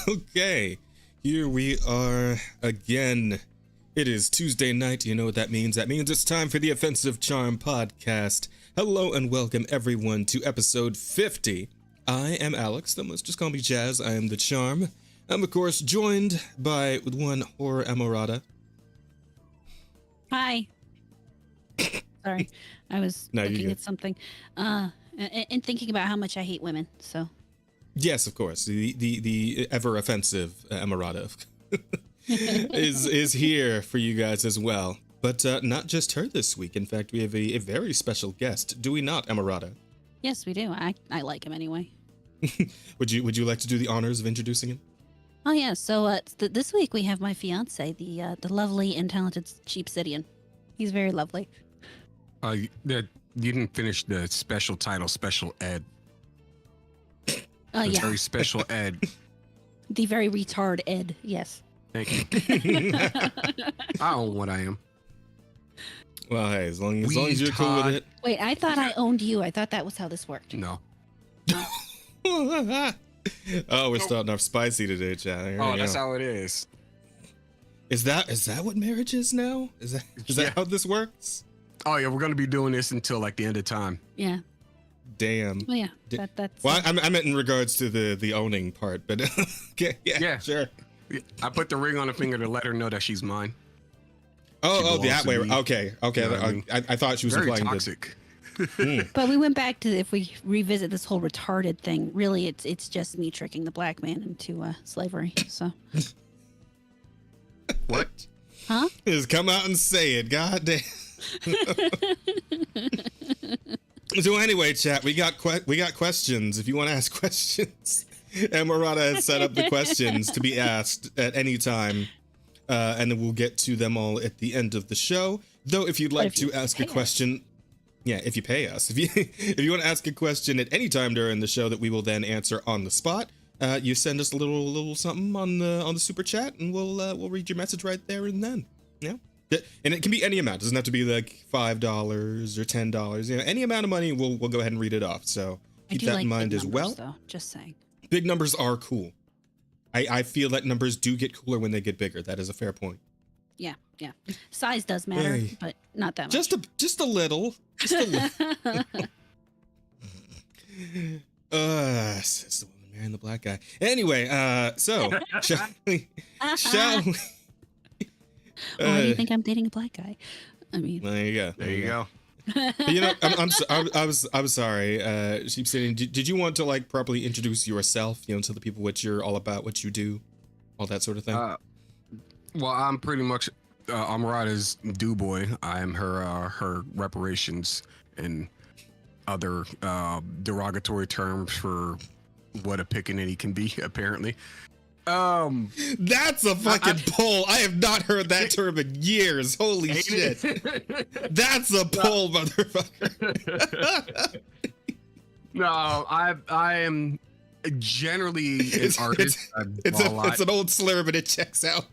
Okay, here we are again. It is Tuesday night. You know what that means? That means it's time for the Offensive Charm podcast. Hello and welcome everyone to episode 50. I am Alex. Let's just call me Jazz. I am the Charm. I'm of course joined by one horror Amorata. Hi. Sorry, I was looking at something, and thinking about how much I hate women. So. Yes, of course. The ever offensive Amorata is here for you guys as well. But not just her this week. In fact, we have a very special guest. Do we not, Amorata? Yes, we do. I like him anyway. Would you like to do the honors of introducing him? Oh yeah. So this week we have my fiance, the lovely and talented Cheap Sidian. He's very lovely. You didn't finish the special title, Special Ed. Yeah. Very special ed. The very retard Ed, yes. Thank you. I own what I am. Well, hey, as long as you're cool with it. Wait, I thought I owned you. I thought that was how this worked. No. Oh, we're starting off spicy today, chat. That's how it is. Is that what marriage is now? Is that how this works? Oh yeah, we're gonna be doing this until like the end of time. Yeah. Damn. Well, yeah. That's. Well, I meant in regards to the owning part, but yeah, sure. I put the ring on her finger to let her know that she's mine. Oh, that way. Okay. You know what I mean? I thought she was Very implying toxic. But we went back to, if we revisit this whole retarded thing, really it's just me tricking the black man into slavery. So. What? Huh? Just come out and say it. God damn. So anyway, chat, we got questions. If you want to ask questions, Amorata has set up the questions to be asked at any time, and then we'll get to them all at the end of the show. Though, if you'd like to ask a question, yeah, if you pay us, if you want to ask a question at any time during the show that we will then answer on the spot, you send us a little something on the super chat, and we'll read your message right there and then. Yeah. And it can be any amount. It doesn't have to be like $5 or $10. You know, any amount of money, we'll go ahead and read it off. So keep that in mind as well. Though, just saying. Big numbers are cool. I feel that numbers do get cooler when they get bigger. That is a fair point. Yeah. Size does matter, but not that much. Just a little. Just a little. It's the woman marrying the black guy. Anyway, so shall we? Why do you think I'm dating a black guy? I mean, there you go. There you go. You know, I was sorry. Sheep City, did you want to like properly introduce yourself? You know, to the people what you're all about, what you do, all that sort of thing. Well, I'm pretty much Amorata's do boy. I am her reparations and other derogatory terms for what a pickaninny can be. Apparently. That's a fucking poll. I have not heard that term in years. Holy shit. That's a poll, motherfucker. No, I am generally an artist. It's an old slur, but it checks out.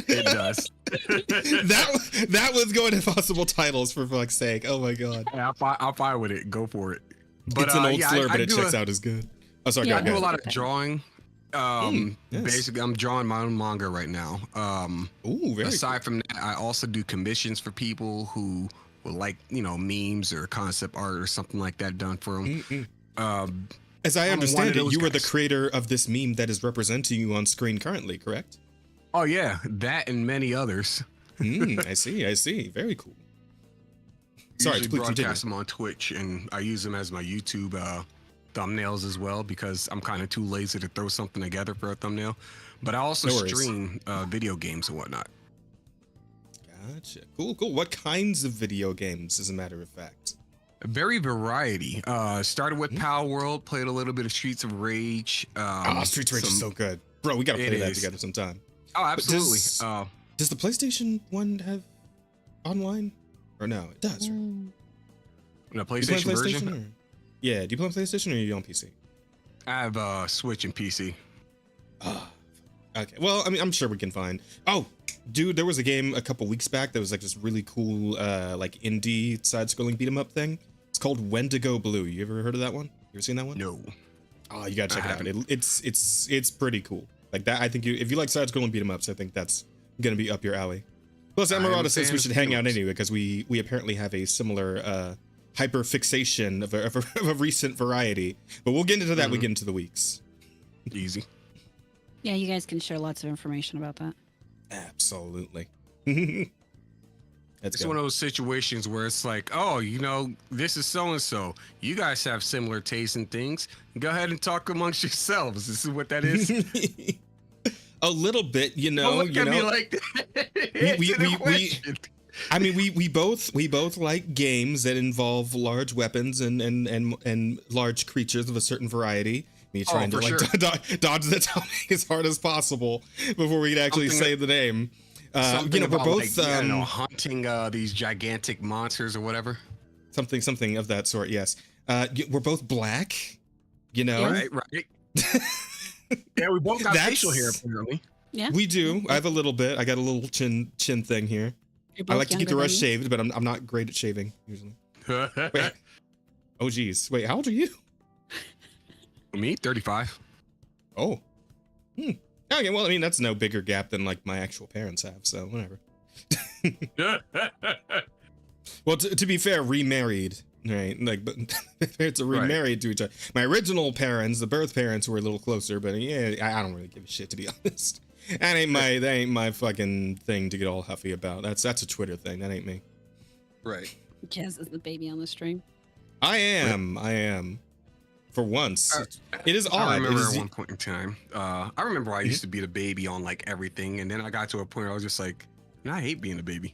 It does. that was going to possible titles, for fuck's sake. Oh my god. Yeah, I'll fire with it. Go for it. But it's an old slur, but it checks out as good. Oh, sorry. Yeah, I do a lot of drawing. Yes. Basically, I'm drawing my own manga right now. Aside from that, I also do commissions for people who would like, memes or concept art or something like that done for them. As I understand it, you are the creator of this meme that is representing you on screen currently, correct? Oh yeah, that and many others. I see. Very cool. Sorry, usually broadcast them on Twitch, and I use them as my YouTube thumbnails as well, because I'm kind of too lazy to throw something together for a thumbnail. But I also stream video games and whatnot. Gotcha. Cool. What kinds of video games, as a matter of fact? A very variety. Started with Power World, played a little bit of Streets of Rage. Streets of Rage is so good. Bro, we gotta play that together sometime. Oh, absolutely. Does the PlayStation one have online? Or no, it does. Right? The PlayStation version? Yeah, do you play on PlayStation or are you on PC? I have Switch and PC. Okay. Well, I mean, I'm sure we can find. Oh, dude, there was a game a couple weeks back that was like this really cool, like indie side-scrolling beat 'em up thing. It's called Wendigo Blue. You ever heard of that one? You ever seen that one? No. Oh, you gotta check it out. It's pretty cool. Like that, I think if you like side-scrolling beat 'em ups, I think that's gonna be up your alley. Plus, I am Emeralda a says fan we of should hang out beat-em-ups. anyway because we apparently have a similar hyper fixation of a recent variety. But we'll get into that. We get into the weeks. Easy. Yeah, you guys can share lots of information about that. Absolutely. Let's It's go. one of those situations where it's like, oh, you know, this is so and so. You guys have similar tastes in things. Go ahead and talk amongst yourselves. This is what that is. A little bit, you know. Don't look at me like that. Answer the question. I mean, we both like games that involve large weapons and large creatures of a certain variety. Me trying to for like sure. dodge the topic as hard as possible before we can actually say the name. Something You know, we're about, both like, I don't know, hunting these gigantic monsters or whatever. something of that sort. Yes, we're both black. You know, Yes. Right. Yeah, we both got facial hair apparently. Yeah. we do. I have a little bit. I got a little chin thing here. You're I both like to keep the younger rest than me. shaved, but I'm not great at shaving usually. Wait. Oh geez. Wait, how old are you? Me, 35. Oh. Okay, well, I mean, that's no bigger gap than like my actual parents have, so whatever. Well, to be fair, remarried, right? Like, but parents are remarried to each other. My original parents, the birth parents, were a little closer, but yeah, I don't really give a shit, to be honest. That ain't my fucking thing to get all huffy about. That's a Twitter thing. That ain't me. Right. Jazz is the baby on the stream. I am. For once, it is odd. I remember It is- at one point in time. I remember I used to be the baby on like everything, and then I got to a point where I was just like, I hate being a baby.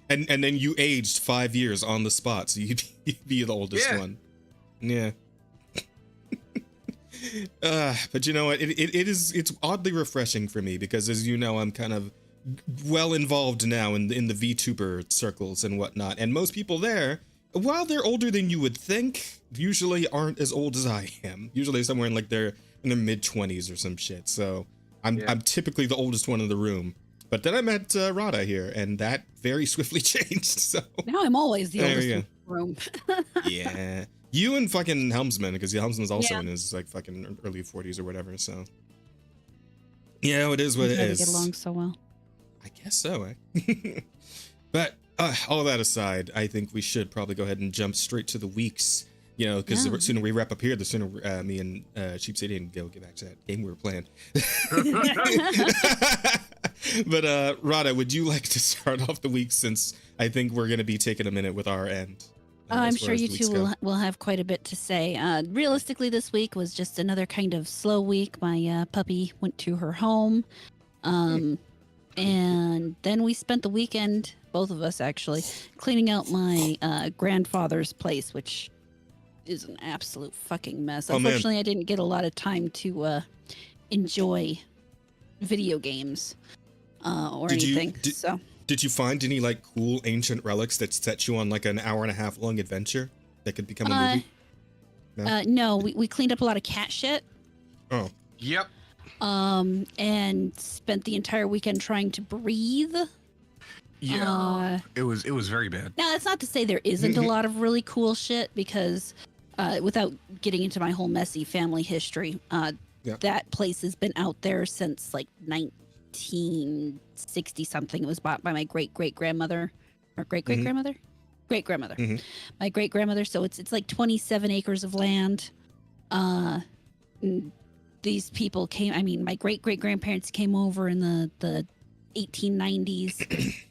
and then you aged 5 years on the spot, so you'd be the oldest Yeah. one. Yeah. But you know what? It's oddly refreshing for me because, as you know, I'm kind of well involved now in the VTuber circles and whatnot, and most people there, while they're older than you would think, usually aren't as old as I am. Usually somewhere in like their mid-20s or some shit. So I'm typically the oldest one in the room. But then I met Rada here, and that very swiftly changed. So Now I'm always the There oldest you in the room. yeah, you and fucking Helmsman, because Helmsman's also Yeah. in his like fucking early 40s or whatever. So yeah, it is what We it try to is. get along so well. I guess so. But all that aside, I think we should probably go ahead and jump straight to the weeks. You know, because Yeah. the sooner we wrap up here, the sooner me and Sheep City can go get back to that game we were playing. But Rada, would you like to start off the week, since I think we're going to be taking a minute with our end? I'm as far sure as you the weeks two go. will have quite a bit to say. Realistically, this week was just another kind of slow week. My puppy went to her home. And then we spent the weekend, both of us actually, cleaning out my grandfather's place, which is an absolute fucking mess. Oh, man. Unfortunately, I didn't get a lot of time to enjoy video games or Did you- anything. So Did you find any like cool ancient relics that set you on like an hour-and-a-half long adventure that could become a movie? no, we cleaned up a lot of cat shit. Oh, Yep. And spent the entire weekend trying to breathe. Yeah. It was very bad. Now, that's not to say there isn't a lot of really cool shit, because without getting into my whole messy family history, that place has been out there since like 1960 something. It was bought by my great grandmother or great grandmother. My great grandmother. So it's like 27 acres of land. These people came. I mean, my great grandparents came over in the 1890s.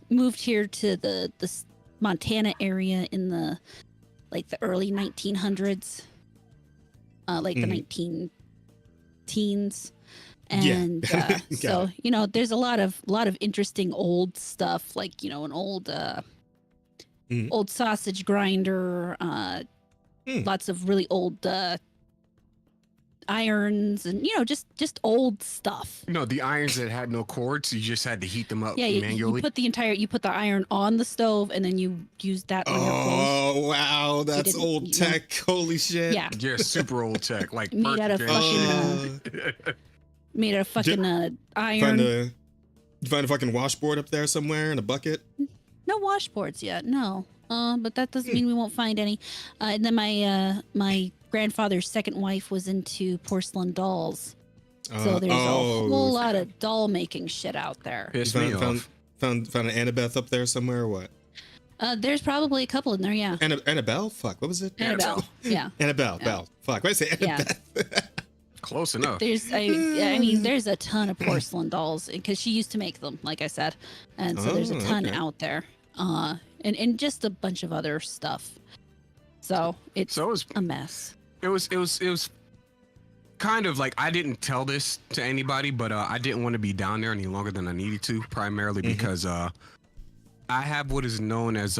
Moved here to the Montana area in the early 1900s, like the 19 teens. And Yeah. so, you know, there's a lot of interesting old stuff, like, you know, an old old sausage grinder, lots of really old irons, and, you know, just old stuff. No, the irons that had no cords, you just had to heat them up Yeah, you manually. put the iron on the stove, and then you use that on your clothes. Oh wow, that's didn't- old you know. tech. Holy shit. Yeah, Yeah, super old tech, like Made out of first fucking, gen. made of fucking Find iron. a fucking washboard up there somewhere in a bucket. No washboards yet. No. But that doesn't mean we won't find any. And then my grandfather's second wife was into porcelain dolls. So there's a whole lot of doll making shit out there. Piss me off. Found an Annabeth up there somewhere or what? There's probably a couple in there, yeah. Annabelle? Fuck, what was it? Annabelle, yeah. Annabelle, Yeah. Belle. Fuck, why did I say Annabeth? Yeah. Close enough. I mean, there's a ton of porcelain dolls because she used to make them, like I said, and so there's a ton out there, and just a bunch of other stuff. So it's a mess. It was kind of like, I didn't tell this to anybody, but I didn't want to be down there any longer than I needed to, primarily because I have what is known as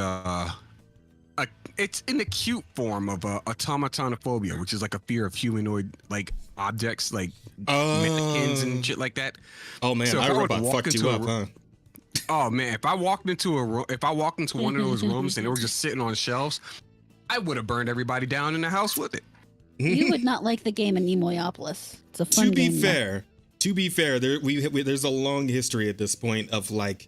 it's an acute form of automatonophobia, which is like a fear of humanoid like objects, like mannequins and shit like that. Oh man, So if I I would robot walk fucked into you a up, huh? Oh man, if I walked into one of those rooms and they were just sitting on shelves, I would have burned everybody down in the house with it. You would not like the game of Nemoyopolis. It's a fun To be game. fair, there's a long history at this point of like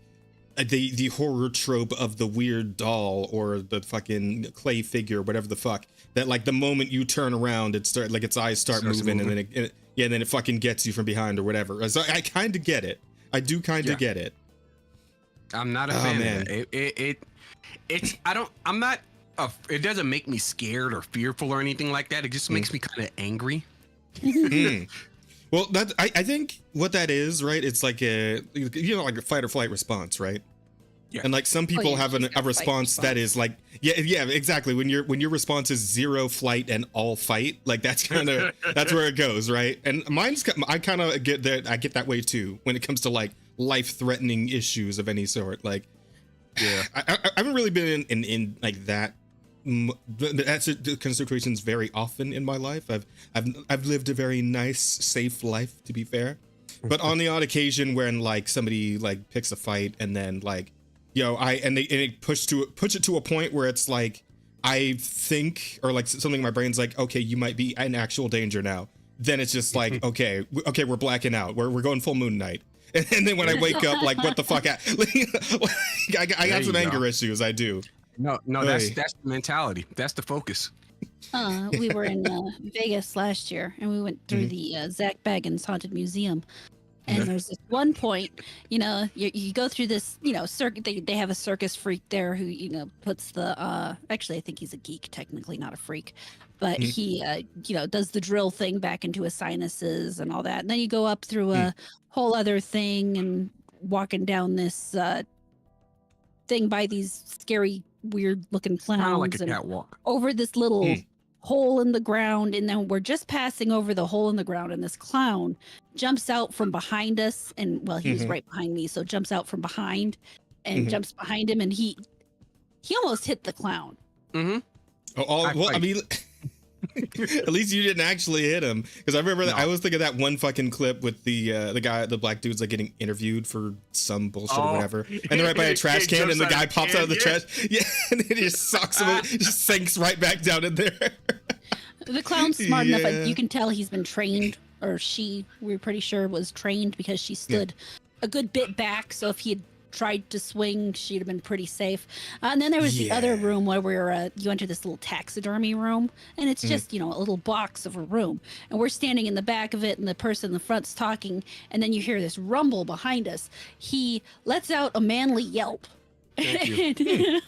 the horror trope of the weird doll or the fucking clay figure, whatever the fuck. That like the moment you turn around, its eyes start moving, and then it fucking gets you from behind or whatever. So I kind of get it. I do kind of get it. I'm not a fan of that. It doesn't make me scared or fearful or anything like that. It just makes me kind of angry. Well, I think what that is, right? It's like like a fight or flight response, right? Yeah. And like some people have a response that is like, yeah, exactly. When your response is 0 flight and all fight, like that's where it goes, right? And I kind of get that. I get that way too when it comes to like life-threatening issues of any sort. Like, yeah, I haven't really been in like that. That's situations very often in my life. I've lived a very nice, safe life, to be fair. But on the odd occasion when like somebody like picks a fight and then like, it push it to a point where it's like I think, or like something in my brain's like, okay, you might be in actual danger now. Then it's just like, okay, we're blacking out. We're going full moon night. And then when I wake up, like, what the fuck? I got some anger issues. I do. No, that's the mentality. That's the focus. We were in Vegas last year, and we went through the Zach Baggins Haunted Museum. And there's this one point, you go through this, circuit. They have a circus freak there who, puts the. Actually, I think he's a geek, technically, not a freak, but he, does the drill thing back into his sinuses and all that. And then you go up through a whole other thing and walking down this thing by these scary, weird-looking clowns. Kind of like a and catwalk. over this little hole in the ground, and then we're just passing over the hole in the ground, and this clown jumps out from behind us, and well, he was right behind me, so jumps out from behind and jumps behind him, and he almost hit the clown. I mean, at least you didn't actually hit him, because I remember that I was thinking that one fucking clip with the black dude's like getting interviewed for some bullshit or whatever, and they're right by a trash can, and the guy pops out of the trash, and it just sucks him, just sinks right back down in there. The clown's smart enough. Like, you can tell he's been trained, or we're pretty sure was trained, because she stood a good bit back. So if he had tried to swing, she'd have been pretty safe. And then there was the other room where you enter this little taxidermy room, and it's just, a little box of a room. And we're standing in the back of it, and the person in the front's talking, and then you hear this rumble behind us. He lets out a manly yelp. Thank you.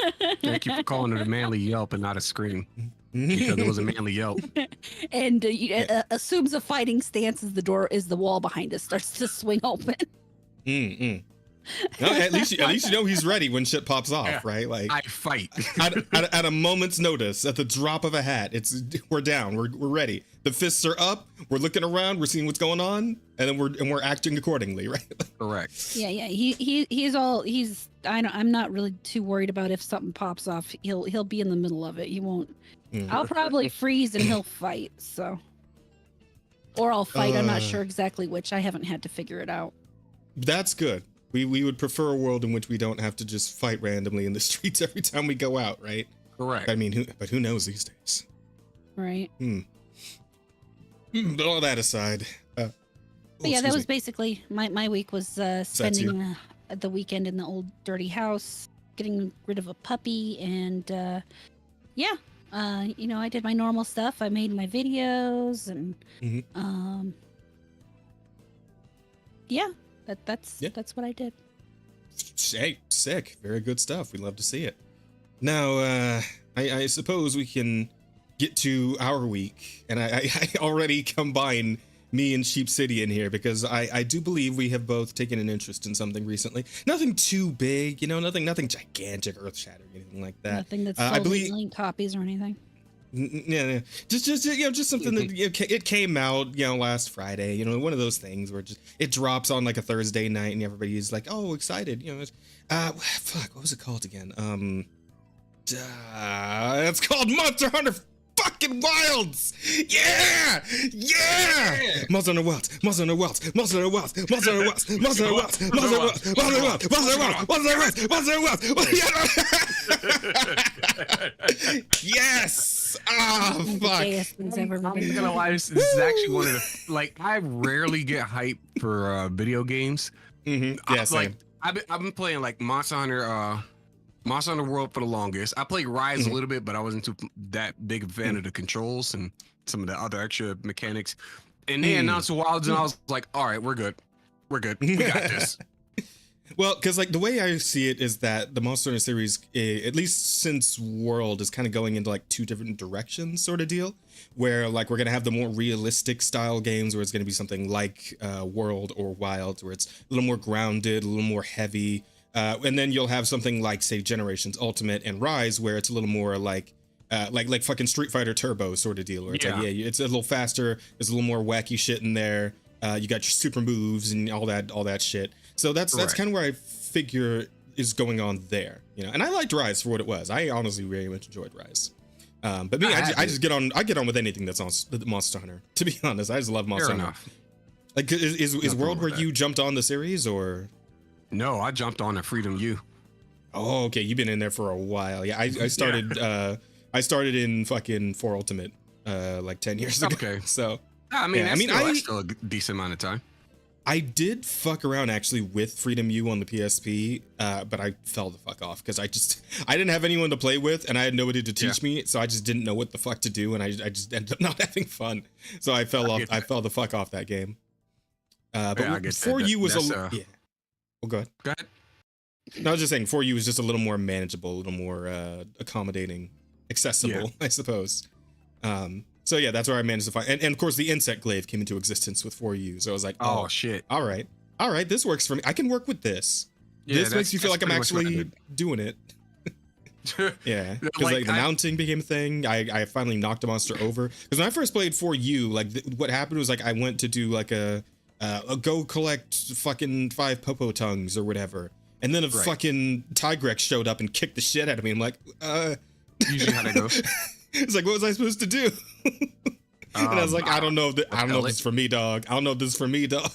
Thank you for calling it a manly yelp and not a scream. Because it was a manly yelp. And assumes a fighting stance as the wall behind us starts to swing open. No, at least you know he's ready when shit pops off, right? Like, I fight at a moment's notice, at the drop of a hat. We're down. We're ready. The fists are up. We're looking around. We're seeing what's going on, and then we're acting accordingly, right? Correct. Yeah. I'm not really too worried about if something pops off. He'll be in the middle of it. He won't. I'll probably freeze and he'll fight. So, or I'll fight. I'm not sure exactly which. I haven't had to figure it out. That's good. We would prefer a world in which we don't have to just fight randomly in the streets every time we go out, right? Correct. I mean, who knows these days? Right. But all that aside, but yeah, that was basically my week was spending the weekend in the old dirty house, getting rid of a puppy, and yeah, I did my normal stuff. I made my videos, and yeah, that's what I did. Hey, sick. Very good stuff. We love to see it. Now, I suppose we can get to our week, and I already combine me and Sheep City in here because I do believe we have both taken an interest in something recently. Nothing too big, nothing gigantic, earth-shattering, anything like that. Nothing that's sold in million copies or anything. Yeah, just something that it came out last Friday. One of those things where it drops on like a Thursday night and everybody's like, oh, excited. Fuck, what was it called again? It's called Monster Hunter fucking Wilds. Yeah. Monster Hunter Wilds. Monster Hunter Wilds. Monster Hunter Wilds. Monster Hunter Wilds. Monster Hunter Wilds. Monster Hunter Wilds. Monster Hunter Wilds. Monster Hunter Wilds. Yes. Oh fuck. I'm gonna lie. This is actually one of the I rarely get hyped for video games. Yeah, same. I've been playing like Monster Hunter World for the longest. I played Rise a little bit, but I wasn't that big a fan of the controls and some of the other extra mechanics. And they announced Wilds, and I was like, all right, we're good. We got this. Well, because the way I see it is that the Monster Hunter series, at least since World, is kind of going into two different directions sort of deal, where we're going to have the more realistic style games where it's going to be something like World or Wild, where it's a little more grounded, a little more heavy. And then you'll have something like, say, Generations Ultimate and Rise, where it's a little more like fucking Street Fighter Turbo sort of deal, where it's it's a little faster, there's a little more wacky shit in there. You got your super moves and all that shit. So that's kind of where I figure is going on there, And I liked Rise for what it was. I honestly very much enjoyed Rise. But me, I just get on with anything that's on Monster Hunter. To be honest, I just love Monster Hunter. Is World where you jumped on the series or? No, I jumped on at Freedom U. Oh, okay. You've been in there for a while. Yeah, I started. I started in fucking 4 Ultimate, 10 years ago. Okay. So. That's still a decent amount of time. I did fuck around actually with Freedom U on the PSP, but I fell the fuck off because I didn't have anyone to play with and I had nobody to teach me, so I just didn't know what the fuck to do and I just ended up not having fun. So I fell the fuck off that game. But 4U was yeah. Well, go ahead. Go ahead. No, I was just saying 4U was just a little more manageable, a little more accommodating, accessible, I suppose. So yeah, that's where I managed to find, and of course the insect glaive came into existence with 4U. So I was like, oh shit, all right, this works for me. I can work with this. Yeah, this makes you feel like I'm actually doing it. Yeah, because the mounting became a thing. I finally knocked a monster over because when I first played 4U, what happened was I went to do a go collect fucking 5 popo tongues or whatever, and then a fucking Tigrex showed up and kicked the shit out of me. I'm like, usually how that goes. It's like, what was I supposed to do? And I was like, I don't know. I don't know if this is for me, dog. I don't know if this is for me, dog.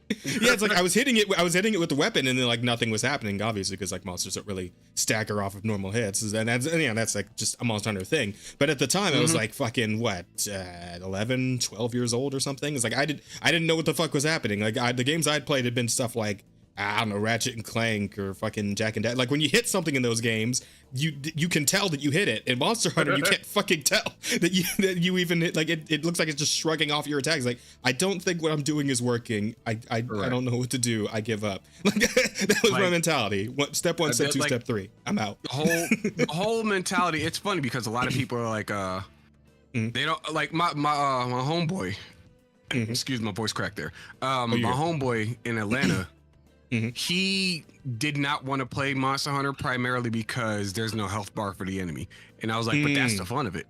Yeah, it's like I was hitting it with the weapon, and then nothing was happening, obviously, because monsters don't really stagger off of normal hits, and that's just a Monster Hunter thing. But at the time, I was like fucking 11, 12 years old or something. It's like I didn't know what the fuck was happening. The games I'd played had been stuff like, I don't know, Ratchet and Clank or fucking Jak and Daxter. When you hit something in those games, you can tell that you hit it. In Monster Hunter, you can't fucking tell that you even hit. It looks like it's just shrugging off your attacks. I don't think what I'm doing is working. I don't know what to do. I give up. That was my mentality. Step 1, step 2, step 3. I'm out. The whole mentality. It's funny because a lot of people are like, they don't like my homeboy. Excuse my voice crack there. My homeboy in Atlanta. He did not want to play Monster Hunter primarily because there's no health bar for the enemy, and I was like, but that's the fun of it.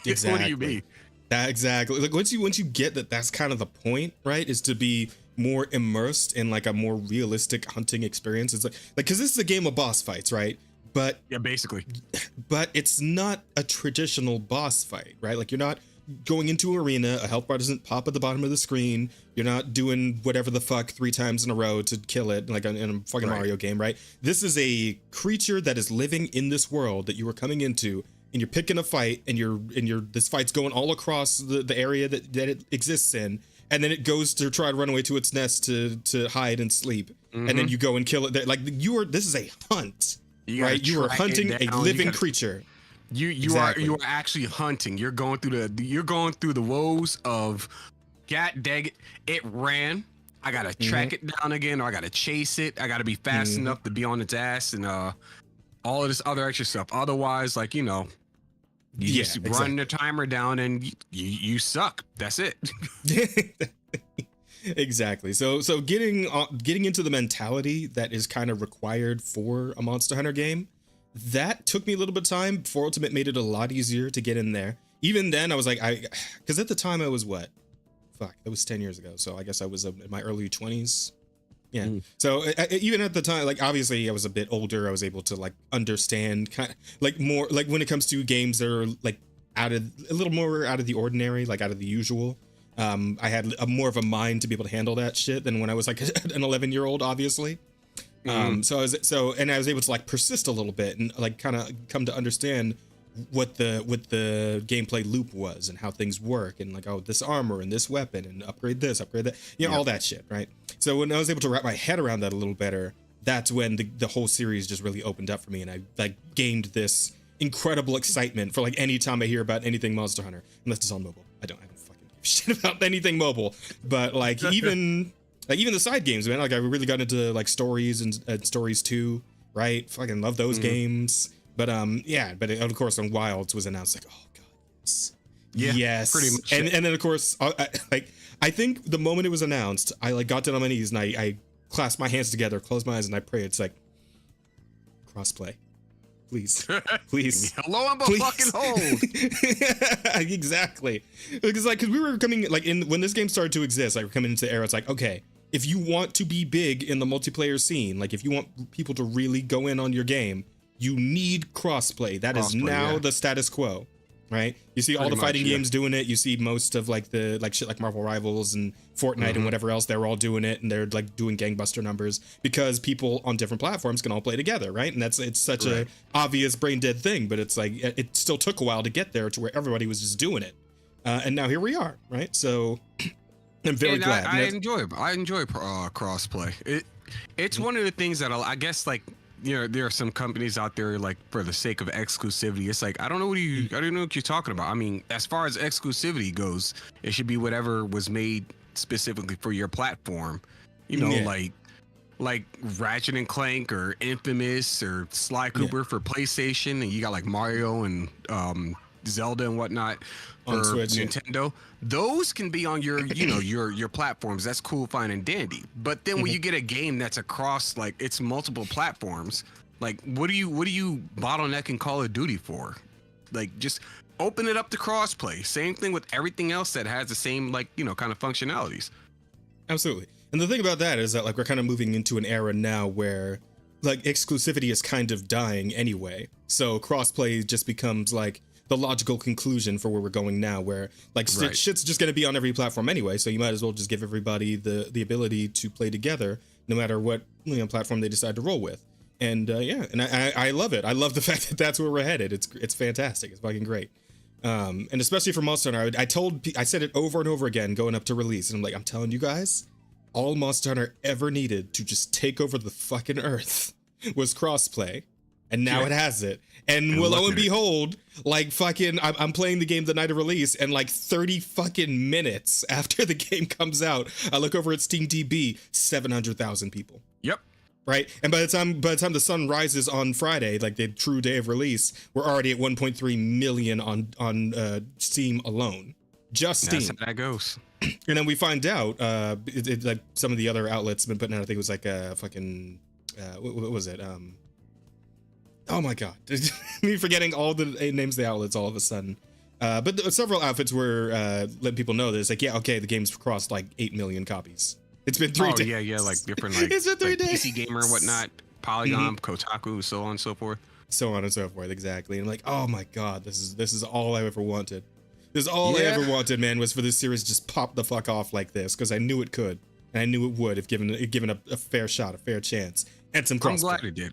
Exactly. What do you mean? Exactly. Once you get that's kind of the point, right? Is to be more immersed in a more realistic hunting experience. It's because this is a game of boss fights, right? But yeah, basically. But it's not a traditional boss fight, right? You're not going into an arena, a health bar doesn't pop at the bottom of the screen. You're not doing whatever the fuck 3 times in a row to kill it in a fucking Mario game, right? This is a creature that is living in this world that you are coming into, and you're picking a fight, and this fight's going all across the area that it exists in, and then it goes to try to run away to its nest to hide and sleep, and then you go and kill it. This is a hunt. gotta right? You are track it hunting a down. living creature. You Exactly. are actually hunting. You're going through the woes of, God dang it, it ran. I gotta track it down again, or I gotta chase it. I gotta be fast enough to be on its ass, and all of this other extra stuff. Otherwise, like, you just run the timer down and you suck. That's it. Exactly. So getting into the mentality that is kind of required for a Monster Hunter game, that took me a little bit of time. Before Ultimate made it a lot easier to get in there. Even then, I was like, because at the time I was what? Fuck, that was 10 years ago. So I guess I was in my early 20s. Yeah. So even at the time, like, obviously I was a bit older. I was able to like understand kind of like more like when it comes to games that are like a little more out of the ordinary, like out of the usual. I had more of a mind to be able to handle that shit than when I was like an 11-year-old, obviously. So I was able to like persist a little bit and like kind of come to understand what the gameplay loop was and how things work, and like, oh, this armor and this weapon and upgrade this, upgrade that, all that shit, right? So when I was able to wrap my head around that a little better, that's when the whole series just really opened up for me, and I like gained this incredible excitement for like any time I hear about anything Monster Hunter, unless it's on mobile. I don't fucking give a shit about anything mobile, but like even the side games, man. Like I really got into like stories and stories too, right? Fucking love those games. But but of course when Wilds was announced, like, oh god, yes, pretty much. And then of course I think the moment it was announced, I like got down on my knees and I clasped my hands together, closed my eyes, and I prayed. It's like, crossplay, please, please. Hello, I'm a fucking hold. Exactly, because we were coming like when this game started to exist, like we're coming into the era. It's like, okay, if you want to be big in the multiplayer scene, like if you want people to really go in on your game, you need crossplay. That is now the status quo, right? You see all the fighting games doing it. You see most of like the shit like Marvel Rivals and Fortnite and whatever else. They're all doing it, and they're like doing gangbuster numbers because people on different platforms can all play together, right? And it's such a obvious brain dead thing, but it's like it still took a while to get there to where everybody was just doing it, and now here we are, right? So I'm very glad. I enjoy crossplay. It's one of the things that I guess like. There are some companies out there like for the sake of exclusivity. It's like I don't know what you're talking about. I mean, as far as exclusivity goes, it should be whatever was made specifically for your platform. Like Ratchet and Clank or Infamous or Sly Cooper for PlayStation, and you got like Mario and Zelda and whatnot for Switch, Nintendo. Those can be on your your platforms. That's cool, fine, and dandy. But then when you get a game that's across like it's multiple platforms, like what do you bottlenecking Call of Duty for? Like just open it up to crossplay. Same thing with everything else that has the same like kind of functionalities. Absolutely. And the thing about that is that like we're kind of moving into an era now where like exclusivity is kind of dying anyway. So crossplay just becomes like the logical conclusion for where we're going now, where like shit's just going to be on every platform anyway, so you might as well just give everybody the ability to play together no matter what platform they decide to roll with. And I love it. I love the fact that that's where we're headed. It's fantastic. It's fucking great. And especially for Monster Hunter, I said it over and over again going up to release, and I'm like, I'm telling you guys, all Monster Hunter ever needed to just take over the fucking earth was crossplay. And now it has it. And lo and behold, like fucking, I'm playing the game the night of release, and like 30 fucking minutes after the game comes out, I look over at Steam DB, 700,000 people. Yep. Right. And by the time the sun rises on Friday, like the true day of release, we're already at 1.3 million on Steam alone. Just Steam. That's how that goes. And then we find out, like some of the other outlets have been putting out, I think it was like a fucking, what was it? Oh my god, me forgetting all the names of the outlets all of a sudden. But several outfits were letting people know that it's like, yeah, okay, the game's crossed like 8 million copies. It's been 3 days. Yeah, like different like, it's been 3 like days. PC Gamer and whatnot, Polygon, Kotaku, so on and so forth. So on and so forth, exactly. And I'm like, oh my god, this is all I ever wanted. This is all I ever wanted, man, was for this series to just pop the fuck off like this, because I knew it could, and I knew it would if given a fair shot, a fair chance, and some crossplay. I'm glad it did.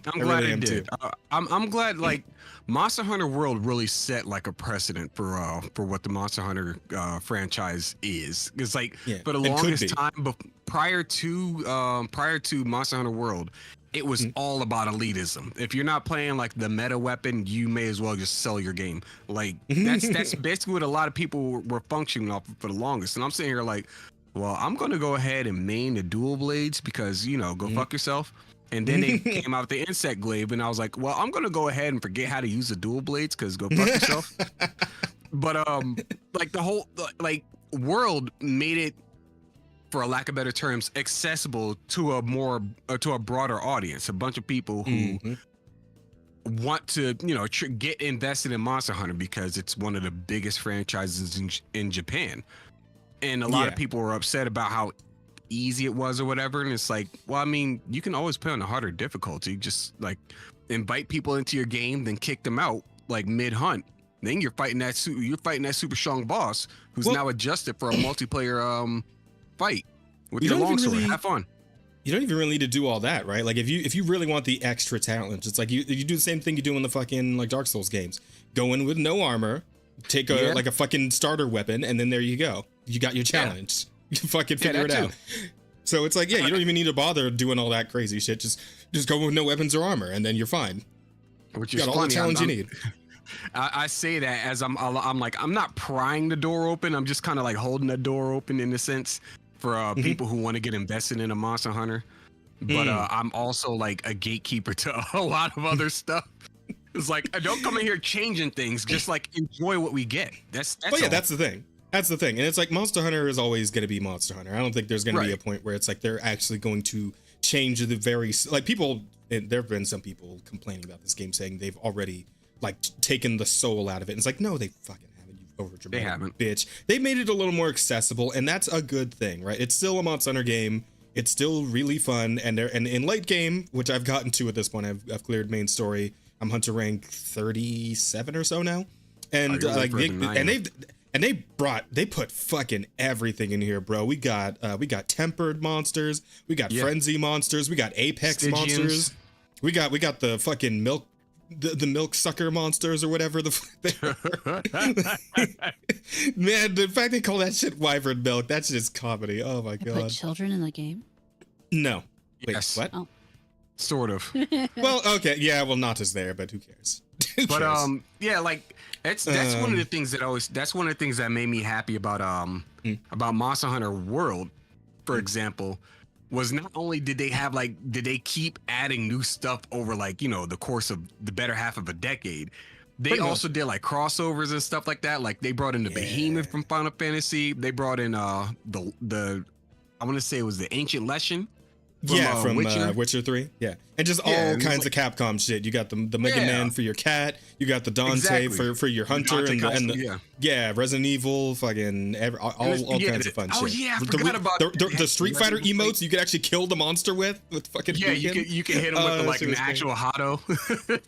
I'm glad it did. I'm glad like Monster Hunter World really set like a precedent for what the Monster Hunter franchise is. It's like for the longest time prior to Monster Hunter World, it was all about elitism. If you're not playing like the meta weapon, you may as well just sell your game. Like that's basically what a lot of people were functioning off of for the longest. And I'm sitting here like, well, I'm gonna go ahead and main the dual blades because go fuck yourself. And then they came out with the insect glaive, and I was like, well, I'm gonna go ahead and forget how to use the dual blades because go fuck yourself. But like the whole world made it, for a lack of better terms, accessible to a broader audience, a bunch of people who want to get invested in Monster Hunter because it's one of the biggest franchises in Japan, and a lot of people were upset about how easy it was or whatever. And it's like, well, I mean, you can always play on a harder difficulty, just like invite people into your game, then kick them out like mid hunt. Then you're fighting that super strong boss who's now adjusted for a multiplayer fight with your longsword. Have fun. You don't even really need to do all that, right? Like if you really want the extra talent, it's like you do the same thing you do in the fucking like Dark Souls games. Go in with no armor, take a fucking starter weapon, and then there you go. You got your challenge. You fucking figure it out. So it's like, you don't even need to bother doing all that crazy shit. Just go with no weapons or armor, and then you're fine. Which you is got all the challenge you need. I say that as I'm like, I'm not prying the door open. I'm just kind of like holding the door open in a sense for people who want to get invested in a Monster Hunter. But I'm also like a gatekeeper to a lot of other stuff. It's like, I don't come in here changing things. Just like enjoy what we get. That's that's the thing. That's the thing. And it's like Monster Hunter is always going to be Monster Hunter. I don't think there's going to be a point where it's like they're actually going to change the very, like people, and there have been some people complaining about this game saying they've already like taken the soul out of it. And it's like, no, they fucking haven't. You overdramatic They haven't. bitch. They made it a little more accessible, and that's a good thing, right? It's still a Monster Hunter game. It's still really fun. And in late game, which I've gotten to at this point, I've cleared main story. I'm Hunter rank 37 or so now. And they put fucking everything in here, bro. We got tempered monsters, we got frenzy monsters, we got apex monsters, we got the fucking milk, the milk sucker monsters or whatever the man. The fact they call that shit wyvern milk, that's just comedy. Oh my god. Put children in the game? No. Wait, yes. what? Oh. Sort of. Well, okay, yeah. Well, Nata's there, but who cares? But like that's one of the things that made me happy about Monster Hunter World, for example, was not only did they keep adding new stuff over like the course of the better half of a decade. They also did like crossovers and stuff like that. Like they brought in the Behemoth from Final Fantasy. They brought in the I want to say it was the Ancient Lesson. From Witcher 3. Yeah. And just all kinds of Capcom shit. You got the Mega Man for your cat. You got the Dante for your hunter and the Resident Evil, fucking all kinds of fun shit. Oh yeah, I forgot about the Street Fighter emotes you could actually kill the monster with fucking you can hit him with like an actual Hado.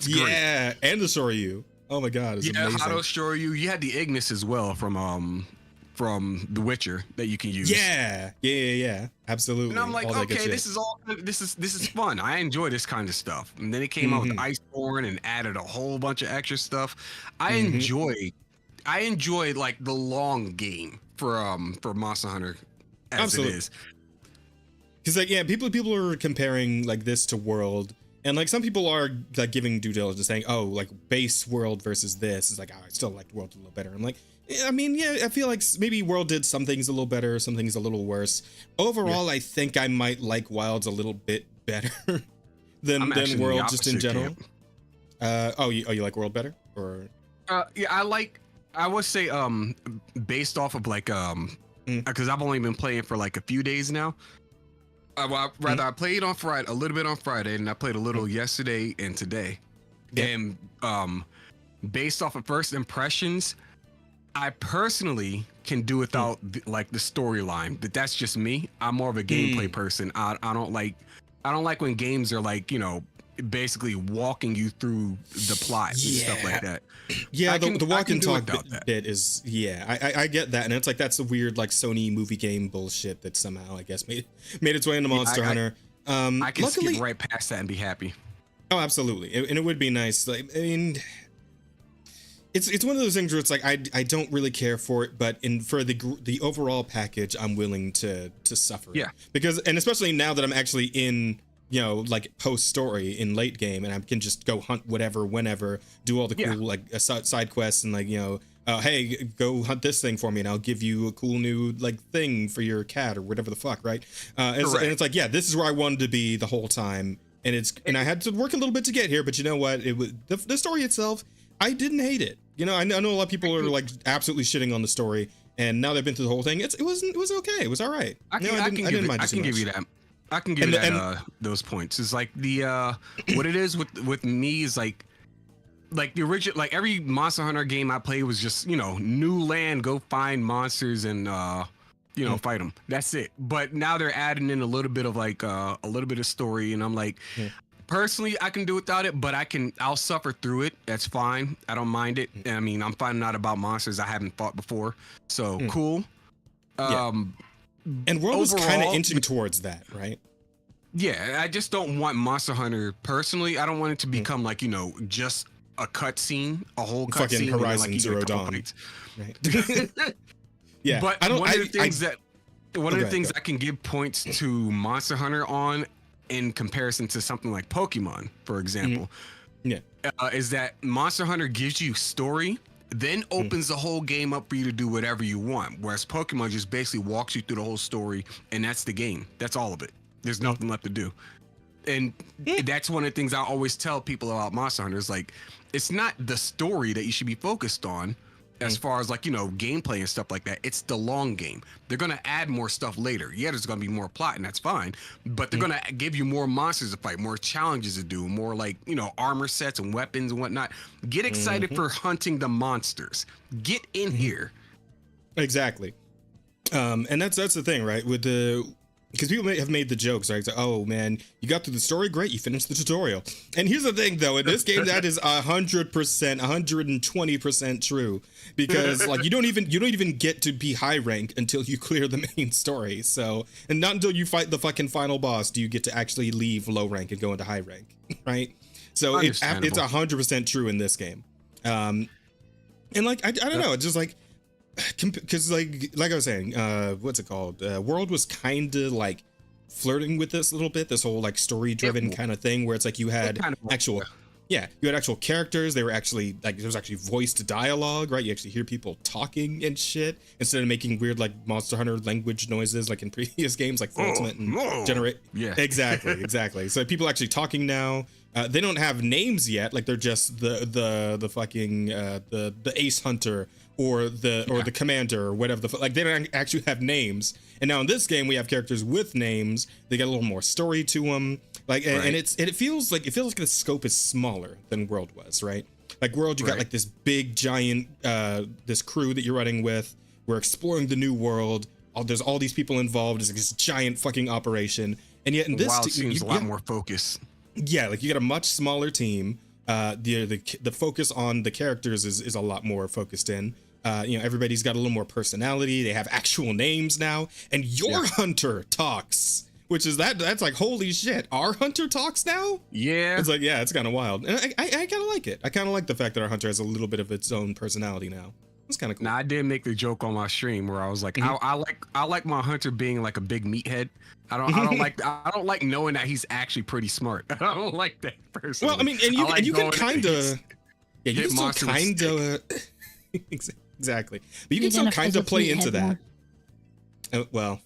Yeah, and the Shoryu. Oh my god, it's amazing. Hado Shoryu. You had the Ignis as well from The Witcher that you can use. Yeah, absolutely. And I'm like, okay, this is fun. I enjoy this kind of stuff. And then it came out with Iceborne and added a whole bunch of extra stuff. I enjoy like the long game for Monster Hunter as it is. Because like people are comparing like this to World, and like some people are like giving due diligence saying, oh, like base World versus this is like, I still like World a little better. I'm like, I mean, I feel like maybe World did some things a little better, some things a little worse. Overall, I think I might like Wilds a little bit better than World just in general. You like World better? Or I would say based off of like because I've only been playing for like a few days now. I played on Friday, a little bit on Friday, and I played a little yesterday and today. And based off of first impressions, I personally can do without like the storyline. That's just me. I'm more of a gameplay person. I don't like when games are like basically walking you through the plot and stuff like that. Yeah, the walk and talk bit is I get that, and it's like that's the weird like Sony movie game bullshit that somehow I guess made its way into Monster Hunter. I can skip right past that and be happy. Oh, absolutely, and it would be nice. Like, I mean, it's one of those things where it's like I don't really care for it, but for the overall package, I'm willing to suffer. Yeah, because and especially now that I'm actually in you know, like post story in late game, and I can just go hunt whatever, whenever, do all the cool like side quests, and like, you know, hey, go hunt this thing for me, and I'll give you a cool new like thing for your cat or whatever the fuck, right? And it's like, yeah, this is where I wanted to be the whole time, and I had to work a little bit to get here, but you know what? It was the story itself. I didn't hate it. You know, I know a lot of people are like absolutely shitting on the story, and now they've been through the whole thing. It was okay. It was all right. I can give you that. I can give you those points. It's like the what it is with me is like the original, like every Monster Hunter game I played was just, you know, new land, go find monsters and you know, fight them. That's it. But now they're adding in a little bit of like a little bit of story, and I'm like, personally, I can do without it, but I'll suffer through it. That's fine. I don't mind it. I mean, I'm finding out about monsters I haven't fought before, so cool. And World was kind of inching towards that, right? Yeah, I just don't want Monster Hunter personally. I don't want it to become like, you know, just a cutscene, a whole cutscene. Fucking Horizon like Zero Dawn. Right. Yeah, but one of the things I can give points to Monster Hunter on, in comparison to something like Pokemon, for example, is that Monster Hunter gives you story, then opens the whole game up for you to do whatever you want. Whereas Pokemon just basically walks you through the whole story, and that's the game. That's all of it. There's nothing left to do. And that's one of the things I always tell people about Monster Hunter is like, it's not the story that you should be focused on as far as like, you know, gameplay and stuff like that. It's the long game. They're going to add more stuff later. Yeah, there's going to be more plot, and that's fine. But they're going to give you more monsters to fight, more challenges to do, more like, you know, armor sets and weapons and whatnot. Get excited for hunting the monsters. Get in here. Exactly. And that's the thing, right? With because people may have made the jokes, right? It's like, oh man, you got through the story, great, you finished the tutorial. And here's the thing, though, in this game, that is 100%, 120% true, because like you don't even get to be high rank until you clear the main story. So, and not until you fight the fucking final boss do you get to actually leave low rank and go into high rank, right? So it's 100% true in this game. And like I don't know, it's just like, because like I was saying, what's it called? World was kind of like flirting with this a little bit, this whole like story driven kind of thing, where it's like you had actual characters. They were actually like, there was actually voiced dialogue, right? You actually hear people talking and shit instead of making weird like Monster Hunter language noises like in previous games like Ultimate and Generate. Yeah, exactly. So people actually talking now. They don't have names yet, like they're just the fucking the ace hunter or the commander or whatever like they don't actually have names. And now in this game we have characters with names. They got a little more story to them, like and it feels like the scope is smaller than World was, right? Like World, you got like this big giant this crew that you're running with. We're exploring the new world. There's all these people involved. It's like this giant fucking operation, and yet in this seems a lot more focus. Yeah, like you got a much smaller team. The focus on the characters is a lot more focused in. You know, everybody's got a little more personality. They have actual names now, and your hunter talks, which is that's like, holy shit, our hunter talks now. Yeah, it's like, yeah, it's kind of wild, and I kind of like it. I kind of like the fact that our hunter has a little bit of its own personality now. It's kind of cool. Now, I did make the joke on my stream where I was like, I like my hunter being like a big meathead. I don't like knowing that he's actually pretty smart. I don't like that person. Well, I mean, and you can kind of, you can still kind of, exactly, but you can still kind of play into that. Well,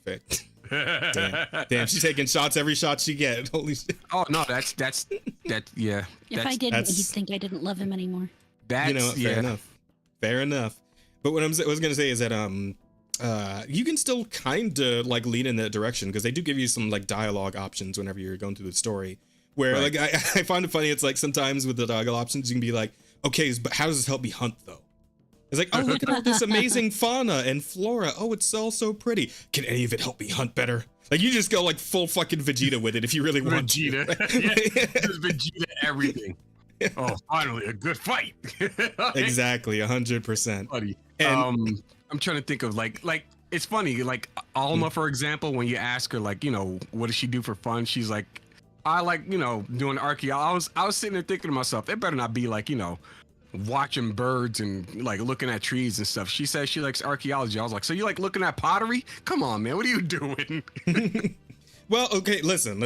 damn, she's taking shots every shot she gets. Holy shit. Oh no, that's yeah. If I didn't, he'd think I didn't love him anymore. That's, you know, fair enough. But what I was gonna say is that you can still kind of like lean in that direction, because they do give you some like dialogue options whenever you're going through the story. Where like I find it funny. It's like sometimes with the dialogue options you can be like, okay, but how does this help me hunt though? It's like, oh, look at all this amazing fauna and flora. Oh, it's all so pretty. Can any of it help me hunt better? Like you just go like full fucking Vegeta with it if you really want Vegeta. Just Vegeta everything. Oh, finally a good fight. Exactly, 100%. Buddy. And I'm trying to think of like it's funny, like Alma, for example, when you ask her like, you know, what does she do for fun? She's like, I like, you know, doing archaeology. I was sitting there thinking to myself, it better not be like, you know, watching birds and like looking at trees and stuff. She says she likes archaeology. I was like, so you like looking at pottery? Come on, man, what are you doing? Well, okay, listen.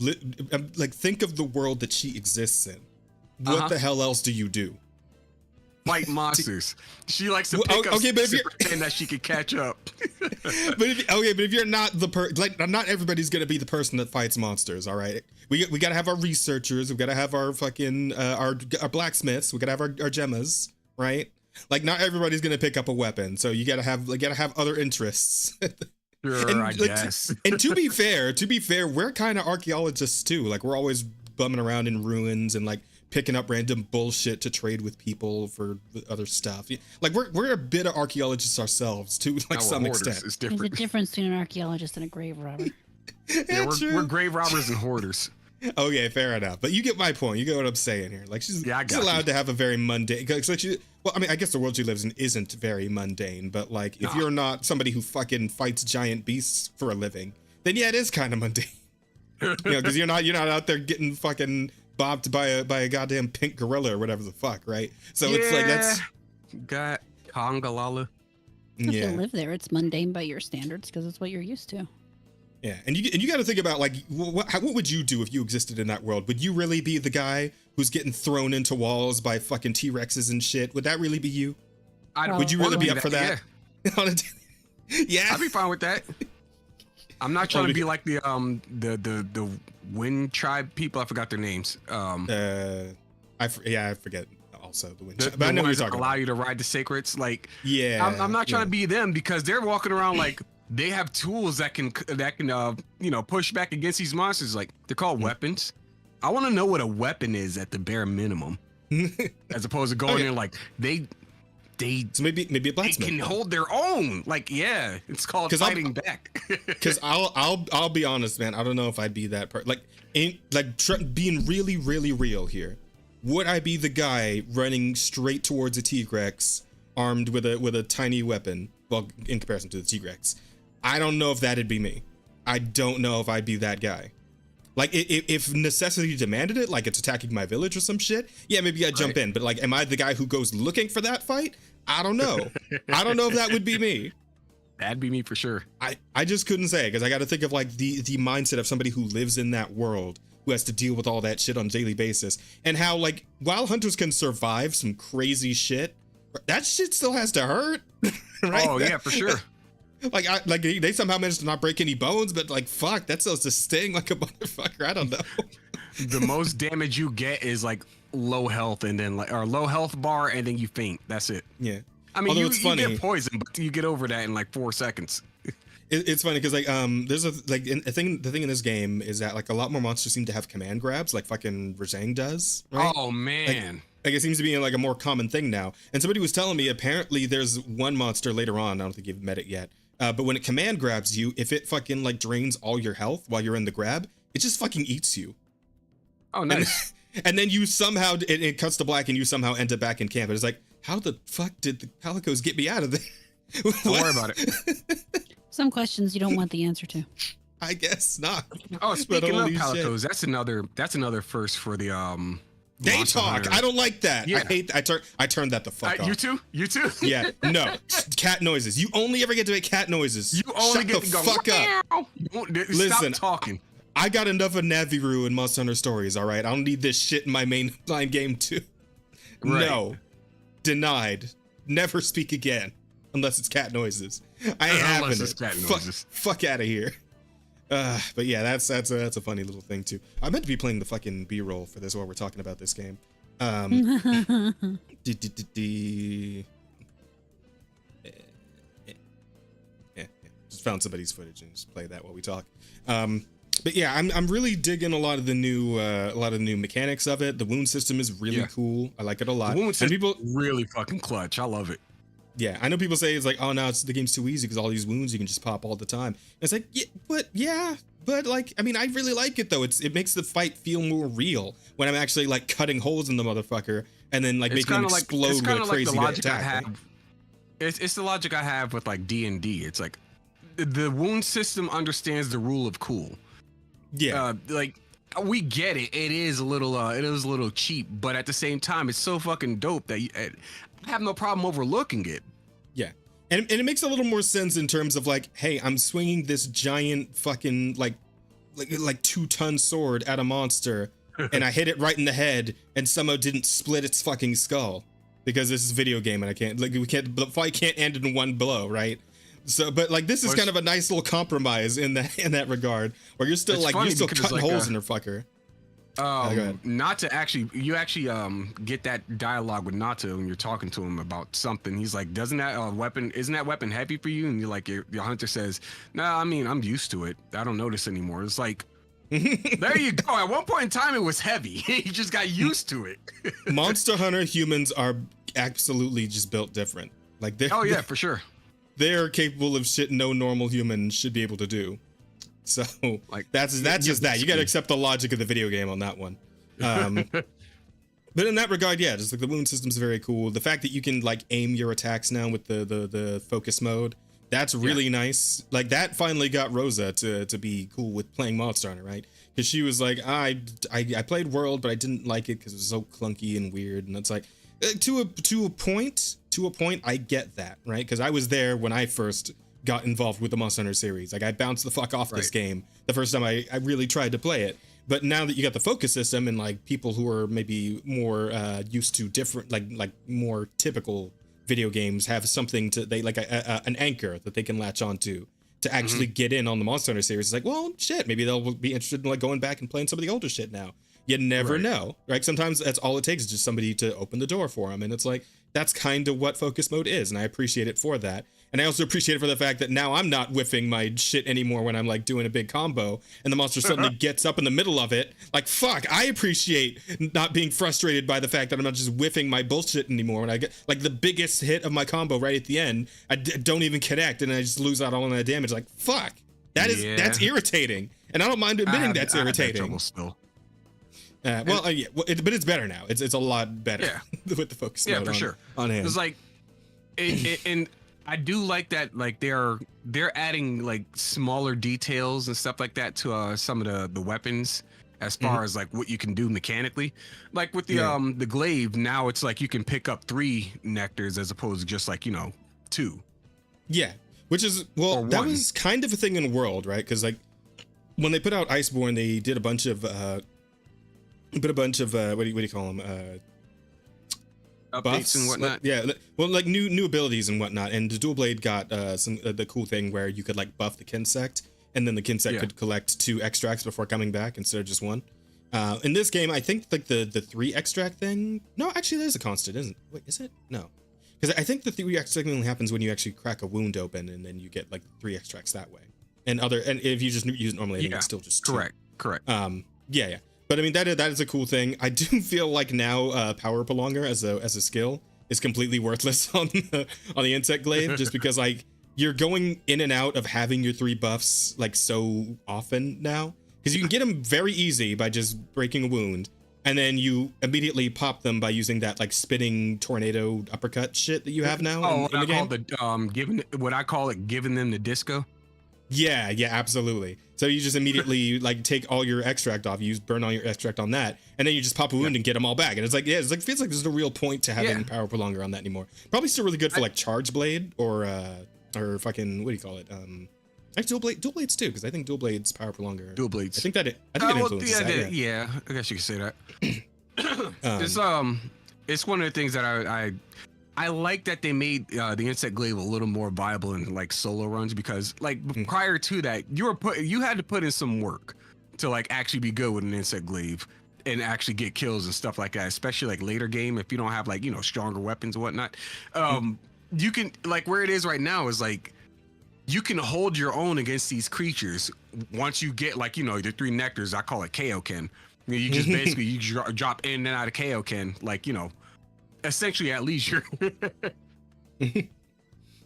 like think of the world that she exists in. What the hell else do you do? Fight monsters. She likes to pick up but if and pretend that she can catch up. but if you're not not everybody's gonna be the person that fights monsters. All right, we gotta have our researchers. We gotta have our fucking our blacksmiths. We gotta have our gemmas, right? Like not everybody's gonna pick up a weapon, so you gotta have other interests. Sure, and, I guess. And to be fair, we're kind of archaeologists too. Like we're always bumming around in ruins and like picking up random bullshit to trade with people for other stuff. Like we're a bit of archaeologists ourselves to like some extent. It's There's different. a difference between an archaeologist and a grave robber. Yeah, we're grave robbers and hoarders. Okay, fair enough. But you get my point. You get what I'm saying here. Like she's allowed to have a very mundane. Well, I mean, I guess the world she lives in isn't very mundane. But like, if you're not somebody who fucking fights giant beasts for a living, then yeah, it is kind of mundane. Because you're not out there getting fucking bopped by a goddamn pink gorilla or whatever the fuck, right? So it's like that's got Kongalala. If you live there, it's mundane by your standards because it's what you're used to. Yeah, and you got to think about like what would you do if you existed in that world? Would you really be the guy who's getting thrown into walls by fucking T-Rexes and shit? Would that really be you? Would you really be up for that? Yeah, I'd be fine with that. I'm not trying to be like the Wind Tribe people. I forgot their names. I forget also the Wind Tribe. But I know ones you're that talking allow about. you to ride the sacreds. Like, Yeah, I'm not trying to be them because they're walking around like they have tools that can push back against these monsters. Like they're called weapons. I want to know what a weapon is at the bare minimum, as opposed to going in like they so maybe a blacksmith. They can hold their own. Like, yeah, it's called fighting back. Because I'll be honest, man. I don't know if I'd be that person. Being really, really real here. Would I be the guy running straight towards a T-Rex armed with a tiny weapon? Well, in comparison to the T-Rex, I don't know if that'd be me. I don't know if I'd be that guy. Like if necessity demanded it, like it's attacking my village or some shit, yeah, maybe I'd jump in. But like, am I the guy who goes looking for that fight? I don't know. I don't know if that would be me. That'd be me for sure. I just couldn't say, because I got to think of like the mindset of somebody who lives in that world, who has to deal with all that shit on a daily basis, and how like while hunters can survive some crazy shit, that shit still has to hurt. Right? Oh yeah, for sure. Like they somehow managed to not break any bones, but like fuck, that still has to sting like a motherfucker. I don't know. The most damage you get is like low health, and then or low health bar, and then you faint. That's it. Yeah. I mean, Although you get poisoned, but you get over that in like 4 seconds. It's funny because like there's the thing in this game is that like a lot more monsters seem to have command grabs, like fucking Rajang does. Right? Oh man. Like it seems to be like a more common thing now. And somebody was telling me apparently there's one monster later on. I don't think you've met it yet. But when it command grabs you, if it fucking like drains all your health while you're in the grab, it just fucking eats you. Oh, nice. And then you somehow, it cuts to black and you somehow end up back in camp. It's like, how the fuck did the Calicos get me out of there? Don't worry about it. Some questions you don't want the answer to. I guess not. Oh, speaking of holy Calicos, shit. that's another first for the They Monster talk. Hunter. I don't like that. Yeah. I turned that the fuck off. You too? You too? Yeah, no. Cat noises. You only ever get to make cat noises. You only Shut get the to go. fuck up. Stop Listen, talking. I got enough of Naviru and Monster Hunter Stories, all right? I don't need this shit in my mainline game too. Right. No. Denied. Never speak again. Unless it's cat noises. I ain't having Unless it's it. cat noises. Fuck out of here. But yeah, that's a funny little thing too. I meant to be playing the fucking B-roll for this while we're talking about this game. Yeah, just found somebody's footage and just play that while we talk. But yeah, I'm really digging a lot of the new mechanics of it. The wound system is really cool. I like it a lot. The wound system people really fucking clutch. I love it. Yeah, I know people say it's like, oh no, the game's too easy because all these wounds you can just pop all the time. And it's like, but like, I mean, I really like it though. It makes the fight feel more real when I'm actually like cutting holes in the motherfucker and then like making him explode with a crazy attack. It's the logic I have with like D&D. It's like the wound system understands the rule of cool. Yeah, like we get it. It is a little cheap, but at the same time, it's so fucking dope that I have no problem overlooking it. Yeah. And it makes a little more sense in terms of like, hey, I'm swinging this giant fucking like like 2-ton sword at a monster, and I hit it right in the head, and somehow didn't split its fucking skull because this is a video game and the fight can't end in one blow, right? So, but like this is kind of a nice little compromise in that regard, where you're still cutting holes in her fucker. Not to actually, you actually get that dialogue with Nato when you're talking to him about something. He's like, isn't that weapon heavy for you? And you're like, your hunter says, nah, I mean, I'm used to it. I don't notice anymore. It's like, there you go. At one point in time, it was heavy. You just got used to it. Monster Hunter humans are absolutely just built different. Like for sure. They're capable of shit no normal human should be able to do. So like that's just that. You got to accept the logic of the video game on that one. But in that regard, yeah, just like the wound system's very cool. The fact that you can like aim your attacks now with the focus mode, that's really nice. Like that finally got Rosa to be cool with playing Monster Hunter, right? Because she was like, I played World, but I didn't like it because it was so clunky and weird. And it's like to a point, I get that, right? Because I was there when I first got involved with the Monster Hunter series. Like I bounced the fuck off this game the first time I really tried to play it. But now that you got the focus system and like people who are maybe more used to different, like more typical video games have something to an anchor that they can latch onto to actually get in on the Monster Hunter series. It's like, well, shit, maybe they'll be interested in like going back and playing some of the older shit now. You never know, right? Sometimes that's all it takes is just somebody to open the door for them. And it's like, that's kind of what focus mode is. And I appreciate it for that. And I also appreciate it for the fact that now I'm not whiffing my shit anymore when I'm like doing a big combo and the monster suddenly gets up in the middle of it. Like, fuck, I appreciate not being frustrated by the fact that I'm not just whiffing my bullshit anymore. When I get like the biggest hit of my combo right at the end, I don't even connect and I just lose out all of that damage. Like, fuck, that's irritating. And I don't mind admitting that's irritating. I have that trouble still. But it's better now. It's a lot better with the focus mode for sure. On hand. It's like, and I do like that. Like they're adding like smaller details and stuff like that to some of the weapons as far as like what you can do mechanically. Like with the glaive, now it's like you can pick up 3 nectars as opposed to just like 2. Yeah, which is that was kind of a thing in World, right? Because like when they put out Iceborne, they did a bunch of what do you call them? Updates buffs and whatnot. Like new abilities and whatnot. And the dual blade got the cool thing where you could like buff the Kinsect, and then the Kinsect could collect 2 extracts before coming back instead of just 1. In this game, I think like the 3 extract thing. No, actually, there's a constant, isn't? Wait, is it? No, because I think the 3 extract only happens when you actually crack a wound open, and then you get like 3 extracts that way. And if you just use it normally, I think it's still just 2. Correct. Yeah. But I mean that is a cool thing. I do feel like now power prolonger as a skill is completely worthless on the insect glaive, just because like you're going in and out of having your 3 buffs like so often now, because you can get them very easy by just breaking a wound, and then you immediately pop them by using that like spinning tornado uppercut shit that you have now in the game. Giving them the disco. Yeah, absolutely. So you just immediately like take all your extract off, you burn all your extract on that, and then you just pop a wound and get them all back. And it's like, feels like there's no real point to having power prolonger on that anymore. Probably still really good for like charge blade or fucking, what do you call it? Actually dual blades too, because I think dual blades power prolonger. Dual blades. I think it influences that. Yeah, I guess you could say that. It's one of the things that I like that they made the insect glaive a little more viable in like solo runs, because like prior to that you had to put in some work to like actually be good with an insect glaive and actually get kills and stuff like that, especially like later game if you don't have like stronger weapons and whatnot. You can like where it is right now is like you can hold your own against these creatures once you get like the 3 nectars. I call it Kaioken. You just basically you drop in and out of Kaioken like essentially at leisure.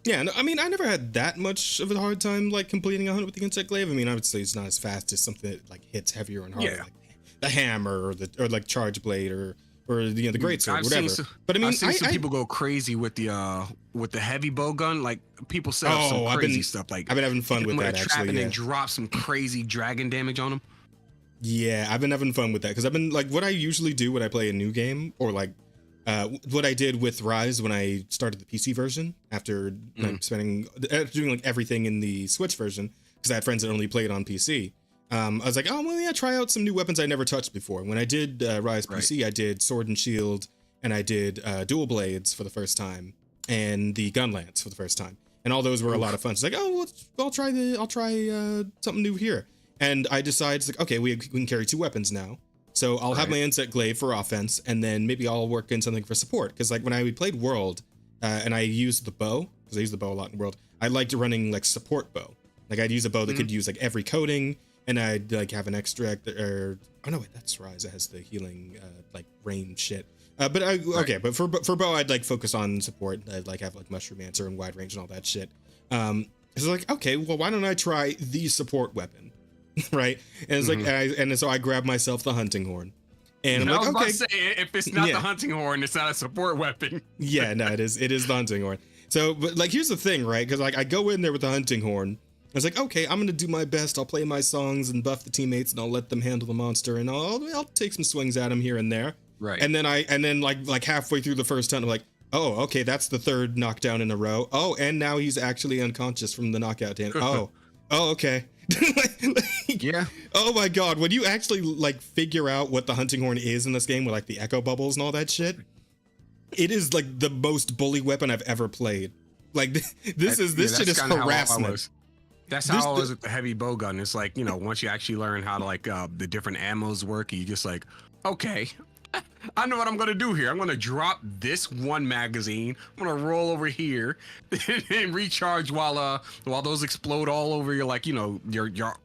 Yeah, no, I mean, I never had that much of a hard time like completing a hunt with the insect glaive. I mean, obviously it's not as fast as something that like hits heavier and harder, like the hammer or like charge blade or the great sword, whatever. But I mean, I've seen some people go crazy with the heavy bow gun. Like people set up some crazy stuff. Like I've been having fun with that actually. And then drop some crazy dragon damage on them. Yeah, I've been having fun with that because I've been like what I usually do when I play a new game, or like what I did with Rise when I started the PC version after doing like everything in the Switch version, because I had friends that only played on PC. I was like, oh well, yeah, try out some new weapons I never touched before. When I did Rise PC, I did Sword and Shield, and I did Dual Blades for the first time, and the Gun Lance for the first time, and all those were a lot of fun. It's like, oh, well, I'll try something new here, and I decided, it's like, okay, we can carry 2 weapons now, so I'll have my Inset Glaive for offense, and then maybe I'll work in something for support, because like when I played World, and I used the bow, because I use the bow a lot in World, I liked running like support bow. Like I'd use a bow that could use like every coating, and I'd like have an extract or oh no, wait, that's Rise. It has the healing like range shit. But but for bow, I'd like focus on support. I'd like have like Mushroom Answer and wide range and all that shit. It's like, okay, well, why don't I try the support weapon, right? And it's like, and so I grabbed myself the hunting horn. And I'm I like, was okay, about to say, if it's not the hunting horn, it's not a support weapon. yeah, no, it is the hunting horn. So, but like, here's the thing, right? Because like I go in there with the hunting horn. I was like, okay, I'm gonna do my best. I'll play my songs and buff the teammates, and I'll let them handle the monster, and I'll take some swings at him here and there. Right. And then like halfway through the first hunt, I'm like, oh, okay, that's the 3rd knockdown in a row. Oh, and now he's actually unconscious from the knockout damage. Oh, okay. Yeah. Oh my god, when you actually like figure out what the hunting horn is in this game with like the echo bubbles and all that shit, it is like the most bully weapon I've ever played. Like this shit is harassment. That's how I was with the heavy bow gun. It's like, once you actually learn how to like the different ammos work, you just like, okay, I know what I'm gonna do here. I'm gonna drop this one magazine. I'm gonna roll over here and recharge while those explode all over your like your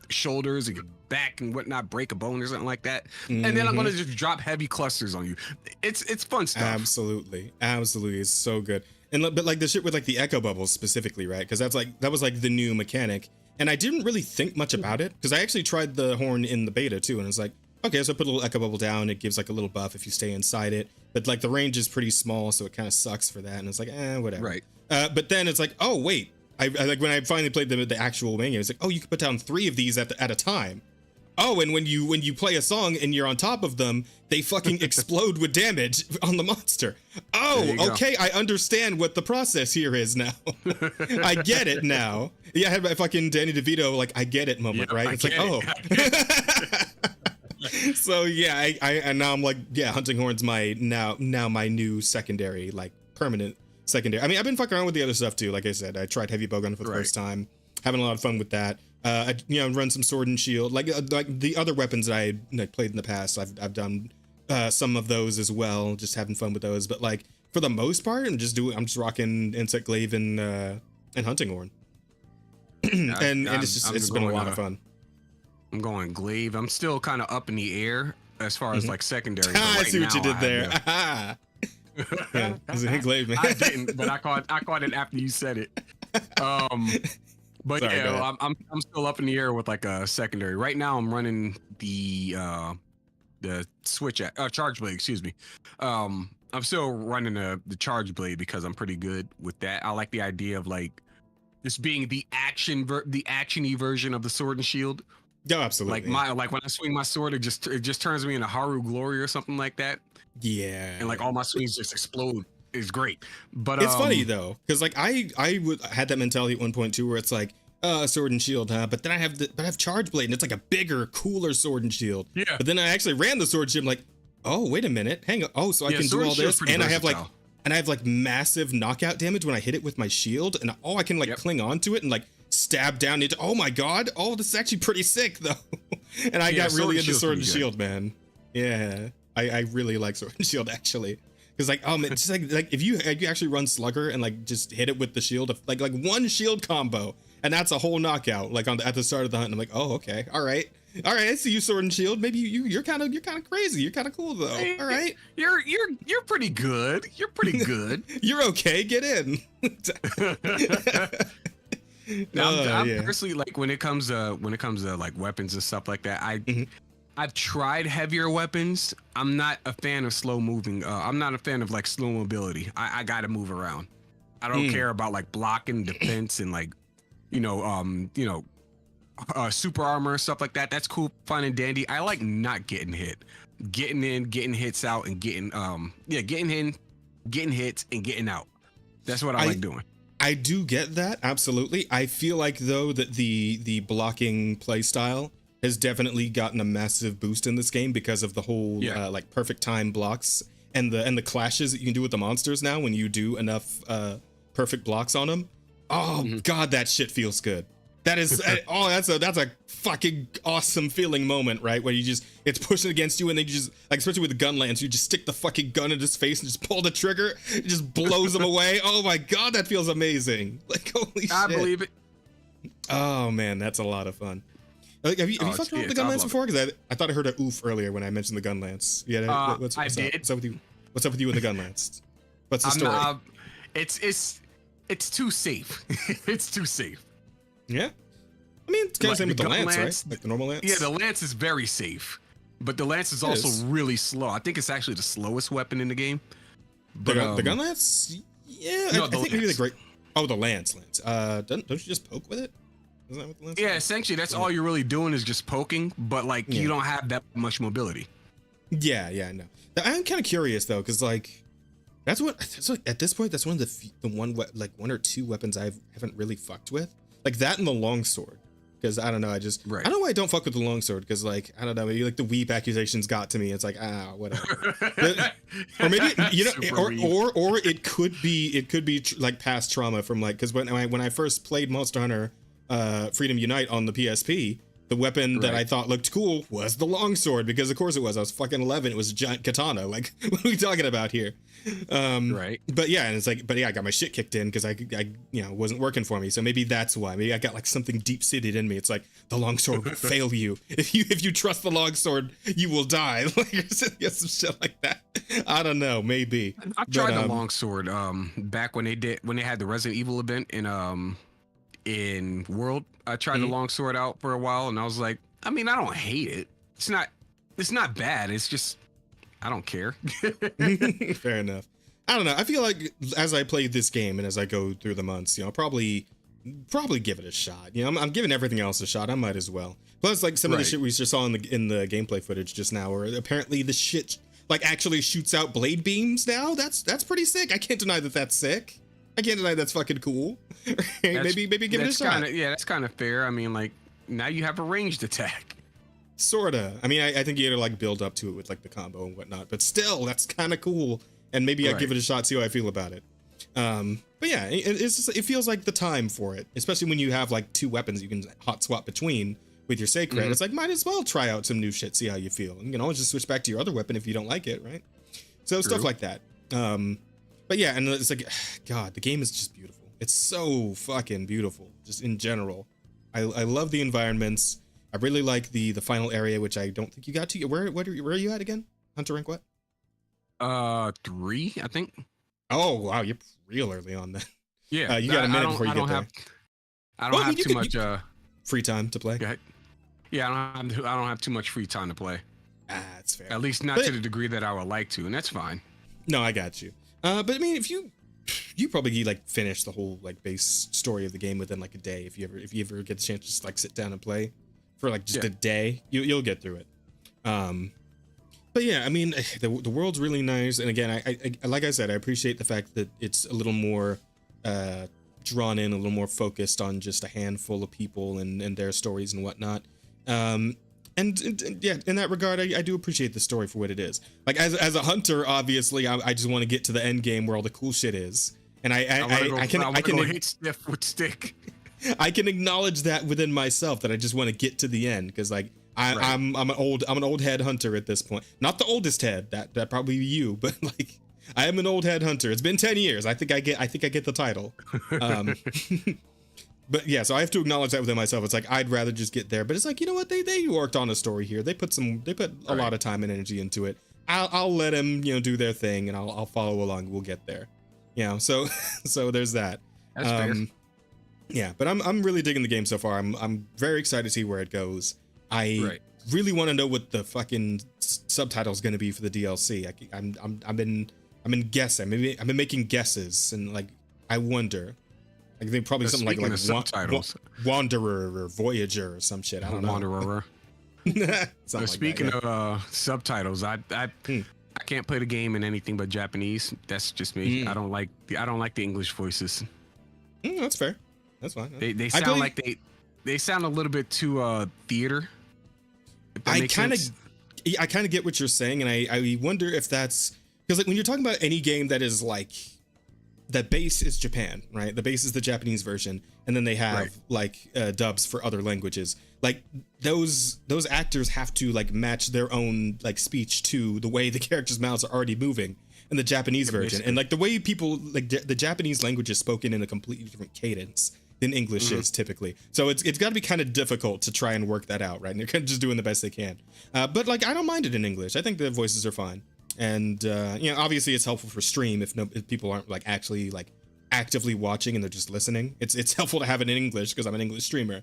shoulders and your back and whatnot, break a bone or something like that. And then I'm gonna just drop heavy clusters on you. It's fun stuff. Absolutely, it's so good. And but like the shit with like the echo bubbles specifically, right? Because that was like the new mechanic, and I didn't really think much about it because I actually tried the horn in the beta too, and it's like, okay, so I put a little echo bubble down. It gives like a little buff if you stay inside it, but like the range is pretty small, so it kind of sucks for that. And it's like, whatever. Right. But then it's like, oh wait, I like when I finally played the actual main game, it's like, oh, you can put down 3 of these at a time. Oh, and when you play a song and you're on top of them, they fucking explode with damage on the monster. Oh, okay, I understand what the process here is now. I get it now. Yeah, I had my fucking Danny DeVito, like, I get it moment, right? It's like, oh. So yeah, and now I'm like, yeah, hunting horn's my now my new secondary, like permanent secondary. I mean, I've been fucking around with the other stuff too. Like I said, I tried heavy bowgun for the first time, having a lot of fun with that. I run some sword and shield, like the other weapons that I played in the past. I've done some of those as well, just having fun with those. But like for the most part, I'm just rocking Inset Glaive and hunting horn, and it's been a lot of fun. I'm going Glaive. I'm still kind of up in the air as far as like secondary. I see what you did there. Yeah, Glaive, man. I didn't, but I caught it after you said it. But sorry, yeah, I'm still up in the air with like a secondary. Right now, I'm running the switch charge blade. Excuse me. I'm still running the charge blade because I'm pretty good with that. I like the idea of like just being the action-y version of the sword and shield. Yeah, absolutely. Like when I swing my sword, it just turns me into Haru Glory or something like that. Yeah. And like all my swings just explode. It's great. But it's funny though, because like I had that mentality at one point too, where it's like sword and shield, huh? But then I have charge blade, and it's like a bigger, cooler sword and shield. Yeah. But then I actually ran the sword and shield. I'm like, oh wait a minute, hang on. Oh, so I can do all this, and I have like massive knockout damage when I hit it with my shield, and I can like cling on to it and like stab down into. Oh my god! Oh, this is actually pretty sick though. And I got really into sword and shield, man. Yeah, I really like sword and shield actually. Because like, it's just like if you actually run Slugger and like just hit it with the shield, like one shield combo, and that's a whole knockout. Like at the start of the hunt, and I'm like, oh okay, all right, I see you, sword and shield. Maybe you're kind of crazy. You're kind of cool though. All right, you're pretty good. You're pretty good. You're okay. Get in. Now, I'm personally like when it comes to like weapons and stuff like that, I've tried heavier weapons. I'm not a fan of slow moving. I'm not a fan of like slow mobility. I gotta move around. I don't care about like blocking, defense, and like, super armor, stuff like that. That's cool, fun and dandy. I like not getting hit, getting in, getting hits out, and getting in, getting hits and getting out. That's what I like doing. I do get that, absolutely. I feel like though that the blocking play style has definitely gotten a massive boost in this game because of the whole like perfect time blocks and the clashes that you can do with the monsters now when you do enough perfect blocks on them. Oh God, that shit feels good. That is that's a fucking awesome feeling moment, right? Where it's pushing against you and then you just, like, especially with the gun lance, you just stick the fucking gun in his face and just pull the trigger. It just blows him away. Oh my God, that feels amazing. Like, holy shit. I believe it. Oh man, that's a lot of fun. Like, have you fucked with the gun lance before? Because I thought I heard a oof earlier when I mentioned the gun lance. Yeah, what's I up? did. What's up with you? What's up with you and the gun lance? What's the story? It's too safe. It's too safe. Yeah. I mean, it's kind of Like same with the the gun lance, lance, right? Like the normal lance. Yeah, the lance is very safe, but the lance is also really slow. I think it's actually the slowest weapon in the game. But the gun lance, yeah, no, I think maybe the great. Oh, the lance. Don't you just poke with it? Isn't that what the lance? Yeah, is? essentially that's all you're really doing is just poking, but like you don't have that much mobility. Yeah, no. I'm kind of curious though, because like that's like at this point that's one of the one or two weapons I haven't really fucked with, like that and the longsword. Because I don't know, I don't know why I don't fuck with the longsword. Because like I don't know, maybe like the weep accusations got to me. It's like whatever. Or maybe or it could be like past trauma from like, because when I first played Monster Hunter Freedom Unite on the PSP, the weapon that I thought looked cool was the longsword, because of course it was. I was fucking 11. It was a giant katana. Like, what are we talking about here? But yeah, and it's like, I got my shit kicked in because I wasn't working for me. So maybe that's why. Maybe I got like something deep seated in me. It's like the longsword will fail you. If you trust the longsword, you will die. Like, some shit like that. I don't know. Maybe. I tried the longsword back when they had the Resident Evil event in World. I tried the longsword out for a while, and I was like, I mean, I don't hate it. It's not bad. It's just, I don't care. Fair enough. I don't know. I feel like as I play this game and as I go through the months, I'll probably give it a shot. I'm giving everything else a shot. I might as well. Plus, like some of the shit we just saw in the gameplay footage just now, where apparently the shit like actually shoots out blade beams now. That's pretty sick. I can't deny that that's sick. I can't deny that's fucking cool. Maybe give it a shot. That's kind of fair. I mean, like, now you have a ranged attack. Sorta. I mean, I think you had to like build up to it with like the combo and whatnot, but still, that's kind of cool. And maybe I'd give it a shot, see how I feel about it. But yeah, it feels like the time for it, especially when you have like two weapons you can hot swap between with your sacred. It's like, might as well try out some new shit, see how you feel. And you can always just switch back to your other weapon if you don't like it, right? So stuff like that. But yeah, and it's like, God, the game is just beautiful. It's so fucking beautiful, just in general. I love the environments. I really like the final area, which I don't think you got to. Where are you at again? Hunter rank what? 3, I think. Oh wow, you're real early on then. Yeah, you got a minute before you get there. I don't have too much free time to play. Go ahead. Yeah, I don't have too much free time to play. That's fair. At least not to the degree that I would like to, and that's fine. No, I got you. But I mean, if you probably like finish the whole like base story of the game within like a day, if you ever get the chance to just like sit down and play for like just a day, you'll get through it. But yeah, I mean, the world's really nice, and again, I like I said, I appreciate the fact that it's a little more drawn in, a little more focused on just a handful of people and their stories and whatnot. And yeah, in that regard, I do appreciate the story for what it is. Like as a hunter, obviously, I just want to get to the end game where all the cool shit is, and I can hit stiff with stick. I can acknowledge that within myself, that I just want to get to the end, because like I'm an old head hunter at this point. Not the oldest head, that probably you, but like I am an old head hunter. It's been 10 years. I think I get the title. But yeah, so I have to acknowledge that within myself. It's like, I'd rather just get there, but it's like, you know what? They worked on a story here. They put a lot of time and energy into it. I'll let them, do their thing, and I'll follow along. We'll get there. So there's that. That's fair. Yeah, but I'm really digging the game so far. I'm very excited to see where it goes. I really want to know what the fucking subtitle is going to be for the DLC. I've been guessing. Maybe I've been making guesses, and like I wonder. I think probably something like subtitles. Wanderer or Voyager or some shit. I don't know. Wanderer. Speaking of subtitles, I can't play the game in anything but Japanese. That's just me. I don't like the English voices. That's fair. That's fine. They sound like they sound a little bit too theater. I makes kind of, sense? I kind of get what you're saying, and I wonder if that's because like when you're talking about any game that is like the base is Japan, right? The base is the Japanese version, and then they have like dubs for other languages. Like those actors have to like match their own like speech to the way the characters' mouths are already moving in the Japanese version, and like the way people like the Japanese language is spoken in a completely different cadence than English is typically. So it's got to be kind of difficult to try and work that out, right? And they're kind of just doing the best they can. But like I don't mind it in English. I think the voices are fine. And you know, obviously it's helpful for stream if people aren't like actually like actively watching and they're just listening. It's helpful to have it in English because I'm an English streamer.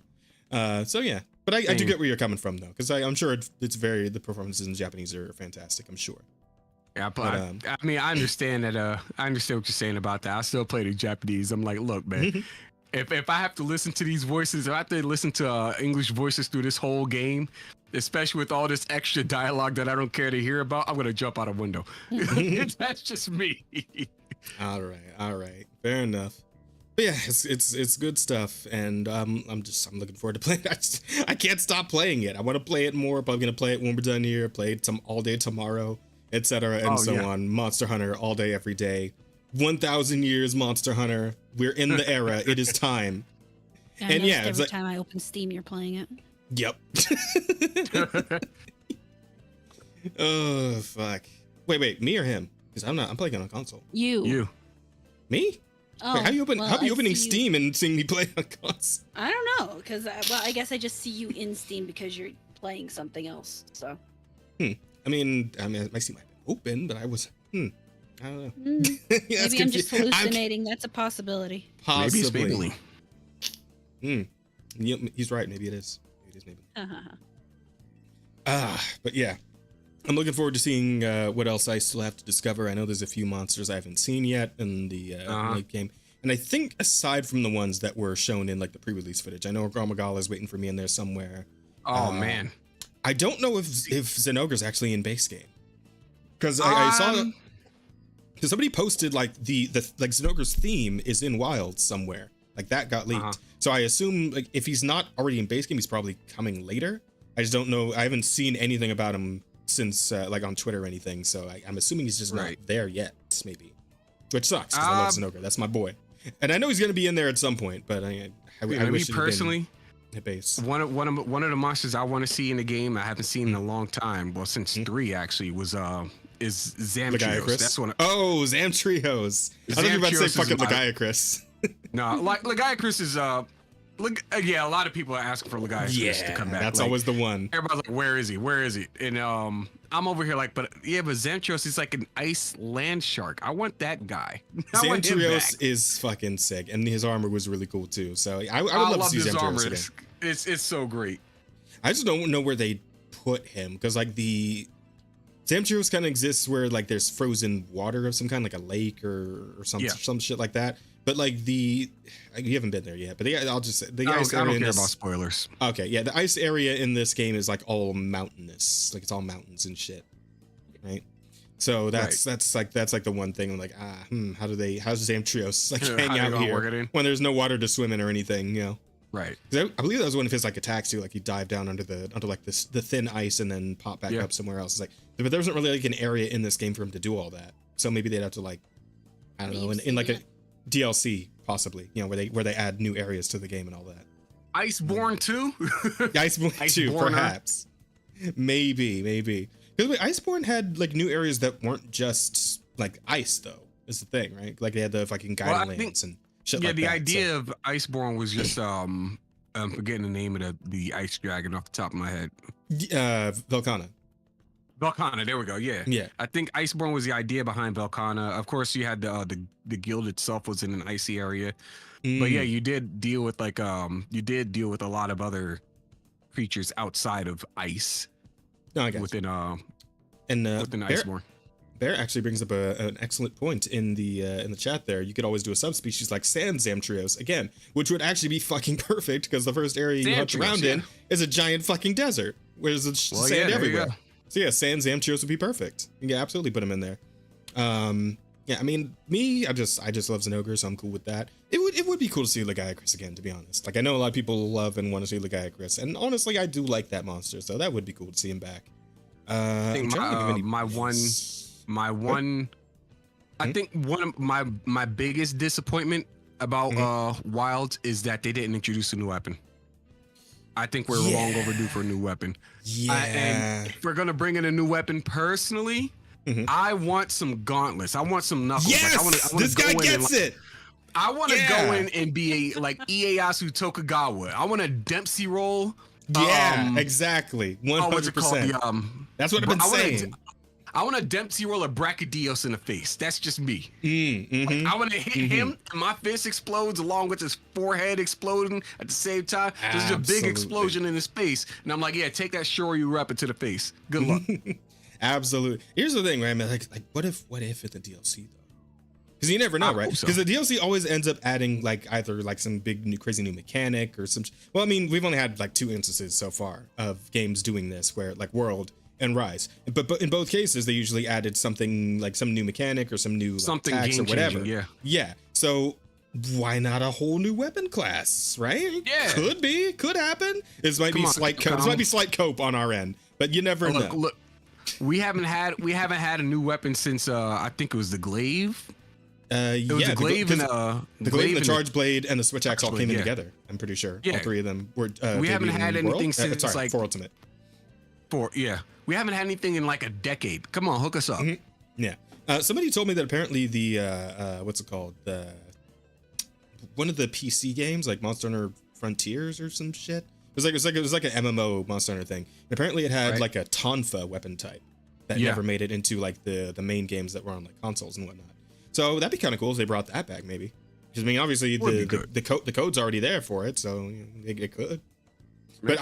So yeah, but I do get where you're coming from though, because I'm sure it's very the performances in Japanese are fantastic. I'm sure. Yeah, but I mean, I understand that. I understand what you're saying about that. I still play the Japanese. I'm like, look, man. If I have to listen to these voices, if I have to listen to English voices through this whole game, especially with all this extra dialogue that I don't care to hear about, I'm gonna jump out a window. That's just me. All right, fair enough. But yeah, it's good stuff, and I'm looking forward to playing it. I can't stop playing it. I want to play it more, but I'm gonna play it when we're done here. Play it all day tomorrow, etc. and on. Monster Hunter all day, every day. 1,000 years Monster Hunter. We're in the era. It is time. And yeah, every time I open Steam, you're playing it. Yep. Oh fuck. Wait, me or him? Because I'm playing on a console. You. Me? Oh, wait, how you opening Steam and seeing me play on console? I don't know, because I guess I just see you in Steam because you're playing something else. So. I mean, my Steam might be open, but I was. I don't know. Yeah, maybe I'm just hallucinating. That's a possibility. Possibly. Maybe he's right. Maybe it is. Maybe. But yeah, I'm looking forward to seeing what else I still have to discover. I know there's a few monsters I haven't seen yet in the late game, and I think aside from the ones that were shown in like the pre-release footage, I know Gromagala is waiting for me in there somewhere. Oh man, I don't know if Zenogre's actually in base game, because I saw. Because somebody posted like the like Zenogre's theme is in Wild somewhere, like that got leaked. So I assume like if he's not already in base game, he's probably coming later. I just don't know. I haven't seen anything about him since like on Twitter or anything. So I'm assuming he's just not there yet, maybe, which sucks because I love Zenogre. That's my boy, and I know he's gonna be in there at some point. But I wish me personally. Base. One of the monsters I want to see in the game I haven't seen in a long time. Well, since 3 actually was is Zamtrios. That's one. Zamtrios. I thought you were about to say fucking Lagiacrus. No, like Lagiacrus is yeah, a lot of people are asking for Lagiacrus to come back. That's like, always the one. Everybody's like, where is he? And I'm over here like, but Zamtrios is like an ice land shark. I want that guy. Zamtrios is fucking sick, and his armor was really cool too. So I would love to see Zamtrios again. It's so great. I just don't know where they put him, because like the Zamtrios kind of exists where like there's frozen water of some kind, like a lake or some shit like that. But like you haven't been there yet. But I'll just say the ice area. I don't care about spoilers. Okay, yeah, the ice area in this game is like all mountainous, like it's all mountains and shit, right? So that's like the one thing I'm like, how's Zamtrios like hang out here when there's no water to swim in or anything, you know? Right. I believe that was one of his like attacks too. Like he dived down under like the thin ice and then pop back up somewhere else. It's like, but there wasn't really like an area in this game for him to do all that. So maybe they'd have to like, I don't know, in like a DLC possibly, you know, where they add new areas to the game and all that. Iceborne 2? Iceborne 2, perhaps. Maybe. Because Iceborne had like new areas that weren't just like ice though. Is the thing, right? Like they had the fucking guiding lands and. Yeah, the idea of Iceborne was just I'm forgetting the name of the ice dragon off the top of my head. Velkhana, there we go. Yeah. I think Iceborne was the idea behind Velkhana. Of course, you had the guild itself was in an icy area, but yeah, you did deal with like a lot of other creatures outside of ice. Within Iceborne. Bear actually brings up an excellent point in the chat there. You could always do a subspecies like sand Zamtrios again, which would actually be fucking perfect because the first area you hunt around in is a giant fucking desert where there's sand everywhere. So yeah, sand Zamtrios would be perfect. You can absolutely put them in there. Yeah, I mean, I just love Zinogre, so I'm cool with that. It would be cool to see Lagiacrus again, to be honest. Like, I know a lot of people love and want to see Lagiacrus, and honestly, I do like that monster, so that would be cool to see him back. I think I think one of my biggest disappointment about Wilds is that they didn't introduce a new weapon. I think we're long overdue for a new weapon. Yeah. And if we're gonna bring in a new weapon, personally, I want some gauntlets. I want some knuckles. Yes, like, I wanna this guy gets it. I want to go in and be like Ieyasu Tokugawa. I want a Dempsey roll. Yeah, exactly. 100%. That's what I've been saying. I want to Dempsey roll a Brachydios in the face. That's just me. Like, I want to hit him, and my fist explodes along with his forehead exploding at the same time. There's a big explosion in his face, and I'm like, yeah, take that Shoryu weapon to the face. Good luck. Absolutely. Here's the thing, right? Like, what if in the DLC though? Because you never know, right? Because the DLC always ends up adding like either like some big new crazy new mechanic or some. Well, I mean, we've only had like 2 instances so far of games doing this, where like World and Rise, but in both cases they usually added something like some new mechanic or some new like, something tax or whatever. Yeah. So why not a whole new weapon class, right? Yeah, could happen. This might be slight cope. This might be slight cope on our end, but you never know. Look, we haven't had a new weapon since I think it was the glaive. It was the glaive and the glaive, the charge blade, and the switch axe all came in together. I'm pretty sure all 3 of them were. We haven't had anything since like for Ultimate. We haven't had anything in like a decade. Come on, hook us up. Yeah. Somebody told me that apparently the what's it called, one of the PC games like Monster Hunter Frontiers or some shit. It was like an MMO Monster Hunter thing. And apparently it had like a Tonfa weapon type that never made it into like the main games that were on like consoles and whatnot. So that'd be kind of cool if they brought that back, maybe. Because I mean, obviously the code's already there for it, so it could. But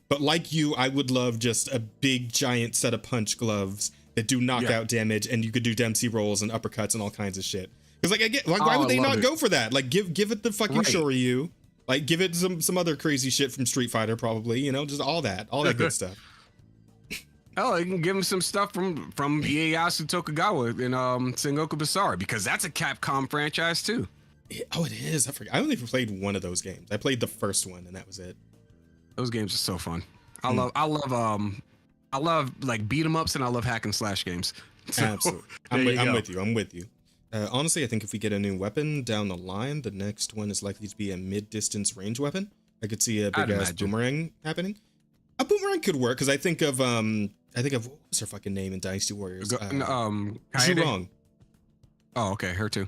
but like you, I would love just a big giant set of punch gloves that do knockout damage, and you could do Dempsey rolls and uppercuts and all kinds of shit. Because like why would they not go for that? Like give it the fucking Shoryu, like give it some other crazy shit from Street Fighter, probably, you know, just all that good stuff. Oh, you can give him some stuff from Ieyasu Tokugawa in Sengoku Basara, because that's a Capcom franchise too. Oh, it is. I forgot. I only played one of those games. I played the first one, and that was it. Those games are so fun. I love like beat 'em ups, and I love hack and slash games. So, absolutely. I'm with you. Honestly, I think if we get a new weapon down the line, the next one is likely to be a mid-distance range weapon. I could see a big ass boomerang happening. A boomerang could work, because I think of what was her fucking name in Dynasty Warriors? Zhurong. Oh, okay, her too.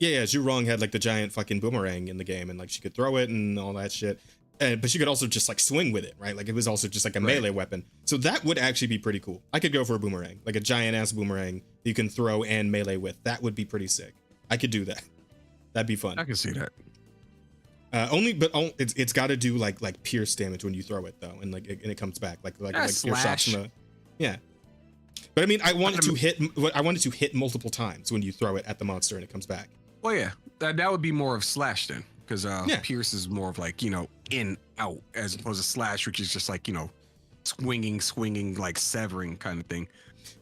Yeah, Zhurong had like the giant fucking boomerang in the game, and like she could throw it and all that shit. But she could also just like swing with it, right? Like it was also just like a melee weapon. So that would actually be pretty cool. I could go for a boomerang, like a giant ass boomerang you can throw and melee with. That would be pretty sick. I could do that. That'd be fun. I can see that. It's got to do like pierce damage when you throw it though, and it comes back like pierce shots from the, yeah. But I mean, I want it to hit multiple times when you throw it at the monster and it comes back. Well, yeah, that would be more of slash then, because pierce is more of like, you know, in out, as opposed to slash, which is just like, you know, swinging like severing kind of thing.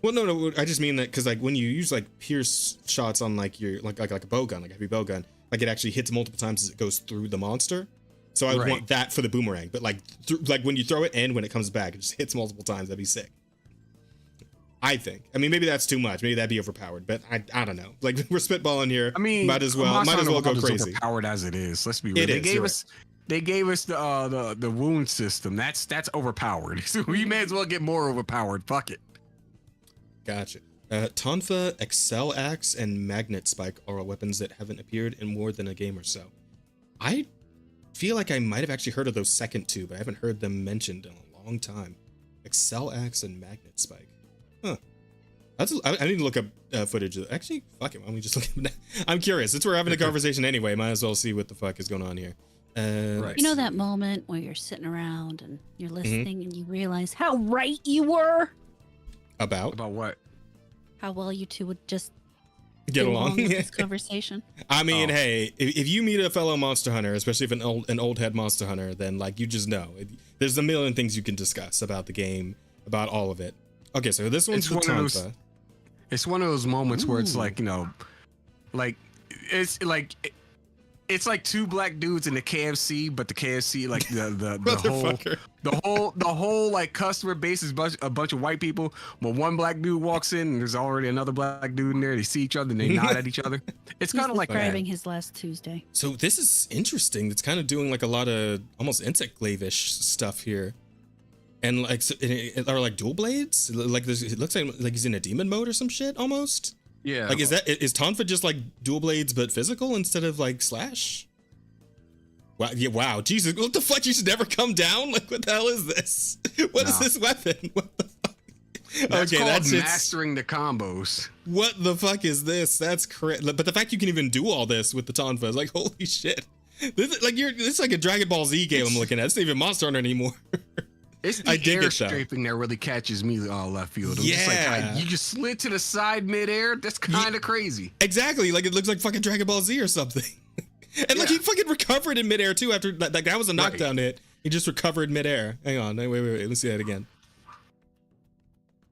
Well, no, I just mean that because like when you use like pierce shots on like your like a bow gun, like a heavy bow gun, like it actually hits multiple times as it goes through the monster. So I want that for the boomerang, but like when you throw it and when it comes back, it just hits multiple times. That'd be sick. I think. I mean, maybe that's too much. Maybe that'd be overpowered, but I don't know. Like we're spitballing here. I mean, might as well go crazy. Overpowered as it is. Let's be real. They gave us the wound system. That's overpowered. So we may as well get more overpowered. Fuck it. Gotcha. Tonfa, Excel Axe, and Magnet Spike are all weapons that haven't appeared in more than a game or so. I feel like I might have actually heard of those second two, but I haven't heard them mentioned in a long time. Excel Axe and Magnet Spike. Huh. I need to look up footage of actually, fuck it. Why don't we just look at that? I'm curious. Since we're having a conversation anyway, might as well see what the fuck is going on here. You know that moment where you're sitting around and you're listening and you realize how right you were? About what? How well you two would just get along with this conversation. I mean, hey, if you meet a fellow monster hunter, especially if an old head monster hunter, then like you just know there's a million things you can discuss about the game, about all of it. Okay, so this one's the Tonfa. It's one of those moments where it's Ooh. like, like it's like two black dudes in the KFC, but the KFC like the whole like customer base is a bunch of white people. But one black dude walks in and there's already another black dude in there. They see each other and they nod at each other. It's kind of like describing his last Tuesday. So this is interesting. It's kind of doing like a lot of almost insect glaive-ish stuff here. And like, are like dual blades? Like this, it looks like he's in a demon mode or some shit almost. Yeah. Like, is Tonfa just like dual blades but physical instead of like slash? Wow, yeah, wow, Jesus, what the fuck? You should never come down. Like, what the hell is this? What is this weapon? What the fuck? That's okay, called that's mastering the combos. What the fuck is this? That's crazy. But the fact you can even do all this with the Tonfa is like, holy shit. This is like a Dragon Ball Z game I'm looking at. It's not even Monster Hunter anymore. It's the air strafing that really catches me left field. I'm just like, you just slid to the side midair. That's kind of crazy. Exactly. Like, it looks like fucking Dragon Ball Z or something. And like, he fucking recovered in midair too after that was a knockdown hit. He just recovered midair. Hang on. Wait. Let's see that again.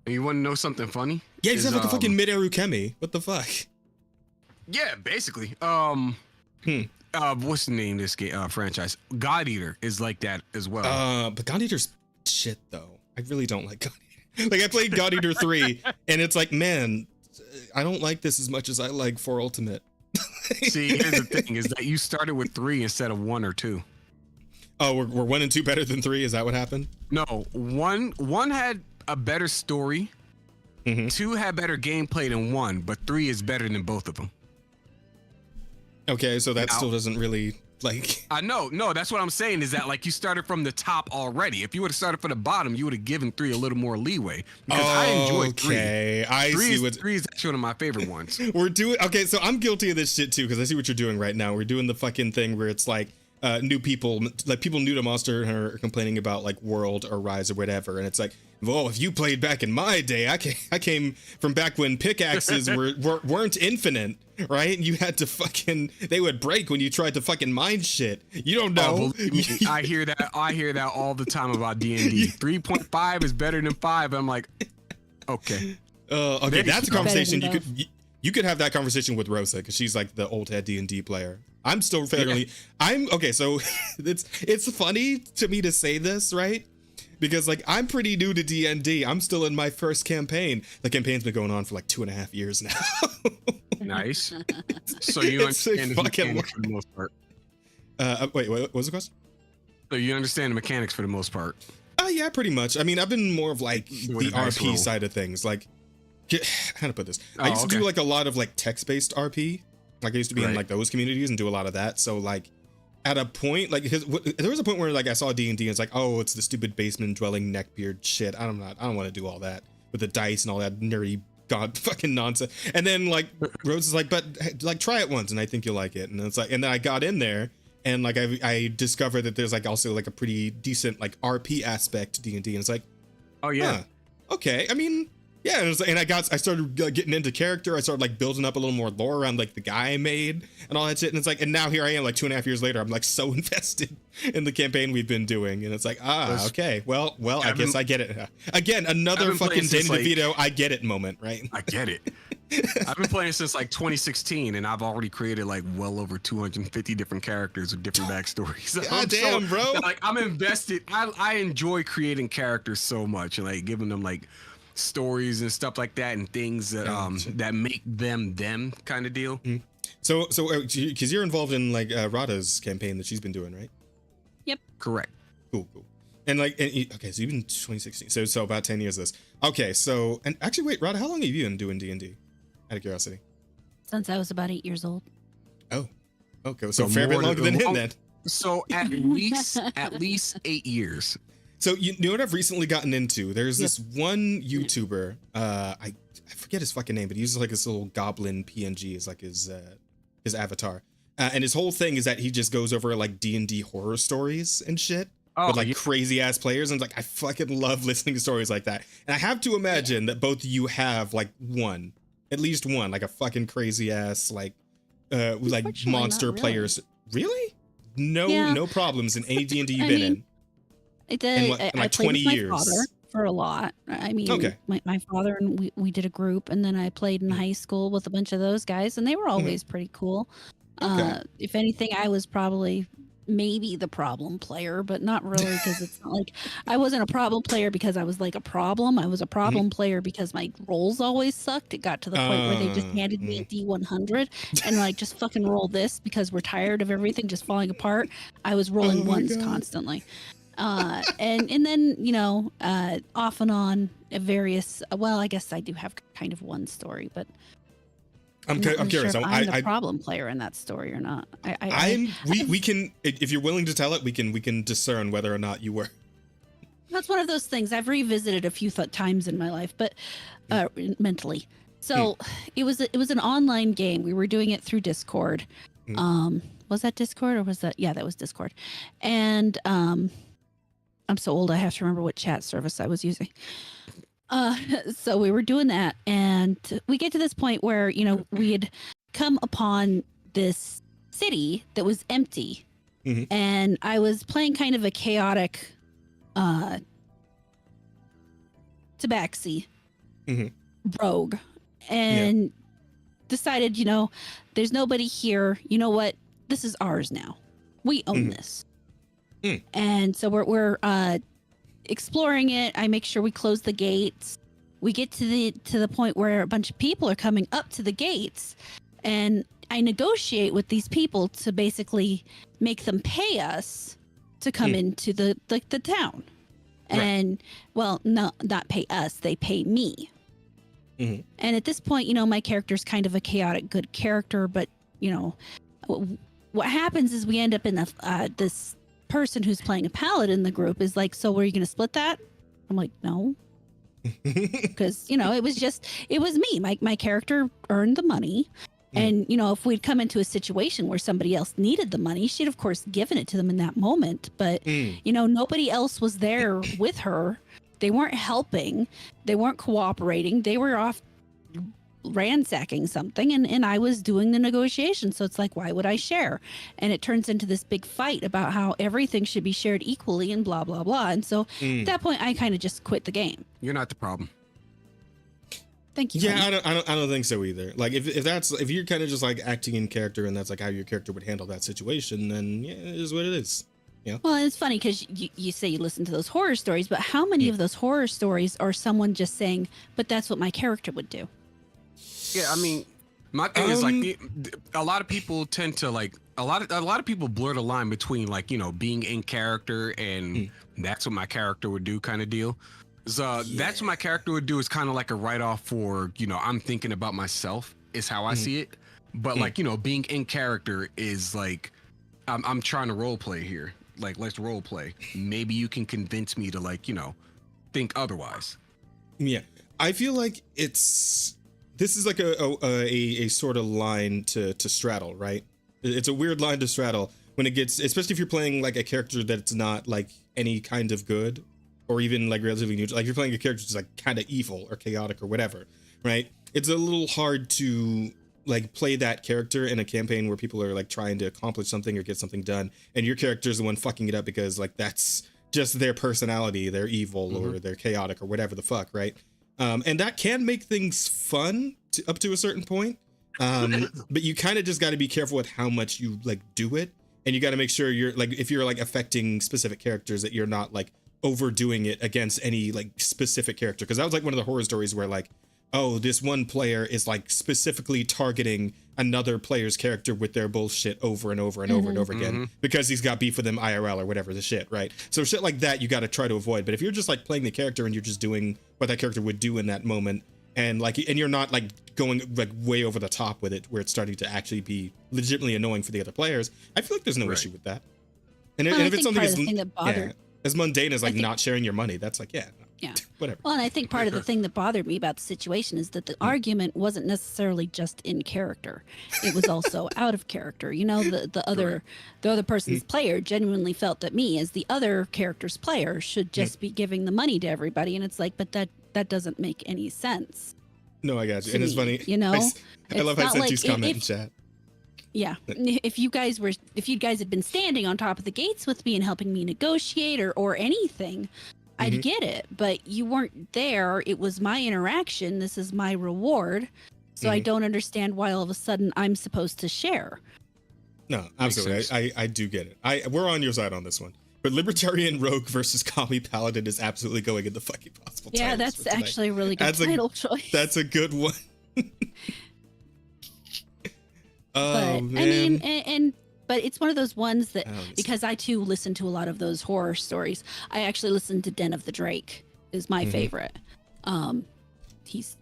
You want to know something funny? Yeah, he's like a fucking midair Ukemi. What the fuck? Yeah, basically. What's the name of this game franchise? God Eater is like that as well. But God Eater's shit though. I really don't like God Eater. Like, I played God Eater 3 and it's like, man, I don't like this as much as I like 4 Ultimate. See, here's the thing: is that you started with 3 instead of 1 or 2. Oh, we're 1 and 2 better than 3. Is that what happened? No, one had a better story. 2 had better gameplay than 1, but 3 is better than both of them. Okay, so that still doesn't really like. I know, no, that's what I'm saying is that like you started from the top already. If you would have started from the bottom, you would have given 3 a little more leeway. Because I enjoyed 3. Okay, I see what 3 is actually one of my favorite ones. We're doing. Okay, so I'm guilty of this shit too because I see what you're doing right now. We're doing the fucking thing where it's like new people, like people new to Monster Hunter are complaining about like World or Rise or whatever, and it's like, well, if you played back in my day, I came from back when pickaxes weren't infinite, right? You had to they would break when you tried to fucking mine shit. You don't know. Oh, I hear that all the time about D&D. 3.5 is better than 5. I'm like, okay. Okay, that's a conversation you could have that conversation with Rosa because she's like the old head D&D player. I'm still fairly. Okay. So it's funny to me to say this, right? Because like I'm pretty new to D&D. I'm still in my first campaign. The campaign's been going on for like 2.5 years now. Nice. So you understand the mechanics for the most part. Wait, what was the question? So you understand the mechanics for the most part. Yeah, pretty much. I mean, I've been more of like the RP side of things. Like, how to put this? I used to do like a lot of like text-based RP. Like I used to be in like those communities and do a lot of that. So like at a point, like there was a point where like I saw D&D and it's like, oh, it's the stupid basement dwelling neckbeard shit. I don't want to do all that with the dice and all that nerdy fucking nonsense. And then like Rose is like, but like try it once and I think you'll like it. And it's like, and then I got in there and like I discovered that there's like also like a pretty decent like RP aspect to D&D. And it's like, oh yeah, okay. I mean, yeah, and I started getting into character. I started like building up a little more lore around like the guy I made and all that shit. And it's like, and now here I am, like 2.5 years later, I'm like so invested in the campaign we've been doing. And it's like, okay, well, I guess I get it. Again, another fucking Danny DeVito, I get it moment, right? I get it. I've been playing since like 2016, and I've already created like well over 250 different characters with different backstories. God damn, bro! Like I'm invested. I enjoy creating characters so much, and like giving them like stories and stuff like that, and things that that make them kind of deal. Mm-hmm. So because you're involved in like Rada's campaign that she's been doing, right? Yep. Correct. Cool. And like, okay, so you've been 2016, so about 10 years of this. Okay, so and actually, wait, Rada, how long have you been doing D&D? Out of curiosity. Since I was about 8 years old. Oh, okay, so a fair bit longer than him then. So at least 8 years. So you know what I've recently gotten into? There's this one YouTuber, I forget his fucking name, but he uses like this little goblin PNG as like his avatar, and his whole thing is that he just goes over like D&D horror stories and shit with like crazy ass players, and it's like I fucking love listening to stories like that. And I have to imagine that both of you have like at least one, like a fucking crazy ass like monster players. Really? No problems in any D&D you've been in. I like 20 years. Father for a lot. I mean, Okay. my father and we did a group, and then I played in high school with a bunch of those guys, and they were always pretty cool. Okay. If anything, I was probably maybe the problem player, but not really, because it's not like I wasn't a problem player because I was like a problem. I was a problem player because my rolls always sucked. It got to the point where they just handed me a D100 and like, just fucking roll this because we're tired of everything just falling apart. I was rolling ones constantly. And then, you know, off and on various, well, I guess I do have kind of one story, but I'm not curious. sure if I'm the problem player in that story or not. We can, if you're willing to tell it, we can discern whether or not you were. That's one of those things I've revisited a few times in my life, but mentally. So it was an online game. We were doing it through Discord. Was that Discord or was that? Yeah, that was Discord. And I'm so old, I have to remember what chat service I was using. So we were doing that, and we get to this point where, you know, we had come upon this city that was empty, and I was playing kind of a chaotic tabaxi rogue, and decided, you know, there's nobody here. You know what? This is ours now. We own this. And so we're exploring it. I make sure we close the gates. We get to the point where a bunch of people are coming up to the gates, and I negotiate with these people to basically make them pay us to come into the town. And well, no, not pay us, they pay me. And at this point, you know, my character's kind of a chaotic good character, but you know, what happens is we end up in this person who's playing a paladin in the group is like, so were you going to split that? I'm like, no, because, you know, it was me. My character earned the money. And, you know, if we'd come into a situation where somebody else needed the money, she'd of course given it to them in that moment. But, you know, nobody else was there with her. They weren't helping. They weren't cooperating. They were off ransacking something, and I was doing the negotiation. So it's like, why would I share? And it turns into this big fight about how everything should be shared equally and blah blah blah. And so at that point, I kind of just quit the game. You're not the problem. Thank you. Yeah, I don't think so either. Like if you're kind of just like acting in character and that's like how your character would handle that situation, then yeah, it is what it is. Yeah. Well, it's funny because you say you listen to those horror stories, but how many of those horror stories are someone just saying, but that's what my character would do? Yeah, I mean, my thing is like a lot of people tend to like a lot of people blur the line between like, you know, being in character and that's what my character would do kind of deal. So that's what my character would do is kind of like a write-off for, you know, I'm thinking about myself is how I see it. But like, you know, being in character is like I'm trying to role play here. Like, let's role play. Maybe you can convince me to like, you know, think otherwise. Yeah, I feel like this is like a sort of line to straddle, right? It's a weird line to straddle when it gets, especially if you're playing like a character that's not like any kind of good or even like relatively neutral. Like you're playing a character that's like kind of evil or chaotic or whatever, right? It's a little hard to like play that character in a campaign where people are like trying to accomplish something or get something done, and your character is the one fucking it up because like that's just their personality. They're evil or they're chaotic or whatever the fuck, right? And that can make things fun up to a certain point. But you kind of just got to be careful with how much you like do it. And you got to make sure you're like, if you're like affecting specific characters, that you're not like overdoing it against any like specific character. Cause that was like one of the horror stories where like, oh, this one player is like specifically targeting another player's character with their bullshit over and over and over and over again because he's got beef with them IRL or whatever the shit, right? So shit like that you got to try to avoid. But if you're just like playing the character and you're just doing what that character would do in that moment, and like, and you're not like going like way over the top with it where it's starting to actually be legitimately annoying for the other players, I feel like there's no issue with that. And, well, and if it's something as mundane as like not sharing your money, that's like, yeah, whatever. Well, and I think part of the thing that bothered me about the situation is that the argument wasn't necessarily just in character; it was also out of character. You know, the other person's player genuinely felt that me, as the other character's player, should just be giving the money to everybody, and it's like, but that doesn't make any sense. No, I got you, and it's funny. You know, I love how Senti's comment in chat. Yeah, if you guys had been standing on top of the gates with me and helping me negotiate or anything, I'd get it, but you weren't there. It was my interaction. This is my reward. So I don't understand why all of a sudden I'm supposed to share. No, absolutely. I do get it. We're on your side on this one. But Libertarian Rogue versus Kami Paladin is absolutely going in the fucking possible. Yeah, that's actually a really good title choice. That's a good one. But, man. I mean, but it's one of those ones that, because I too listen to a lot of those horror stories, I actually listen to Den of the Drake is my favorite. He's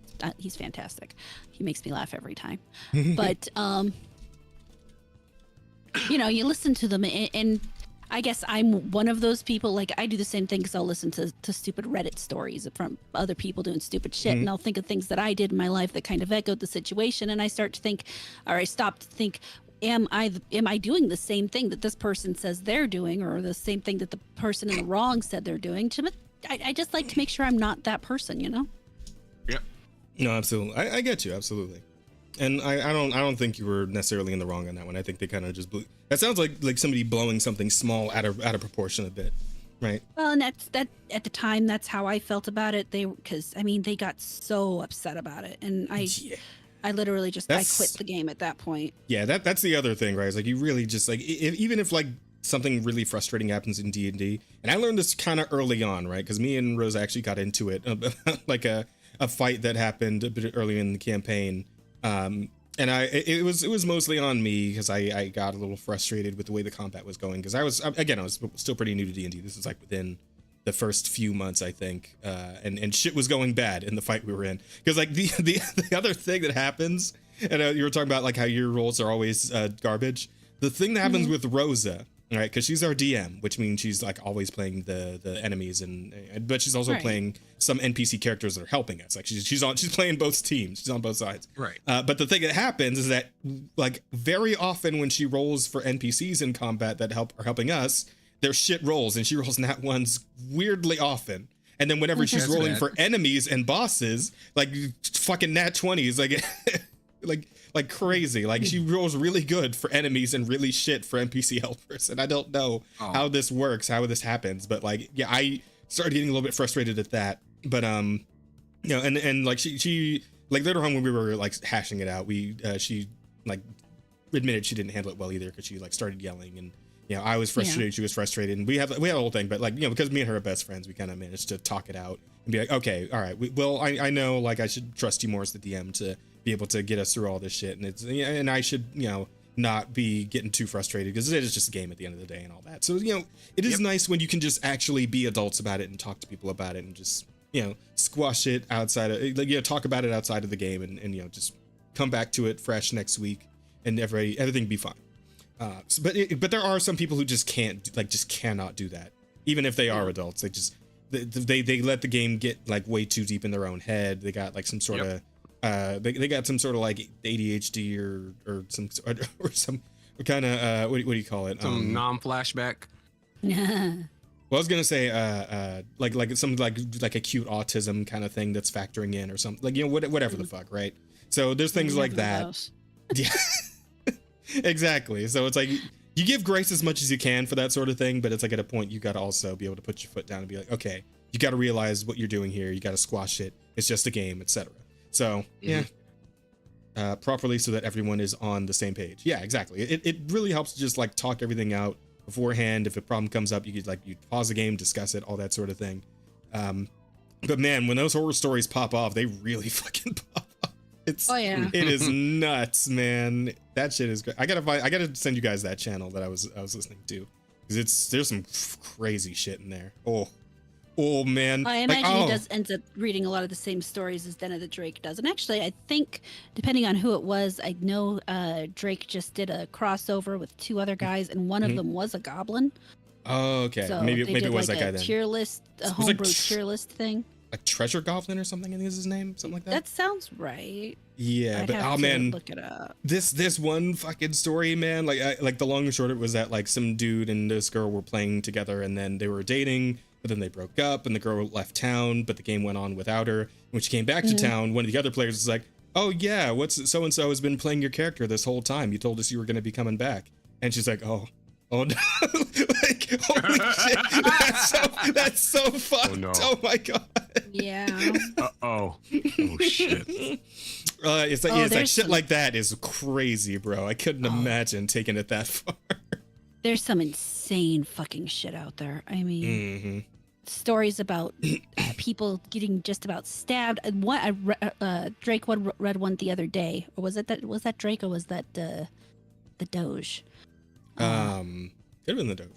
fantastic. He makes me laugh every time. But, you know, you listen to them and I guess I'm one of those people, like I do the same thing because I'll listen to stupid Reddit stories from other people doing stupid shit and I'll think of things that I did in my life that kind of echoed the situation and I start to think, or I stop to think, am I doing the same thing that this person says they're doing or the same thing that the person in the wrong said they're doing? I just like to make sure I'm not that person, you know? Yep. No, absolutely. I get you, absolutely. And I don't think you were necessarily in the wrong on that one. I think they kind of just blew. That sounds like somebody blowing something small out of proportion a bit, right? Well, and that at the time, that's how I felt about it. Because I mean, they got so upset about it, and I literally just I quit the game at that point. Yeah, that's the other thing, right? It's like you really just like even if like something really frustrating happens in D&D, and I learned this kind of early on, right? Because me and Rose actually got into it, like a fight that happened a bit early in the campaign. And it was mostly on me because I got a little frustrated with the way the combat was going because I was still pretty new to D&D. This was like within the first few months, I think, and shit was going bad in the fight we were in because like the other thing that happens, and you were talking about like how your rolls are always garbage. The thing that happens with Rosa, right? Because she's our DM, which means she's like always playing the enemies, but she's also playing some NPC characters that are helping us. Like she's playing both teams. She's on both sides. Right. But the thing that happens is that like very often when she rolls for NPCs in combat that are helping us, they're shit rolls, and she rolls nat ones weirdly often. And then whenever she's rolling for enemies and bosses, like fucking nat 20s, like crazy. Like she rolls really good for enemies and really shit for NPC helpers. And I don't know how this works, how this happens, but like, yeah, I started getting a little bit frustrated at that. But you know, and like she like later on when we were like hashing it out, she like admitted she didn't handle it well either because she like started yelling and you know I was frustrated, she was frustrated, and we had a whole thing. But like, you know, because me and her are best friends, we kind of managed to talk it out and be like, okay, all right, I know like I should trust you more as the DM to be able to get us through all this shit, and I should, you know, not be getting too frustrated because it is just a game at the end of the day and all that. So, you know, it is nice when you can just actually be adults about it and talk to people about it and just, you know, squash it outside of, like, you know, talk about it outside of the game and you know, just come back to it fresh next week and everything be fine. But there are some people who just cannot do that. Even if they are adults, they let the game get like way too deep in their own head. They got like some sort of, they got some sort of like ADHD or some kind of what do you call it? Some non-flashback. Yeah. Well, I was gonna say like some like acute autism kind of thing that's factoring in or something, like, you know, whatever the fuck, right? So there's things like that. Yeah, exactly. So it's like you give grace as much as you can for that sort of thing, but it's like at a point you got to also be able to put your foot down and be like, okay, you got to realize what you're doing here. You got to squash it. It's just a game, etc. So yeah, properly so that everyone is on the same page. Yeah, exactly. It really helps to just like talk everything out beforehand. If a problem comes up, you pause the game, discuss it, all that sort of thing. But man, when those horror stories pop off, they really fucking pop off. It is nuts, man. That shit is great. I gotta send you guys that channel that I was listening to, because there's some crazy shit in there. Oh man. I imagine he ends up reading a lot of the same stories as Den of the Drake does. And actually, I think, depending on who it was, I know Drake just did a crossover with two other guys, and one of them was a goblin. Oh, okay. So maybe it was like that guy then. Tier list, a homebrew tier list thing. Like Treasure Goblin or something, I think is his name, something like that. That sounds right. Yeah, but man, look it up. This one fucking story, man, like the long and short of it was that like some dude and this girl were playing together, and then they were dating, but then they broke up, and the girl left town, but the game went on without her. When she came back to town, one of the other players was like, "Oh yeah, what's so and so has been playing your character this whole time. You told us you were going to be coming back," and she's like, "Oh no." Like, holy shit, that's so fucked. Oh, no. Oh my god. Yeah. Oh shit. It's like, Oh, yeah, it's like there's shit some- like that is crazy, bro. I couldn't imagine taking it that far. There's some insane fucking shit out there. I mean, Hmm. stories about people getting just about stabbed. Drake read one the other day. Or was that Drake or was that the Doge? Could have been the Doge.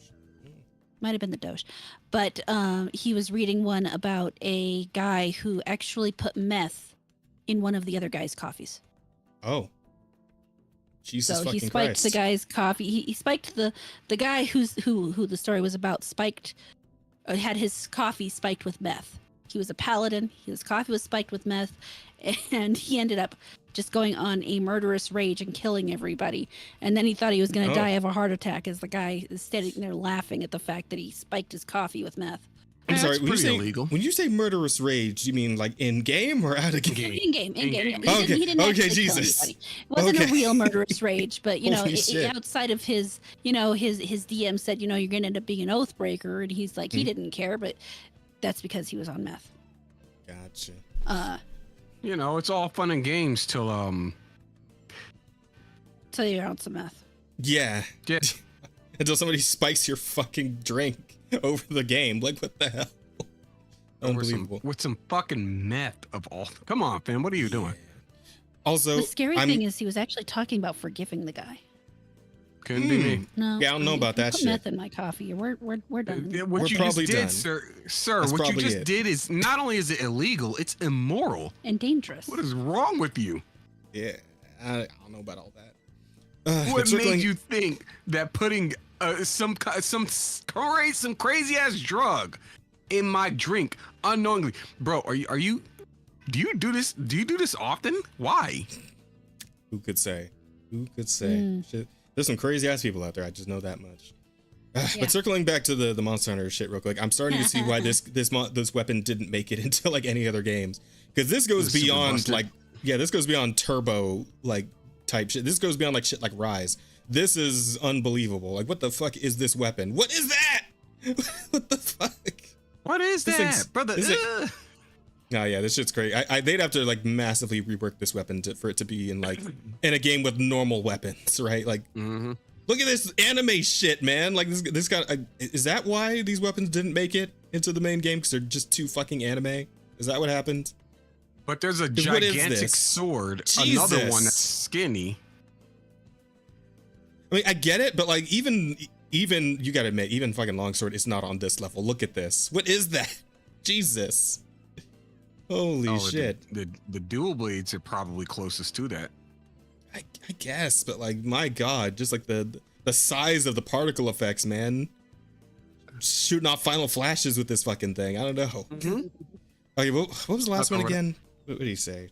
Might have been the Doge. But he was reading one about a guy who actually put meth in one of the other guy's coffees. Oh. Jesus So fucking he spiked Christ. the guy's coffee. He spiked the guy who the story was about. Had his coffee spiked with meth. He was a paladin. His coffee was spiked with meth, and he ended up just going on a murderous rage and killing everybody. And then he thought he was going to die of a heart attack as the guy is sitting there laughing at the fact that he spiked his coffee with meth. I'm sorry, That's pretty illegal. when you say murderous rage, you mean like in game or out of game? In game. In-game. Yeah. Okay, He didn't okay, actually kill Jesus. anybody. It wasn't Okay. a real murderous rage, but Holy shit. outside of his, his DM said, you're going to end up being an oath breaker, and he's like, he didn't care, but that's because he was on meth. Gotcha. It's all fun and games till Till you're on some meth. Yeah. yeah. Until somebody spikes your fucking drink over the game. Like, what the hell? Unbelievable. With some fucking meth of all. Come on, fam. What are you doing? Also, The scary I'm- thing is he was actually talking about forgiving the guy. Couldn't be me. No, Yeah, I don't know about if you that put shit. meth in my coffee. We're done. What We're you probably just did, done. sir, That's what you probably just it. did is not only is it illegal, it's immoral. And dangerous. What is wrong with you? Yeah, I don't know about all that. What but circling- made you think that putting some crazy ass drug in my drink unknowingly, bro? Are you? Do you do this? Do you do this often? Why? Who could say? Who could say? Shit. There's some crazy ass people out there. I just know that much. Yeah. But circling back to the Monster Hunter shit real quick, I'm starting to see why this weapon didn't make it into like any other games, because this goes The Super beyond Buster. like this goes beyond turbo like type shit. This goes beyond like shit like Rise. This is unbelievable. Like, what the fuck is this weapon? What is that? What the fuck? What is This that, thing's- brother? this thing- Ugh. Oh yeah, this shit's great. They'd have to like massively rework this weapon for it to be in like in a game with normal weapons, right? Like, Mhm. look at this anime shit, man. Like this guy. Is that why these weapons didn't make it into the main game? Because they're just too fucking anime? Is that what happened? But there's a 'Cause what is gigantic this? sword, another one that's Jesus. skinny. I mean, I get it, but like even you gotta admit, even fucking longsword is not on this level. Look at this. What is that? Jesus. Holy Oh, shit. The dual blades are probably closest to that. I guess, but like, my God, just like the size of the particle effects, man. Shooting off final flashes with this fucking thing. I don't know. Mhm. Okay, what was the last I'll one cover it. again? What did he say?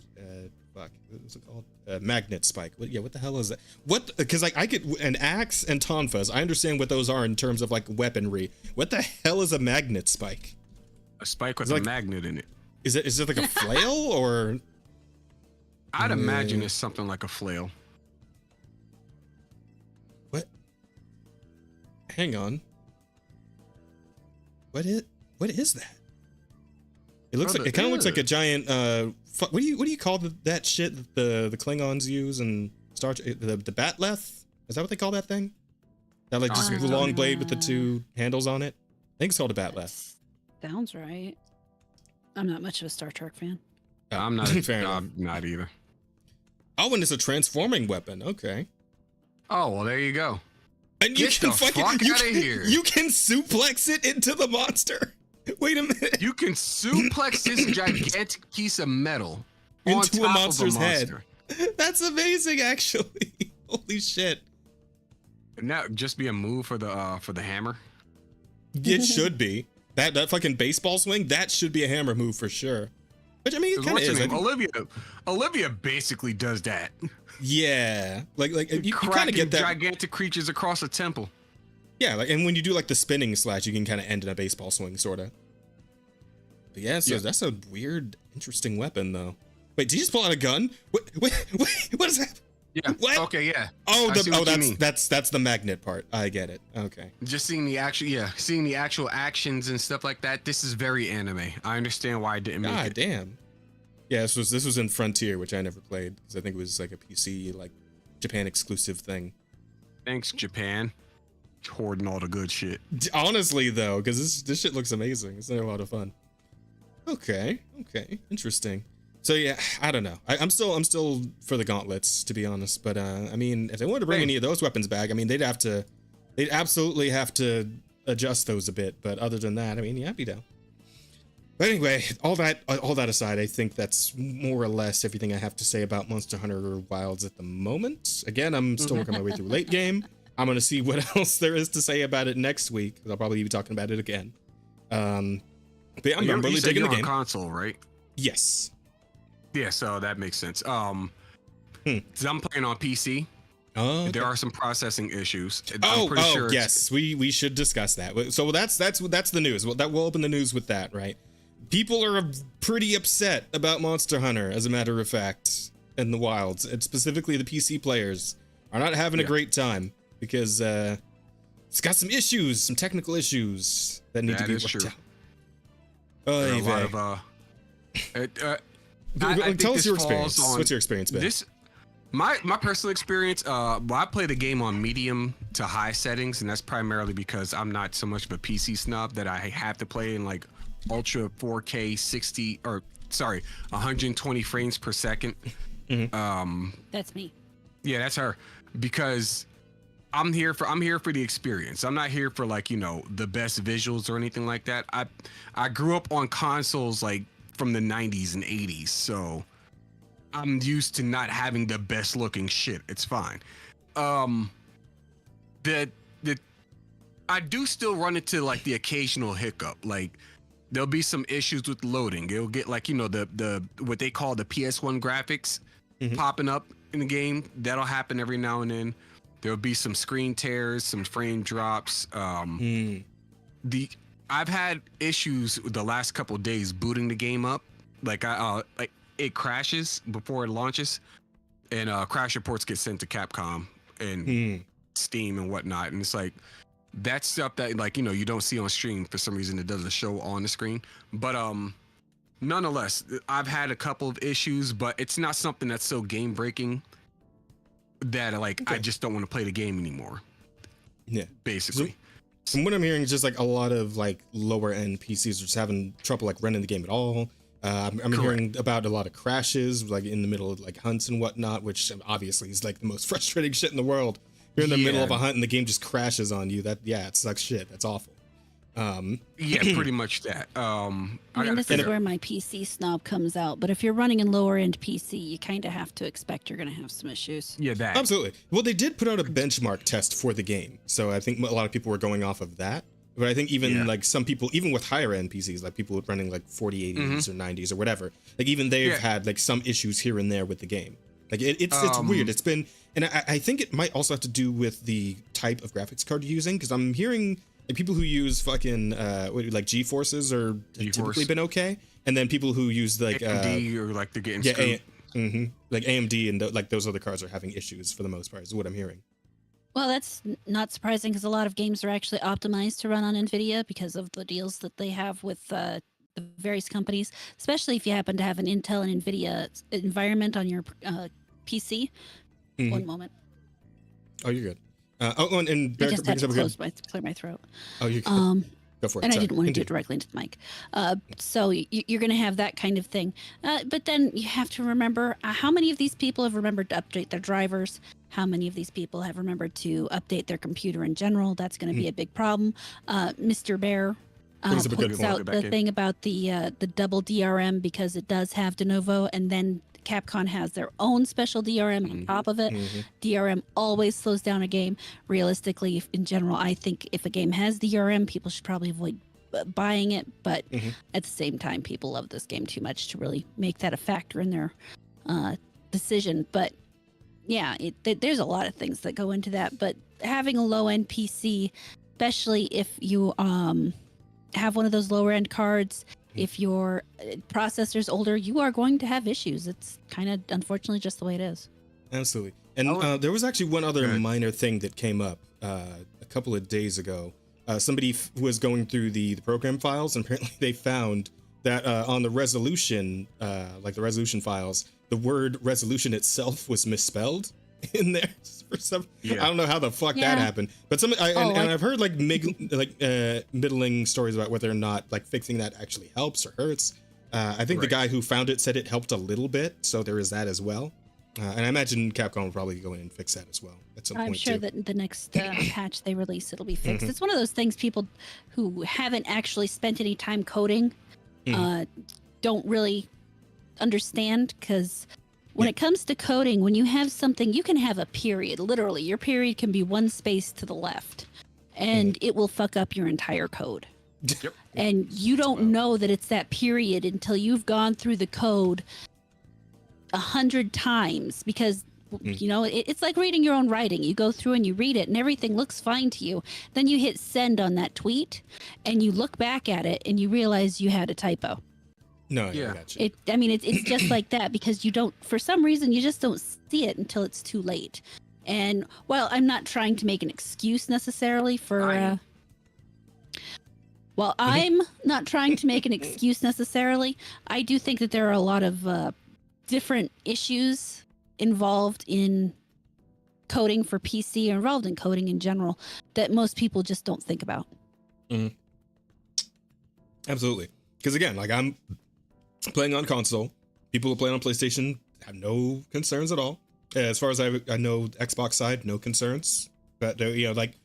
Fuck, what was it called? Magnet spike. What the hell is that? What? Because like I could an axe and tonfas. I understand what those are in terms of like weaponry. What the hell is a magnet spike? A spike with It's a like- magnet in it. Is it like a flail or? I'd imagine Yeah. it's something like a flail. What? Hang on. What is that? It looks like it kind of looks like a giant. What do you call that shit that the Klingons use and Star Trek? The batleth? Is that what they call that thing? That like just Uh, long blade with the two handles on it. I think it's called a batleth. Sounds right. I'm not much of a Star Trek fan. I'm not. Fair enough. I'm not either. Oh, and it's a transforming weapon. Okay. Oh well, there you go. And you Get can the fucking fuck you outta can, here. you can suplex it into the monster. Wait a minute. You can suplex this gigantic piece of metal on Into a top monster's of a head. monster. That's amazing, actually. Holy shit. And that just be a move for the hammer. It should be. That fucking baseball swing, that should be a hammer move for sure. Which I mean, it 'Cause kind of what's her is. name? Olivia basically does that. Yeah, like you kind of Cracking get that. gigantic creatures across a temple. Yeah, like, and when you do like the spinning slash, you can kind of end in a baseball swing, sort of. But yeah, so Yeah. that's a weird, interesting weapon, though. Wait, did you just pull out a gun? What is that? Yeah. What? Okay. Yeah. Oh, I see what you mean. that's the magnet part. I get it. Okay. Just seeing the actual actions and stuff like that. This is very anime. I understand why I didn't make God it. damn. Yeah, this was in Frontier, which I never played because I think it was like a PC, like Japan exclusive thing. Thanks, Japan. Hoarding all the good shit. Honestly, though, because this shit looks amazing. It's a lot of fun. Okay, interesting. So yeah, I don't know. I'm still for the gauntlets, to be honest. But I mean, if they wanted to bring any of those weapons back, I mean, they'd absolutely have to adjust those a bit. But other than that, I mean, yeah, I'd be down. But anyway, all that aside, I think that's more or less everything I have to say about Monster Hunter Wilds at the moment. Again, I'm still working my way through late game. I'm gonna see what else there is to say about it next week, because I'll probably be talking about it again. But yeah, I'm really digging the game. On console, right? Yes. Yeah, so that makes sense. So I'm playing on PC. Oh, okay. There are some processing issues. I'm pretty sure yes, we should discuss that. So that's the news. We'll open the news with that, right? People are pretty upset about Monster Hunter, as a matter of fact, in the wilds, and specifically the PC players are not having a great time because it's got some issues, some technical issues that need to be worked out. A lot of tell us your experience. What's your experience been? My personal experience, I play the game on medium to high settings, and that's primarily because I'm not so much of a PC snob that I have to play in like ultra 4K 120 frames per second. Mm-hmm. That's me. Yeah, that's her. Because I'm here for the experience. I'm not here for like, the best visuals or anything like that. I grew up on consoles like from the 90s and 80s, so I'm used to not having the best looking shit. It's fine. I do still run into like the occasional hiccup. Like there'll be some issues with loading. It'll get like, the what they call the PS1 graphics popping up in the game. That'll happen every now and then. There'll be some screen tears, some frame drops. I've had issues with the last couple of days booting the game up. Like it crashes before it launches, and crash reports get sent to Capcom and Steam and whatnot. And it's like that's stuff that like you don't see on stream for some reason. It doesn't show on the screen, but nonetheless, I've had a couple of issues, but it's not something that's so game breaking that I just don't want to play the game anymore. Yeah, basically. So, from what I'm hearing, is just like a lot of like lower end PCs are just having trouble like running the game at all. I'm hearing about a lot of crashes, like in the middle of like hunts and whatnot, which obviously is like the most frustrating shit in the world. You're in the middle of a hunt and the game just crashes on you. It sucks shit. That's awful. Pretty much that. I mean, this is where my PC snob comes out. But if you're running a lower end PC, you kind of have to expect you're going to have some issues. Yeah, that. Absolutely. Well, they did put out a benchmark test for the game, so I think a lot of people were going off of that. But I think even like some people, even with higher end PCs, like people running like 4080s or 90s or whatever, like even they've had like some issues here and there with the game. Like it's weird. It's been, and I think it might also have to do with the type of graphics card you're using, because I'm hearing like people who use fucking like GeForces are typically been okay, and then people who use like AMD or like they're getting screwed. Like AMD and like those other cards are having issues for the most part, is what I'm hearing. Well, that's not surprising because a lot of games are actually optimized to run on NVIDIA because of the deals that they have with the various companies, especially if you happen to have an Intel and NVIDIA environment on your PC. One moment. Oh, you're good. And I just had to clear my throat. Oh, you go for it. And I didn't want to do it directly into the mic. So you're going to have that kind of thing. But then you have to remember how many of these people have remembered to update their drivers. How many of these people have remembered to update their computer in general? That's going to be a big problem. Mr. Bear puts out the thing about the double DRM because it does have de novo, and then Capcom has their own special DRM on top of it. DRM always slows down a game. Realistically, in general, I think if a game has DRM, people should probably avoid buying it. But at the same time, people love this game too much to really make that a factor in their decision. But yeah, there's a lot of things that go into that. But having a low-end PC, especially if you have one of those lower-end cards, if your processor's older, you are going to have issues. It's kind of, unfortunately, just the way it is. Absolutely. And there was actually one other Good. minor thing that came up a couple of days ago. Somebody was going through the program files, and apparently they found that on the resolution, like the resolution files, the word resolution itself was misspelled in there for some. Yeah. I don't know how the fuck that happened, but and I've heard like middling stories about whether or not like fixing that actually helps or hurts. I think the guy who found it said it helped a little bit, so there is that as well. And I imagine Capcom will probably go in and fix that as well at some point. I'm sure too. that the next patch they release, it'll be fixed. It's one of those things people who haven't actually spent any time coding don't really understand, because when it comes to coding, when you have something, you can have a period. Literally, your period can be one space to the left, and it will fuck up your entire code. Yep. And you don't know that it's that period until you've gone through the code 100 times, because you know it's like reading your own writing. You go through and you read it and everything looks fine to you, then you hit send on that tweet and you look back at it and you realize you had a typo. No, Yeah. I got you. It's just like that, because you don't, for some reason, you just don't see it until it's too late. And while I'm not trying to make an excuse necessarily for while I'm not trying to make an excuse necessarily, I do think that there are a lot of different issues involved in coding for PC, or involved in coding in general, that most people just don't think about. Absolutely. Because again, like I'm playing on console. People who play on PlayStation have no concerns at all. As far as I know, Xbox side, no concerns. But you know, like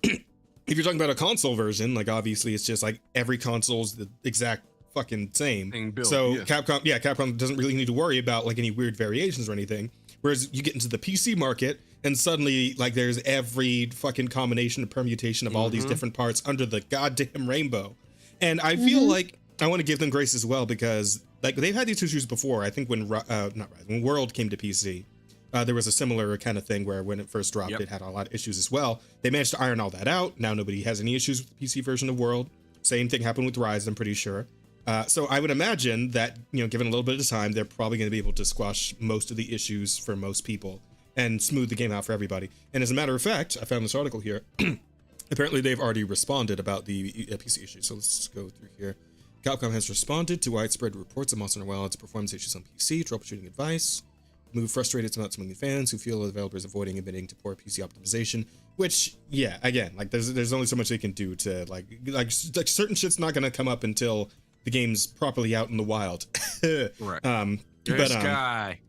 if you're talking about a console version, like obviously it's just like every console's the exact fucking same. Build, So yeah. Capcom doesn't really need to worry about like any weird variations or anything. Whereas you get into the PC market and suddenly like there's every fucking combination and permutation of all these different parts under the goddamn rainbow. And I feel like I want to give them grace as well, because like they've had these issues before. I think when when World came to PC, there was a similar kind of thing where when it first dropped, it had a lot of issues as well. They managed to iron all that out. Now nobody has any issues with the PC version of World. Same thing happened with Rise, I'm pretty sure. So I would imagine that, you know, given a little bit of time, they're probably going to be able to squash most of the issues for most people and smooth the game out for everybody. And as a matter of fact, I found this article here. Apparently they've already responded about the PC issues. So let's go through here. Capcom has responded to widespread reports of Monster Hunter Wild's performance issues on PC, troubleshooting advice, move frustrated to not among the fans who feel the developers avoiding admitting to poor PC optimization. Which, yeah, again, like there's only so much they can do to like certain shit's not gonna come up until the game's properly out in the wild. Right. This guy.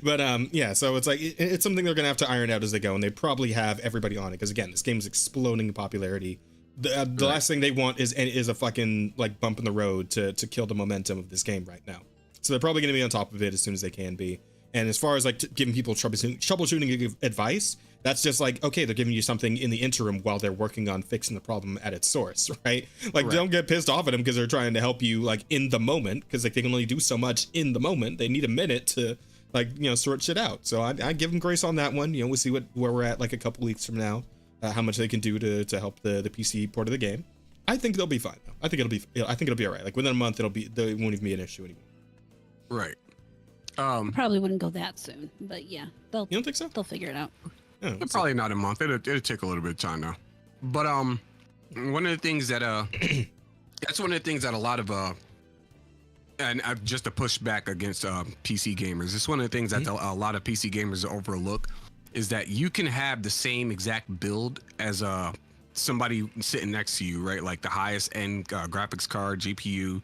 But yeah, so it's like it's something they're gonna have to iron out as they go, and they probably have everybody on it, because again, this game's exploding in popularity. The last thing they want is a fucking like bump in the road to kill the momentum of this game right now. So they're probably gonna be on top of it as soon as they can be. And as far as like giving people troubleshooting advice, that's just like, okay, they're giving you something in the interim while they're working on fixing the problem at its source, right? Like, don't get pissed off at them because they're trying to help you like in the moment, because like they can only do so much in the moment. They need a minute to like, you know, sort shit out. So I give them grace on that one. You know, we'll see where we're at like a couple weeks from now, how much they can do to help the PC port of the game. I think they'll be fine though. I think it'll be all right. Like within a month, it won't even be an issue anymore. Right. Probably wouldn't go that soon, but yeah, You don't think so? they'll figure it out. Oh, Probably not a month. It'll take a little bit of time though. But one of the things that that's one of the things that a lot of and just to push back against PC gamers, it's one of the things that a lot of PC gamers overlook, is that you can have the same exact build as somebody sitting next to you, right? Like the highest end graphics card, GPU,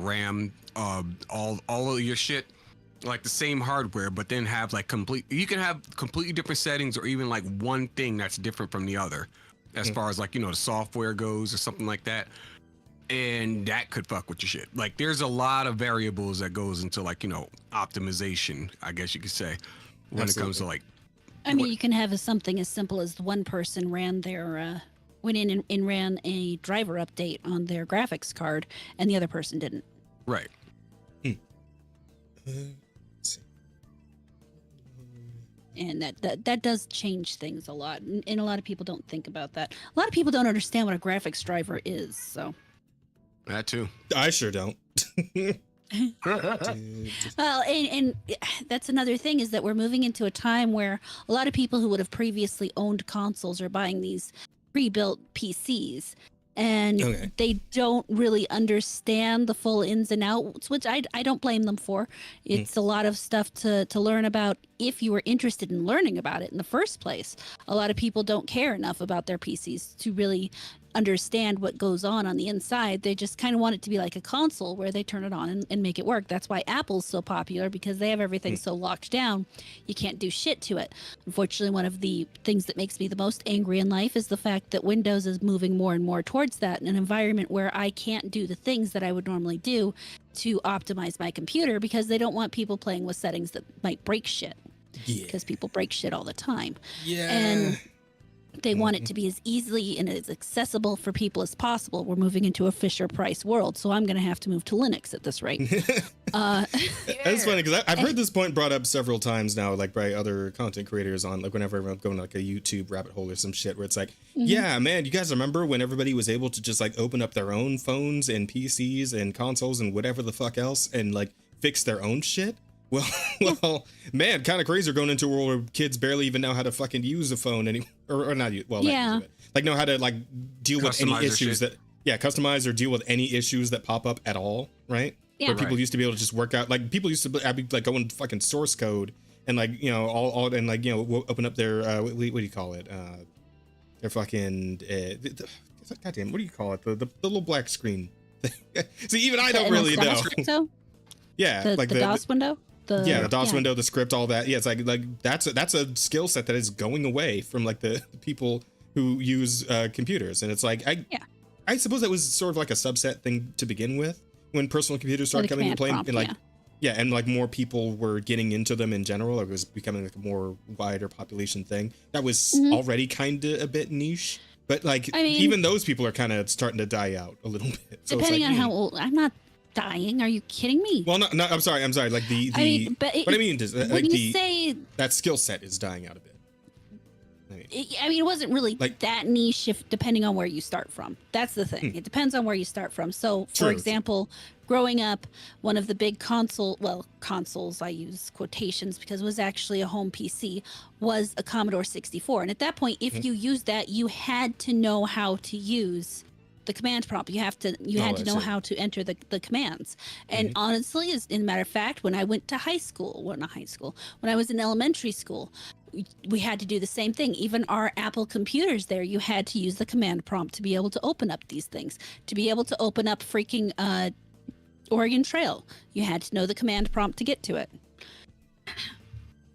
RAM, all of your shit, like the same hardware, but then have like you can have completely different settings, or even like one thing that's different from the other as far as like, you know, the software goes or something like that. And that could fuck with your shit. Like there's a lot of variables that goes into like, you know, optimization, I guess you could say, when it comes to like, I mean, you can have something as simple as one person went in and ran a driver update on their graphics card, and the other person didn't. right. And that does change things a lot, and a lot of people don't think about that. A lot of people don't understand what a graphics driver is. So That too. I sure don't. Well, and that's another thing is that we're moving into a time where a lot of people who would have previously owned consoles are buying these pre-built PCs, and Okay. they don't really understand the full ins and outs, which I don't blame them for. It's a lot of stuff to learn about if you were interested in learning about it in the first place. A lot of people don't care enough about their PCs to really understand what goes on the inside. They just kind of want it to be like a console where they turn it on and make it work. That's why Apple's so popular, because they have everything so locked down, you can't do shit to it. Unfortunately, one of the things that makes me the most angry in life is the fact that Windows is moving more and more towards that, in an environment where I can't do the things that I would normally do to optimize my computer, because they don't want people playing with settings that might break shit. Yeah. Because people break shit all the time. Yeah. And they want it to be as easily and as accessible for people as possible. We're moving into a Fisher Price world, so I'm going to have to move to Linux at this rate. It's funny because I've heard this point brought up several times now, like by other content creators on, like whenever I'm going like a YouTube rabbit hole or some shit, where it's like, yeah, man, you guys remember when everybody was able to just like open up their own phones and PCs and consoles and whatever the fuck else and like fix their own shit? Well, man, kind of crazy. We're going into a world where kids barely even know how to fucking use a phone anymore, or not use, well, Yeah. not use it, like know how to like deal with any Customize their issues shit. customize or deal with any issues that pop up at all, right? Yeah. Where people Right. used to be able to just work out, like people used to be like go in fucking source code and like, you know, all and like, you know, open up their what do you call it? Their fucking goddamn, what do you call it? The little black screen. See, even I don't really know. So Yeah, the, like the DOS window. the DOS window, the script, all that. Yeah, it's like that's a skill set that is going away from like the people who use computers, and it's like I suppose that was sort of like a subset thing to begin with when personal computers started coming into play, and like and like more people were getting into them in general. It was becoming like a more wider population thing that was already kind of a bit niche. But like I mean, even those people are kind of starting to die out a little bit. So depending it's on like, how old. I'm not dying. Are you kidding me? Well, no, I'm sorry. Like the I mean, but what I mean is when like you say, that skill set is dying out a bit. I mean, it wasn't really Like- that niche if depending on where you start from. That's the thing. It depends on where you start from. So, for True. example, growing up, one of the big consoles, I use quotations because it was actually a home PC, was a Commodore 64. And at that point, if you used that, you had to know how to use the command prompt. You had to know how to enter the commands. And honestly, as in matter of fact, when I went to when I was in elementary school, we had to do the same thing. Even our Apple computers there, you had to use the command prompt to be able to open up these things. To be able to open up freaking Oregon Trail, you had to know the command prompt to get to it.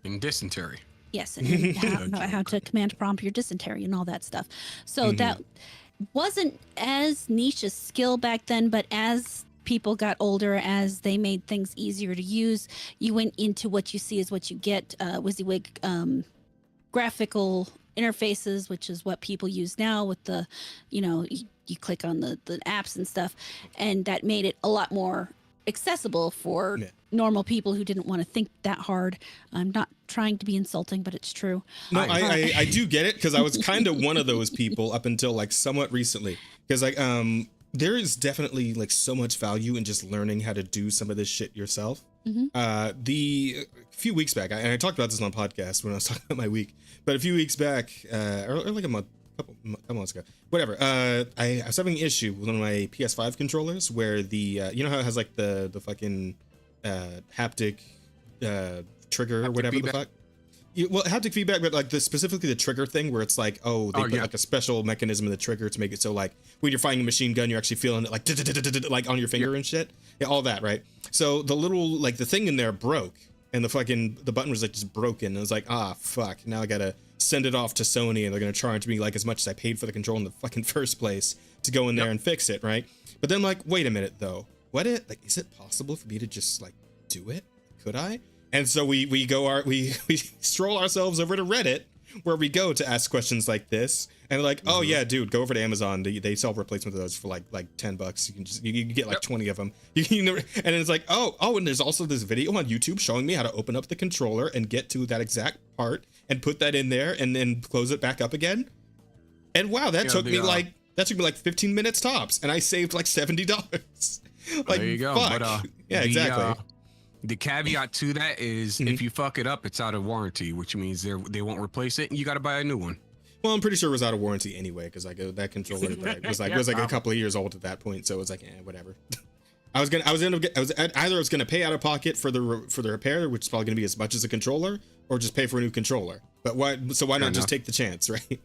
In dysentery. Yes, and how to command prompt your dysentery and all that stuff. So that wasn't as niche a skill back then, but as people got older, as they made things easier to use, you went into what you see is what you get. WYSIWYG graphical interfaces, which is what people use now with the, you click on the apps and stuff, and that made it a lot more accessible for normal people who didn't want to think that hard. I'm not trying to be insulting, but it's true. No, I do get it, because I was kind of one of those people up until like somewhat recently, because like there is definitely like so much value in just learning how to do some of this shit yourself. The few weeks back, and I talked about this on a podcast when I was talking about my week, but a few weeks back, or like a couple months ago, whatever, I was having an issue with one of my PS5 controllers where the you know how it has like the fucking haptic trigger or whatever feedback. the fuck. Well, haptic feedback, but like specifically the trigger thing, where it's like, they put like a special mechanism in the trigger to make it so like when you're firing a machine gun, you're actually feeling it like on your finger and shit. Yeah, all that, right? So the little like the thing in there broke, and the button was like just broken. And I was like, fuck, now I gotta send it off to Sony, and they're gonna charge me like as much as I paid for the control in the fucking first place to go in there and fix it, right? But then I'm like, wait a minute though, is it possible for me to just like do it? Could I? And so we stroll ourselves over to Reddit, where we go to ask questions like this, and like, oh yeah, dude, go over to Amazon. They sell replacement of those for like $10. You can get like 20 of them. And it's like, oh, and there's also this video on YouTube showing me how to open up the controller and get to that exact part and put that in there and then close it back up again. And wow, that took me like 15 minutes tops, and I saved like $70. Like, there you go. fuck. But yeah, the, exactly. The caveat to that is if you fuck it up, it's out of warranty, which means they won't replace it, and you got to buy a new one. Well, I'm pretty sure it was out of warranty anyway, because like that controller was like a couple of years old at that point, so it was like, whatever. I was gonna pay out of pocket for the repair, which is probably gonna be as much as a controller, or just pay for a new controller. But why not just take the chance, right?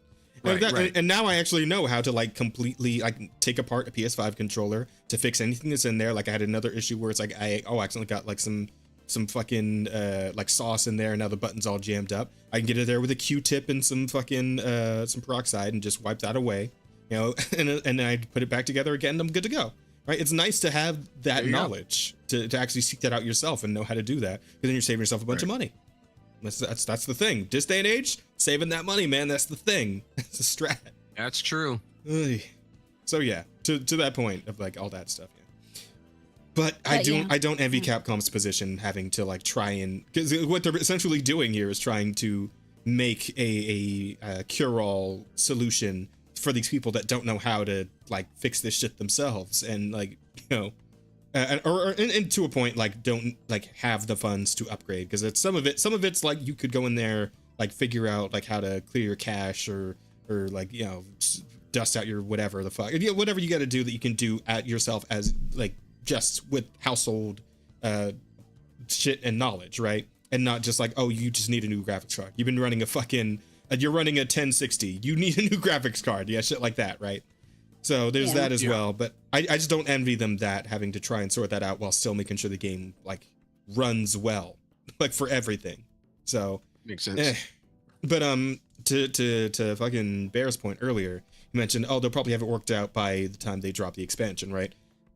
Right. And now I actually know how to like completely like take apart a PS5 controller to fix anything that's in there. Like I had another issue where it's like I accidentally got like some fucking like sauce in there, and now the button's all jammed up. I can get it there with a Q-tip and some fucking some peroxide and just wipe that away, you know, and then I put it back together again and I'm good to go. Right? It's nice to have that knowledge to actually seek that out yourself and know how to do that, because then you're saving yourself a bunch of money. That's the thing. This day and age, saving that money, man, that's the thing. It's a strat. That's true. So yeah, to that point of like all that stuff, yeah. But I don't envy Capcom's position, having to like try and, because what they're essentially doing here is trying to make a cure-all solution for these people that don't know how to like fix this shit themselves, and like, you know, and to a point like don't like have the funds to upgrade, because it's some of it's like you could go in there, like figure out like how to clear your cache or like, you know, dust out your whatever the fuck, you know, whatever you got to do that you can do at yourself as like just with household shit and knowledge, right? And not just like, oh, you just need a new graphics card. You've been running a fucking you're running a 1060. You need a new graphics card. Yeah, shit like that, right? So there's that as well. But I just don't envy them that, having to try and sort that out while still making sure the game like runs well, like for everything. So makes sense. But to fucking Bear's point earlier, you mentioned, oh, they'll probably have it worked out by the time they drop the expansion, right?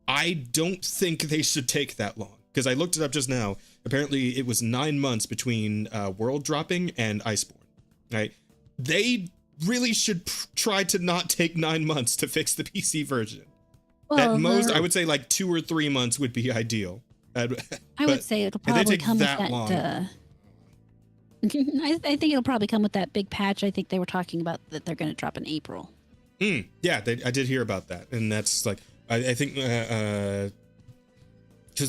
I don't think they should take that long, because I looked it up just now. Apparently, it was 9 months between World dropping and Iceborne, right? They really should try to not take 9 months to fix the PC version. Well, at most, I would say like 2 or 3 months would be ideal. I would say it'll probably come with that. I think it'll probably come with that big patch. I think they were talking about that they're going to drop in April. Yeah, I did hear about that, and that's like I think because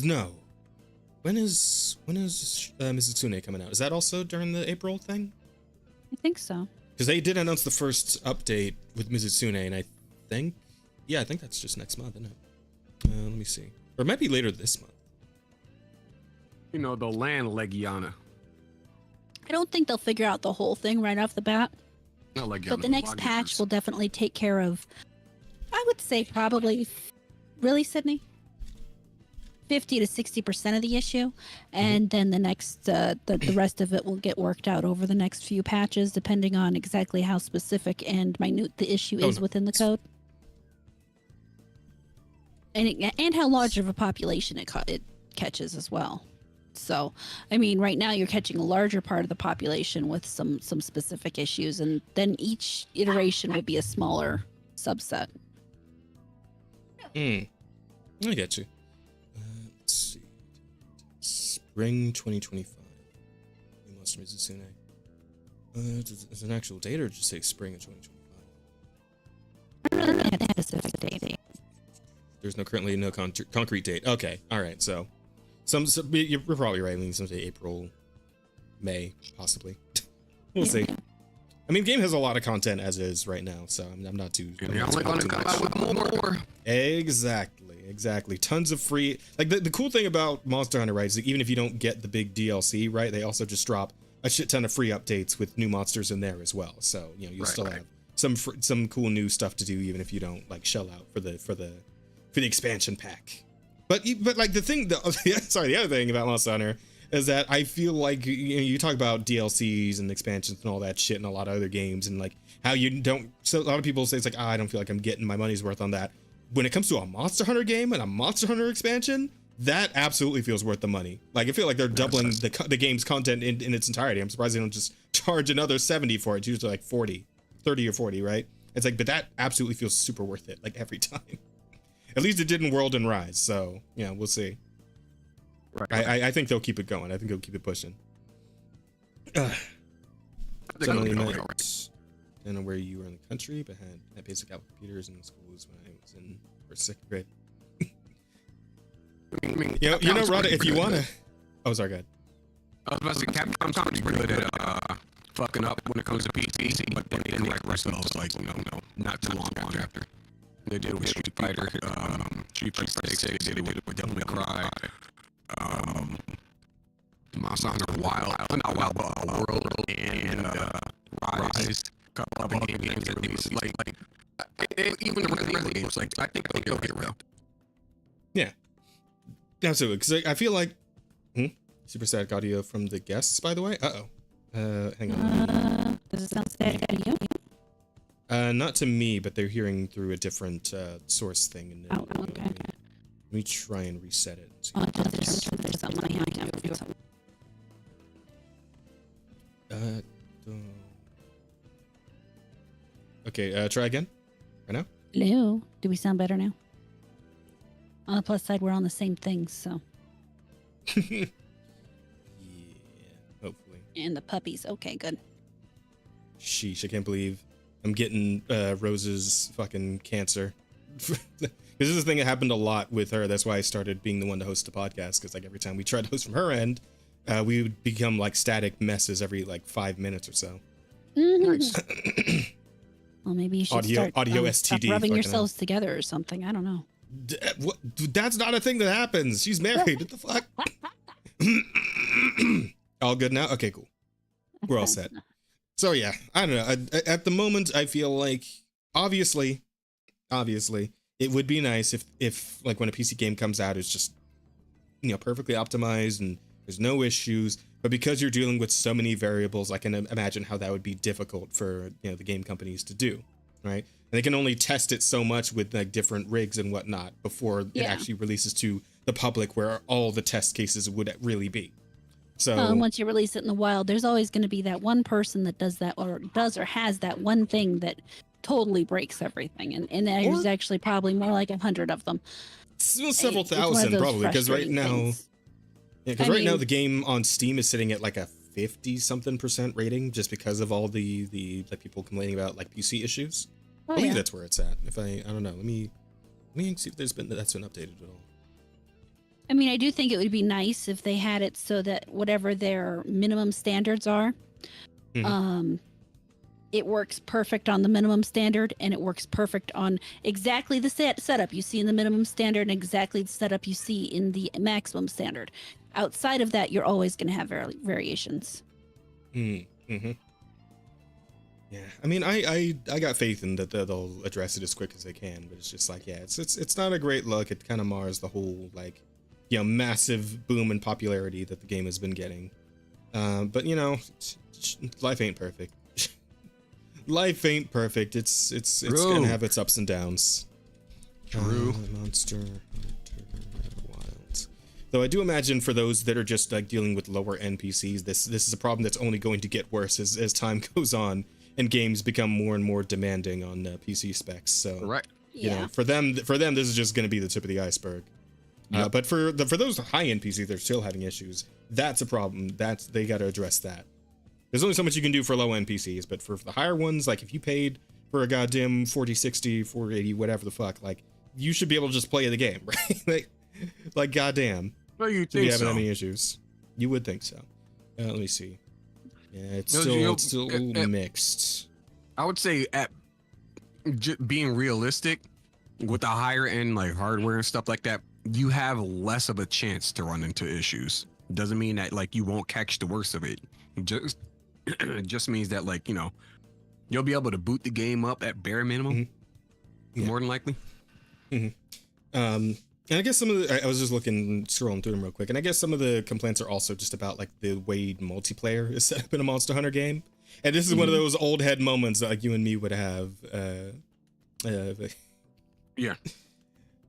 no, when is Mizutsume coming out? Is that also during the April thing? I think so. Because they did announce the first update with Mizutsume, and I think that's just next month, isn't it? Let me see. Or it might be later this month. You know, the land Legiana. I don't think they'll figure out the whole thing right off the bat. Not Legiana, but the next patch will definitely take care of, I would say probably, really, Sydney? 50 to 60% of the issue, and then the next the rest of it will get worked out over the next few patches, depending on exactly how specific and minute the issue is within the code, and how large of a population it catches as well. So, I mean, right now you're catching a larger part of the population with some specific issues, and then each iteration would be a smaller subset. I get you. Let's see. Spring 2025. You must Mizutsume. Is an actual date, or just say spring of 2025? I don't really have a specific date. There's currently no concrete date. Okay, all right. So, you're probably right. I mean, some say April, May, possibly. We'll see. I mean, game has a lot of content as is right now, so I'm not too. You're only going to come out with more. Exactly. Tons of free. Like the cool thing about Monster Hunter, right, is that even if you don't get the big DLC, right, they also just drop a shit ton of free updates with new monsters in there as well. So you know, you still have some cool new stuff to do, even if you don't like shell out for the expansion pack. But like the other thing about Monster Hunter is that I feel like you talk about DLCs and expansions and all that shit in a lot of other games, and like how you don't. So a lot of people say it's like, I don't feel like I'm getting my money's worth on that. When it comes to a Monster Hunter game and a Monster Hunter expansion, that absolutely feels worth the money. Like I feel like they're doubling the game's content in its entirety. I'm surprised they don't just charge another 70 for it. It's usually like 30 or 40, right? It's like, but that absolutely feels super worth it, like every time. At least it did in World and Rise, so yeah, we'll see. I think they'll keep it going. I think they'll keep it pushing. Suddenly met, I don't know where you were in the country, but had basic Apple computers in schools when I was in first, second grade. You know, Rada, if you wanna. Oh, sorry, go ahead. I was about to say, Capcom's pretty good at fucking up when it comes to PC, but then they correct themselves, like, not too long after. They did it with Street Fighter, Street Fighter 6, they did it with Devil May Cry, Monster Hunter Wild, not Wild, but World, and Rise, a couple other games that released, like even the Resident games, like, I think they'll get around. Yeah, absolutely. Because I feel like super static audio from the guests, by the way. Hang on. Does it sound static to you? Not to me, but they're hearing through a different source thing. And then, Okay. Let me try and reset it. And see There's something I have to do. Okay, try again. Right now? Hello. Do we sound better now? On the plus side, we're on the same things, so. Yeah, hopefully. And the puppies. Okay, good. Sheesh, I can't believe I'm getting Rose's fucking cancer. This is a thing that happened a lot with her. That's why I started being the one to host the podcast, because like every time we tried to host from her end, we would become like static messes every like 5 minutes or so. Nice. Well, maybe you should start STD. stop rubbing yourselves together or something. I don't know. What? That's not a thing that happens. She's married. What the fuck? All good now? Okay, cool. We're all set. So yeah, I don't know. At the moment, I feel like obviously, it would be nice if like when a PC game comes out, it's just perfectly optimized and there's no issues. But because you're dealing with so many variables, I can imagine how that would be difficult for the game companies to do, right? And they can only test it so much with like different rigs and whatnot before it actually releases to the public, where all the test cases would really be. So once you release it in the wild, there's always going to be that one person that does that or has that one thing that totally breaks everything, and there's actually probably more like 100 of them. Several thousand probably, because right now. Yeah, because right now the game on Steam is sitting at like a 50-something% rating, just because of all the like people complaining about like PC issues. I believe that's where it's at. If I don't know, let me see if that's been updated at all. I mean, I do think it would be nice if they had it so that whatever their minimum standards are, it works perfect on the minimum standard, and it works perfect on exactly the setup you see in the minimum standard and exactly the setup you see in the maximum standard. Outside of that, you're always going to have variations. Yeah, I mean, I got faith in that they'll address it as quick as they can, but it's just like, yeah, it's not a great look. It kind of mars the whole like massive boom in popularity that the game has been getting. But life ain't perfect. Life ain't perfect. It's gonna have its ups and downs. True. Monster Hunter Wilds. Though I do imagine for those that are just like dealing with lower NPCs, this is a problem that's only going to get worse as time goes on and games become more and more demanding on PC specs. So right. For them, this is just going to be the tip of the iceberg. Yep. But for those high-end PCs that are still having issues, that's a problem. They got to address that. There's only so much you can do for low-end PCs, but for the higher ones, like if you paid for a goddamn 4060, 480, whatever the fuck, like you should be able to just play the game, right? like goddamn. Well, you think so? Having any issues? You would think so. Let me see. Yeah, it's still mixed. I would say being realistic with the higher end like hardware and stuff like that, you have less of a chance to run into issues. Doesn't mean that like you won't catch the worst of it. It just means that like you'll be able to boot the game up at bare minimum, more than likely. And I guess some of I was just scrolling through them real quick, and I guess some of the complaints are also just about like the way multiplayer is set up in a Monster Hunter game. And this is one of those old head moments that like you and me would have. Yeah.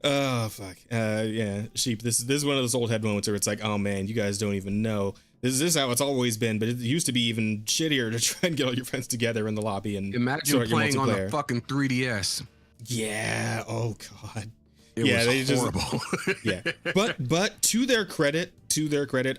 Oh fuck. Yeah, Sheep. This is one of those old head moments where it's like, oh man, you guys don't even know. This is how it's always been, but it used to be even shittier to try and get all your friends together in the lobby and imagine playing on a fucking 3DS. Yeah. Oh god. It was horrible. Yeah. But to their credit,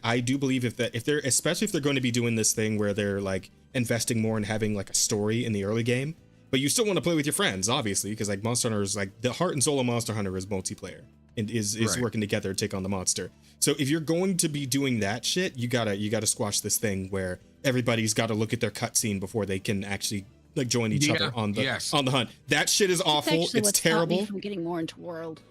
I do believe if they're especially if they're going to be doing this thing where they're like investing more in having like a story in the early game, but you still want to play with your friends, obviously, because like Monster Hunter is like the heart and soul of Monster Hunter is multiplayer. and is Right. working together to take on the monster. So if you're going to be doing that shit, you gotta squash this thing where everybody's got to look at their cutscene before they can actually like join each other on the hunt. That shit is awful. It's terrible. From getting more into World.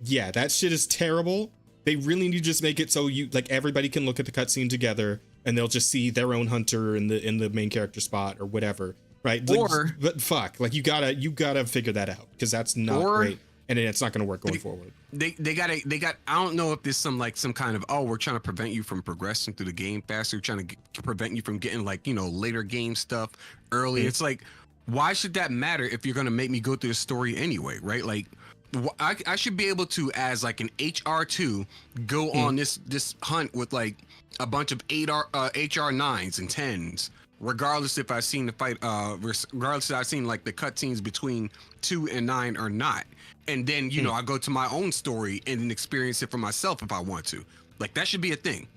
Yeah, that shit is terrible. They really need to just make it so you like everybody can look at the cutscene together, and they'll just see their own hunter in the main character spot or whatever, right? Or but fuck, like you gotta figure that out because that's not great, and it's not gonna work going forward. They got I don't know if there's some kind of, oh, we're trying to prevent you from progressing through the game faster, we're trying to prevent you from getting like, you know, later game stuff early. It's like, why should that matter if you're gonna make me go through the story anyway, right? Like I should be able to, as like an HR2, go on this hunt with like a bunch of HR 9s and 10s, regardless if I've seen the fight, regardless if I've seen like the cutscenes between 2 and 9 or not. And then, you know, I go to my own story and then experience it for myself if I want to. Like that should be a thing.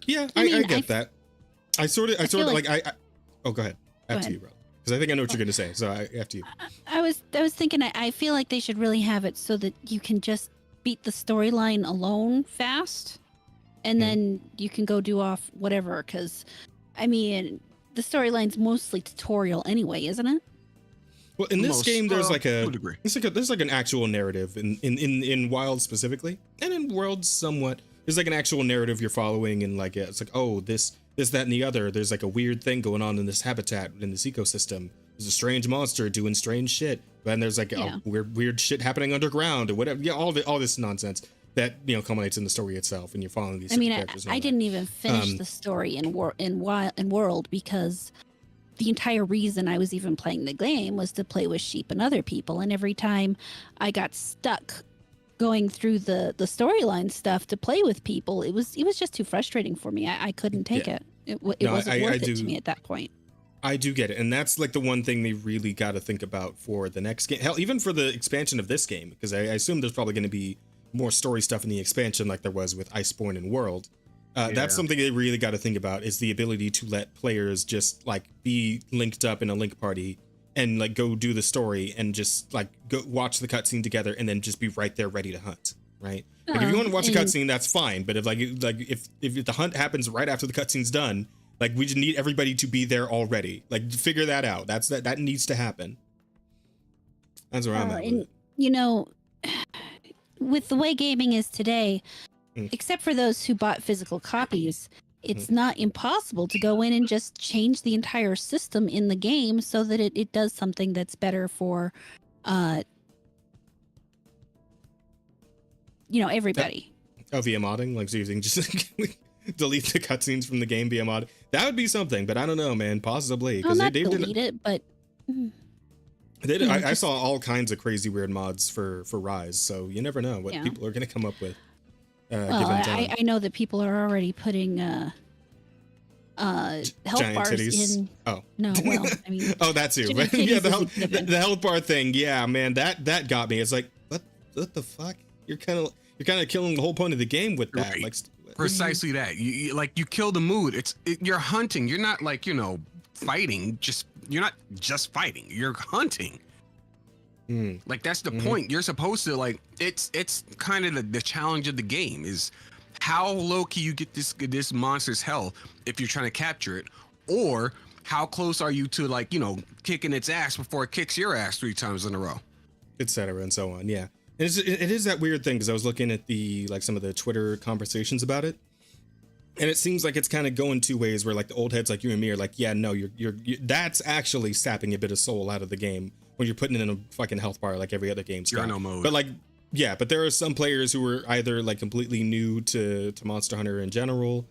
Yeah, I get that. I sort of like oh, go ahead. After you, bro. Because I think I know what you're gonna say. So after you. I was thinking. I feel like they should really have it so that you can just beat the storyline alone fast, and then you can go do off whatever. Because, I mean, the storyline's mostly tutorial anyway, isn't it? Well, in this game, there's like there's like an actual narrative in Wild specifically, and in World somewhat. There's like an actual narrative you're following, and like it's like, oh, this, that, and the other. There's like a weird thing going on in this habitat, in this ecosystem. There's a strange monster doing strange shit. Then there's like weird shit happening underground or whatever. Yeah, all this nonsense that, you know, culminates in the story itself, and you're following these characters. I didn't even finish the story in World because the entire reason I was even playing the game was to play with sheep and other people, and every time I got stuck going through the storyline stuff to play with people, it was just too frustrating for me. I couldn't take it. It wasn't worth it to me at that point. I do get it, and that's like the one thing they really got to think about for the next game. Hell, even for the expansion of this game, because I assume there's probably going to be more story stuff in the expansion like there was with Iceborne and World. That's something they really got to think about, is the ability to let players just like be linked up in a link party and like go do the story and just like go watch the cutscene together and then just be right there ready to hunt, right? Like if you want to watch a cutscene, that's fine, but if if the hunt happens right after the cutscene's done, like we just need everybody to be there already. Like figure that out. That needs to happen. That's where I'm at with it. You know, with the way gaming is today, except for those who bought physical copies, it's not impossible to go in and just change the entire system in the game so that it does something that's better for, everybody. Oh, via modding? Like, so you can just delete the cutscenes from the game via mod? That would be something, but I don't know, man. Possibly. Because they delete it, but... They did, I saw all kinds of crazy weird mods for Rise, so you never know what people are going to come up with. I know that people are already putting health giant bars titties. in. Oh no, well, I mean, oh, that's you. Yeah, the health bar thing. Yeah, man, that got me. It's like, what the fuck? You're kind of killing the whole point of the game with that. Right. Like, precisely that. You kill the mood. You're hunting. You're not like, fighting. You're not just fighting. You're hunting. Like that's the point. You're supposed to like. It's kind of the challenge of the game is how low can you get this monster's health if you're trying to capture it, or how close are you to like kicking its ass before it kicks your ass 3 times in a row, etc. and so on. Yeah, and it is that weird thing because I was looking at some of the Twitter conversations about it. And it seems like it's kind of going 2 ways where like the old heads like you and me are like, yeah, no, you're that's actually sapping a bit of soul out of the game when you're putting in a fucking health bar like every other game's got. Journal mode. But like, yeah, but there are some players who are either like completely new to Monster Hunter in general.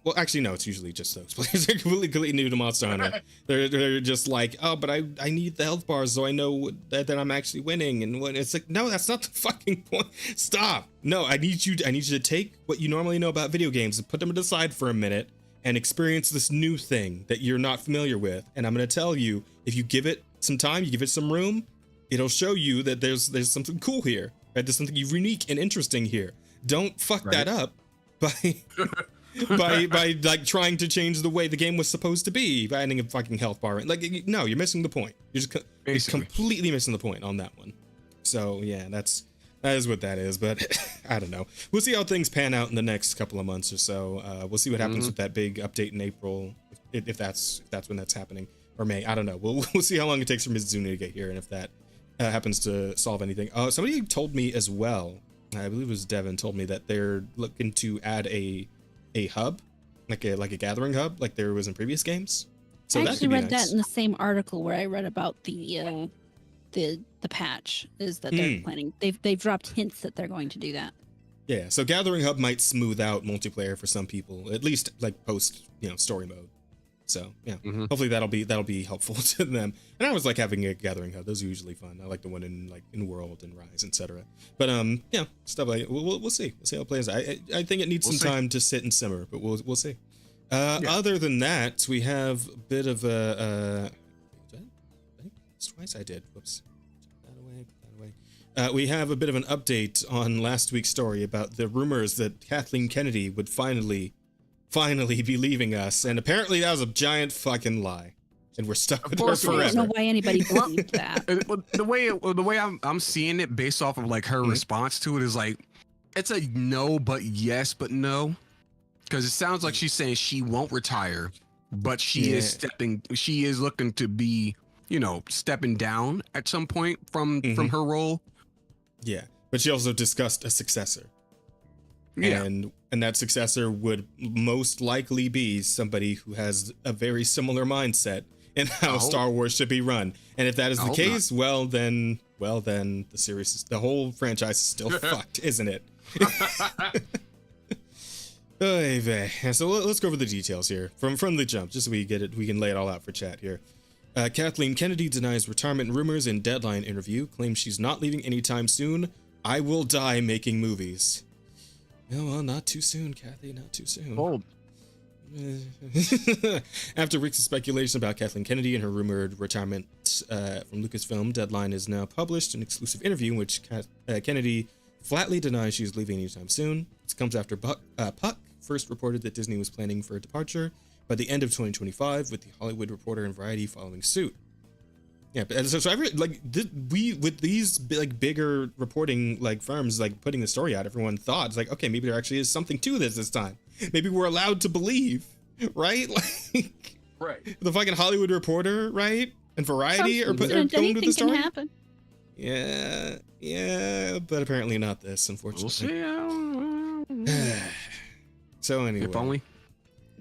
Well, actually, no, it's usually just those players that are completely new to Monster Hunter. They're just like, oh, but I need the health bars so I know that I'm actually winning. And when it's like, no, that's not the fucking point. Stop. No, I need you to take what you normally know about video games and put them aside for a minute and experience this new thing that you're not familiar with. And I'm going to tell you, if you give it some time, you give it some room, it'll show you that there's something cool here. Right? There's something unique and interesting here. Don't fuck that up by by like trying to change the way the game was supposed to be by adding a fucking health bar. Like, no, you're missing the point. You're just completely missing the point on that one. So yeah, that's That is what that is, but I don't know. We'll see how things pan out in the next couple of months or so. We'll see what happens with that big update in April, if that's when that's happening, or May. I don't know. We'll see how long it takes for Mizune to get here, and if that happens to solve anything. Somebody told me as well, I believe it was Devin, told me that they're looking to add a hub, like a gathering hub, like there was in previous games. So I that actually could be read nice. that in the same article where I read about the patch is that they're planning. They've dropped hints that they're going to do that. Yeah, so Gathering Hub might smooth out multiplayer for some people, at least like post, story mode. So yeah, hopefully that'll be helpful to them. And I always like having a Gathering Hub; those are usually fun. I like the one in World and Rise, etc. But yeah, stuff like we'll see. We'll see how it plays. I think it needs some time to sit and simmer, but we'll see. Other than that, we have a bit of a. I think it's twice I did. Whoops. We have a bit of an update on last week's story about the rumors that Kathleen Kennedy would finally be leaving us, and apparently that was a giant fucking lie, and we're stuck with her forever. I don't know why anybody believed that. The way I'm seeing it, based off of like her response to it, is like it's a no, but yes, but no, because it sounds like she's saying she won't retire, but she is looking to be, stepping down at some point from her role. Yeah, but she also discussed a successor. Yeah. And that successor would most likely be somebody who has a very similar mindset in how Star Wars should be run. And if that is the case, well then the whole franchise is still fucked, isn't it? Oy vey. So let's go over the details here from the jump, just so we can lay it all out for chat here. Kathleen Kennedy denies retirement rumors in Deadline interview, claims she's not leaving anytime soon. I will die making movies. Oh, well, not too soon, Kathy, not too soon. Bold. After weeks of speculation about Kathleen Kennedy and her rumored retirement from Lucasfilm, Deadline has now published an exclusive interview in which Kennedy flatly denies she's leaving anytime soon. This comes after Puck first reported that Disney was planning for a departure by the end of 2025, with the Hollywood Reporter and Variety following suit. Yeah, so with these bigger reporting firms putting the story out, everyone thought it's okay, maybe there actually is something to this time. Maybe we're allowed to believe, right? Right. The fucking Hollywood Reporter, right, and Variety are going with the story. Can happen. Yeah, but apparently not this, unfortunately. We'll see. So anyway. If only.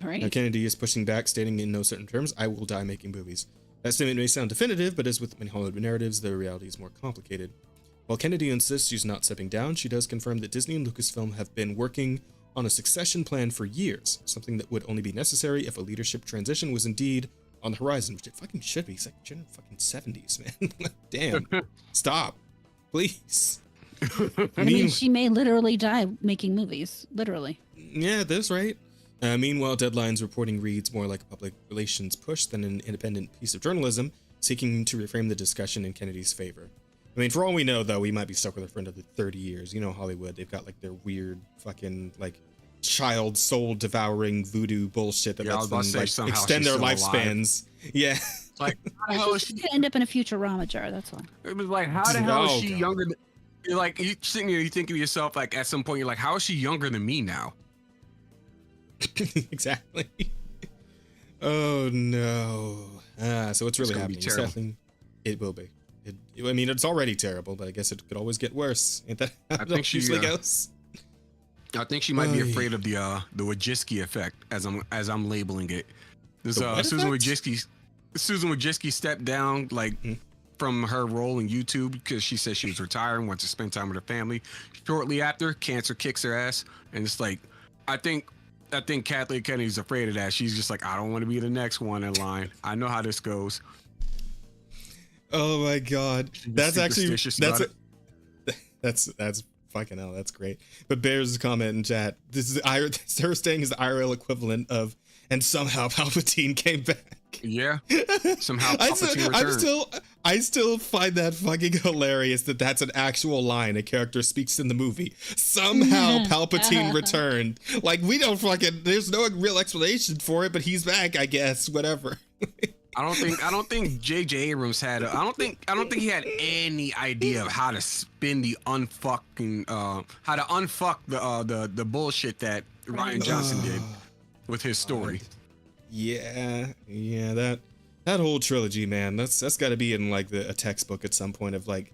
Now, Kennedy is pushing back, stating in no certain terms, I will die making movies. That statement may sound definitive, but as with many Hollywood narratives, the reality is more complicated. While Kennedy insists she's not stepping down, she does confirm that Disney and Lucasfilm have been working on a succession plan for years, something that would only be necessary if a leadership transition was indeed on the horizon, which it fucking should be. It's like fucking 70s, man. Damn. Stop. Please. I mean, she may literally die making movies. Literally. Yeah, that's right. Meanwhile, Deadline's reporting reads more like a public relations push than an independent piece of journalism, seeking to reframe the discussion in Kennedy's favor. I mean, for all we know, though, we might be stuck with her for another 30 years. Hollywood, they've got their weird fucking child soul devouring voodoo bullshit that lets them extend their lifespans. Alive. Yeah. How the hell is she could end up in a Futurama jar, that's why. It was how the hell is she younger than, you're sitting here, you think of yourself at some point, you're how is she younger than me now? Exactly. Oh no. So what's really happening? It will be. I mean, it's already terrible, but I guess it could always get worse. Ain't that how it usually goes? I think she might be afraid of the Wojcicki effect, as I'm labeling it. Susan Wojcicki stepped down from her role in YouTube because she said she was retiring, wants to spend time with her family. Shortly after, cancer kicks her ass, and it's I think Kathleen Kennedy's afraid of that. She's just I don't want to be the next one in line. I know how this goes. Oh my God. That's fucking hell. That's great. But Bear's comment in chat, this is her saying is the IRL equivalent of, and somehow Palpatine came back. Yeah. Somehow Palpatine returned. I still find that fucking hilarious that that's an actual line a character speaks in the movie. Somehow Palpatine returned. We don't there's no real explanation for it, but he's back, I guess. Whatever. I don't think J.J. Abrams had. I don't think he had any idea of how to spin the unfucking how to unfuck the bullshit that Ryan Johnson did with his story. Yeah, that whole trilogy, man. That's got to be in like a textbook at some point of like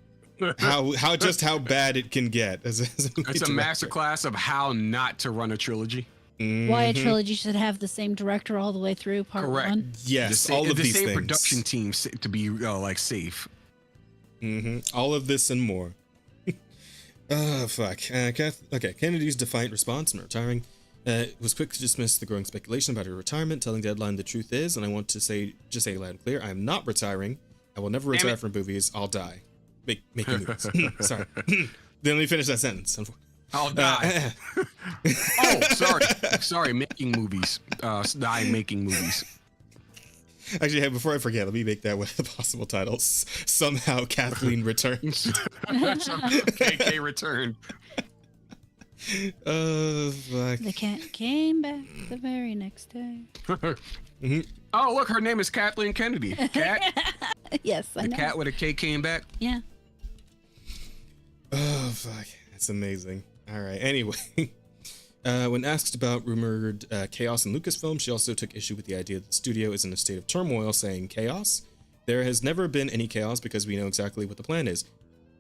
how bad it can get. It's a masterclass of how not to run a trilogy. Mm-hmm. Why a trilogy should have the same director all the way through. Part Correct. one. Yes, all of the these same things. production teams to be like safe. Mm-hmm. All of this and more. Oh fuck. Okay. Kennedy's defiant response in retiring was quick to dismiss the growing speculation about her retirement, telling Deadline the truth is, and I want to say loud and clear, I am not retiring. I will never retire from movies. I'll die. Making movies. Sorry. Then let me finish that sentence. I'll die. Sorry. Making movies. Die making movies. Actually, hey, before I forget, let me make that one of the possible titles. Somehow Kathleen returns. KK returned. Fuck. The cat came back the very next day. Mm-hmm. Oh, look, her name is Kathleen Kennedy. Cat. Yes, I know. The cat with a K came back. Yeah. Oh, fuck. That's amazing. All right. Anyway, when asked about rumored chaos in Lucasfilm, she also took issue with the idea that the studio is in a state of turmoil, saying chaos. There has never been any chaos because we know exactly what the plan is.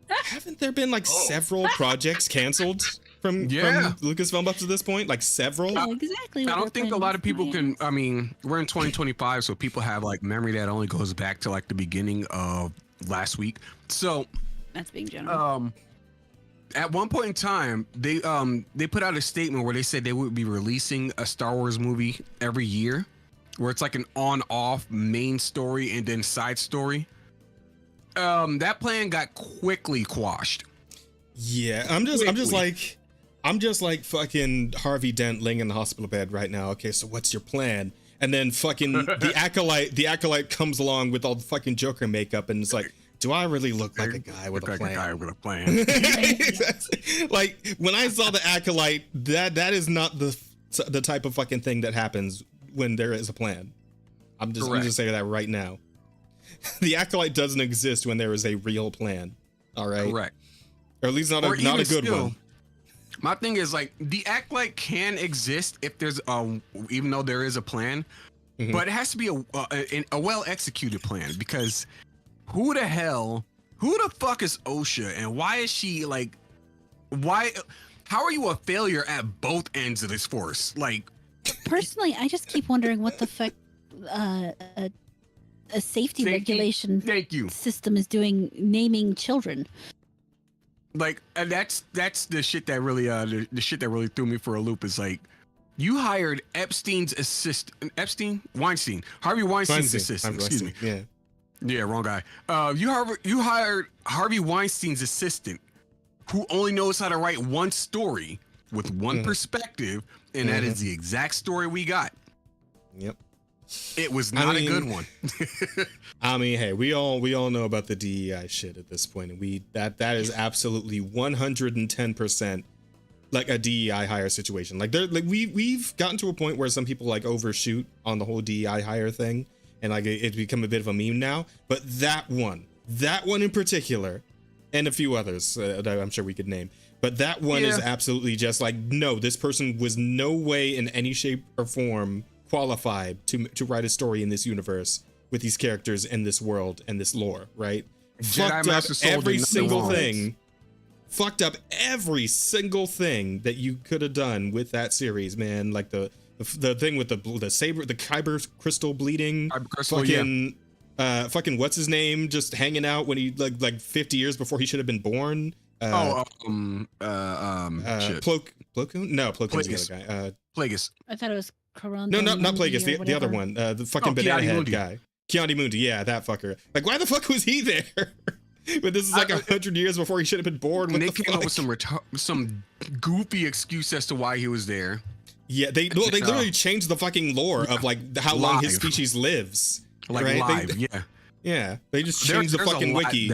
Haven't there been like several projects canceled from Lucasfilm up to this point? Like several? Yeah, exactly. I don't think a lot of people can. I mean, we're in 2025, so people have like memory that only goes back to like the beginning of last week. So that's being general. At one point in time, they put out a statement where they said they would be releasing a Star Wars movie every year, where it's like an on-off main story and then side story. That plan got quickly quashed. Yeah, I'm just like fucking Harvey Dent laying in the hospital bed right now. Okay, so what's your plan? And then fucking the acolyte comes along with all the fucking Joker makeup, and it's like, do I really look like a guy with a plan? Like when I saw the acolyte, that is not the type of fucking thing that happens when there is a plan. I'm just saying that right now. The acolyte doesn't exist when there is a real plan. All right. Correct. Or at least not a good one. My thing is like the acolyte can exist if there's even though there is a plan, but it has to be a well executed plan, because who the fuck is OSHA, and why is she like, how are you a failure at both ends of this force? Like, personally, I just keep wondering what the fuck a safety regulation system is doing naming children. Like, and that's the shit that really the shit that really threw me for a loop. Is like, you hired Harvey Weinstein's assistant. Excuse me. Yeah, wrong guy. You hired Harvey Weinstein's assistant, who only knows how to write one story with one perspective, and that is the exact story we got. Yep. It was not a good one. I mean, hey, we all know about the DEI shit at this point, and that is absolutely 110% like a DEI hire situation. Like we've gotten to a point where some people like overshoot on the whole DEI hire thing, and like it's become a bit of a meme now. But that one in particular, and a few others that I'm sure we could name, but that one is absolutely just like, no, this person was no way in any shape or form qualified to write a story in this universe with these characters and this world and this lore, right? Fucked up every single thing. Fucked up every single thing that you could have done with that series, man. Like the thing with the saber, the kyber crystal bleeding, fucking what's his name, just hanging out when he like 50 years before he should have been born. Shit. Plo Koon? No, Plo Koon's the other guy. Plagueis. I thought it was Corona. No, not Plagueis. The other one. The fucking banana head guy. Ki-Adi-Mundi. Yeah, that fucker. Like, why the fuck was he there? But this is like 100 years before he should have been born. When they came up with some goofy excuse as to why he was there. Yeah, they literally changed the fucking lore of like how long his species lives. Like live, yeah. They just changed the fucking wiki.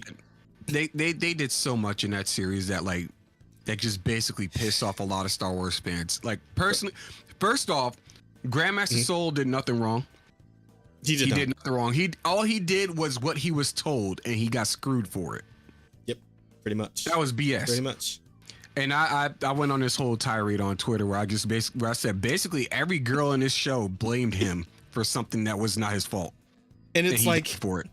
They did so much in that series that like that just basically pissed off a lot of Star Wars fans. Like personally, first off, Grandmaster Soul did nothing wrong. He He did did nothing wrong. All he did was what he was told, and he got screwed for it. Yep, pretty much. That was BS. Pretty much. And I went on this whole tirade on Twitter where I said basically every girl in this show blamed him for something that was not his fault. And it's he like died for it.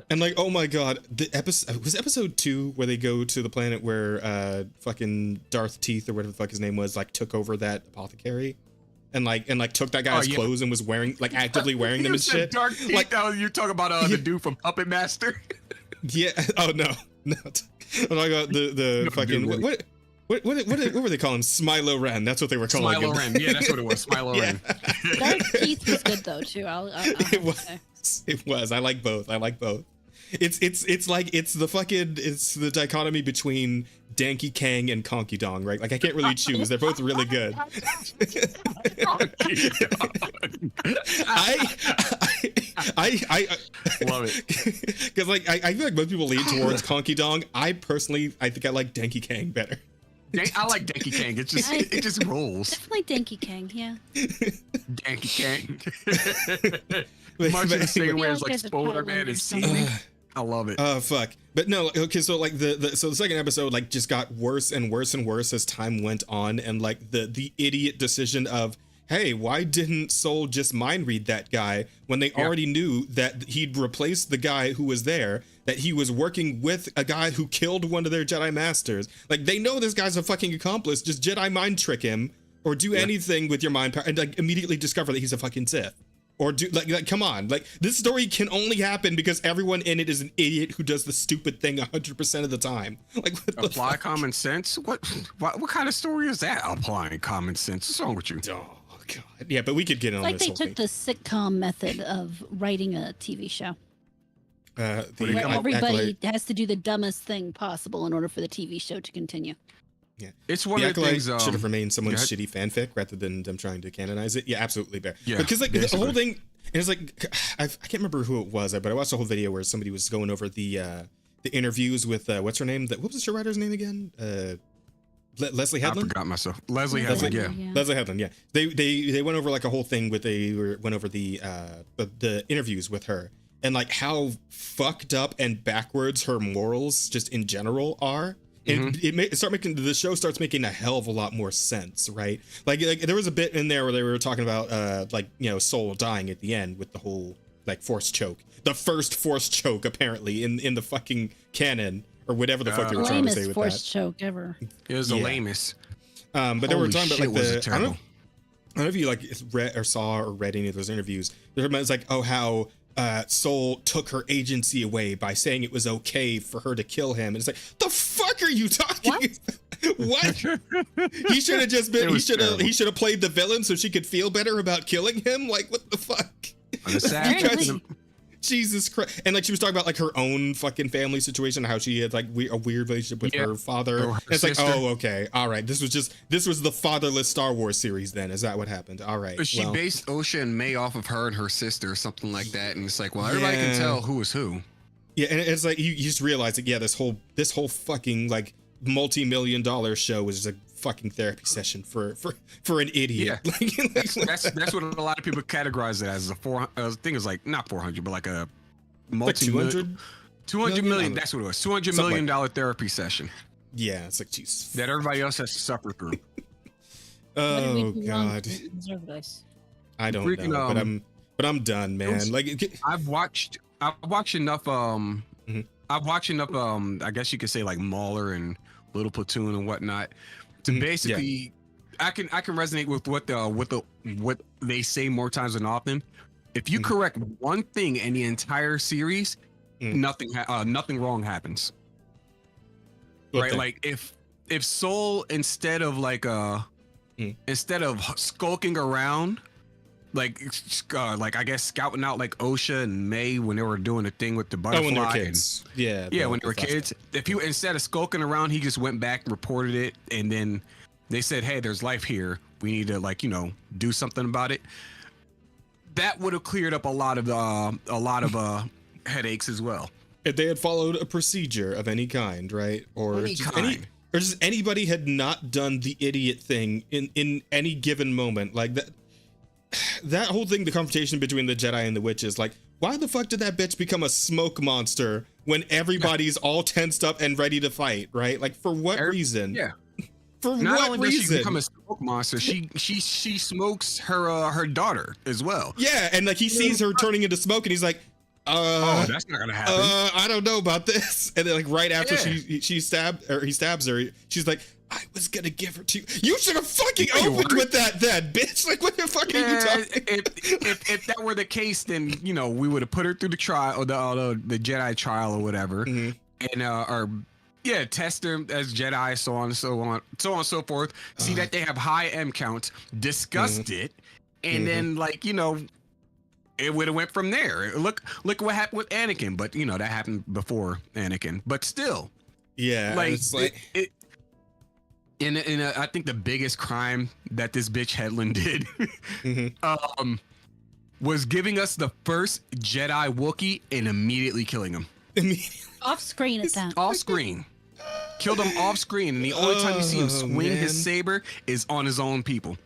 And like, oh my god, the episode 2 where they go to the planet where fucking Darth Teeth or whatever the fuck his name was, like took over that apothecary and took that guy's clothes and was wearing, like, actively wearing them and shit. Darth Teeth, like, you're talking about the dude from Puppet Master. Yeah. Oh no. I'm talking about the fucking what were they calling him? Smilo Ren. That's what they were calling him. Smilo Ren. Yeah, that's what it was. Smilo Ren. Darth Teeth was good though too. It was. I like both. It's like it's the dichotomy between Danky Kang and Conky Dong, right? Like I can't really choose. They're both really good. I love it because like I feel like most people lean towards Conky Dong. I think I like Danky Kang better. I like Danky Kang. It just rolls. Definitely Danky Kang, yeah. Danky Kang. Much in the same way as like Spider-Man and seasoning. I love it. Oh fuck. But no, okay, so like the second episode like just got worse and worse and worse as time went on, and like the idiot decision of, hey, why didn't Soul just mind read that guy when they already knew that he'd replaced the guy who was there, that he was working with a guy who killed one of their Jedi Masters. Like they know this guy's a fucking accomplice. Just Jedi mind trick him or do anything with your mind power and like immediately discover that he's a fucking Sith. Or do like come on, like this story can only happen because everyone in it is an idiot who does the stupid thing 100% of the time. Like apply common sense. What kind of story is that? Applying common sense. What's wrong with you? Oh god, yeah, but we could get on like this. Like they took the sitcom method of writing a TV show. Where everybody has to do the dumbest thing possible in order for the TV show to continue. Yeah, it's one of the things. Should have remained someone's shitty fanfic rather than them trying to canonize it. Yeah, absolutely, Bear. Yeah, because like the whole thing, and it's like I can't remember who it was, but I watched a whole video where somebody was going over the interviews with what's her name? What was the writer's name again? Leslie Headland. I forgot myself. Leslie Headland. Yeah. Leslie Headland. Yeah. They went over like a whole thing with went over the interviews with her and like how fucked up and backwards her morals just in general are. The show starts making a hell of a lot more sense, right? Like there was a bit in there where they were talking about Soul dying at the end with the whole like force choke, the first force choke apparently in the fucking canon or whatever the fuck they were trying to say with force choke ever. It was the lamest. But they were talking about like I don't know if you like read or saw or read any of those interviews. It's like how Soul took her agency away by saying it was okay for her to kill him, and it's like, the fuck are you talking about? What? He should have just been. He should have played the villain so she could feel better about killing him. Like, what the fuck? Jesus Christ! And like she was talking about like her own fucking family situation, how she had like a weird relationship with her father. It's like, oh, okay, all right. This was the fatherless Star Wars series. Then is that what happened? All right. But she based Osha and May off of her and her sister, or something like that. And it's like, well, everybody can tell who is who. Yeah, and it's like you just realize that this whole fucking like multi-million-dollar show was just a fucking therapy session for an idiot. Yeah. that's what a lot of people categorize it as. I think it's like not 400, but like a multi-million. 200 million. That's what it was. $200 million therapy session. Yeah, it's like jeez. That everybody else has to suffer through. Oh god. I don't know, but I'm done, man. I've watched enough. I've watched enough. I guess you could say like Mauler and Little Platoon and whatnot to basically. I can resonate with what they say more times than often. If you correct one thing in the entire series, nothing wrong happens. Right? Like if Soul instead of skulking around, like I guess scouting out like Osha and May when they were doing the thing with the butterfly. When they were kids. When they were kids. If you instead of skulking around, he just went back, reported it, and then they said, "Hey, there's life here. We need to do something about it." That would have cleared up a lot of headaches as well. If they had followed a procedure of any kind, right? Or just anybody had not done the idiot thing in any given moment like that. that whole thing, the confrontation between the Jedi and the witches, like, why the fuck did that bitch become a smoke monster when everybody's all tensed up and ready to fight, right? Like, for what reason? Yeah. For Not what only reason? does she become a smoke monster, she smokes her daughter as well. Yeah, and like he sees her turning into smoke, and he's like, oh, that's not gonna happen. I don't know about this. And then like right after he stabs her, she's like, I was gonna give her to you. You should have fucking opened with that then, bitch. Like, what the fuck are you talking? If that were the case, then we would have put her through the trial or the Jedi trial or whatever, and test them as Jedi, so on and so forth. See that they have high M counts, discussed it, and then it would have went from there. Look what happened with Anakin, but that happened before Anakin, but still, it's like. I think the biggest crime that this bitch Hedlund did was giving us the first Jedi Wookiee and immediately killing him. Off screen at that. Off screen. Killed him off screen, and the only time you see him swing his saber is on his own people.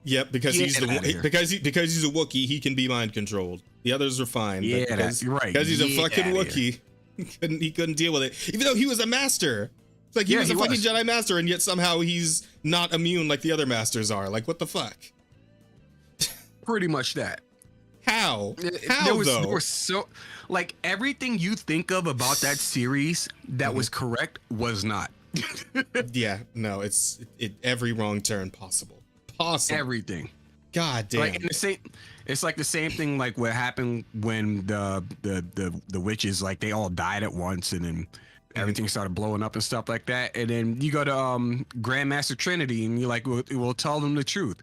Yep, because he's because he's a Wookiee, he can be mind controlled. The others are fine. Yeah, that's right. Because he's a fucking Wookiee, he couldn't deal with it, even though he was a master. It's like he was a fucking Jedi master, and yet somehow he's not immune like the other masters are. Like, what the fuck? Pretty much that. How? There was so like everything you think of about that series that was correct was not. Yeah, no, it's every wrong turn possible. Everything. God damn. Like it's like the same thing like what happened when the witches, like they all died at once, and then everything started blowing up and stuff like that. And then you go to Grandmaster Trinity, and you're like, we'll tell them the truth.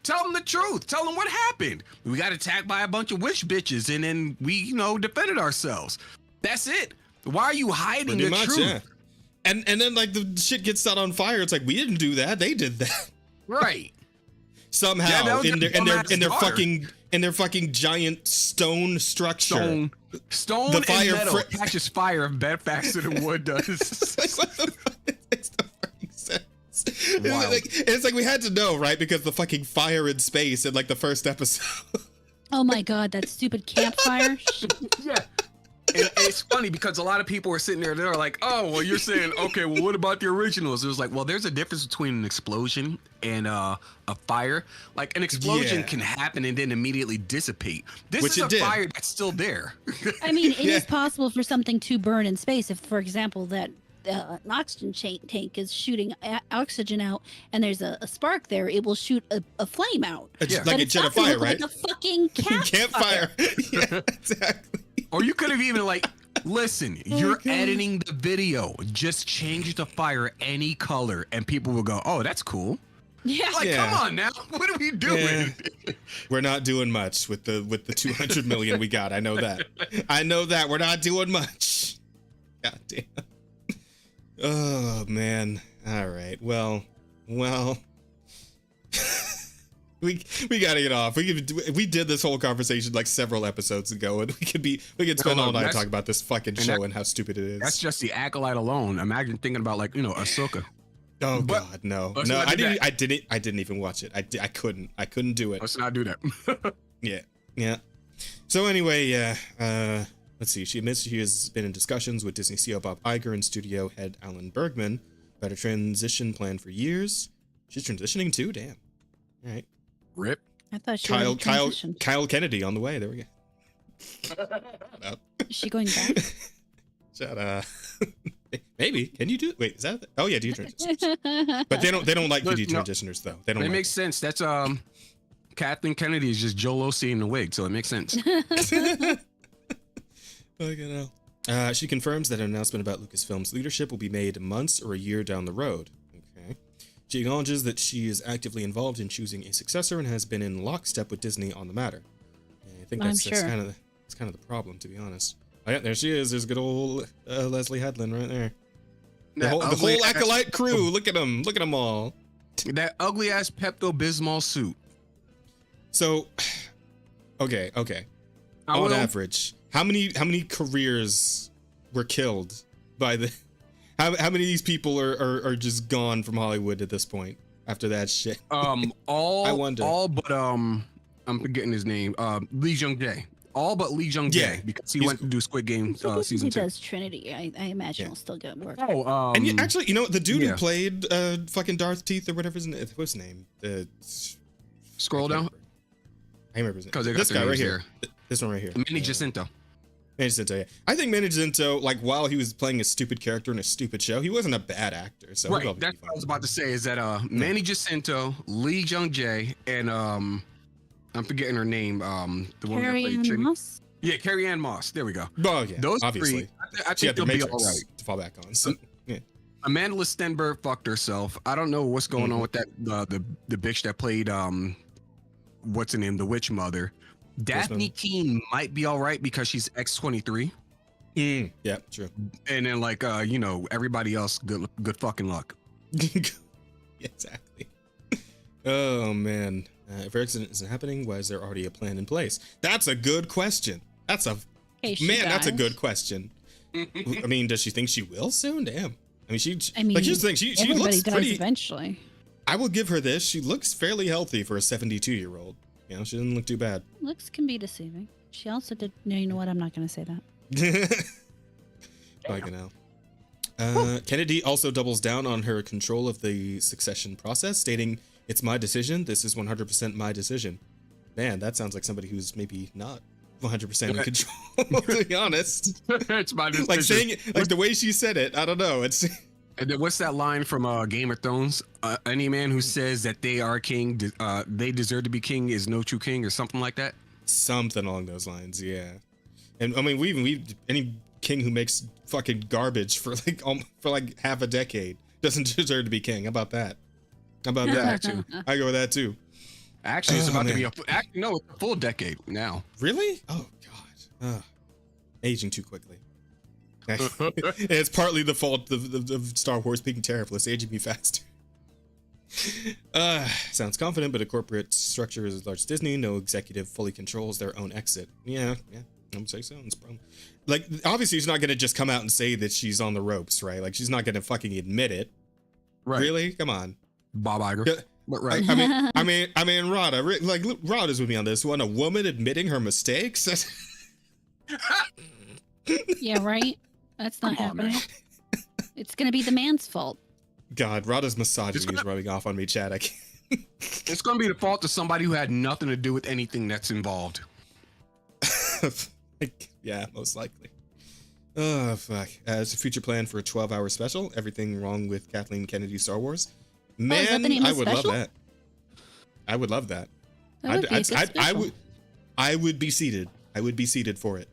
Tell them the truth. Tell them what happened. We got attacked by a bunch of witch bitches, and then we, defended ourselves. That's it. Why are you hiding the truth? Yeah. And then like the shit gets set on fire. It's like, we didn't do that. They did that. Right. Somehow in their fucking giant stone structure. Stone the fire and metal catches fire faster than wood does. Like, what the fuck? It makes no fucking sense. It's like we had to know, right? Because the fucking fire in space in like the first episode. Oh my god, that stupid campfire. Yeah. And it's funny because a lot of people are sitting there, they're like, oh, well, you're saying, okay, well, what about the originals? It was like, well, there's a difference between an explosion and a fire. Like, an explosion can happen and then immediately dissipate. This is a fire that's still there. I mean, it is possible for something to burn in space if, for example, that an oxygen tank is shooting oxygen out and there's a spark there, it will shoot a flame out. Like a jet of fire, right? Like a fucking campfire. Yeah, exactly. Or you could have even listen, you're editing the video. Just change the fire any color, and people will go, "Oh, that's cool." Yeah. Come on now, what are we doing? Yeah. We're not doing much with the 200 million we got. I know that. We're not doing much. God damn. Oh man. All right. Well. We gotta get off. We did this whole conversation like several episodes ago, and we could spend all night talking about this fucking show and how stupid it is. That's just the Acolyte alone. Imagine thinking about Ahsoka. Oh god, no. I didn't even watch it. I couldn't do it. Let's not do that. Yeah. So anyway, let's see. She admits she has been in discussions with Disney CEO Bob Iger and studio head Alan Bergman about a transition plan for years. She's transitioning too. Damn. All right. Rip. I thought she Kyle Kennedy on the way. There we go. Is she going back? Shut up. Maybe. Can you do? Wait, is that? Oh yeah, do transitioners. But they don't like you do transitioners though. They don't. It makes sense. That's Kathleen Kennedy is just Joel Osteen in the wig, so it makes sense. Fucking hell. She confirms that an announcement about Lucasfilm's leadership will be made months or a year down the road. Okay. She acknowledges that she is actively involved in choosing a successor and has been in lockstep with Disney on the matter. And I think that's kind of the problem, to be honest. Oh, yeah, there she is. There's good old Leslie Headland right there. The whole Acolyte crew. Look at them. Look at them all. That ugly ass Pepto-Bismol suit. So, okay. On average, how many careers were killed by the? How many of these people are just gone from Hollywood at this point after that shit? I wonder. All but I'm forgetting his name. Lee Jung Jae. All but Lee Jung Jae Yeah, because he went to do Squid Game season He 2. does Trinity. I imagine he'll still get work. Oh, And actually, you know, the dude yeah. who played fucking Darth Teeth or whatever what's his name? Scroll down. I remember his name. 'Cause they got This their guy right names here. This one right here. Manny Jacinto. Manny Jacinto, yeah. I think Manny Jacinto, like, while he was playing a stupid character in a stupid show, he wasn't a bad actor. So Right. That's what I was about to say. Is that Manny Jacinto, Lee Jung Jae, and I'm forgetting her name. The one that Carrie played Ann Trinity. Moss? Yeah, Carrie Ann Moss. There we go. Oh yeah, Those obviously. three, I She think had the they'll be Matrix all right. to fall back on. So yeah. Amanda Stenberg fucked herself. I don't know what's going on with that. The bitch that played what's her name, the witch mother. Daphne Keene might be all right because she's X-23. Yeah, true. And then like you know, everybody else, good fucking luck. Exactly. Oh man, if her accident isn't happening, why is there already a plan in place? That's a good question. That's a that's a good question. I mean, does she think she will soon? Damn. I mean, like, here's the thing. She everybody looks dies pretty. eventually. I will give her this. She looks fairly healthy for a 72-year-old. You know, she doesn't look too bad. Looks can be deceiving. She also did. No, you know what? I'm not going to say that. Like, you know. Kennedy also doubles down on her control of the succession process, stating, "It's my decision. This is 100% my decision." Man, that sounds like somebody who's maybe not 100% in control, to be honest. It's my decision. Like saying it, like the way she said it, I don't know. It's And then what's that line from Game of Thrones? Any man who says that they are king, they deserve to be king, is no true king, or something like that. something along those lines, yeah. And I mean, we any king who makes fucking garbage for like half a decade doesn't deserve to be king. How about that? How about that too? I go with that too. Actually, it's about to be it's a full decade now. Really? Oh god. Aging too quickly. It's partly the fault of Star Wars being terrible. It's aging me faster. Sounds confident, but a corporate structure as large as Disney, no executive fully controls their own exit. Yeah, I would say so. Like, obviously, she's not gonna just come out and say that she's on the ropes, right? Like, she's not gonna fucking admit it. Right? Really? Come on, Bob Iger. But right. I mean, Rada. Like, Rada's with me on this one. A woman admitting her mistakes. Yeah, right. That's not happening. It's gonna be the man's fault. God, Rada's misogyny is rubbing off on me, Chad. I can't. It's gonna be the fault of somebody who had nothing to do with anything that's involved. Yeah, most likely. Oh, fuck. It's a future plan for a 12-hour special. Everything wrong with Kathleen Kennedy Star Wars. Man, is that the name of I would the love special? that. I would love that. That would be a good special. I would be seated. I would be seated for it.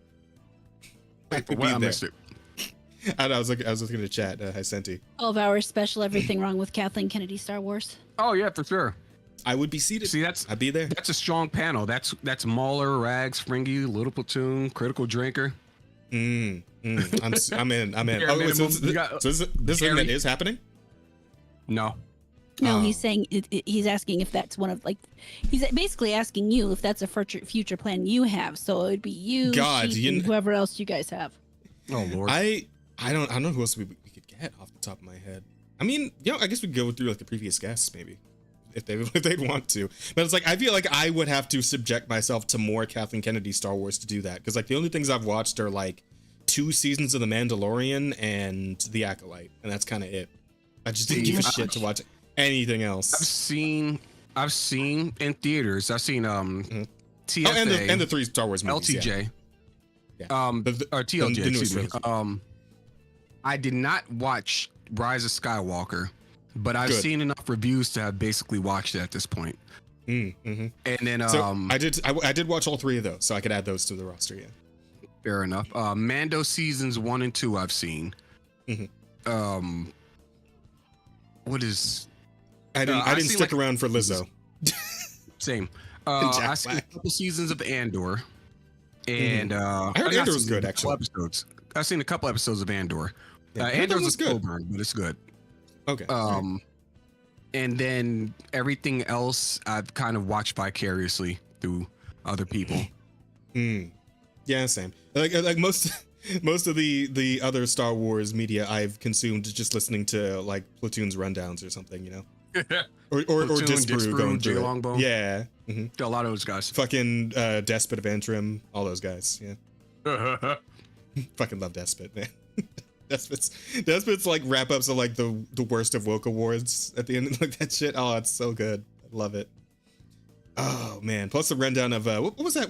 I would be I there. missed it. I was looking at the chat. Hi, Senti. 12-hour special. Everything wrong with Kathleen Kennedy Star Wars. Oh yeah, for sure. I would be seated. See, I'd be there. That's a strong panel. That's Mauler, Rags, Fringy, Little Platoon, Critical Drinker. I'm in. Bare Oh, minimum. so You got this thing that is happening? No. No, Oh. he's saying he's asking if that's one of he's basically asking you if that's a future plan you have. So it would be you, God, Sheep, and whoever else you guys have. Oh Lord. I don't know who else we could get off the top of my head. I mean, I guess we could go through like the previous guests maybe, if they'd want to. But it's like I feel like I would have to subject myself to more Kathleen Kennedy Star Wars to do that, because like the only things I've watched are like 2 seasons of The Mandalorian and The Acolyte, and that's kind of it. I just didn't give a shit to watch anything else. I've seen in theaters. I've seen TFA and the 3 Star Wars movies. LTJ. Yeah. Or TLJ. the newest Excuse me. trilogy. I did not watch Rise of Skywalker, but I've Good. seen enough reviews to have basically watched it at this point. Mm-hmm. And then So I did watch all 3 of those, so I could add those to the roster. Yeah. fair enough. Mando seasons 1 and 2 I've seen. Mm-hmm. What is? I didn't stick around for Lizzo. Same. Jack I've seen a Black. couple seasons of Andor, and I heard Andor was good, actually. Episodes. I've seen a couple episodes of Andor. Yeah, I heard that Andor's was a good. slow burn, but it's good. Okay. And then everything else I've kind of watched vicariously through other people. Yeah, same. Like most of the other Star Wars media I've consumed just listening to like Platoon's rundowns or something, you know. or Disparu going Jay through it. Longbow. Yeah. A lot of those guys. Fucking Despot of Antrim, all those guys. Yeah. Fucking love Despot, man. Despot's like wrap ups of like the worst of woke awards at the end, like that shit. Oh, it's so good. I love it. Oh man. Plus the rundown of what was that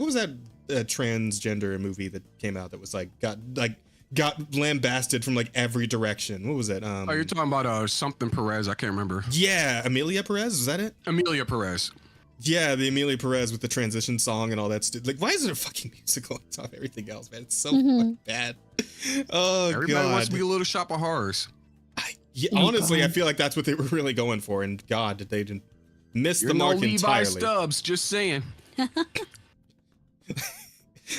transgender movie that came out that was like got lambasted from like every direction. What was it? Oh, you're talking about something Perez. I can't rember. Yeah, Amelia Perez. Is that it? Amelia Perez. Yeah, the Amelia Perez with the transition song and all that stuff. Like, why is it a fucking musical on top of everything else, man? It's so fucking bad. Oh, Everybody wants to be a little shop of horrors. Honestly, I feel like that's what they were really going for, and God, did they didn't miss the mark Levi entirely. Stubbs, just saying.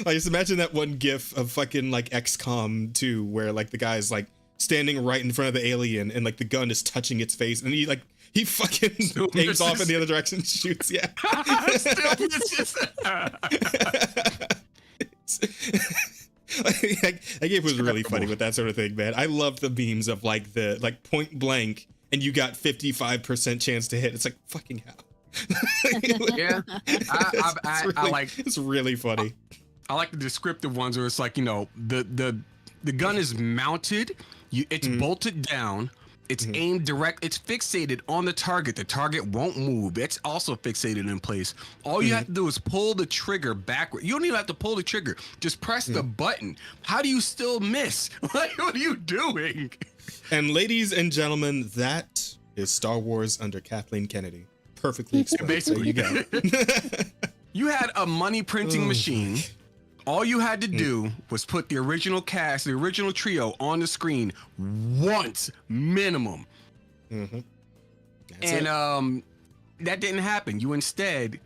Like, just imagine that one gif of fucking like XCOM 2 where like the guy's like standing right in front of the alien and like the gun is touching its face and he fucking aims off in the other direction and shoots. Yeah. That game was really funny with that sort of thing, man. I love the memes of like the point blank and you got 55% chance to hit. It's like fucking hell. Yeah. It's really funny. I like the descriptive ones where it's like, you know, the gun is mounted, it's bolted down, it's aimed direct, it's fixated on the target. The target won't move. It's also fixated in place. All you have to do is pull the trigger backward. You don't even have to pull the trigger. Just press the button. How do you still miss? Like, what are you doing? And ladies and gentlemen, that is Star Wars under Kathleen Kennedy. Perfectly explained. Basically. There you go. You had a money printing machine. All you had to do was put the original cast, the original trio on the screen once minimum. And that didn't happen. You instead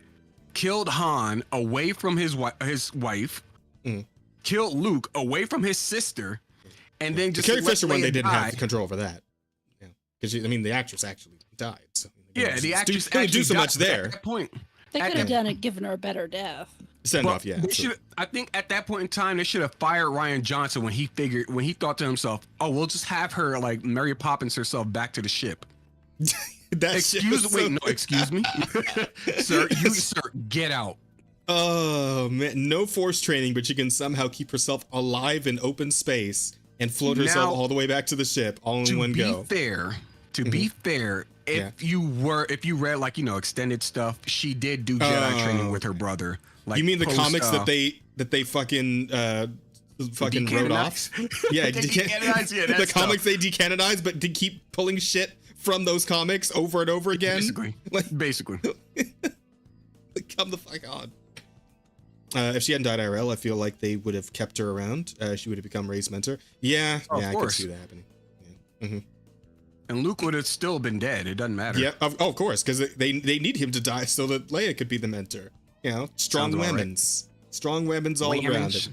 killed Han away from his wife, killed Luke away from his sister, and then just Carrie Fisher Leia one, they didn't die. have control over that. Yeah, because I mean the actress actually died. So Yeah, the actress couldn't do so died much there. At that point. They could have done it, given her a better death. Send off, yeah. I think at that point in time they should have fired Ryan Johnson when he thought to himself, "Oh, we'll just have her like Mary Poppins herself back to the ship." Excuse me, sir. Sir, get out. Oh man, no force training, but she can somehow keep herself alive in open space and float herself all the way back to the ship, all in one go. To be fair, if you read like, you know, extended stuff, she did do Jedi training with her brother. Like, you mean the comics that they fucking wrote off? Yeah, the comics they decanonized, but to keep pulling shit from those comics over and over again. Basically. Come the fuck on. If she hadn't died IRL, I feel like they would have kept her around. She would have become Rey's mentor. Yeah, I could see that happening. Yeah. And Luke would have still been dead. It doesn't matter. Yeah, of course, because they need him to die so that Leia could be the mentor. You know, strong women's all around it.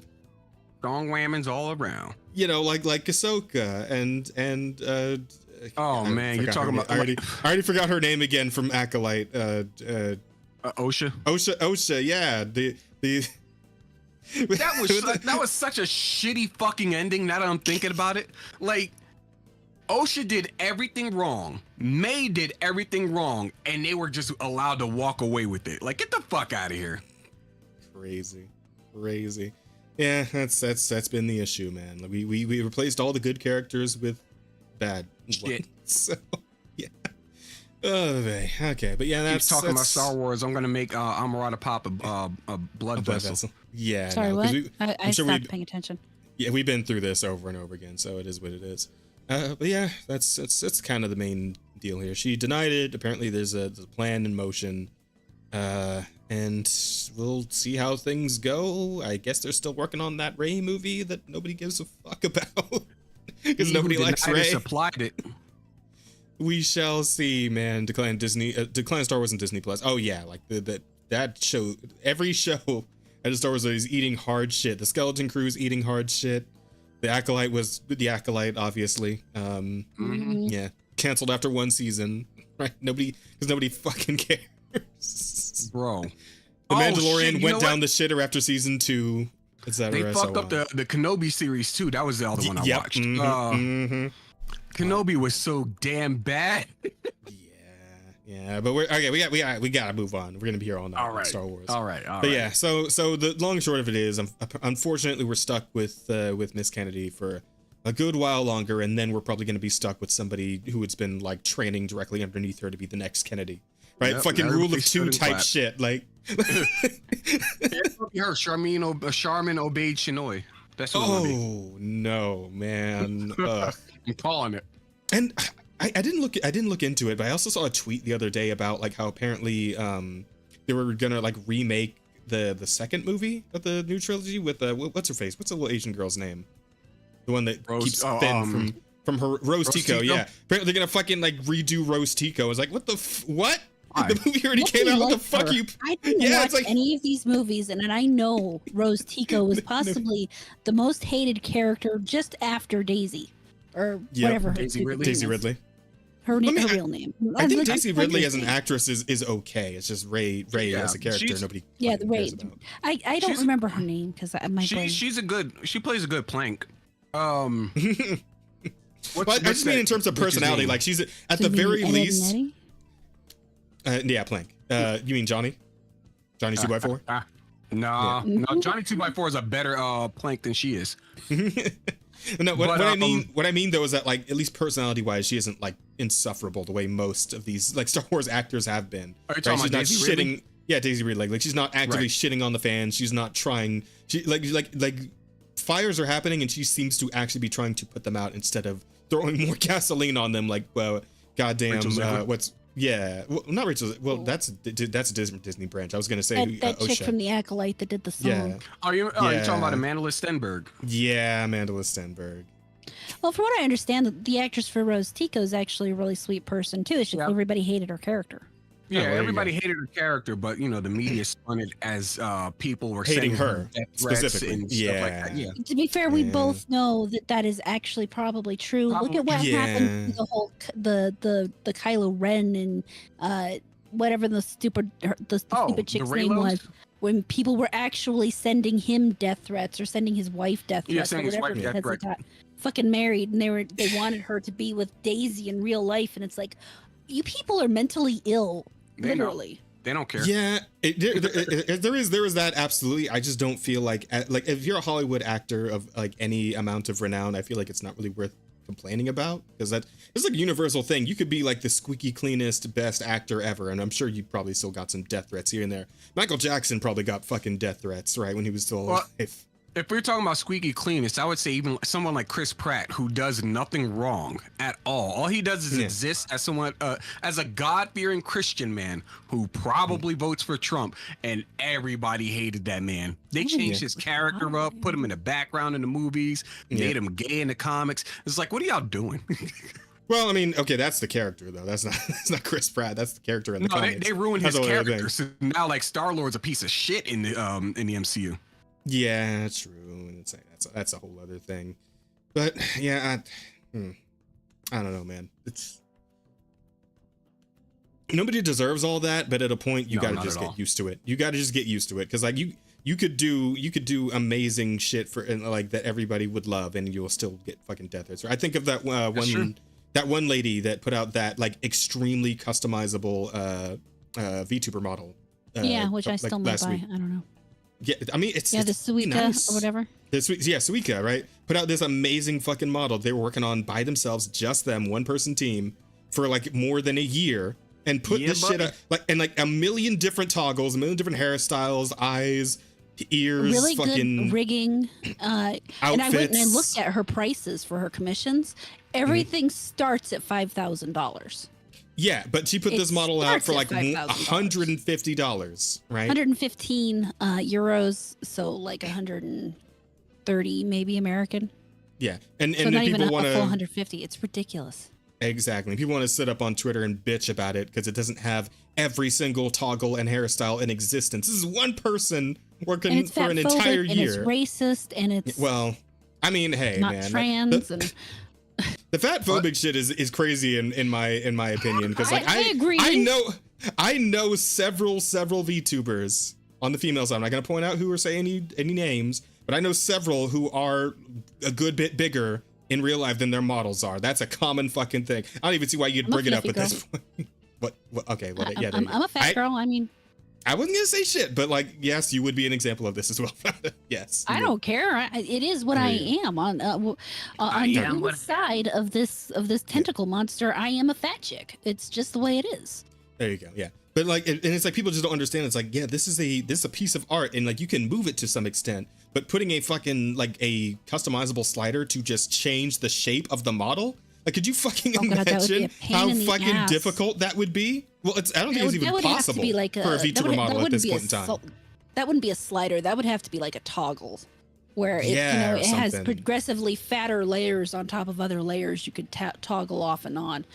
Strong women's all around. You know, like Ahsoka and oh man, you're talking about. I already forgot her name again from Acolyte. Osha. Osha. Yeah, that was such a shitty fucking ending. Now that I'm thinking about it, like, Osha did everything wrong. May did everything wrong, and they were just allowed to walk away with it. Like, get the fuck out of here. Crazy. Yeah, that's been the issue, man. We replaced all the good characters with bad shit. So yeah. Oh, okay, but yeah, that's talking about Star Wars. I'm gonna make Amrata pop a blood vessel. Yeah. Sorry, what? I stopped paying attention. Yeah, we've been through this over and over again, so it is what it is. But yeah, that's kind of the main deal here. She denied it. Apparently, there's a plan in motion, and we'll see how things go. I guess they're still working on that Rey movie that nobody gives a fuck about because nobody likes Rey. Supplied it. We shall see, man. Decline Star Wars and Disney Plus. Oh yeah, like that show. Every show at Star Wars is eating hard shit. The Skeleton Crew's eating hard shit. The Acolyte was the Acolyte, obviously. Yeah, canceled after one season, right? Because nobody fucking cares, bro. The Mandalorian went down the shitter after season 2. They fucked up the Kenobi series too. That was the other one I watched. Kenobi was so damn bad. Yeah, but we're okay. We gotta move on. We're gonna be here all night. All right. Star Wars. All right. But yeah, so the long and short of it is, unfortunately, we're stuck with Miss Kennedy for a good while longer, and then we're probably gonna be stuck with somebody who has been like training directly underneath her to be the next Kennedy, right? Yep, Fucking rule of two type clap. shit, like. Her Charmin obeyed Shinoy. That's what it'll be. Oh no, man! Ugh. I'm calling it. And I didn't look into it, but I also saw a tweet the other day about like how apparently they were gonna like remake the second movie of the new trilogy with what's her face? What's the little Asian girl's name? The one that keeps thin from her Rose Tico. Yeah, apparently they're gonna fucking like redo Rose Tico. I was like, what the what? Why? The movie already came out. What the fuck you? I didn't watch any of these movies, and I know Rose Tico was possibly the most hated character just after Daisy, or whatever. Daisy Ridley. Her real name. I think Daisy Ridley as an actress is okay. It's just Ray as a character. Nobody. Yeah, Ray. I don't remember her name because she plays a good Plank. I just mean in terms of personality. Like she's at the very least. Yeah, Plank. You mean Johnny? Johnny 2x4? No, Johnny 2x4 is a better Plank than she is. No, what I mean though is that like at least personality wise, she isn't like insufferable the way most of these like Star Wars actors have been. Are you talking about She's not shitting. Yeah, Daisy Ridley. Like she's not actively shitting on the fans. She's not trying. She like fires are happening, and she seems to actually be trying to put them out instead of throwing more gasoline on them. Like, well, goddamn, what's. Yeah, well, not Rachel. Well, that's a Disney branch. I was gonna say that chick from the Acolyte that did the song. Yeah. You're talking about Amanda Stenberg. Yeah, Amanda Stenberg. Well, from what I understand, the actress for Rose Tico is actually a really sweet person too. It's just everybody hated her character. Yeah, everybody hated her character, but the media spun it as people were hating her specifically and stuff like that. Yeah. To be fair, we both know that is actually probably true. Look at what happened to the whole the Kylo Ren and whatever the stupid chick's name was, when people were actually sending him death threats or sending his wife death threats. Sending his wife death threats. Fucking married, and they wanted her to be with Daisy in real life, and it's like, you people are mentally ill. Literally, they don't care. Yeah, there is that absolutely. I just don't feel like if you're a Hollywood actor of like any amount of renown, I feel like it's not really worth complaining about, because it's like a universal thing. You could be like the squeaky cleanest best actor ever, and I'm sure you probably still got some death threats here and there. Michael Jackson probably got fucking death threats, right, when he was still alive. If we're talking about squeaky cleanest, I would say even someone like Chris Pratt, who does nothing wrong at all. All he does is exist as someone, as a God-fearing Christian man who probably votes for Trump, and everybody hated that man. They changed his character up, put him in the background in the movies, made him gay in the comics. It's like, what are y'all doing? Well, I mean, okay, that's the character though. That's not Chris Pratt. That's the character in the comics. They ruined his character. So now, like, Star-Lord's a piece of shit in the MCU. Yeah, that's true. That's a whole other thing. But yeah, I don't know, man. It's nobody deserves all that, but at a point you gotta just get used to it. You gotta just get used to it, because like you could do amazing shit for and like that everybody would love, and you'll still get fucking death threats. I think of that one lady that put out that like extremely customizable VTuber model. Which I still might buy. I don't know. Yeah, I mean it's the Suika nice. Or whatever. Suika, right? Put out this amazing fucking model they were working on by themselves, just them, one person team, for like more than a year, and put this shit up like a million different toggles, a million different hairstyles, eyes, ears, really fucking good rigging. Outfits. And I went and I looked at her prices for her commissions. Everything starts at $5,000. Yeah, but she put this model out for like $150, right? 115 euros, so like 130 maybe American. Yeah, and so not even people want a full 150. It's ridiculous. Exactly. People want to sit up on Twitter and bitch about it because it doesn't have every single toggle and hairstyle in existence. This is one person working for an entire year. And it's racist, and it's I mean, hey, not man, trans and. The fat phobic shit is crazy in my opinion, because like I agree. I know several VTubers on the female side. I'm not gonna point out who or say any names, but I know several who are a good bit bigger in real life than their models are. That's a common fucking thing. I don't even see why you'd bring it up at this point. What? Okay. Well, yeah. I'm a fat girl. I mean, I wasn't gonna say shit, but like, yes, you would be an example of this as well. Yes. I don't care. It is what I am. On the inside of this tentacle monster, I am a fat chick. It's just the way it is. There you go. Yeah. But like, and it's like people just don't understand. It's like, yeah, this is a piece of art, and like you can move it to some extent, but putting a fucking like a customizable slider to just change the shape of the model, like, could you fucking imagine how fucking difficult that would be? Well, I don't think it's even possible for a VTuber model at this point in time. That wouldn't be a slider. That would have to be like a toggle, where it has progressively fatter layers on top of other layers you could toggle off and on.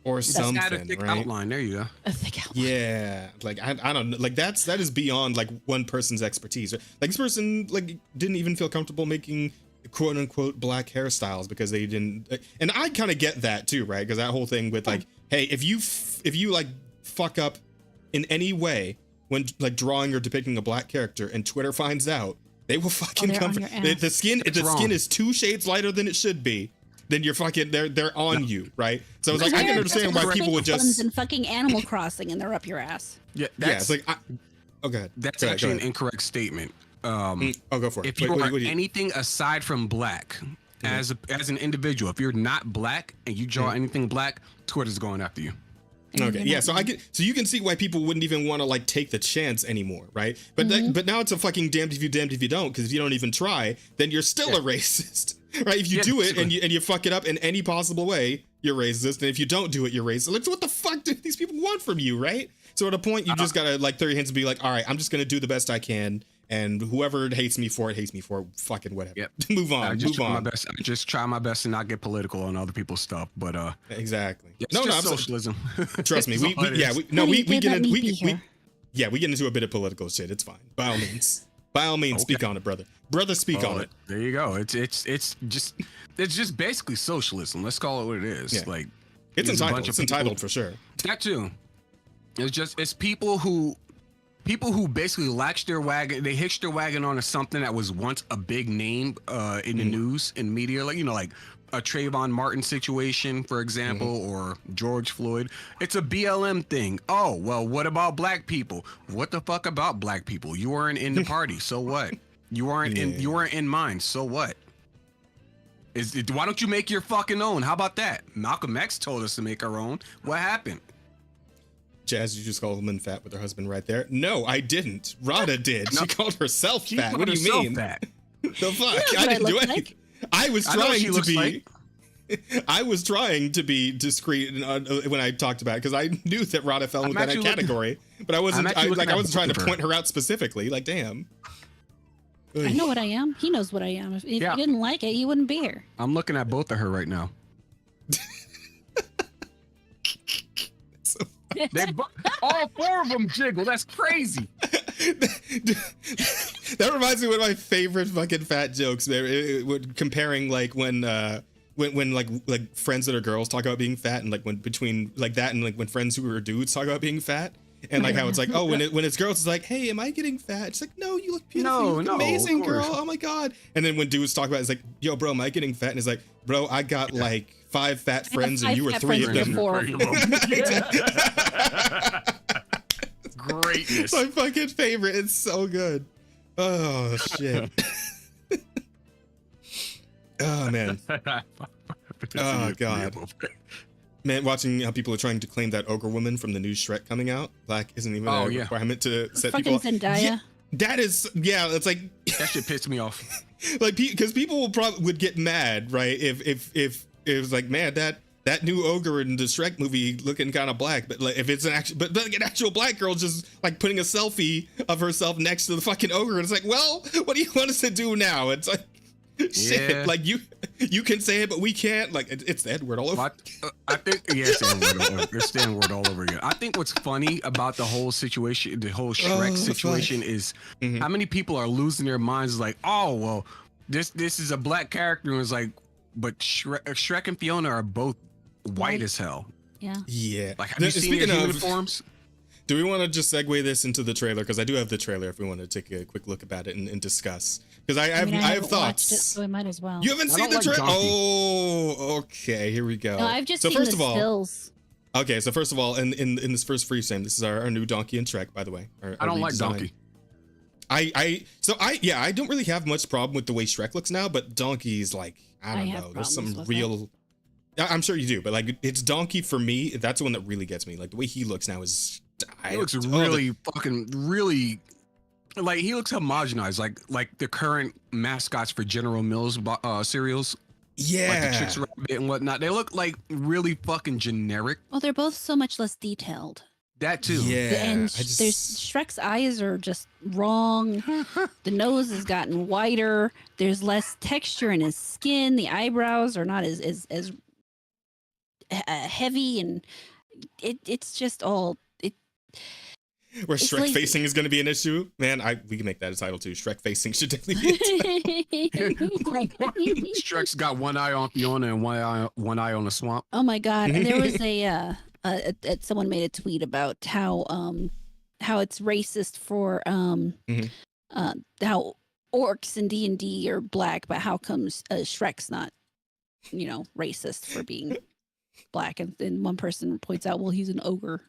Or something, a thick outline. There you go. A thick outline. Yeah, like I don't know, like that is beyond like one person's expertise. Like this person like didn't even feel comfortable making quote unquote black hairstyles because they didn't. And I kind of get that too, right? Because that whole thing with like, hey, if you like fuck up in any way when like drawing or depicting a black character and Twitter finds out, they will fucking come for the skin. If the skin is 2 shades lighter than it should be, then you're fucking they're on you, right? So it's like I can understand why people would just and fucking Animal Crossing and they're up your ass. Yeah, that's it's like that's actually an incorrect statement. I'll go for it. If you are anything aside from black, as an individual, if you're not black and you draw anything black, Twitter's going after you. Okay, yeah, so you can see why people wouldn't even want to like take the chance anymore, right? But but now it's a fucking damned if you don't, because if you don't even try, then you're still a racist, right? If you do it and you fuck it up in any possible way, you're racist, and if you don't do it, you're racist. Like, so what the fuck do these people want from you, right? So at a point, you just gotta like throw your hands and be like, all right, I'm just gonna do the best I can, and whoever hates me for it, fucking whatever. Yep. Move on. I just try my best to not get political on other people's stuff, but exactly. No, socialism. Trust me, we get into a bit of political shit. It's fine. By all means, speak on it, brother. Speak on it. There you go. It's just basically socialism. Let's call it what it is. Yeah. Like it's entitled. It's entitled for sure. That too. It's people who basically latch their wagon, they hitched their wagon onto something that was once a big name in the news, in media, like, you know, like a Trayvon Martin situation, for example, or George Floyd. It's a BLM thing. Oh, well, what about black people? What the fuck about black people? You weren't in the party, so what? You weren't in mine, so what? Why don't you make your fucking own? How about that? Malcolm X told us to make our own. What happened? Jazz, you just called woman fat with her husband right there. No, I didn't. Rada did. No. She called herself fat. What do you mean? Fat. The fuck? I didn't do anything. I was trying to be. I was trying to be discreet when I talked about it because I knew that Rada fell within that category, but I wasn't. I wasn't trying to point her out specifically. Like, damn. I know what I am. He knows what I am. If you didn't like it, you wouldn't be here. I'm looking at both of her right now. All 4 of them jiggle. That's crazy. That reminds me of one of my favorite fucking fat jokes. Comparing like when like friends that are girls talk about being fat, and like when between like that and like when friends who are dudes talk about being fat, and like how it's like, oh, when it's girls, it's like, hey, am I getting fat? It's like, no, you look beautiful, you look amazing, girl. Oh my god. And then when dudes talk about it, it's like, yo, bro, am I getting fat? And it's like, bro, I got like 5 fat friends and you were 3 of them. Greatness. My fucking favorite. It's so good. Oh shit. Oh man. Oh god. Man, watching how people are trying to claim that ogre woman from the new Shrek coming out. Black isn't even a requirement to set fucking people. Zendaya. Yeah, that is, it's like that shit pissed me off. Like, because people would get mad, right? If it was like, man, that new ogre in the Shrek movie looking kind of black, but like if it's an actual black girl just like putting a selfie of herself next to the fucking ogre, and it's like, well, what do you want us to do now? It's like, shit, like you can say it, but we can't. Like it's the N-word all over. I think it's the N-word all over. It's the N-word all over again. I think what's funny about the whole situation, the whole Shrek situation, is how many people are losing their minds. Like, oh well, this is a black character, and it's like, but Shrek and Fiona are both white as hell. Yeah. Like, have you seen their uniforms? Do we want to just segue this into the trailer? Because I do have the trailer if we want to take a quick look about it and discuss. Because I have thoughts. It, so I might as well. You haven't seen the trailer? Oh, okay. Here we go. No, I've just seen the stills. Okay, so first of all, in this first freeze frame, this is our new Donkey and Shrek, by the way. I don't like redesign. Donkey. I don't really have much problem with the way Shrek looks now, but Donkey's like, I don't know. There's some real. I'm sure you do, but like it's Donkey for me. That's the one that really gets me. Like the way he looks now is. He looks really. Like he looks homogenized, like the current mascots for General Mills cereals. Yeah, like the Chicks Rabbit and whatnot. They look like really fucking generic. Well, they're both so much less detailed. That too. Yeah, And there's Shrek's eyes are just wrong. The nose has gotten wider. There's less texture in his skin. The eyebrows are not as heavy, and it's just all. Where Shrek facing is going to be an issue, man. We can make that a title too. Shrek facing should definitely be. Shrek's got one eye on Fiona and one eye on the swamp. Oh my god! And there was someone made a tweet about how it's racist for how orcs in D&D are black, but how comes Shrek's not, racist for being black? And then one person points out, well, he's an ogre.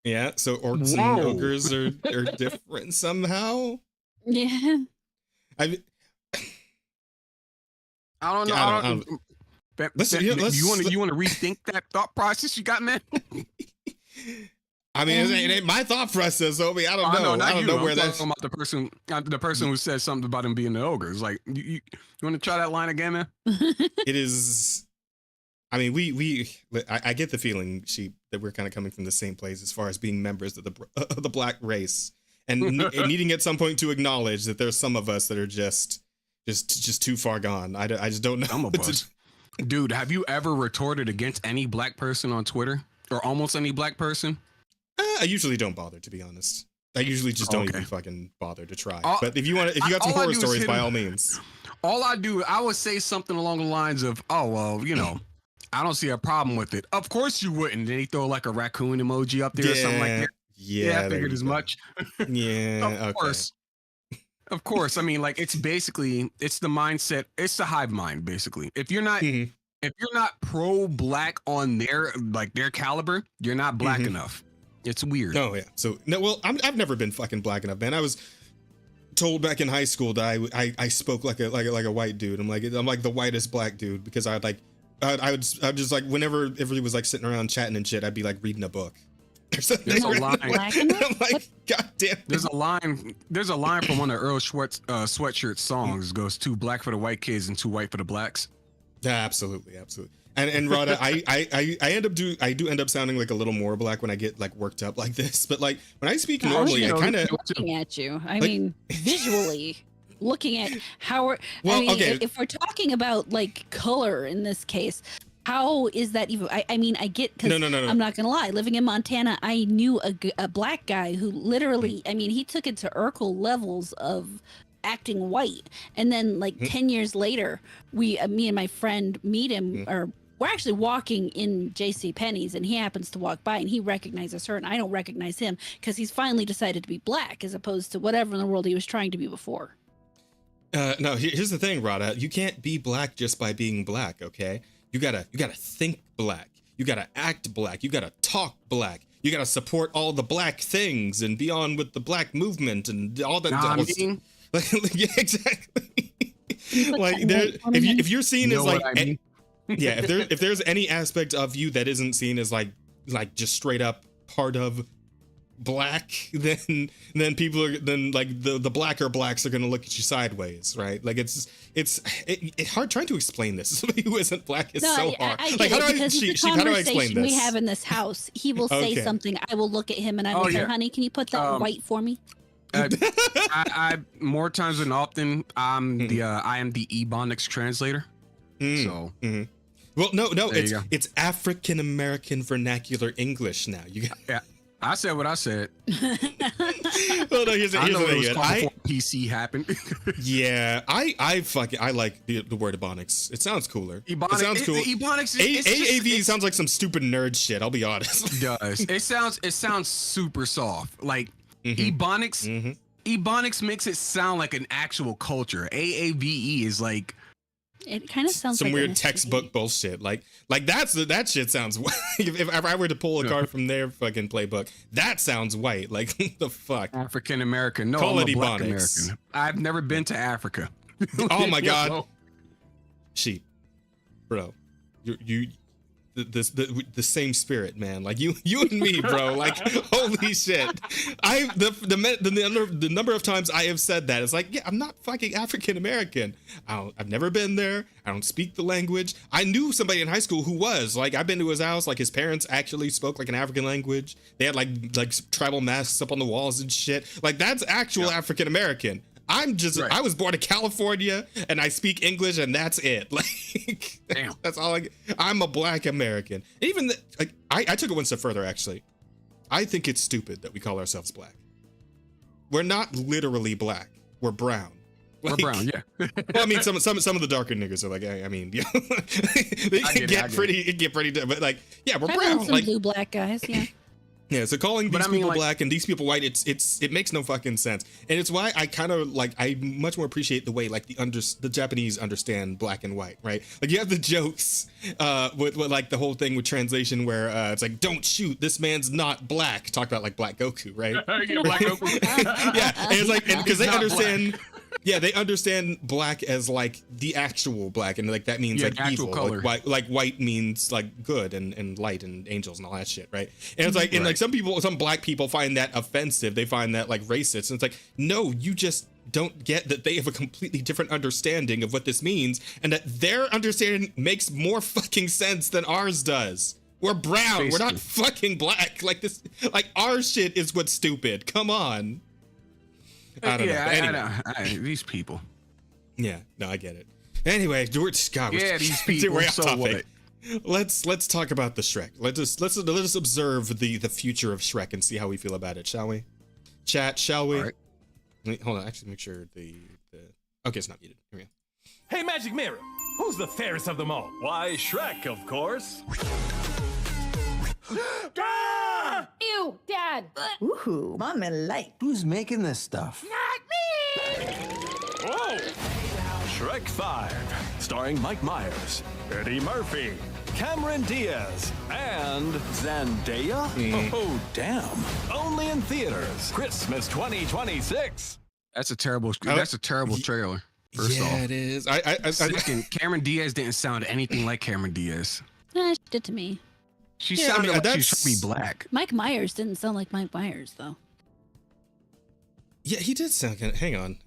Yeah, so orcs and ogres are different somehow. Yeah. I don't know. You want to rethink that thought process you got, man? I mean, it ain't my thought process, Obi. I don't know. I don't know where that's about the person who said something about him being an ogre. It's like, you want to try that line again, man? It is. I mean, I get the feeling that we're kind of coming from the same place as far as being members of the black race, and needing at some point to acknowledge that there's some of us that are just too far gone. I just don't know. Some of us. Dude, have you ever retorted against any black person on Twitter, or almost any black person? I usually don't bother, to be honest. I usually just don't even fucking bother to try. But if you got some horror stories, by all means. All I would say something along the lines of, oh well, I don't see a problem with it. Of course you wouldn't. Then he throw like a raccoon emoji up there or something like that. Yeah, I figured as much. Yeah, Of course. I mean, like it's the mindset. It's the hive mind, basically. If you're not pro-black on their caliber, you're not black enough. It's weird. Oh yeah. So no, well, I've never been fucking black enough, man. I was told back in high school that I spoke like a white dude. I'm like the whitest black dude because I would just like whenever everybody was like sitting around chatting and shit, I'd be like reading a book. There's a line. I'm like, God damn. There's a line from one of Earl Sweatshirt songs. It goes, too black for the white kids and too white for the blacks. Yeah, absolutely. And Rada, I do end up sounding like a little more black when I get like worked up like this. But like when I speak normally, I kind of looking at you. I mean, visually. Looking at how if we're talking about like color in this case, how is that even? I mean, I get because no. I'm not gonna lie. Living in Montana, I knew a black guy who literally, I mean, he took it to Urkel levels of acting white, and then like 10 years later, me and my friend meet him, or we're actually walking in J.C. Penney's, and he happens to walk by, and he recognizes her, and I don't recognize him because he's finally decided to be black as opposed to whatever in the world he was trying to be before. No, here's the thing, Rada. You can't be black just by being black, okay? You gotta think black. You gotta act black. You gotta talk black. You gotta support all the black things and be on with the black movement and all that. Yeah, exactly. Like if you're seen as like, if there's any aspect of you that isn't seen as like just straight up part of black, then people are like the blacker blacks are gonna look at you sideways, right? Like it's hard trying to explain this. Somebody who isn't black is so hard. Like how do I explain this? We have in this house, he will say something. I will look at him and I will say, "Honey, can you put that white for me?" I more times than often, I am the Ebonics translator. So. Well, no, it's African American vernacular English now. You got. Yeah. I said what I said. Well, no, here's the thing. Before PC happened. Yeah, I like the word Ebonics. It sounds cooler. It sounds cool. Ebonics. AAV sounds like some stupid nerd shit. I'll be honest. It does. It sounds super soft. Like Ebonics. Ebonics makes it sound like an actual culture. AAVE is like It kind of sounds some like weird an textbook SUV. bullshit. Like that shit sounds white. if I were to pull a card from their fucking playbook, that sounds white. Like the fuck. African American. No, Call I'm it a black Ebonics. American. I've never been to Africa. Oh my You god. know? Sheep, bro. You the same spirit, man. Like you and me, bro. Like holy shit. The number of times I have said that, it's like, yeah, I'm not fucking African American. I've never been there. I don't speak the language. I knew somebody in high school who was like, I've been to his house. Like his parents actually spoke like an African language. They had like tribal masks up on the walls and shit. Like that's actual African American. I'm just, I was born in California and I speak English and that's it. Like, Damn. That's all I'm a black American. Even I took it one step further, actually. I think it's stupid that we call ourselves black. We're not literally black. We're brown. We're brown, yeah. Well, I mean, some of the darker niggas are like, I mean, yeah, it get pretty, but like, yeah, we're brown. Some Like blue black guys, yeah. Yeah, so calling these mean, people like, black and these people white, it makes no fucking sense, and it's why I kind of like I much more appreciate the way like the Japanese understand black and white, right? Like you have the jokes with like the whole thing with translation where it's like don't shoot, this man's not black. Talk about like Black Goku, right? Yeah, Black Goku. Yeah, and it's like because they not understand. Yeah, they understand black as like the actual black, and like that means like actual evil. color. Like white means like good and light and angels and all that shit, right? And it's like and like some black people find that offensive. They find that like racist. And it's like, no, you just don't get that they have a completely different understanding of what this means, and that their understanding makes more fucking sense than ours does. We're brown. Basically. We're not fucking black. Like this. Like our shit is what's stupid. Come on. I don't know. Anyway. I these people. Yeah, no, I get it. Anyway, George Scott. Yeah, these people. We're off So topic. what? Let's talk about the Shrek. Let's observe the future of Shrek and see how we feel about it, shall we? Chat, shall we? All right. Hold on, actually make sure the okay, it's not muted. Here we go. Hey, Magic Mirror, who's the fairest of them all? Why, Shrek, of course. Ah! Ew, Dad. Ooh, mommy light. Who's making this stuff? Whoa! Shrek 5, starring Mike Myers, Eddie Murphy, Cameron Diaz, and Zendaya? Oh, damn. Only in theaters. Christmas 2026. That's a terrible trailer. First off. It is. Second, Cameron Diaz didn't sound anything like Cameron Diaz. She did to me. She Yeah, I sounded mean, like she that's- should be black. Mike Myers didn't sound like Mike Myers, though. Yeah, he did sound kind of. Hang on,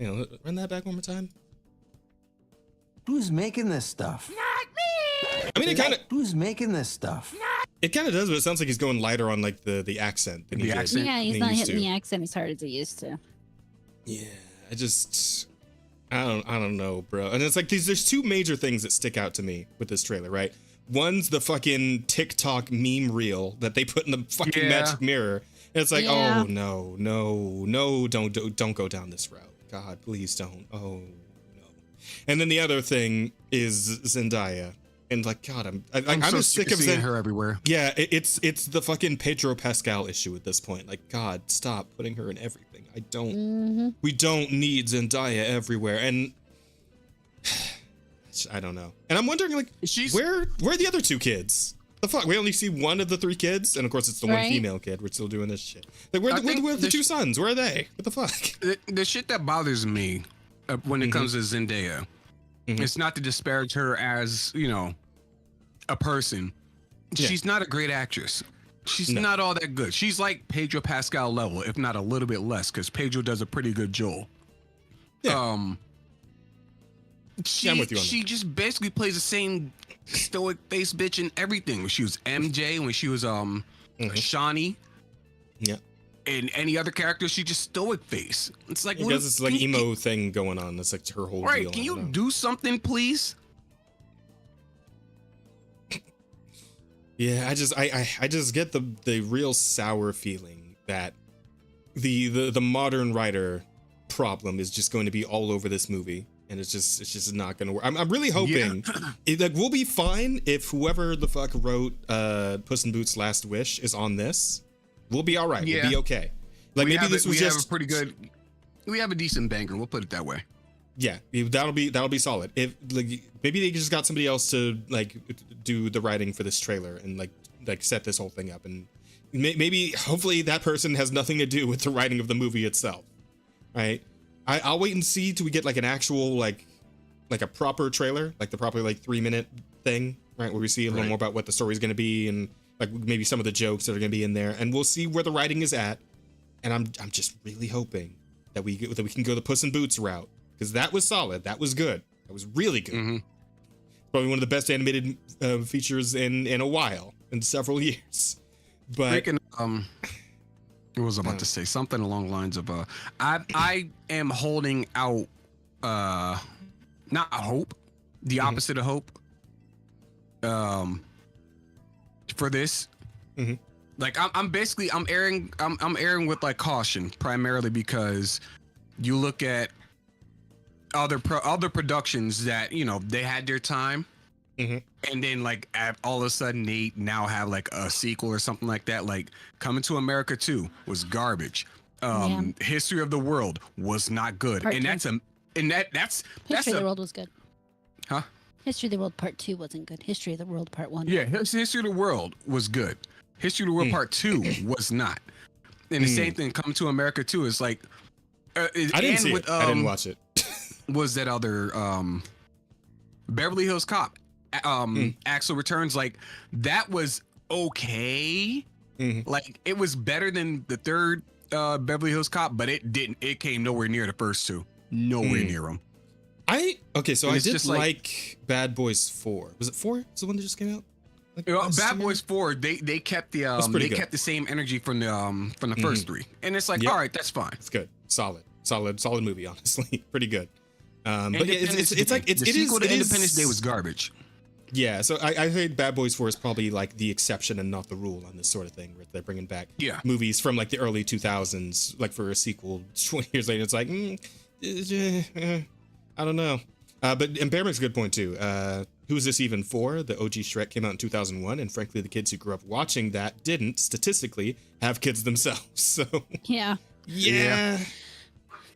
run that back one more time. Who's making this stuff? I mean, Who's making this stuff? it kind of does, but it sounds like he's going lighter on like the accent than he The did. accent? Yeah, he's than not he used hitting to. the accent as hard as he used to. Yeah, I don't know, bro. And it's like there's two major things that stick out to me with this trailer, right? One's the fucking TikTok meme reel that they put in the fucking magic mirror. And it's like, Yeah. oh no, don't go down this route. God, please don't. Oh no. And then the other thing is Zendaya. And like, God, I'm so just sick of seeing her everywhere. Yeah, it's the fucking Pedro Pascal issue at this point. Like, God, stop putting her in everything. We don't need Zendaya everywhere. And I don't know. And I'm wondering, like, where are the other two kids? The fuck? We only see one of the three kids, and of course it's the one Right. female kid. We're still doing this shit. Like, where are the two sons? Where are they? What the fuck? The shit that bothers me when it comes to Zendaya, it's not to disparage her as, a person. Yeah. She's not a great actress. She's not all that good. She's like Pedro Pascal level, if not a little bit less, because Pedro does a pretty good Joel. Yeah. I'm with you on that. She just basically plays the same stoic face bitch in everything. When she was MJ, when she was Shawnee, Yeah. and any other character, she just stoic face. It's like Because it's like emo thing going on. That's like her whole right? deal. Can I you don't know. do something, please? Yeah, I just get the real sour feeling that the modern writer problem is just going to be all over this movie, and it's just not going to work. I'm really hoping like we'll be fine if whoever the fuck wrote Puss in Boots' Last Wish is on this. We'll be all right. Yeah. We'll be okay. Like maybe this was just we have a decent banger. We'll put it that way. Yeah, that'll be solid. If like maybe they just got somebody else to like do the writing for this trailer and like set this whole thing up, and maybe hopefully that person has nothing to do with the writing of the movie itself, right? I'll wait and see till we get like an actual like a proper trailer, like the proper like 3-minute thing, right, where we see a little more about what the story's going to be and like maybe some of the jokes that are going to be in there, and we'll see where the writing is at. And I'm just really hoping that we can go the Puss in Boots route, because that was solid, that was good, that was really good. Mm-hmm. Probably one of the best animated features in a while, in several years. But Freaking, what was I about to say? Something along the lines of I am holding out not hope, the opposite of hope. For this. Mm-hmm. Like I'm basically erring with like caution, primarily because you look at other productions that, you know, they had their time, and then like all of a sudden they now have like a sequel or something like that. Like Coming to America 2 was garbage. History of the World was not good, Part and two. that's History of the World was good. Huh? History of the World Part 2 wasn't good. History of the World Part 1. Yeah, History of the World was good. History of the World Part 2 was not. And the same thing, Coming to America 2 is like... I didn't see it. I didn't watch it. Was that other... Beverly Hills Cop, Axel Returns, like, that was okay. Like, it was better than the third Beverly Hills Cop, but it came nowhere near the first two. Nowhere near them. I did just like Bad Boys 4. Was it 4? Is the one that just came out? Like Bad Boys 4, they kept the kept the same energy from the first three, and it's like, all right, that's fine. It's good, solid movie, honestly, pretty good. But yeah, it's like the sequel to Independence Day was garbage. Yeah, so I think Bad Boys 4 is probably like the exception and not the rule on this sort of thing, where they're bringing back movies from like the early 2000s, like for a sequel 20 years later. It's like, I don't know. And Bear makes a good point too. Who is this even for? The OG Shrek came out in 2001, and frankly, the kids who grew up watching that didn't statistically have kids themselves. So Yeah.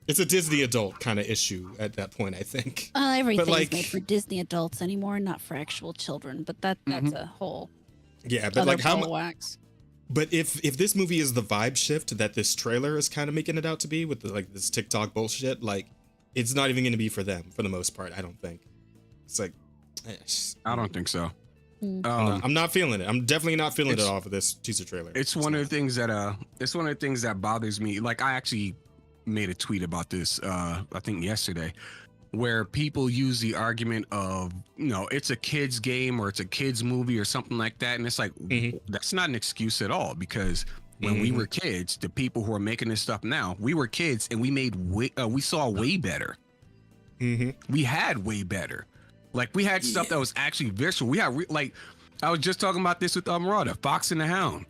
It's a Disney adult kind of issue at that point, I think. Everything's like, made for Disney adults anymore, not for actual children. But that's a whole but like how wax. But if this movie is the vibe shift that this trailer is kind of making it out to be, with like this TikTok bullshit, like it's not even going to be for them for the most part. I don't think. It's like, I don't think so. I'm not feeling it. I'm definitely not feeling it off of this teaser trailer. It's one of the things that bothers me. Like, I actually made a tweet about this I think yesterday, where people use the argument of, you know, it's a kid's game or it's a kid's movie or something like that, and it's like, that's not an excuse at all, because when we were kids, the people who are making this stuff now, we were kids and we saw way better. We had way better. Like, we had stuff that was actually visceral. We had like, I was just talking about this with Murata, Fox and the Hound.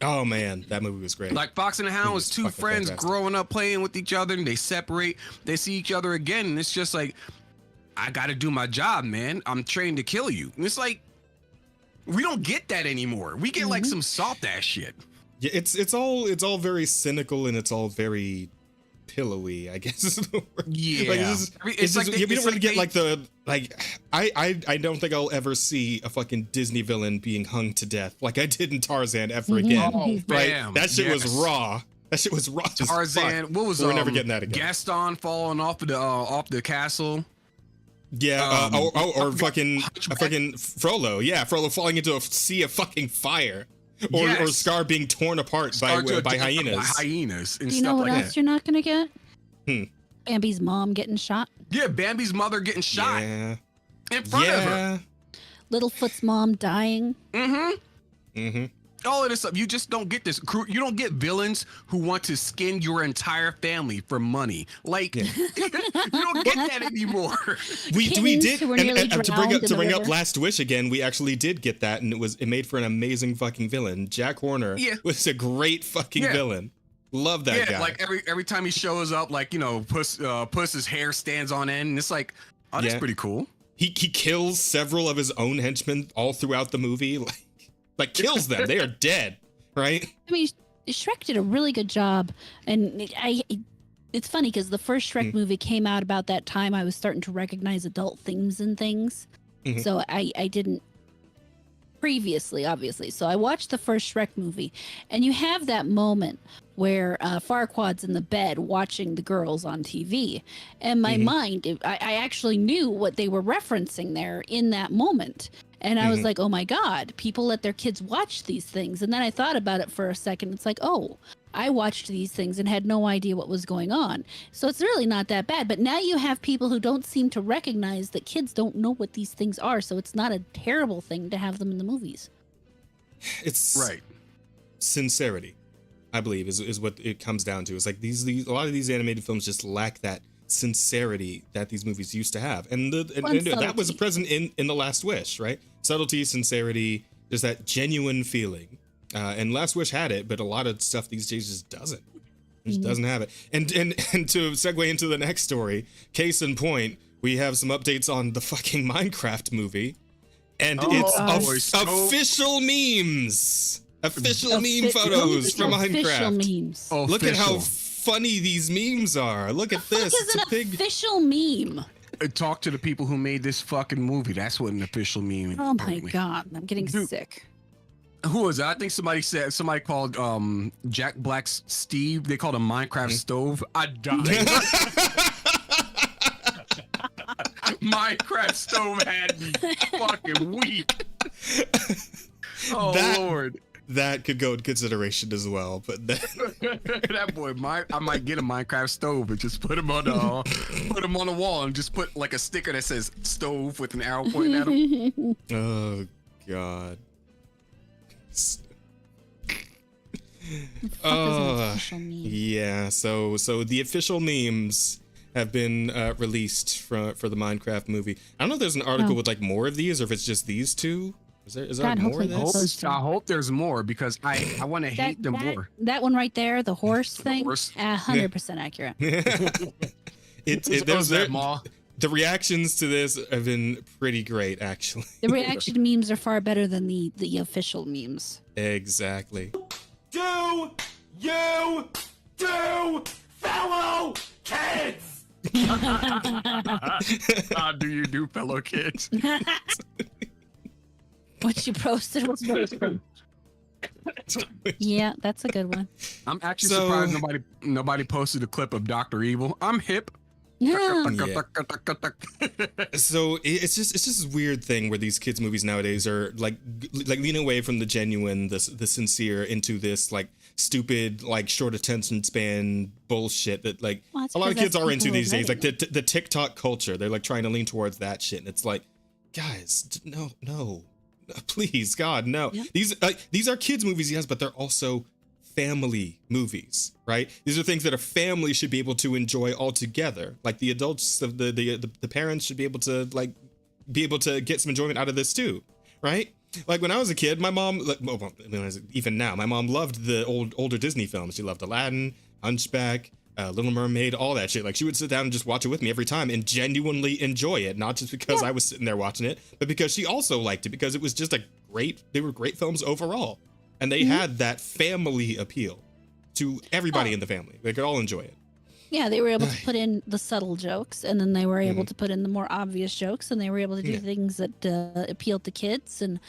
Oh man, that movie was great. Like, Fox and the Hound was two friends growing up playing with each other, and they separate, they see each other again, and it's just like, I gotta do my job, man. I'm trained to kill you. And it's like, we don't get that anymore. We get like some soft ass shit. Yeah, it's all very cynical, and it's all very pillowy, I guess is the word. Yeah, like, we don't really get like the I don't think I'll ever see a fucking Disney villain being hung to death like I did in Tarzan ever again. Oh, right? That shit was raw. That shit was raw. Tarzan, what was we're never getting that again. Gaston falling off the castle. Yeah, or fucking Frollo. Yeah, Frollo falling into a sea of fucking fire. Or Scar being torn apart by hyenas. By hyenas and Do you know stuff what like else that. you're not gonna get? Bambi's mom getting shot. Yeah, Bambi's mother getting shot in front of her. Littlefoot's mom dying. All of this stuff. You just don't get this. You don't get villains who want to skin your entire family for money. Like, you don't get that anymore. We did. And to bring up river. Last Wish again, we actually did get that, and it made for an amazing fucking villain. Jack Horner was a great fucking villain. Love that guy. Like every time he shows up, like, you know, Puss's hair stands on end, and it's like, oh, that's pretty cool. He kills several of his own henchmen all throughout the movie. Like kills them. They are dead, right? I mean, Shrek did a really good job, and It's funny because the first Shrek movie came out about that time. I was starting to recognize adult themes and things. So I didn't previously, obviously. So I watched the first Shrek movie, and you have that moment where Farquaad's in the bed watching the girls on TV. And my mind, I actually knew what they were referencing there in that moment. And I was like, oh my God, people let their kids watch these things. And then I thought about it for a second. It's like, oh, I watched these things and had no idea what was going on. So it's really not that bad. But now you have people who don't seem to recognize that kids don't know what these things are. So it's not a terrible thing to have them in the movies. It's Right. sincerity, I believe, is what it comes down to. It's like these a lot of these animated films just lack that sincerity that these movies used to have, and that was present in The Last Wish, right? Subtlety, sincerity, there's that genuine feeling, and Last Wish had it, but a lot of stuff these days just doesn't. It just doesn't have it. And to segue into the next story, case in point, we have some updates on the fucking Minecraft movie, and it's official memes. Official meme photos from Official Minecraft. memes. Look at how funny these memes are. Look at this. It's an official meme. Talk to the people who made this fucking movie. That's what an official meme is. Oh my apparently. God, I'm getting sick. Who was it? I think somebody called Jack Black's Steve. They called him Minecraft Stove. I died. Minecraft Stove had me fucking weak. Oh Lord. That could go in consideration as well, but that boy, I might get a Minecraft stove and just put him on the wall and just put like a sticker that says stove with an arrow pointing at him. Oh God. Yeah. So the official memes have been released for the Minecraft movie. I don't know if there's an article with like more of these or if it's just these two. Is there more of this? I hope there's more because I want to hate them more. That one right there, the horse thing, 100% accurate. The reactions to this have been pretty great, actually. The reaction memes are far better than the official memes. Exactly. Do you do fellow kids? How do you do, fellow kids? What you posted was yeah, that's a good one. I'm actually surprised nobody posted a clip of Dr. Evil. I'm hip. Yeah. So it's just this weird thing where these kids movies nowadays are like leaning away from the genuine, the sincere into this like stupid, like short attention span bullshit that like a lot of kids are into these days, like the TikTok culture. They're like trying to lean towards that shit, and it's like, guys, no. Please, God, no. Yeah. These are kids movies, yes, but they're also family movies, right? These are things that a family should be able to enjoy all together. Like the adults, the parents should be able to get some enjoyment out of this too, right? Like when I was a kid, my mom, even now, my mom loved the older Disney films. She loved Aladdin, Hunchback, Little Mermaid, all that shit. Like she would sit down and just watch it with me every time and genuinely enjoy it, not just because I was sitting there watching it, but because she also liked it, because it was just they were great films overall, and they had that family appeal to everybody in the family. They could all enjoy it. Yeah, they were able to put in the subtle jokes, and then they were able to put in the more obvious jokes, and they were able to do things that appealed to kids and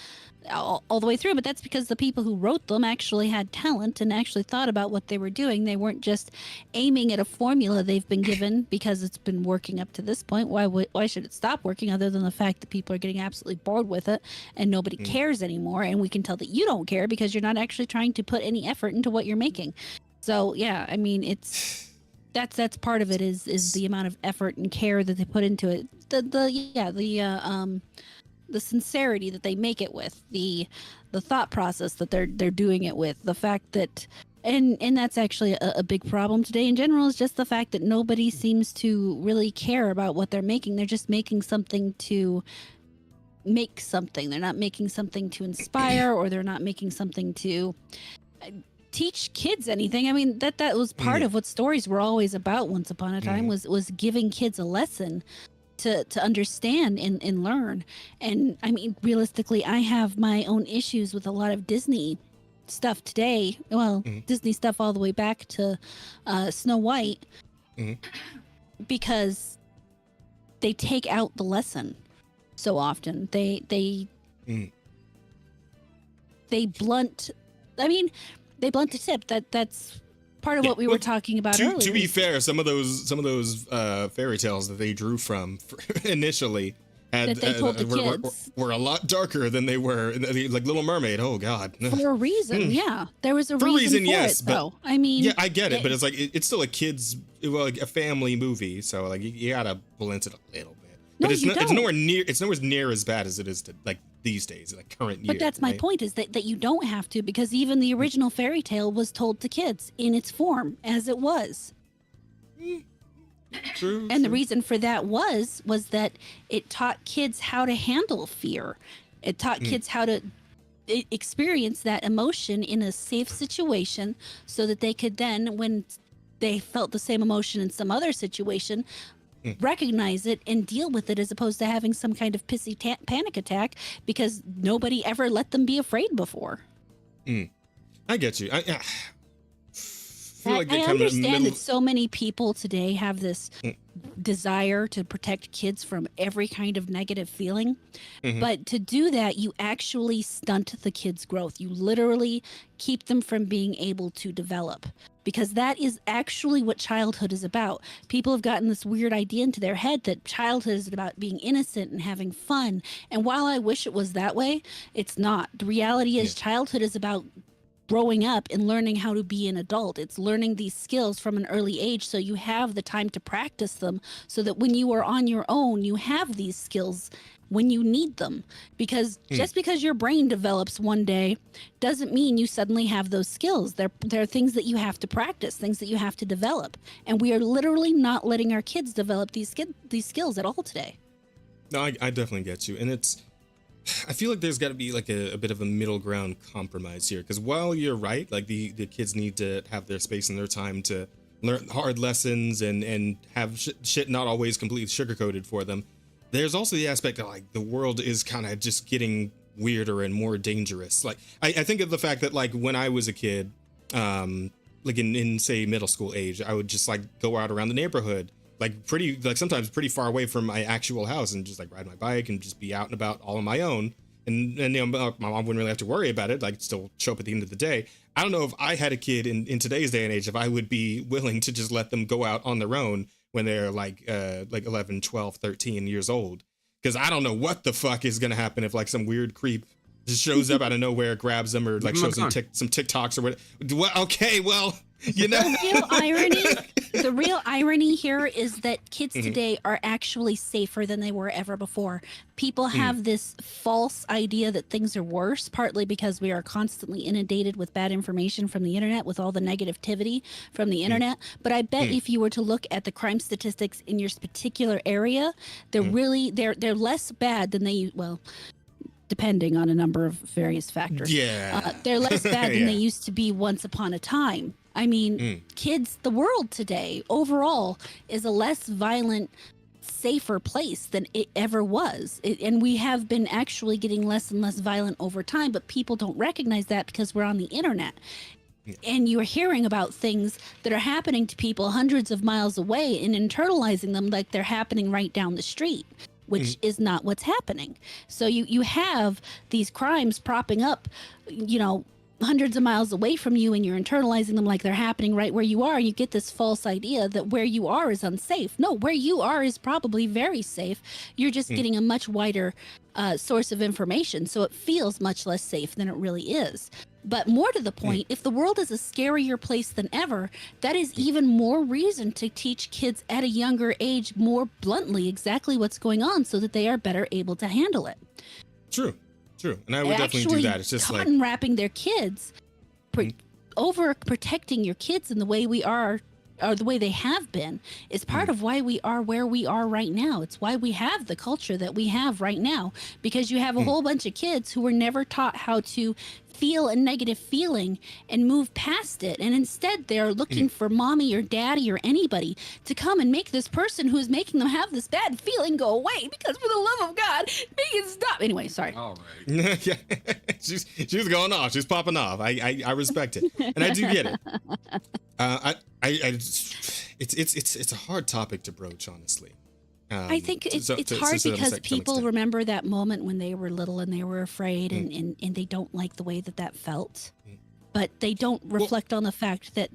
all the way through. But that's because the people who wrote them actually had talent and actually thought about what they were doing. They weren't just aiming at a formula they've been given because it's been working up to this point. Why should it stop working, other than the fact that people are getting absolutely bored with it and nobody cares anymore? And we can tell that you don't care because you're not actually trying to put any effort into what you're making. So yeah, I mean, that's part of it is the amount of effort and care that they put into it. The sincerity that they make it with, the thought process that they're doing it with, the fact that and that's actually a big problem today in general, is just the fact that nobody seems to really care about what they're making. They're just making something to make something. They're not making something to inspire, or they're not making something to teach kids anything. I mean, that was part of what stories were always about once upon a time, was giving kids a lesson to understand and learn. And I mean, realistically, I have my own issues with a lot of Disney stuff today. Well, Disney stuff all the way back to Snow White. Mhm. because they take out the lesson so often. They blunt. I mean, they blunt the tip. That's part of what we were talking about earlier. To be fair, some of those fairy tales that they drew from initially had That they told the kids. were a lot darker than they were like Little Mermaid. Oh God, For a reason, yeah. There was a reason for yes, it, but though. I mean, yeah, I get it, but it's like it's still a kids, like a family movie, so like you gotta balance it a little bit. No, But it's you it's don't. nowhere near as bad as it is to, like these days, like current year. but that's my right? point, is that you don't have to, because even the original fairy tale was told to kids in its form as it was. True. And the reason for that was that it taught kids how to handle fear. It taught kids how to experience that emotion in a safe situation, so that they could then, when they felt the same emotion in some other situation, recognize it and deal with it, as opposed to having some kind of pissy panic attack because nobody ever let them be afraid before. I get you. I feel like I they kind of understand that so many people today have this desire to protect kids from every kind of negative feeling. But to do that, you actually stunt the kids' growth. You literally keep them from being able to develop, because that is actually what childhood is about. People have gotten this weird idea into their head that childhood is about being innocent and having fun. And while I wish it was that way, it's not. The reality is childhood is about growing up and learning how to be an adult. It's learning these skills from an early age, so you have the time to practice them, so that when you are on your own, you have these skills when you need them. Because just because your brain develops one day doesn't mean you suddenly have those skills. There are things that you have to practice, things that you have to develop. And we are literally not letting our kids develop these skills at all today. No, I definitely get you, and I feel like there's got to be like a bit of a middle ground compromise here, because while you're right, like the kids need to have their space and their time to learn hard lessons and have shit not always completely sugarcoated for them, there's also the aspect that like the world is kind of just getting weirder and more dangerous. Like I think of the fact that like when I was a kid, like in say middle school age, I would just like go out around the neighborhood, like sometimes pretty far away from my actual house, and just like ride my bike and just be out and about all on my own. And you know, my mom wouldn't really have to worry about it. Like still show up at the end of the day. I don't know if I had a kid in today's day and age, if I would be willing to just let them go out on their own when they're like 11, 12, 13 years old. Because I don't know what the fuck is going to happen if like some weird creep just shows up out of nowhere, grabs them, or like shows them some TikToks or what. Okay, well, you know. The real irony here is that kids today are actually safer than they were ever before. People have this false idea that things are worse, partly because we are constantly inundated with bad information from the internet, with all the negativity from the internet. But I bet if you were to look at the crime statistics in your particular area, they're less bad than depending on a number of various factors. They're less bad than they used to be once upon a time. I mean, kids, the world today overall is a less violent, safer place than it ever was. And we have been actually getting less and less violent over time, but people don't recognize that because we're on the internet. And you're hearing about things that are happening to people hundreds of miles away and internalizing them like they're happening right down the street, which is not what's happening. So you have these crimes propping up, you know, hundreds of miles away from you, and you're internalizing them like they're happening right where you are. And you get this false idea that where you are is unsafe. No, where you are is probably very safe. You're just getting a much wider source of information, so it feels much less safe than it really is. But more to the point, if the world is a scarier place than ever, that is even more reason to teach kids at a younger age more bluntly exactly what's going on, so that they are better able to handle it. True. And I would definitely do that. It's just like wrapping their kids, over protecting your kids in the way we are, or the way they have been, is part of why we are where we are right now. It's why we have the culture that we have right now, because you have a whole bunch of kids who were never taught how to feel a negative feeling and move past it. And instead they're looking for mommy or daddy or anybody to come and make this person who's making them have this bad feeling go away, because for the love of God, make it stop. Anyway, sorry. All right. Yeah, she's going off. She's popping off. I respect it, and I do get it. It's a hard topic to broach, honestly. I think it's hard because people remember that moment when they were little and they were afraid and they don't like the way that felt, but they don't reflect on the fact that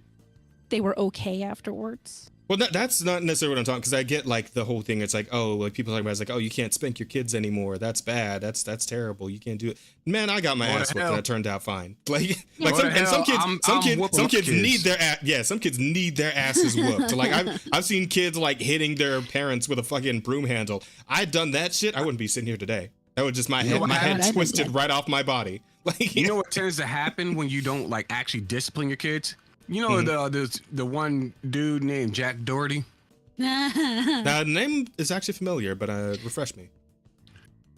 they were okay afterwards. Well, that's not necessarily what I'm talking, because I get like the whole thing. It's like, oh, like people talking about, it's like, oh, you can't spank your kids anymore. That's bad. That's terrible. You can't do it. Man, I got my ass whooped and it turned out fine. Some kids need their ass. Yeah, some kids need their asses whooped. Like I've seen kids like hitting their parents with a fucking broom handle. I'd done that shit, I wouldn't be sitting here today. That would just my head twisted right off my body. Like, you know what tends to happen when you don't like actually discipline your kids? You know, the one dude named Jack Doherty? The name is actually familiar, but refresh me.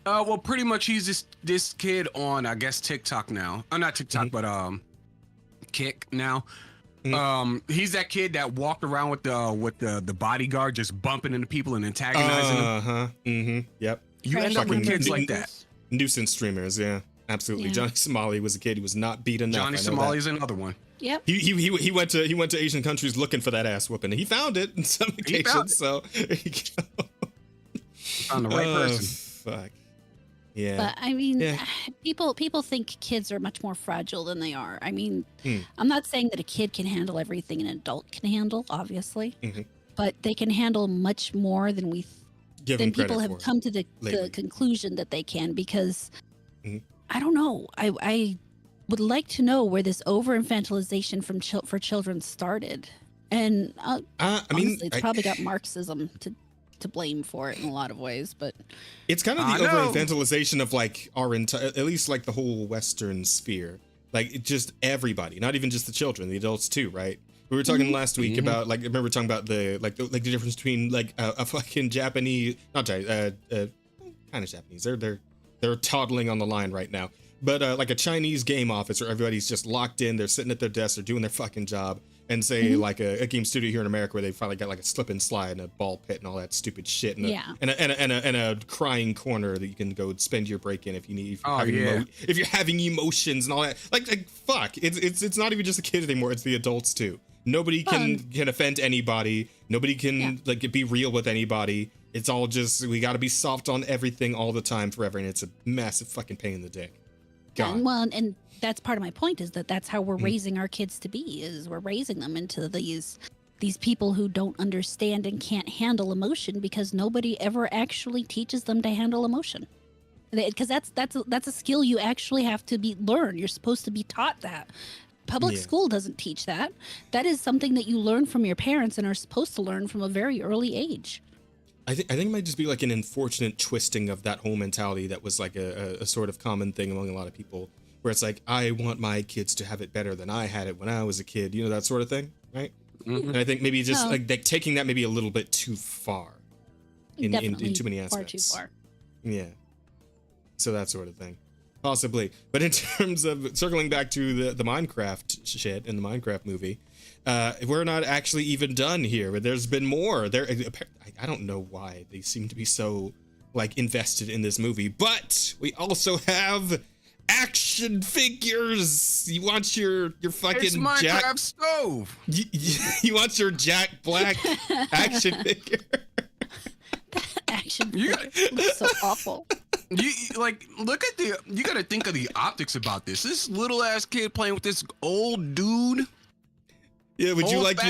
Well, pretty much he's this kid on, I guess, TikTok now. Not TikTok, but Kick now. He's that kid that walked around with the bodyguard just bumping into people and antagonizing them. Yep. You end up with kids like that. Nuisance streamers, yeah. Absolutely. Yeah. Johnny Somali was a kid who was not beat enough. Johnny Somali is another one. Yep. He went to Asian countries looking for that ass whooping, and he found it in some occasions. So there you go. Found the right person. Fuck. Yeah. But I mean, people think kids are much more fragile than they are. I mean, I'm not saying that a kid can handle everything an adult can handle, obviously, but they can handle much more than people have come to the conclusion that they can, because I don't know. I would like to know where this over infantilization for children started, and honestly, it's probably got Marxism to blame for it in a lot of ways. But it's kind of the over infantilization of like at least like the whole Western sphere, like just everybody, not even just the children, the adults too, right? We were talking last week about like, I remember talking about the difference between like a fucking Japanese, not kind of Japanese. They're toddling on the line right now. But like a Chinese game officer, everybody's just locked in. They're sitting at their desk. They're doing their fucking job. And say like a game studio here in America where they finally got like a slip and slide and a ball pit and all that stupid shit. And a crying corner that you can go spend your break in if you need. If you're having emotions and all that. Like fuck. It's not even just the kids anymore. It's the adults too. Nobody can offend anybody. Nobody can like be real with anybody. It's all just, we got to be soft on everything all the time forever. And it's a massive fucking pain in the dick. God. Well, and that's part of my point, is that's how we're raising our kids to be, is we're raising them into these people who don't understand and can't handle emotion, because nobody ever actually teaches them to handle emotion. Because that's a skill you actually have to learn. You're supposed to be taught that. Public school doesn't teach that. That is something that you learn from your parents and are supposed to learn from a very early age. I think it might just be like an unfortunate twisting of that whole mentality that was like a sort of common thing among a lot of people, where it's like, I want my kids to have it better than I had it when I was a kid, you know, that sort of thing, right? And I think maybe just like taking that maybe a little bit too far in too many aspects. Far too far. Yeah. So that sort of thing. Possibly. But in terms of circling back to the Minecraft shit in the Minecraft movie, we're not actually even done here. But there's been more. I don't know why they seem to be so like invested in this movie, but we also have action figures. You want your fucking it's Minecraft stove. You want your Jack Black action figure. Action figure looks so awful. You gotta think of the optics about this. This little ass kid playing with this old dude. Yeah, would you like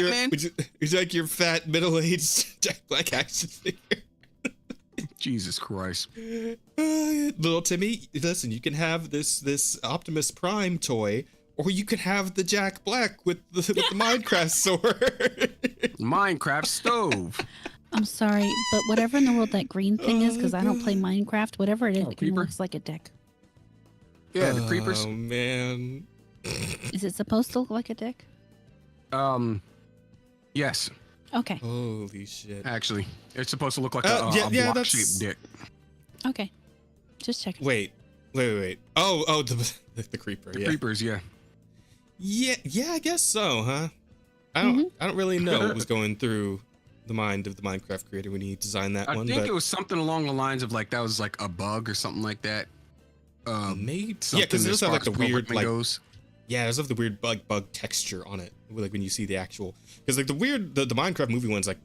your fat middle-aged Jack Black action figure? Jesus Christ. Little Timmy, listen, you can have this Optimus Prime toy, or you could have the Jack Black with the Minecraft sword. Minecraft stove. I'm sorry, but whatever in the world that green thing is, because I don't play Minecraft, whatever it is, it looks like a dick. Yeah, the creepers. Oh, man. Is it supposed to look like a dick? Yes. Okay. Holy shit. Actually, it's supposed to look like a block-shaped dick. Okay. Just checking. Wait. Oh, The creeper. The Yeah. creepers, yeah. Yeah. I guess so, huh? I don't really know what was going through the mind of the Minecraft creator when he designed that I one. think but it was something along the lines of like that was like a bug or something like that. maybe. Something Yeah, because it as does have far like the as weird programming like. goes. Yeah, there's the weird bug texture on it, like when you see the actual. Because like the Minecraft movie one's like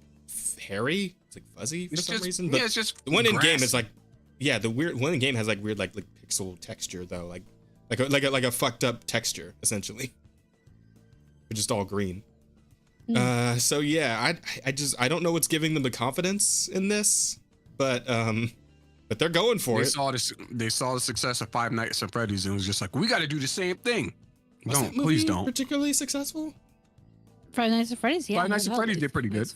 hairy, it's like fuzzy for It's some just, reason. yeah, But it's just the one in game grass. is like, yeah, the weird one in game has like weird like pixel texture though, like a fucked up texture essentially. It's just all green. So yeah, I don't know what's giving them the confidence in this, but they're going for They it. saw the success of Five Nights at Freddy's and was just like, we got to do the same thing. Was that movie Please don't. particularly successful? Friday Nights at Freddy's, yeah. Five Nights at Freddy's did pretty good.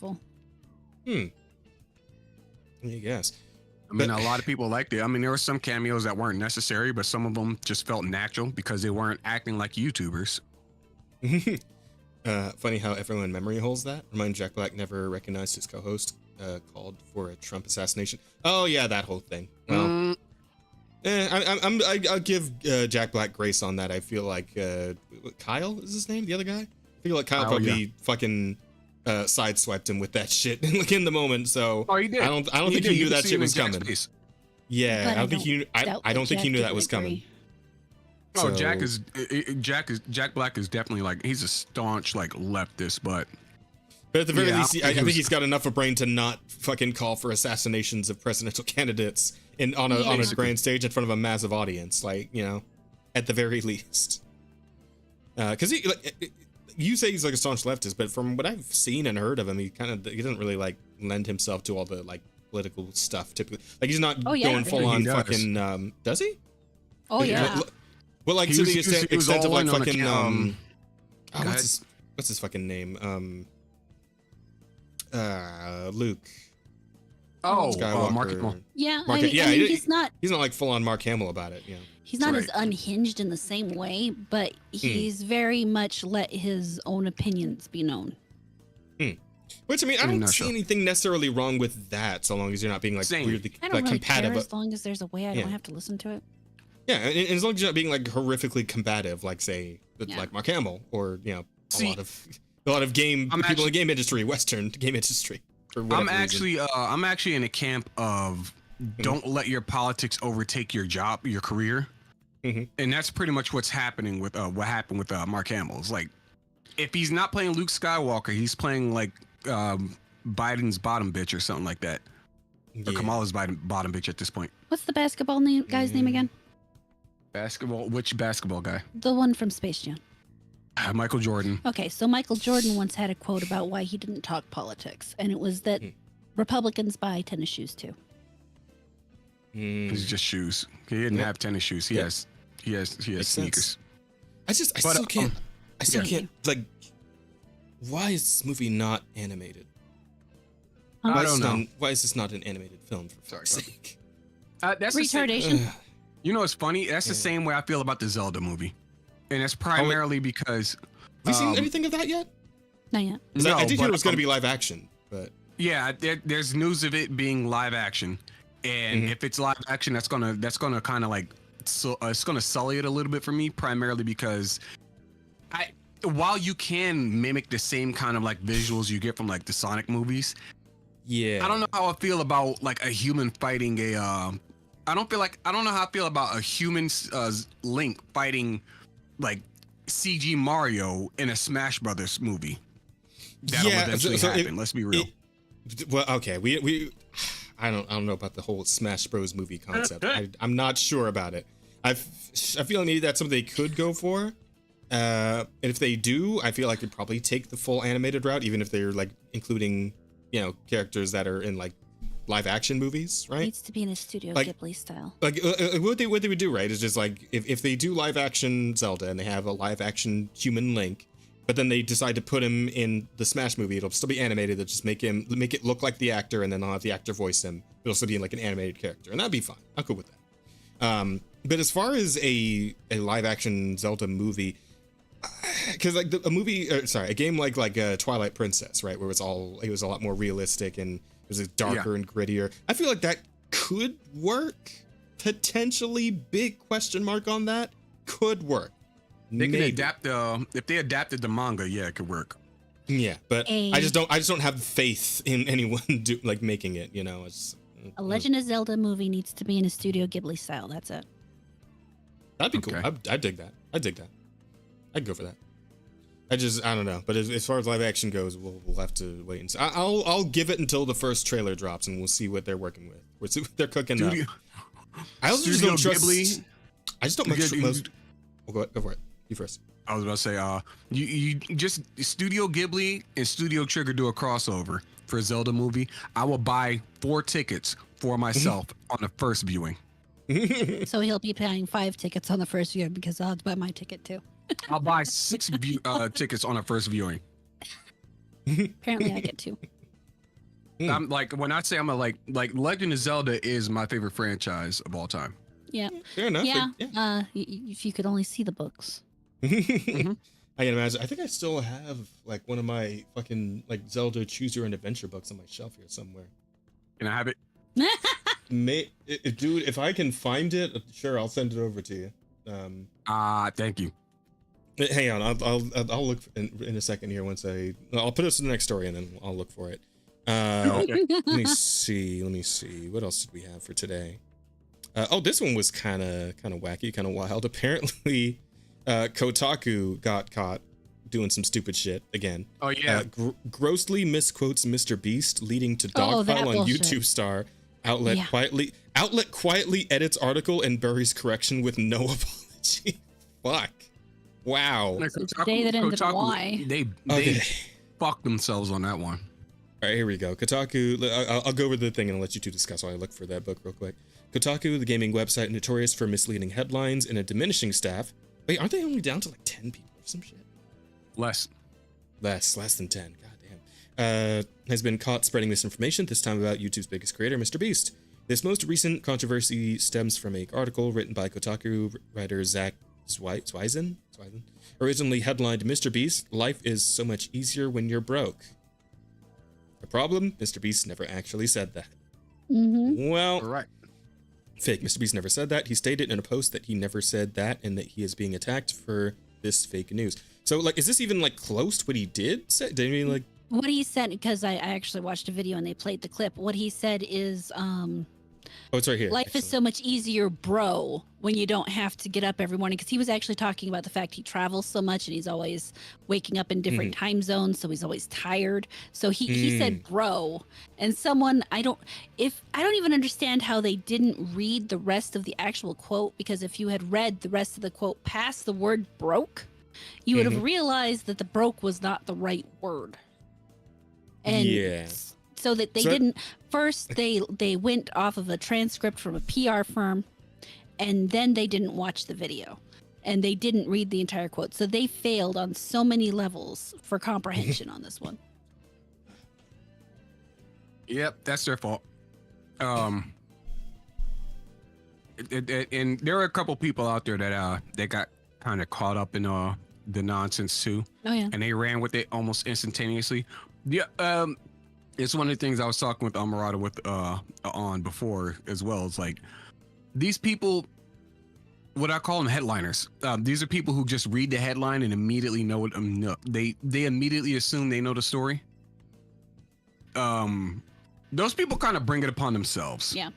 I guess. I mean, a lot of people liked it. I mean, there were some cameos that weren't necessary, but some of them just felt natural because they weren't acting like YouTubers. Funny how everyone memory holds that. Remind Jack Black never recognized his co-host called for a Trump assassination. Oh yeah, that whole thing. Well, I'll give Jack Black grace on that. I feel like Kyle is his name, the other guy. I feel like Kyle probably fucking sideswiped him with that shit like in the moment. So Oh, he did. I don't think he knew that shit was coming. Face. Yeah, I don't think he. I don't think he knew that was coming. Oh, So- Jack Black is definitely like he's a staunch like leftist, but But at the very Yeah, least, I he think was- he's got enough of a brain to not fucking call for assassinations of presidential candidates on a grand stage in front of a massive audience. Like, you know, at the very least. Because you say he's like a staunch leftist, but from what I've seen and heard of him, he doesn't really like lend himself to all the like political stuff typically. Like he's not going full on He does. fucking. Does he? Oh yeah. Well, like He to was- the he was- he was extent of all like in on the fucking Go ahead. what's his fucking name? Luke Skywalker. Mark Hamill. Yeah, Mark- I mean, yeah, I mean, he- he's not like full on Mark Hamill about it. Yeah. he's not as Right. unhinged in the same way, but he's very much let his own opinions be known. Which I mean, I In a don't nutshell. see anything necessarily wrong with that, so long as you're not being like Same. weirdly I don't like really care combative. as long as there's a way I Yeah. don't have to listen to it. Yeah, and as long as you're not being like horrifically combative, like say Yeah. like Mark Hamill or See, a lot of game I'm people in the game industry, Western game industry. For whatever reason. I'm actually in a camp of don't let your politics overtake your job, your career, Mhm. and that's pretty much what's happening with what happened with Mark Hamill. It's like if he's not playing Luke Skywalker, he's playing like Biden's bottom bitch or something like that, or Yeah. Kamala's bottom bitch at this point. What's the basketball guy's name again? Basketball? Which basketball guy? The one from Space Jam. Michael Jordan. Okay, so Michael Jordan once had a quote about why he didn't talk politics, and it was that Republicans buy tennis shoes too. It's just shoes. He didn't have tennis shoes. He Yeah. has Makes sneakers. sense. I But, still can't. I still Yeah. can't like. Why is this movie not animated? Huh? I don't know. Why is this not an animated film? For fuck's Sorry, sake. That's the same- Retardation. You know what's funny? That's the Yeah. same way I feel about the Zelda movie, and it's primarily because Have you seen anything of that yet? Not yet. 'Cause I did hear but, it was going to be live action, but Yeah, there's news of it being live action, and Mhm. if it's live action, that's gonna kind of like it's gonna sully it a little bit for me, primarily because while you can mimic the same kind of like visuals you get from like the Sonic movies, yeah, I don't know how I feel about like a human fighting a. I don't know how I feel about a human Link fighting like CG Mario in a Smash Brothers movie. That'll eventually happen. Let's be real. Well, okay, we I don't know about the whole Smash Bros movie concept. I'm not sure about it. I feel like maybe that's something they could go for. And if they do, I feel like they'd probably take the full animated route, even if they're like including, characters that are in like live action movies, right? Needs to be in a Studio Like- Ghibli style. Like what they would do, right, is just like if they do live action Zelda and they have a live action human Link, but then they decide to put him in the Smash movie, it'll still be animated. They'll just make it look like the actor, and then they'll have the actor voice him. It'll still be like an animated character, and that'd be fine. I'm cool with that. But as far as a live action Zelda movie, because like a game like Twilight Princess, right, where it was a lot more realistic and it was darker and grittier. I feel like that could work potentially. Big question mark on that. could work. They Maybe. can adapt if they adapted the manga, yeah, it could work. Yeah, but A- I just don't have faith in anyone making it. You know, it's A Legend of Zelda movie needs to be in a Studio Ghibli style. That's it. that'd be cool. Okay. I dig that. I'd go for that. I don't know. But as far as live action goes, we'll have to wait and see. I'll give it until the first trailer drops, and we'll see what they're working with. We'll see what they're cooking up. I also just don't trust. Ghibli. I just don't trust most. Oh, go for it. You first. I was about to say, you just Studio Ghibli and Studio Trigger do a crossover for a Zelda movie. I will buy 4 tickets for myself on the first viewing. So he'll be paying 5 tickets on the first viewing because I'll have to buy my ticket too. I'll buy 6 tickets on the first viewing. Apparently, I get 2. I'm like, when I say I'm like Legend of Zelda is my favorite franchise of all time. Yeah. Fair enough. Yeah. Like, If you could only see the books. I can imagine. I think I still have like one of my fucking like Zelda Choose Your Own Adventure books on my shelf here somewhere. Can I have it? Dude, if I can find it, sure, I'll send it over to you. Thank you. Hang on, I'll look in a second here. I'll put this in the next story and then I'll look for it. Okay. Let me see. What else did we have for today? This one was kind of wacky, kind of wild. Apparently, Kotaku got caught doing some stupid shit again. Oh yeah. Grossly misquotes Mr. Beast, leading to that dogpile on bullshit. YouTube star. Outlet Yeah. quietly edits article and buries correction with no apology. Fuck. Wow. Like, Day that ended in Y. They Okay. fucked themselves on that one. All right, here we go. Kotaku. I'll go over the thing and I'll let you two discuss while I look for that book real quick. Kotaku, the gaming website notorious for misleading headlines and a diminishing staff. Wait, aren't they only down to like 10 people or some shit? Less. Less than 10. Goddamn. Has been caught spreading misinformation, this time about YouTube's biggest creator, Mr. Beast. This most recent controversy stems from an article written by Kotaku writer Zach Zweisen. Originally headlined, Mr. Beast, life is so much easier when you're broke. The problem, Mr. Beast never actually said that. Mm-hmm. Well, Correct. fake. Mr. Beast never said that. He stated in a post that he never said that and that he is being attacked for this fake news. So, like, is this even, like, close to what he did say? Did he, like... What he said, because I actually watched a video and they played the clip. What he said is, Oh, it's right here. life is so much easier, bro, when you don't have to get up every morning. Because he was actually talking about the fact he travels so much and he's always waking up in different time zones, so he's always tired. So he said, bro, and someone I don't even understand how they didn't read the rest of the actual quote, because if you had read the rest of the quote past the word broke, you would have realized that the broke was not the right word. And Yeah. so that they didn't first they went off of a transcript from a PR firm, and then they didn't watch the video and they didn't read the entire quote. So they failed on so many levels for comprehension on this one. Yep, that's their fault. And there are a couple people out there that they got kind of caught up in the nonsense too. Oh yeah. And they ran with it almost instantaneously. Yeah, it's one of the things I was talking with Amarada on before as well. It's like these people, what I call them headliners. These are people who just read the headline and immediately know what they immediately assume they know the story. Those people kind of bring it upon themselves. Yeah.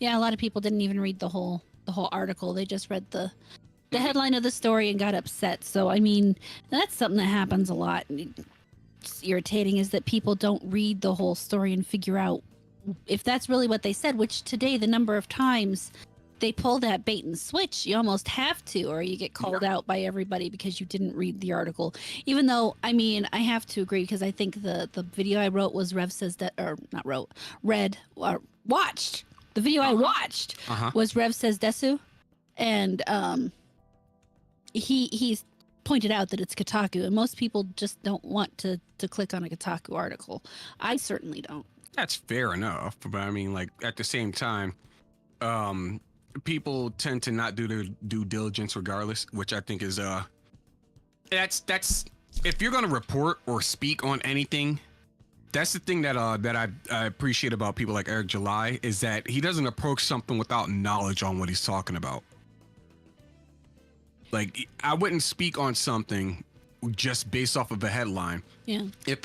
Yeah, a lot of people didn't even read the whole article. They just read the headline of the story and got upset. So I mean, that's something that happens a lot. It's irritating is that people don't read the whole story and figure out if that's really what they said, which today the number of times they pull that bait and switch, you almost have to, or you get called out by everybody because you didn't read the article. Even though, I mean, I have to agree, because I think the video I wrote was Rev says that, or not wrote, read, or watched. The video I watched was Rev says Desu. And he's pointed out that it's Kotaku, and most people just don't want to click on a Kotaku article. I certainly don't. That's fair enough, but I mean, like at the same time, people tend to not do their due diligence regardless, which I think is that's if you're gonna report or speak on anything, that's the thing that I appreciate about people like Eric July, is that he doesn't approach something without knowledge on what he's talking about. Like, I wouldn't speak on something just based off of a headline. Yeah. If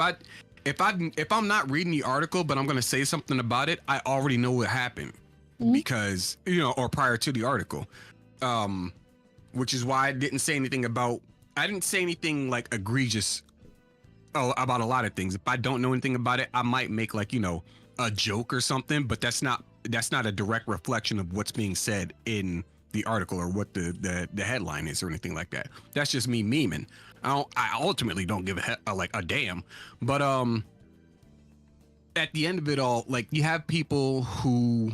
I'm not reading the article, but I'm gonna say something about it, I already know what happened because or prior to the article, which is why I didn't say anything about. I didn't say anything like egregious about a lot of things. If I don't know anything about it, I might make like a joke or something, but that's not a direct reflection of what's being said in the article or what the headline is or anything like that. That's just me memeing. I ultimately don't give a damn, but at the end of it all, like, you have people who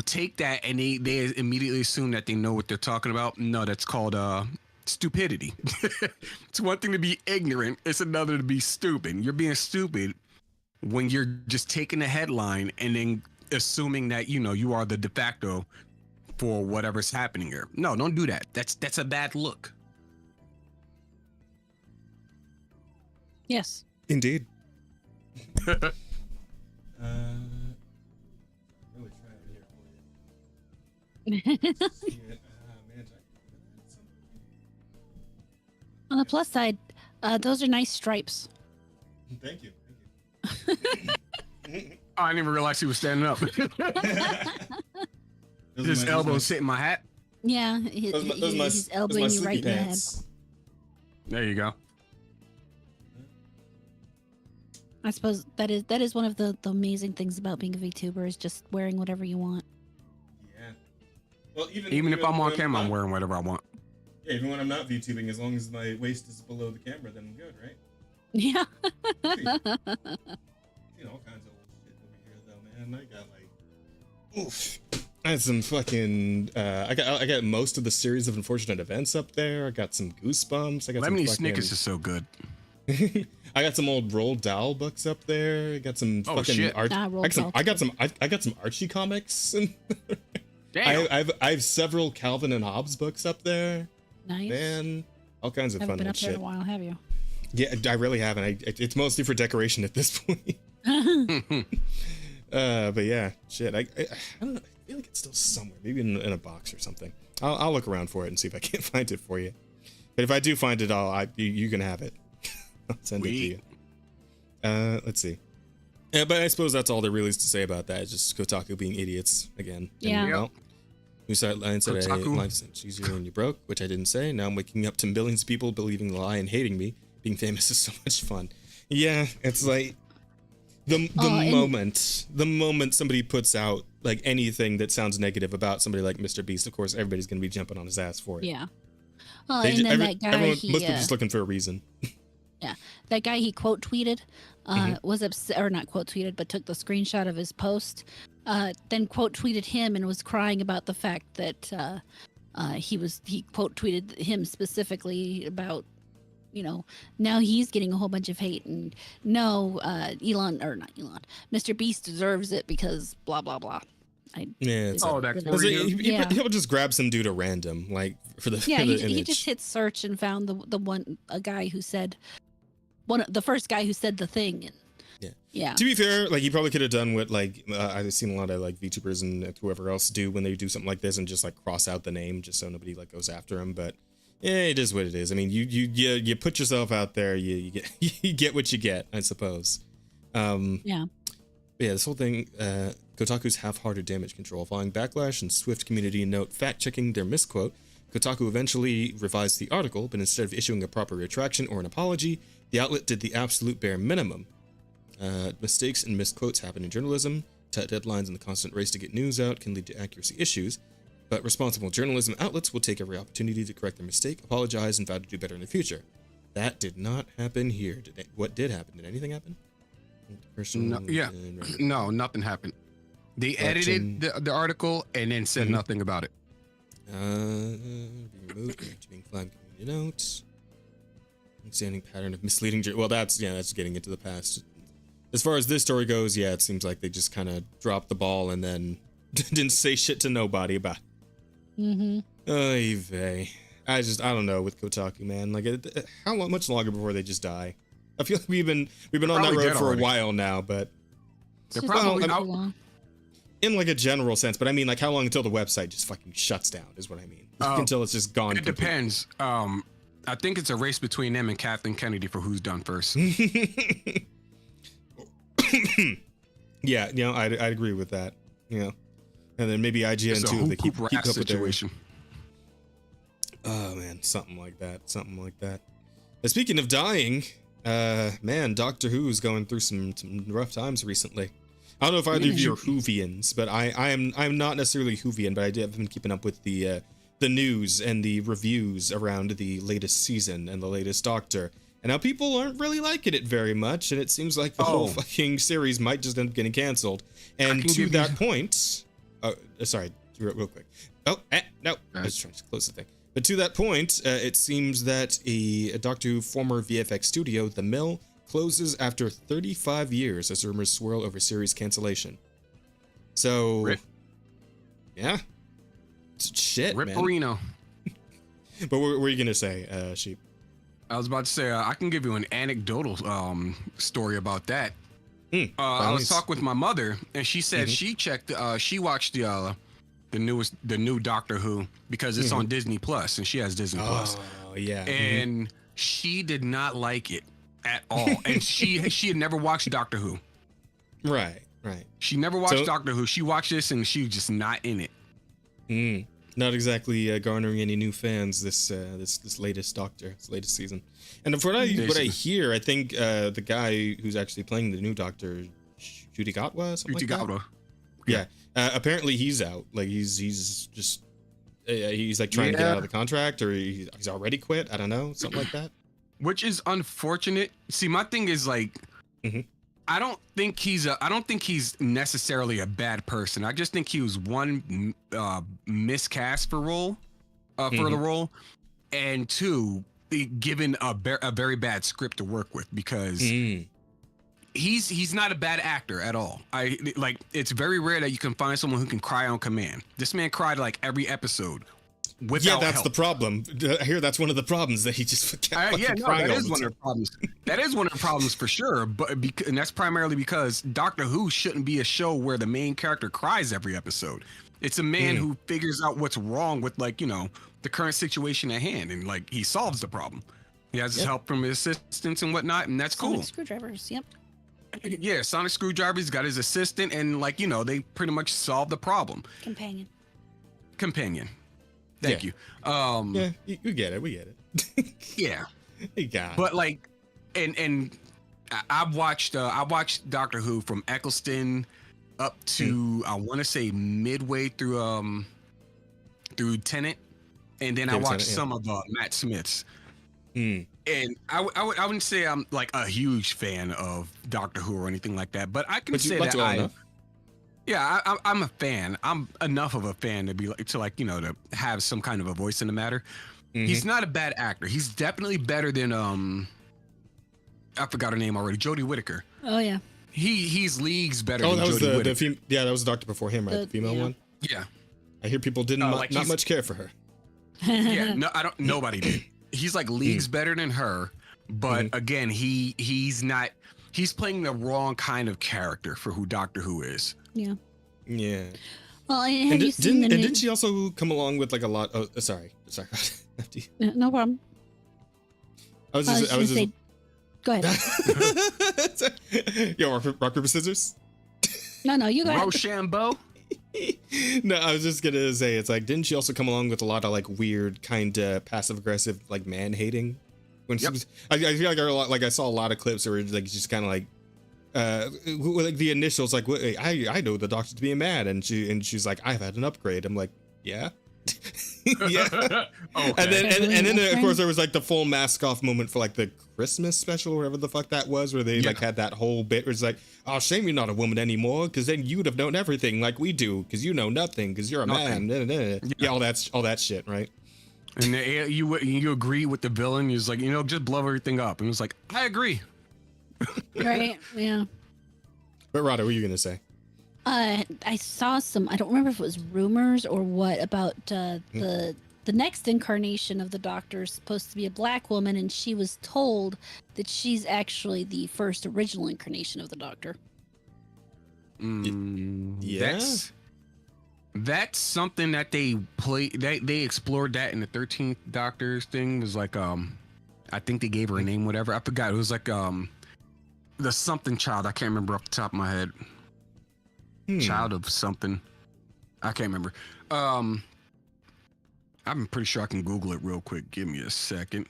take that and they immediately assume that they know what they're talking about. No, that's called stupidity. It's one thing to be ignorant, it's another to be stupid. You're being stupid when you're just taking a headline and then assuming that you are the de facto for whatever's happening here. No, don't do that. That's a bad look. Yes. Indeed. Really trying here for you. See it. Man, On the plus side, those are nice stripes. thank you. I didn't even realize he was standing up. His elbows hitting my hat. Yeah, he's elbowing you right in the head. There you go. I suppose that is one of the amazing things about being a VTuber is just wearing whatever you want. Yeah. Well, Even if I'm on when camera, I'm wearing whatever I want. Yeah, even when I'm not VTubing, as long as my waist is below the camera, then I'm good, right? Yeah. All kinds of old shit over here, though, man. I got like, Oof. I had some fucking. I got most of the series of unfortunate events up there. I got some goosebumps. I got Lemony some Snickers is so good. I got some old Roald Dahl books up there. I got some fucking shit. art. Roald I got some Archie comics. And Damn. I have several Calvin and Hobbes books up there. Nice. Man, all kinds of Haven't fun been and up there in shit. a while, have you? Yeah, I really haven't. It's mostly for decoration at this point. But yeah, shit. I don't know. I feel like it's still somewhere, maybe in a box or something. I'll look around for it and see if I can't find it for you. But if I do find it, you can have it. I'll send it to you. Let's see. Yeah, but I suppose that's all there really is to say about that. It's just Kotaku being idiots again. Yeah. And, well, whose line said Kotaku. line said she's you when you broke, which I didn't say. Now I'm waking up to millions of people believing the lie and hating me. Being famous is so much fun. Yeah, it's like the moment somebody puts out like anything that sounds negative about somebody like Mr. Beast, of course everybody's gonna be jumping on his ass for it. Yeah. And then that guy, most people just looking for a reason. Yeah, that guy he quote tweeted was upset, or not quote tweeted, but took the screenshot of his post. Then quote tweeted him and was crying about the fact that he quote tweeted him specifically about, now he's getting a whole bunch of hate, and no, Mr. Beast deserves it because blah blah blah. He'll just grab some dude at random, like for the he image. just hit search and found a guy who said the first guy who said the thing. And, yeah. To be fair, like he probably could have done what like I've seen a lot of like VTubers and whoever else do when they do something like this and just like cross out the name just so nobody like goes after him. But yeah, it is what it is. I mean, you put yourself out there, you get you get what you get, I suppose. Yeah, this whole thing, Kotaku's half-hearted damage control, following backlash and swift community note fact-checking their misquote, Kotaku eventually revised the article, but instead of issuing a proper retraction or an apology, the outlet did the absolute bare minimum. Mistakes and misquotes happen in journalism. Tight deadlines and the constant race to get news out can lead to accuracy issues, but responsible journalism outlets will take every opportunity to correct their mistake, apologize, and vow to do better in the future. That did not happen here. What did happen? Did anything happen? No, nothing happened. They edited the article and then said nothing about it. Being removed, being flagged community notes. Standing pattern of misleading. Well, that's getting into the past. As far as this story goes, yeah, it seems like they just kind of dropped the ball and then didn't say shit to nobody about it. Mm-hmm. Oy vey. I don't know with Kotaku, man. Like, how much longer before they just die? I feel like we've been on that road for a while now, but they're probably out. In like a general sense. But I mean, like, how long until the website just fucking shuts down? Is what I mean. until it's just gone. It depends. I think it's a race between them and Kathleen Kennedy for who's done first. Yeah, I'd agree with that. And then maybe IGN too. If they keep up with situation. Oh man, something like that. And speaking of dying, man, Doctor Who's going through some rough times recently. I don't know if either of you are Whovians, but I'm not necessarily Whovian, but I have been keeping up with the news and the reviews around the latest season and the latest Doctor. And now people aren't really liking it very much, and it seems like the whole fucking series might just end up getting canceled. And to that point, sorry, real quick. No, I was trying to close the thing. But to that point, it seems that a Doctor Who former VFX studio, The Mill, closes after 35 years as rumors swirl over series cancellation. So, Rip. Yeah. Shit, man. Ripperino. But what were you gonna say, Sheep? I was about to say I can give you an anecdotal story about that. I was talking with my mother, and she said she checked. She watched the new Doctor Who because it's on Disney Plus, and she has Disney Plus. Oh yeah. And she did not like it at all, and she had never watched Doctor Who. Right. She never watched Doctor Who. She watched this, and she was just not in it. Not exactly garnering any new fans this latest Doctor, this latest season. And from what I hear, I think the guy who's actually playing the new Doctor, Judy Gatwa, something like that. Yeah. Apparently he's out. Like he's just he's like trying to get out of the contract, or he's already quit. I don't know, something like that. Which is unfortunate. See, my thing is like, I don't think he's necessarily a bad person. I just think he was one miscast for the role, and two, given a very bad script to work with, because he's not a bad actor at all. It's very rare that you can find someone who can cry on command. This man cried like every episode. Yeah, that's the problem. I hear that's one of the problems, that he just kept crying. That is one of the problems. That is one of the problems for sure. And that's primarily because Doctor Who shouldn't be a show where the main character cries every episode. It's a man who figures out what's wrong with the current situation at hand, and he solves the problem. He has his help from his assistants and whatnot, and that's cool. Sonic screwdrivers, yep. Yeah, Sonic screwdrivers, got his assistant, and they pretty much solved the problem. Companion. Thank you. Yeah, you get it. We get it. Yeah. You got it. But and I've watched Doctor Who from Eccleston up to I want to say midway through Tennant, and then I watched some of Matt Smith's. And I wouldn't say I'm like a huge fan of Doctor Who or anything like that, but I can say that I'm a fan. I'm enough of a fan to be to have some kind of a voice in the matter. He's not a bad actor. He's definitely better than I forgot her name already. Jodie Whittaker. Oh yeah. He's leagues better. Oh, than that was Jodie the that was the Doctor before him, right? The female one. Yeah. I hear people didn't not much care for her. Yeah. No, I don't. Nobody did. He's like leagues better than her, but again, he's not. He's playing the wrong kind of character for who Doctor Who is. Yeah. Yeah. Well, have you seen the new... didn't she also come along with a lot? Oh, sorry. After you. No problem. I was just say, go ahead. Yo, rock paper scissors. No, you go ahead. Rochambeau. No, I was just gonna say, it's didn't she also come along with a lot of weird kind of passive aggressive man hating? When she was, I feel I saw a lot of clips where just kind of the initials I know the Doctor's being mad, and she's like, I've had an upgrade. I'm like, yeah. Yeah. Okay. And then of course there was the full mask off moment for the Christmas special or whatever the fuck that was, where they had that whole bit where it's oh, shame you're not a woman anymore, because then you'd have known everything like we do, because you know nothing because you're a man. Yeah, all that shit, right? And you agree with the villain. He's like, just blow everything up, and it's like, I agree. Right. Yeah. But Rada, what were you gonna say? I saw some, I don't remember if it was rumors or what, about the next incarnation of the Doctor is supposed to be a black woman, and she was told that she's actually the first original incarnation of the Doctor. Yeah. That's something that they play. They explored that in the 13th Doctor's thing. It was like I think they gave her a name, whatever. I forgot. It was like the something child. I can't remember off the top of my head. Child of something. I can't remember. I'm pretty sure I can Google it real quick. Give me a second.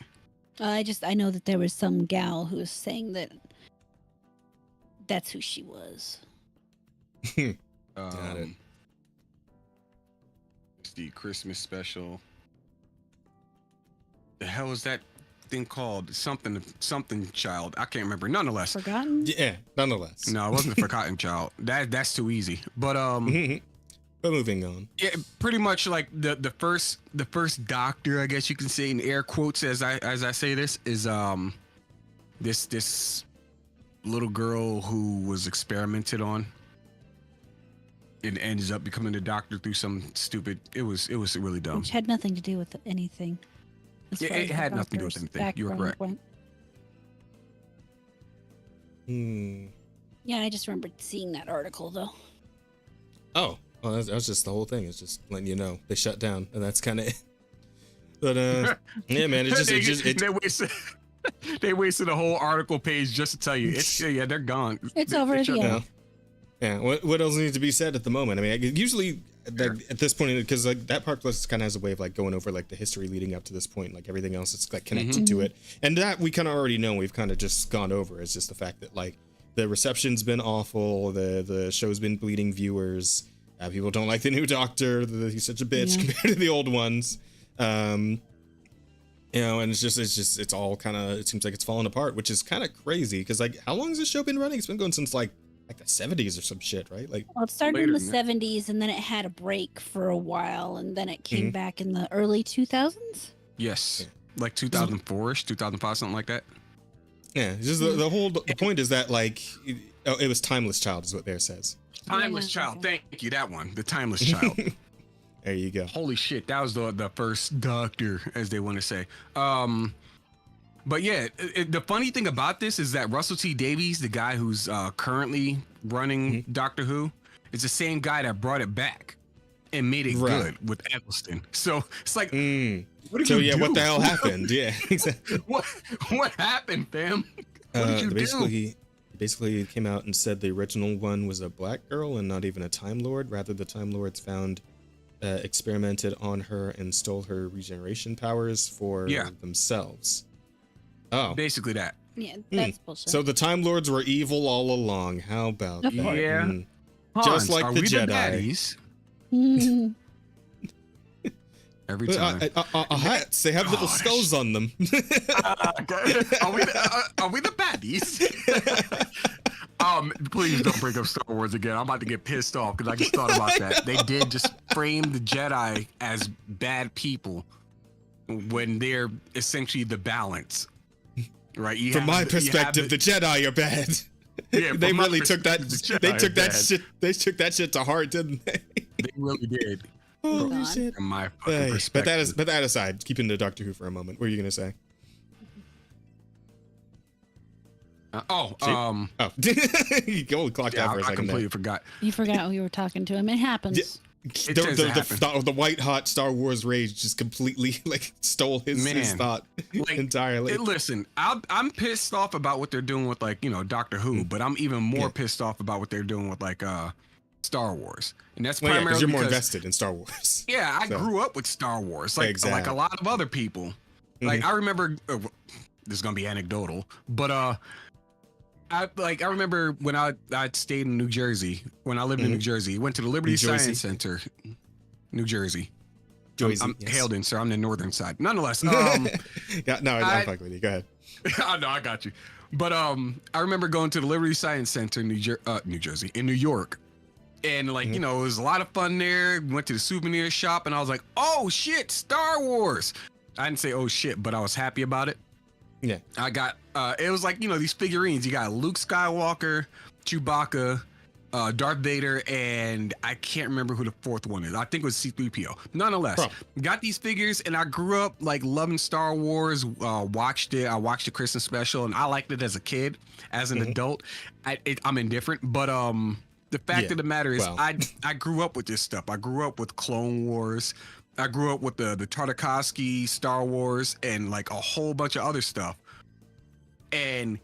I know that there was some gal who was saying that that's who she was. Got it. It's the Christmas special. The hell is that thing called? Something child. I can't remember. Nonetheless. Forgotten? Yeah, nonetheless. No, it wasn't the Forgotten Child. That's too easy. But But moving on. yeah, pretty much like the first Doctor, I guess you can say in air quotes as I say this, is this little girl who was experimented on and ends up becoming the Doctor through some stupid. It was really dumb. Which had nothing to do with anything. as It- far it as the had nothing to do with Doctor's anything. You were background correct. went. Yeah, I just remembered seeing that article though. Oh, well, that was just the whole thing. It's just letting you know they shut down, and that's kind of it. But yeah, man, They wasted a whole article page just to tell you it's they're gone. It's They- over, they shut yeah. down. Yeah. What else needs to be said at the moment? I mean, usually at this point, because like that part plus kind of has a way of like going over like the history leading up to this point, like everything else is like connected to it, and that we kind of already know. We've kind of just gone over. It's just the fact that like the reception's been awful. The show's been bleeding viewers. People don't like the new Doctor. He's such a bitch compared to the old ones. You know, and it's all kind of, it seems like it's falling apart, which is kind of crazy because like how long has this show been running? It's been going since like the 70s or some shit, right? Like, Well, it started Later in the than that. 70s and then it had a break for a while and then it came back in the early 2000s. Yes, like 2004ish, 2005, something like that. yeah, it's just the whole the point is that like it was Timeless Child is what there says. Timeless Yeah, Child. okay. Thank you. That one, the Timeless Child. There you go. Holy shit, that was the first Doctor, as they want to say. But yeah, the funny thing about this is that Russell T Davies, the guy who's currently running Doctor Who, is the same guy that brought it back and made it Right. good with Eccleston. So it's like, what did So you yeah, do? what the hell happened? Yeah, exactly. What happened, fam? What did you do? He basically came out and said the original one was a black girl and not even a Time Lord. Rather, the Time Lords experimented on her and stole her regeneration powers for themselves. Oh, Basically that. Yeah, that's bullshit. so the Time Lords were evil all along. How about Of that? course. Yeah. Mm. Hans, Just like are the we Jedi. baddies? Every time. Hats, they have little Gosh. skulls on them. Are we the baddies? Please don't bring up Star Wars again. I'm about to get pissed off because I just thought about that. They did just frame the Jedi as bad people when they're essentially the balance, right? You From have my the- you have perspective, the Jedi are bad. Yeah, they from my really took that. perspective, the They Jedi took are that bad. shit. They took that shit to heart, didn't they? They really did. Holy God. shit! From my fucking Hey, perspective. but that aside, keeping the Doctor Who for a moment. What are you gonna say? Oh, you go clocked out for a I second completely there. forgot. You forgot who you were talking to him. It happens. Yeah. It tends to happen. The white hot Star Wars rage just completely like stole his Man, thought like, entirely. Listen, I'm pissed off about what they're doing with like Doctor Who, but I'm even more pissed off about what they're doing with like Star Wars, and that's Well, yeah, primarily because you're more because, invested in Star Wars. yeah, I So. grew up with Star Wars, like Exactly. a lot of other people. Like I remember, this is gonna be anecdotal, but I remember when I stayed in New Jersey when I lived in New Jersey, went to the Liberty New Jersey. Science Center, New Jersey. Jersey, I'm yes. hailed in, sir. I'm the northern side. Nonetheless, Yeah, no, I'm fucking with you. Go ahead. I know, I got you. But I remember going to the Liberty Science Center in New Jersey, in New York. And like, it was a lot of fun there. Went to the souvenir shop and I was like, oh shit, Star Wars. I didn't say oh shit, but I was happy about it. Yeah. I got it was like, these figurines. You got Luke Skywalker, Chewbacca, Darth Vader, and I can't remember who the fourth one is. I think it was C-3PO. Nonetheless, Bro. got these figures, and I grew up like loving Star Wars. Watched it. I watched the Christmas special, and I liked it as a kid. As an adult, I'm indifferent. But The fact Yeah, of the matter is, well. I grew up with this stuff. I grew up with Clone Wars. I grew up with the Tartakovsky Star Wars and like a whole bunch of other stuff. And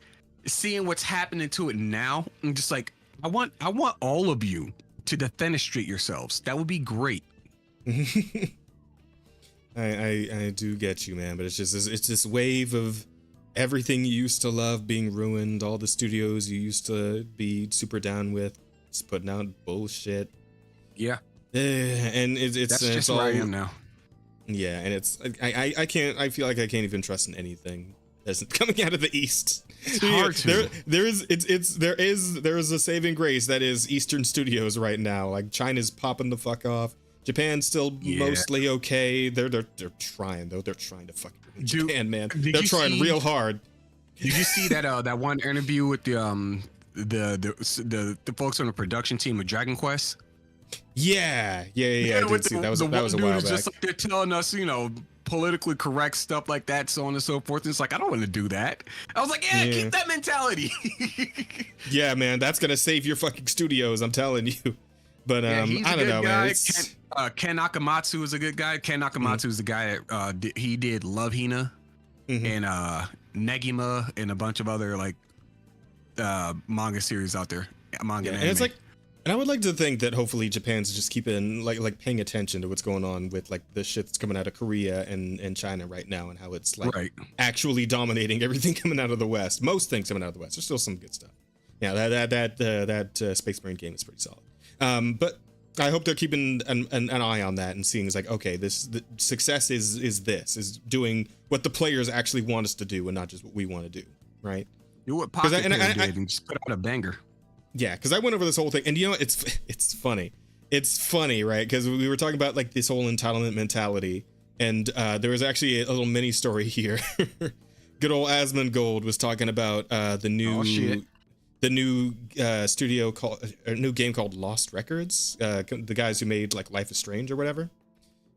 seeing what's happening to it now, I'm just like, I want all of you to defenestrate yourselves. That would be great. I do get you, man, but it's this wave of everything you used to love being ruined, all the studios you used to be super down with, just putting out bullshit. Yeah. And it's just all, where I am now. Yeah, and it's I can't, I feel like I can't even trust in anything that's coming out of the East. It's hard to. There is a saving grace that is Eastern studios right now. Like China's popping the fuck off. Japan's still mostly okay. They're trying though. They're trying to fucking ruin Japan, man. They're trying real hard. Did you see that one interview with the folks on the production team of Dragon Quest? Yeah. I did see that was a while back. Just like they're telling us, politically correct stuff like that, so on and so forth. And it's like, I don't want to do that. I was like, keep that mentality. Yeah, man, that's gonna save your fucking studios. I'm telling you. But I don't know, man. Ken Nakamatsu is a good guy. Ken Nakamatsu is the guy that he did Love Hina and Negima and a bunch of other like manga series out there. Manga and it's like, and I would like to think that hopefully Japan's just keeping like paying attention to what's going on with like the shit that's coming out of Korea and China right now, and how it's like actually dominating everything coming out of the West. Most things coming out of the West. There's still some good stuff. Yeah, that Space Marine game is pretty solid. But I hope they're keeping an eye on that and seeing it's like, okay, the success is doing what the players actually want us to do and not just what we want to do, right? Do what Pocket Pair did and just put out a banger. Yeah, because I went over this whole thing, and it's funny. It's funny, right? Because we were talking about like this whole entitlement mentality, and there was actually a little mini story here. Good old Asmongold was talking about the new studio called a new game called Lost Records, the guys who made like Life is Strange or whatever,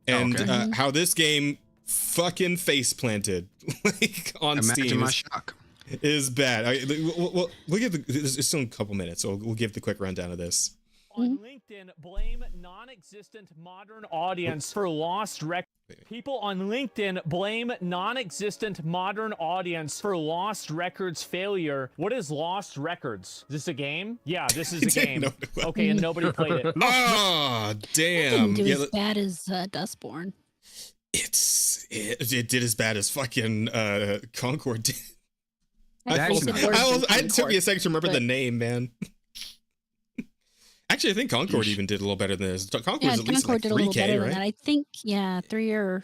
and how this game fucking face planted like on Steam. Imagine my shock. Is bad. We'll give it's still a couple minutes, so we'll give the quick rundown of this. On LinkedIn, blame non-existent modern audience for lost records. People on LinkedIn blame non-existent modern audience for Lost Records failure. What is Lost Records? Is this a game? Yeah, this is a game. Okay, and nobody played it. Oh, damn. It didn't do as bad as Dustborn. It did as bad as fucking Concord did. It took me a second to remember the name, man. Actually, I think Concord even did a little better than this. Concord was at least like 3K, right? I think 3 or.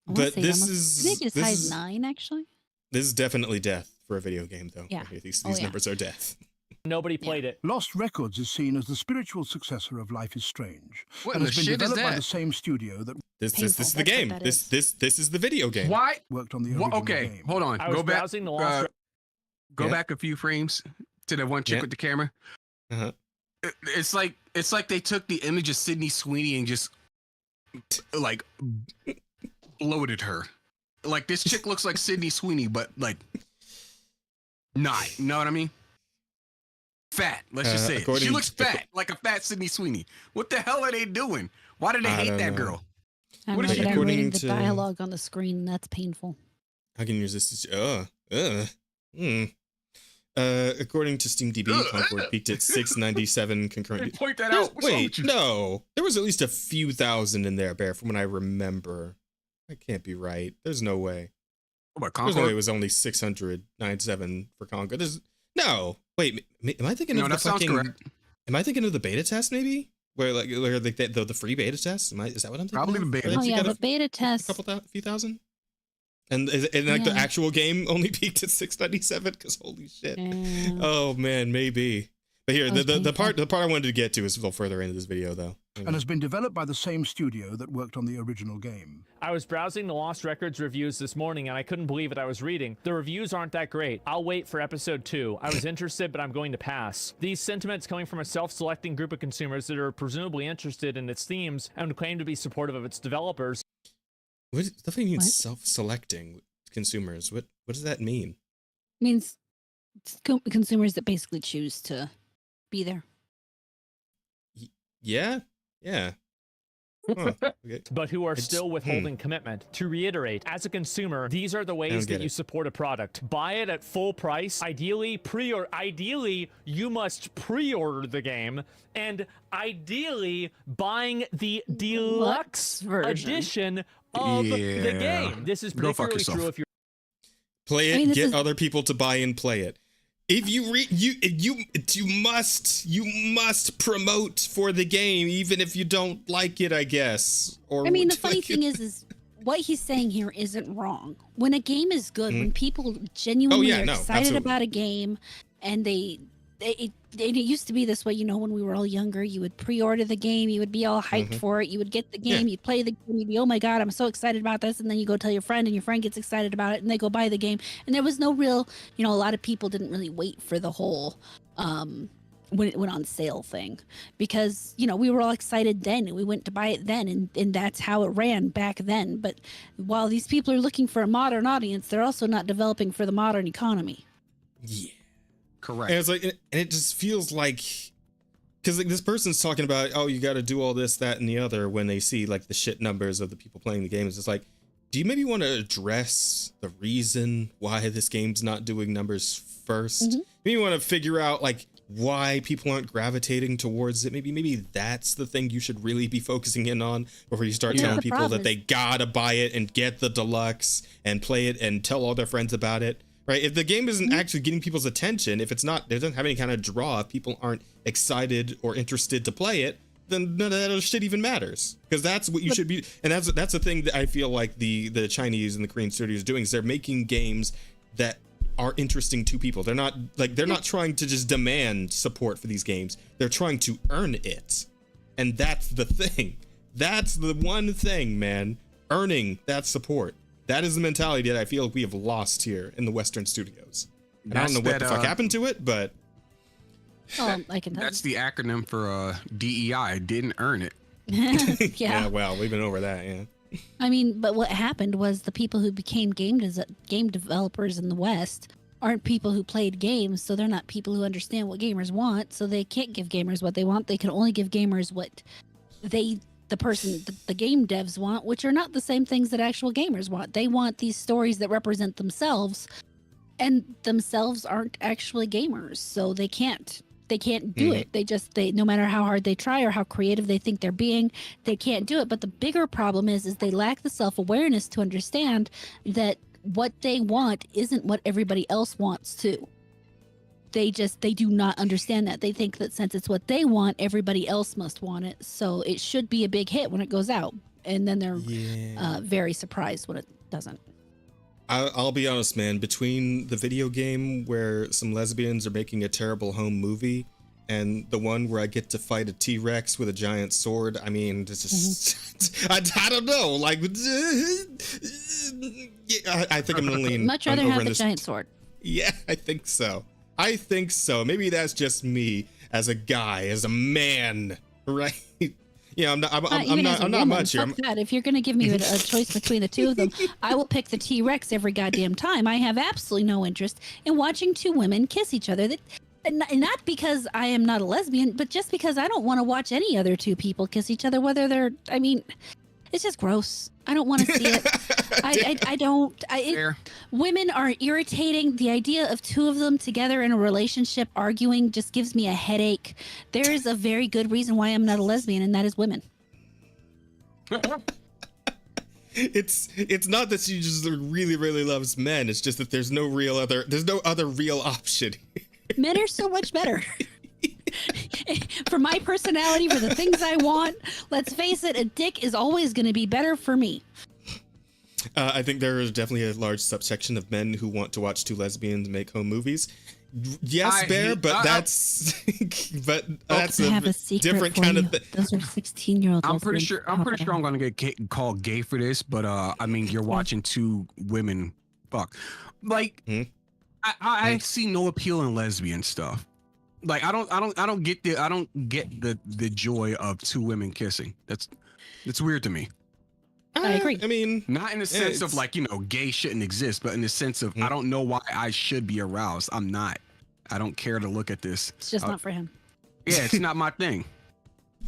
But this is. I think it's high as 9, actually. This is definitely death for a video game, though. Yeah. These numbers are death. Nobody played it. Lost Records is seen as the spiritual successor of Life is Strange. What and the has been shit is developed by that? the same studio that This is the game. This is the video game. Why? worked on the original game. Hold on. I was Go back. browsing the Lost Go back a few frames to that one chick with the camera. Uh-huh. It's like they took the image of Sydney Sweeney and just like bloated her. Like this chick looks like Sydney Sweeney, but like not. You know what I mean? Fat. Let's just say it. She looks fat, like a fat Sydney Sweeney. What the hell are they doing? Why do they hate that girl? I'm What is she reading the dialogue on the screen. That's painful. How can you resist this? According to SteamDB, Concord peaked at 697 concurrent. Point that out. Wait, no. There was at least a few thousand in there, Bear, from what I remember. That can't be right. There's no way. What, There's no way it was only 697 for Concord. No. Wait, am I thinking of the fucking... Correct. Am I thinking of the beta test, maybe? Where the free beta test? Is that what I'm thinking? Probably the beta. Oh yeah, the beta test. A few thousand? And the actual game only peaked at 697 because holy shit. Yeah. Oh man, maybe. But here, the part I wanted to get to is a little further into this video though. And has been developed by the same studio that worked on the original game. I was browsing the Lost Records reviews this morning and I couldn't believe what I was reading. The reviews aren't that great. I'll wait for episode 2. I was interested, but I'm going to pass. These sentiments coming from a self-selecting group of consumers that are presumably interested in its themes and claim to be supportive of its developers. What the thing means self-selecting consumers? What does that mean? It means consumers that basically choose to be there. Yeah. Huh, okay. but who are still withholding commitment. To reiterate, as a consumer, these are the ways that you support a product. Buy it at full price. Ideally, you must pre-order the game, and ideally, buying the deluxe edition of the game. This is particularly true if you're play it. Get other people to buy and play it. If you must promote for the game, even if you don't like it, I guess. Or I mean, the funny thing is what he's saying here isn't wrong. When a game is good, when people genuinely are excited about a game, and it used to be this way, when we were all younger, you would pre-order the game, you would be all hyped for it, you would get the game, you'd play the game, you'd be, oh my god, I'm so excited about this, and then you go tell your friend, and your friend gets excited about it, and they go buy the game, and there was no real, a lot of people didn't really wait for the whole when it went on sale thing, because we were all excited then, and we went to buy it then, and that's how it ran back then. But while these people are looking for a modern audience, they're also not developing for the modern economy. Yeah. Correct. And it's like, and it just feels like, because like this person's talking about, oh, you got to do all this, that, and the other when they see like the shit numbers of the people playing the games. It's like, do you maybe want to address the reason why this game's not doing numbers first? Maybe you want to figure out like why people aren't gravitating towards it. Maybe that's the thing you should really be focusing in on before you start telling people that they gotta buy it and get the deluxe and play it and tell all their friends about it. Right? If the game isn't actually getting people's attention, if it doesn't have any kind of draw, if people aren't excited or interested to play it, then none of that other shit even matters. Because that's what you should be, and that's the thing that I feel like the Chinese and the Korean studios are doing, is they're making games that are interesting to people. They're not trying to just demand support for these games. They're trying to earn it. And that's the thing. That's the one thing, man. Earning that support. That is the mentality that I feel like we have lost here in the Western studios. And I don't know what the fuck happened to it, but I can tell. That's the acronym for DEI. Didn't earn it. Yeah. Well, we've been over that. Yeah. I mean, but what happened was the people who became game developers in the West aren't people who played games, so they're not people who understand what gamers want. So they can't give gamers what they want. They can only give gamers what the game devs want, which are not the same things that actual gamers want. They want these stories that represent themselves, and themselves aren't actually gamers, so they can't do it. They no matter how hard they try or how creative they think they're being, they can't do it. But the bigger problem is they lack the self-awareness to understand that what they want isn't what everybody else wants too. They do not understand that. They think that since it's what they want, everybody else must want it. So it should be a big hit when it goes out. And then they're very surprised when it doesn't. I'll be honest, man. Between the video game where some lesbians are making a terrible home movie and the one where I get to fight a T-Rex with a giant sword, I mean, it's just, I don't know. Like, I think I'm going to lean much rather have the giant sword. Yeah, I think so. Maybe that's just me as a guy, as a man, right? Yeah, I'm not much here. If you're going to give me a choice between the two of them, I will pick the T-Rex every goddamn time. I have absolutely no interest in watching two women kiss each other. Not because I am not a lesbian, but just because I don't want to watch any other two people kiss each other, it's just gross. I don't want to see it. I don't. Women are irritating. The idea of two of them together in a relationship arguing just gives me a headache. There is a very good reason why I'm not a lesbian, and that is women. It's not that she just really, really loves men. It's just that there's no other real option. Men are so much better. For my personality, for the things I want, let's face it, a dick is always going to be better for me. I think there is definitely a large subsection of men who want to watch two lesbians make home movies. Yes, Bear, but that's a different kind of thing. Those are 16-year-olds. I'm pretty sure I'm going to get called gay for this, but I mean, you're watching two women fuck. Like, I see no appeal in lesbian stuff. Like, I don't get the joy of two women kissing. It's weird to me. I agree. I mean, not in the sense of like, gay shouldn't exist, but in the sense of I don't know why I should be aroused. I'm not. I don't care to look at this. It's just not for him. Yeah, it's not my thing.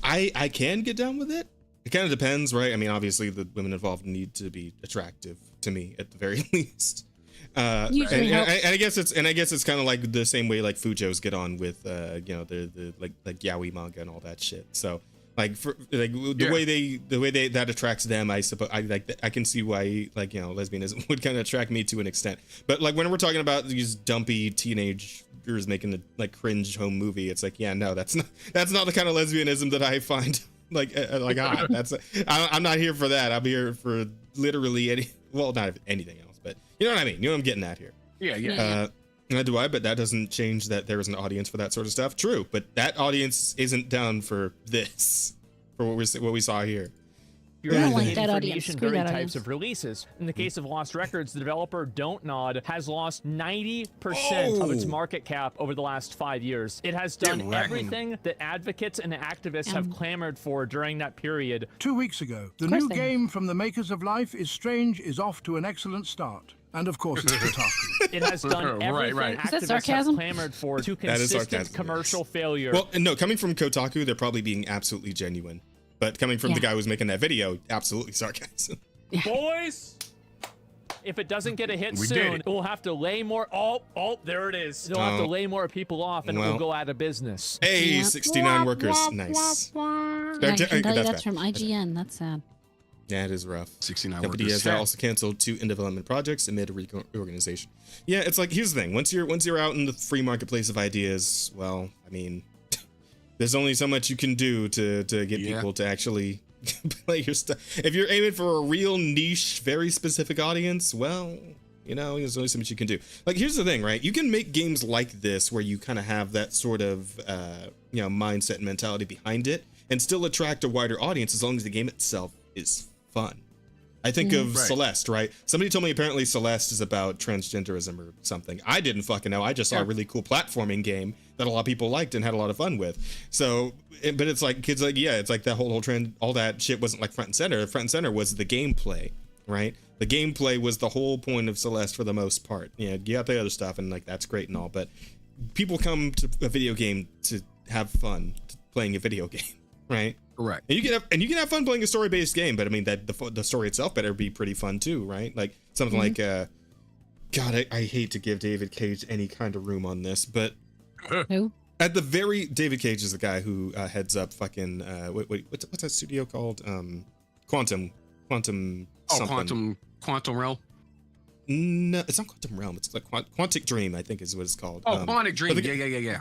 I can get down with it. It kind of depends, right? I mean, obviously the women involved need to be attractive to me at the very least. And I guess it's kind of like the same way like Fujos get on with the like yaoi manga and all that shit. So like the way they that attracts them, I suppose I can see why like lesbianism would kind of attract me to an extent. But like when we're talking about these dumpy teenagers making a like cringe home movie, it's like no, that's not the kind of lesbianism that I find like hot. I'm not here for that. I'm here for literally not anything else. But you know what I mean? You know what I'm getting at here. Yeah. Do I? But that doesn't change that there is an audience for that sort of stuff. True, but that audience isn't down for this, for what we saw here. You're I don't like advocating that for audience. niche and Screw varied that types audience. of releases. In the case of Lost Records, the developer Don't Nod has lost 90% of its market cap over the last 5 years. It has done everything that advocates and activists have clamored for during that period. 2 weeks ago, the new game from the makers of Life is Strange is off to an excellent start. And of course, it's Kotaku. It has done everything activists have clamored for to consistent commercial failure. Well, no, coming from Kotaku, they're probably being absolutely genuine. But coming from the guy who's making that video, absolutely sarcasm. Boys, if it doesn't get a hit soon, we'll have to lay more. Oh, there it is. They'll have to lay more people off, and it will go out of business. Hey, 69 workers, nice. I can tell you that's from IGN. That's sad. Yeah, it is rough. 69 Company workers. has also canceled 2 in-development projects amid a reorganization. Yeah, it's like, here's the thing. Once you're out in the free marketplace of ideas, well, I mean, there's only so much you can do to get people to actually play your stuff. If you're aiming for a real niche, very specific audience, well, there's only so much you can do. Like, here's the thing, right? You can make games like this where you kind of have that sort of, mindset and mentality behind it and still attract a wider audience as long as the game itself is fun. I think of Celeste, right? Somebody told me apparently Celeste is about transgenderism or something. I didn't fucking know. I just saw a really cool platforming game that a lot of people liked and had a lot of fun with. So, but it's like kids like, it's like that whole trend, all that shit wasn't like front and center. Front and center was the gameplay, right? The gameplay was the whole point of Celeste for the most part. You got the other stuff and like that's great and all, but people come to a video game to have fun playing a video game, right? Correct. And you can have fun playing a story-based game, but I mean that the story itself better be pretty fun too, right? Like something like God, I hate to give David Cage any kind of room on this, but Who? At the very David Cage is the guy who heads up fucking what's that studio called? Quantum something. Quantum Realm. No, it's not Quantum Realm. It's like Quantic Dream, I think is what it's called. Quantic Dream.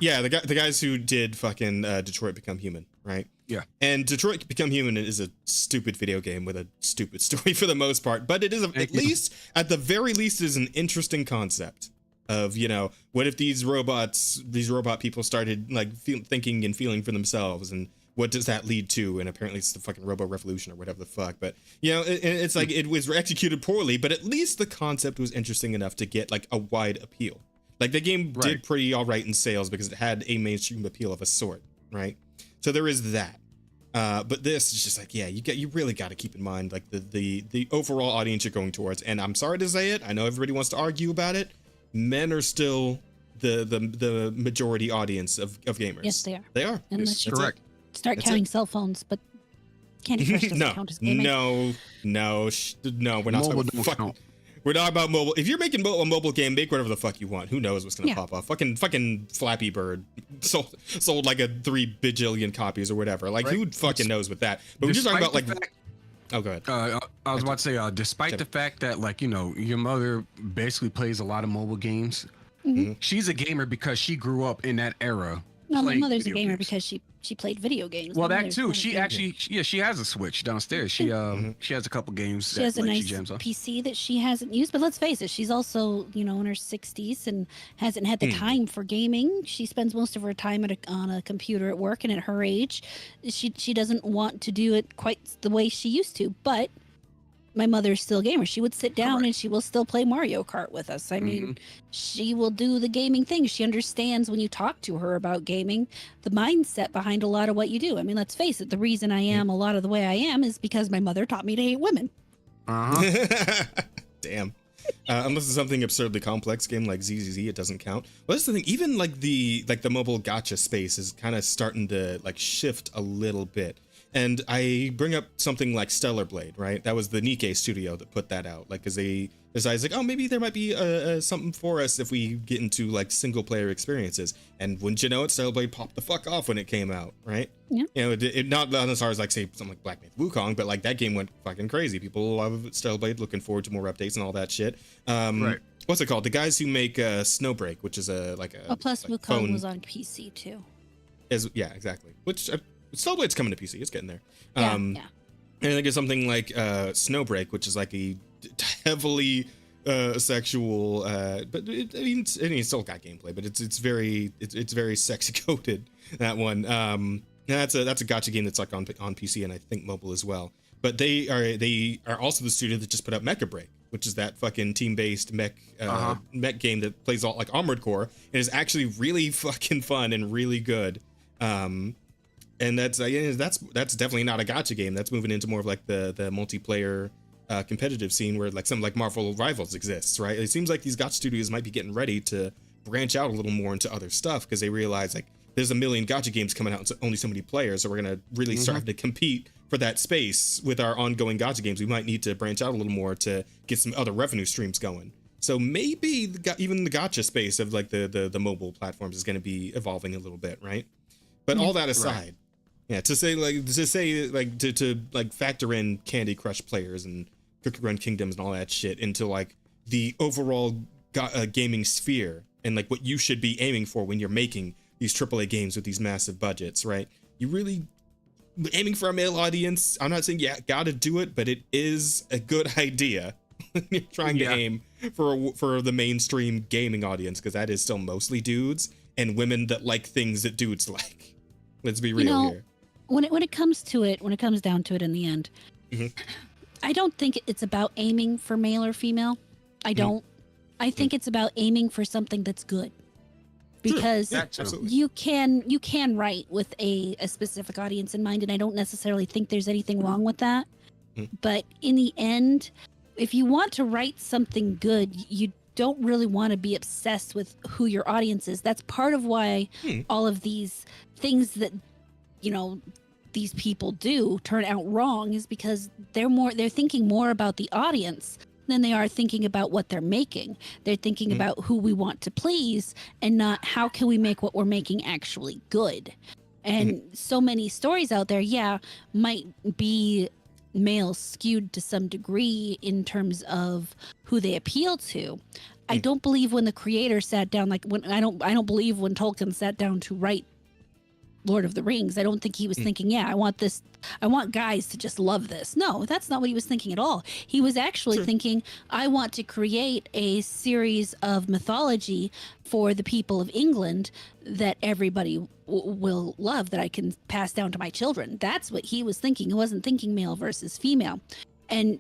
Yeah, the guys who did fucking Detroit Become Human, right? Yeah. And Detroit Become Human is a stupid video game with a stupid story for the most part, but it is at the very least, is an interesting concept of, what if these robot people started like thinking and feeling for themselves, and what does that lead to? And apparently it's the fucking Robo Revolution or whatever the fuck. But it's like it was executed poorly, but at least the concept was interesting enough to get like a wide appeal. Like the game did pretty all right in sales because it had a mainstream appeal of a sort, right? So there is that. But this is just like, you really got to keep in mind like the overall audience you're going towards. And I'm sorry to say it, I know everybody wants to argue about it. Men are still the majority audience of gamers. Yes, they are. They are. And That's correct. Start counting cell phones, but Candy Crush doesn't count as gaming. No, we're not talking we're not about mobile. If you're making a mobile game, make whatever the fuck you want. Who knows what's gonna pop off? Fucking Flappy Bird sold like 3 bajillion copies or whatever. Like who fucking knows with that? But we're just talking about like. Oh, go ahead. I was about to say, despite the fact that like your mother basically plays a lot of mobile games, she's a gamer because she grew up in that era. No, my mother's a gamer because she played video games. Well, that too. She actually, she has a Switch downstairs. She has a couple games. She has a nice PC that she hasn't used. But let's face it, she's also in her 60s and hasn't had the time for gaming. She spends most of her time on a computer at work, and at her age, she doesn't want to do it quite the way she used to. But my mother's still a gamer. She would sit down and she will still play Mario Kart with us. I mean, she will do the gaming thing. She understands when you talk to her about gaming, the mindset behind a lot of what you do. I mean, let's face it, the reason I am a lot of the way I am is because my mother taught me to hate women. Damn. Unless it's something absurdly complex game like ZZZ, it doesn't count. Well, that's the thing. Even like the mobile gacha space is kind of starting to like shift a little bit. And I bring up something like Stellar Blade, right? That was the Nikkei studio that put that out. Like, because they decided, like, oh, maybe there might be something for us if we get into like single player experiences. And wouldn't you know it, Stellar Blade popped the fuck off when it came out, right? Yeah. You know, it not as far as like say something like Black Myth Wukong, but like that game went fucking crazy. People love Stellar Blade, looking forward to more updates and all that shit. Right. What's it called? The guys who make Snowbreak, which is a plus like Wukong phone, was on PC too. yeah, exactly. Which Stellar Blade's coming to PC. It's getting there. Yeah, And I think it's something like Snowbreak, which is like a heavily sexual, but it's still got gameplay, but it's very sexy coded. That one. And that's a gacha game that's like on PC and I think mobile as well. But they are also the studio that just put out Mecha Break, which is that fucking team-based mech game that plays all like Armored Core and is actually really fucking fun and really good. And that's definitely not a gacha game. That's moving into more of like the multiplayer competitive scene where like some like Marvel Rivals exists, right? It seems like these gacha studios might be getting ready to branch out a little more into other stuff because they realize like there's a million gacha games coming out and only so many players, so we're gonna really start to compete for that space with our ongoing gacha games. We might need to branch out a little more to get some other revenue streams going. So maybe even the gacha space of like the mobile platforms is going to be evolving a little bit, right? But all that aside, to factor in Candy Crush players and Cookie Run Kingdoms and all that shit into like the overall gaming sphere and like what you should be aiming for when you're making these AAA games with these massive budgets, right? You really aiming for a male audience. I'm not saying gotta do it, but it is a good idea when you're trying to aim for the mainstream gaming audience, because that is still mostly dudes and women that like things that dudes like. Let's be real here. When it comes down to it in the end, I don't think it's about aiming for male or female. I don't. I think it's about aiming for something that's good. Because you can write with a specific audience in mind, and I don't necessarily think there's anything wrong with that. But in the end, if you want to write something good, you don't really want to be obsessed with who your audience is. That's part of why all of these things that these people do turn out wrong, is because they're thinking more about the audience than they are thinking about what they're making. They're thinking about who we want to please and not how can we make what we're making actually good. And so many stories out there, might be male skewed to some degree in terms of who they appeal to. I don't believe when the creator sat down, I don't believe when Tolkien sat down to write Lord of the Rings, I don't think he was thinking, I want guys to just love this. No, that's not what he was thinking at all. He was actually thinking, I want to create a series of mythology for the people of England that everybody will love, that I can pass down to my children. That's what he was thinking. He wasn't thinking male versus female. And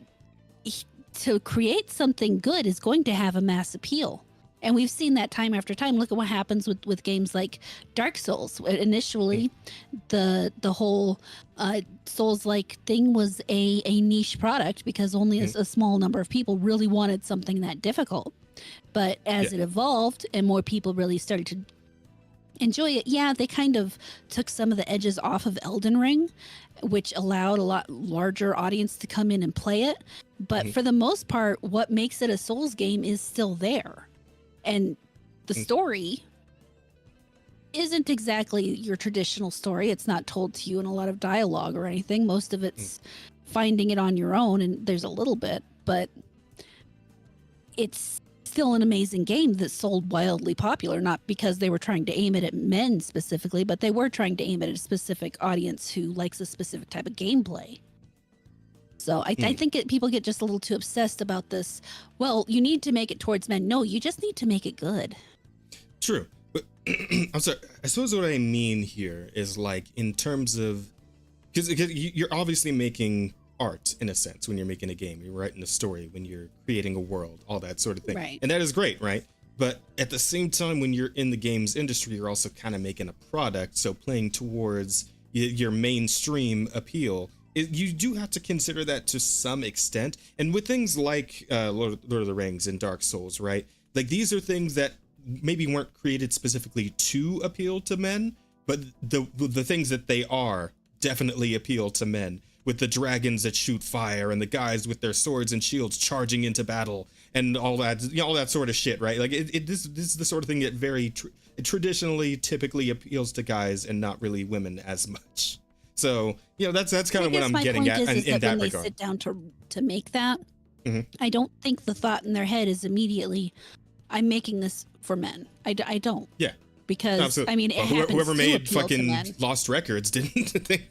to create something good is going to have a mass appeal. And we've seen that time after time. Look at what happens with games like Dark Souls. Initially, the whole Souls-like thing was a niche product because only a small number of people really wanted something that difficult. But as it evolved and more people really started to enjoy it, they kind of took some of the edges off of Elden Ring, which allowed a lot larger audience to come in and play it. But for the most part, what makes it a Souls game is still there. And the story isn't exactly your traditional story. It's not told to you in a lot of dialogue or anything. Most of it's finding it on your own, and there's a little bit, but it's still an amazing game that sold wildly popular, not because they were trying to aim it at men specifically, but they were trying to aim it at a specific audience who likes a specific type of gameplay. So I think people get just a little too obsessed about this. Well, you need to make it towards men. No, you just need to make it good. True. But I'm sorry. I suppose what I mean here is like in terms of, because you're obviously making art in a sense when you're making a game. You're writing a story, when you're creating a world, all that sort of thing. Right. And that is great, right? But at the same time, when you're in the games industry, you're also kind of making a product. So playing towards your mainstream appeal you do have to consider that to some extent. And with things like Lord of the Rings and Dark Souls, right? Like these are things that maybe weren't created specifically to appeal to men, but the things that they are definitely appeal to men, with the dragons that shoot fire and the guys with their swords and shields charging into battle and all that, all that sort of shit, right? Like this is the sort of thing that very traditionally typically appeals to guys and not really women as much. So, that's kind of what I'm getting at in that when regard. They sit down to make that, Mhm. I don't think the thought in their head is immediately, I'm making this for men. I don't. Yeah. Because, Absolutely. I mean, it Well, happens whoever to made appeal to men. fucking Lost Records didn't think that.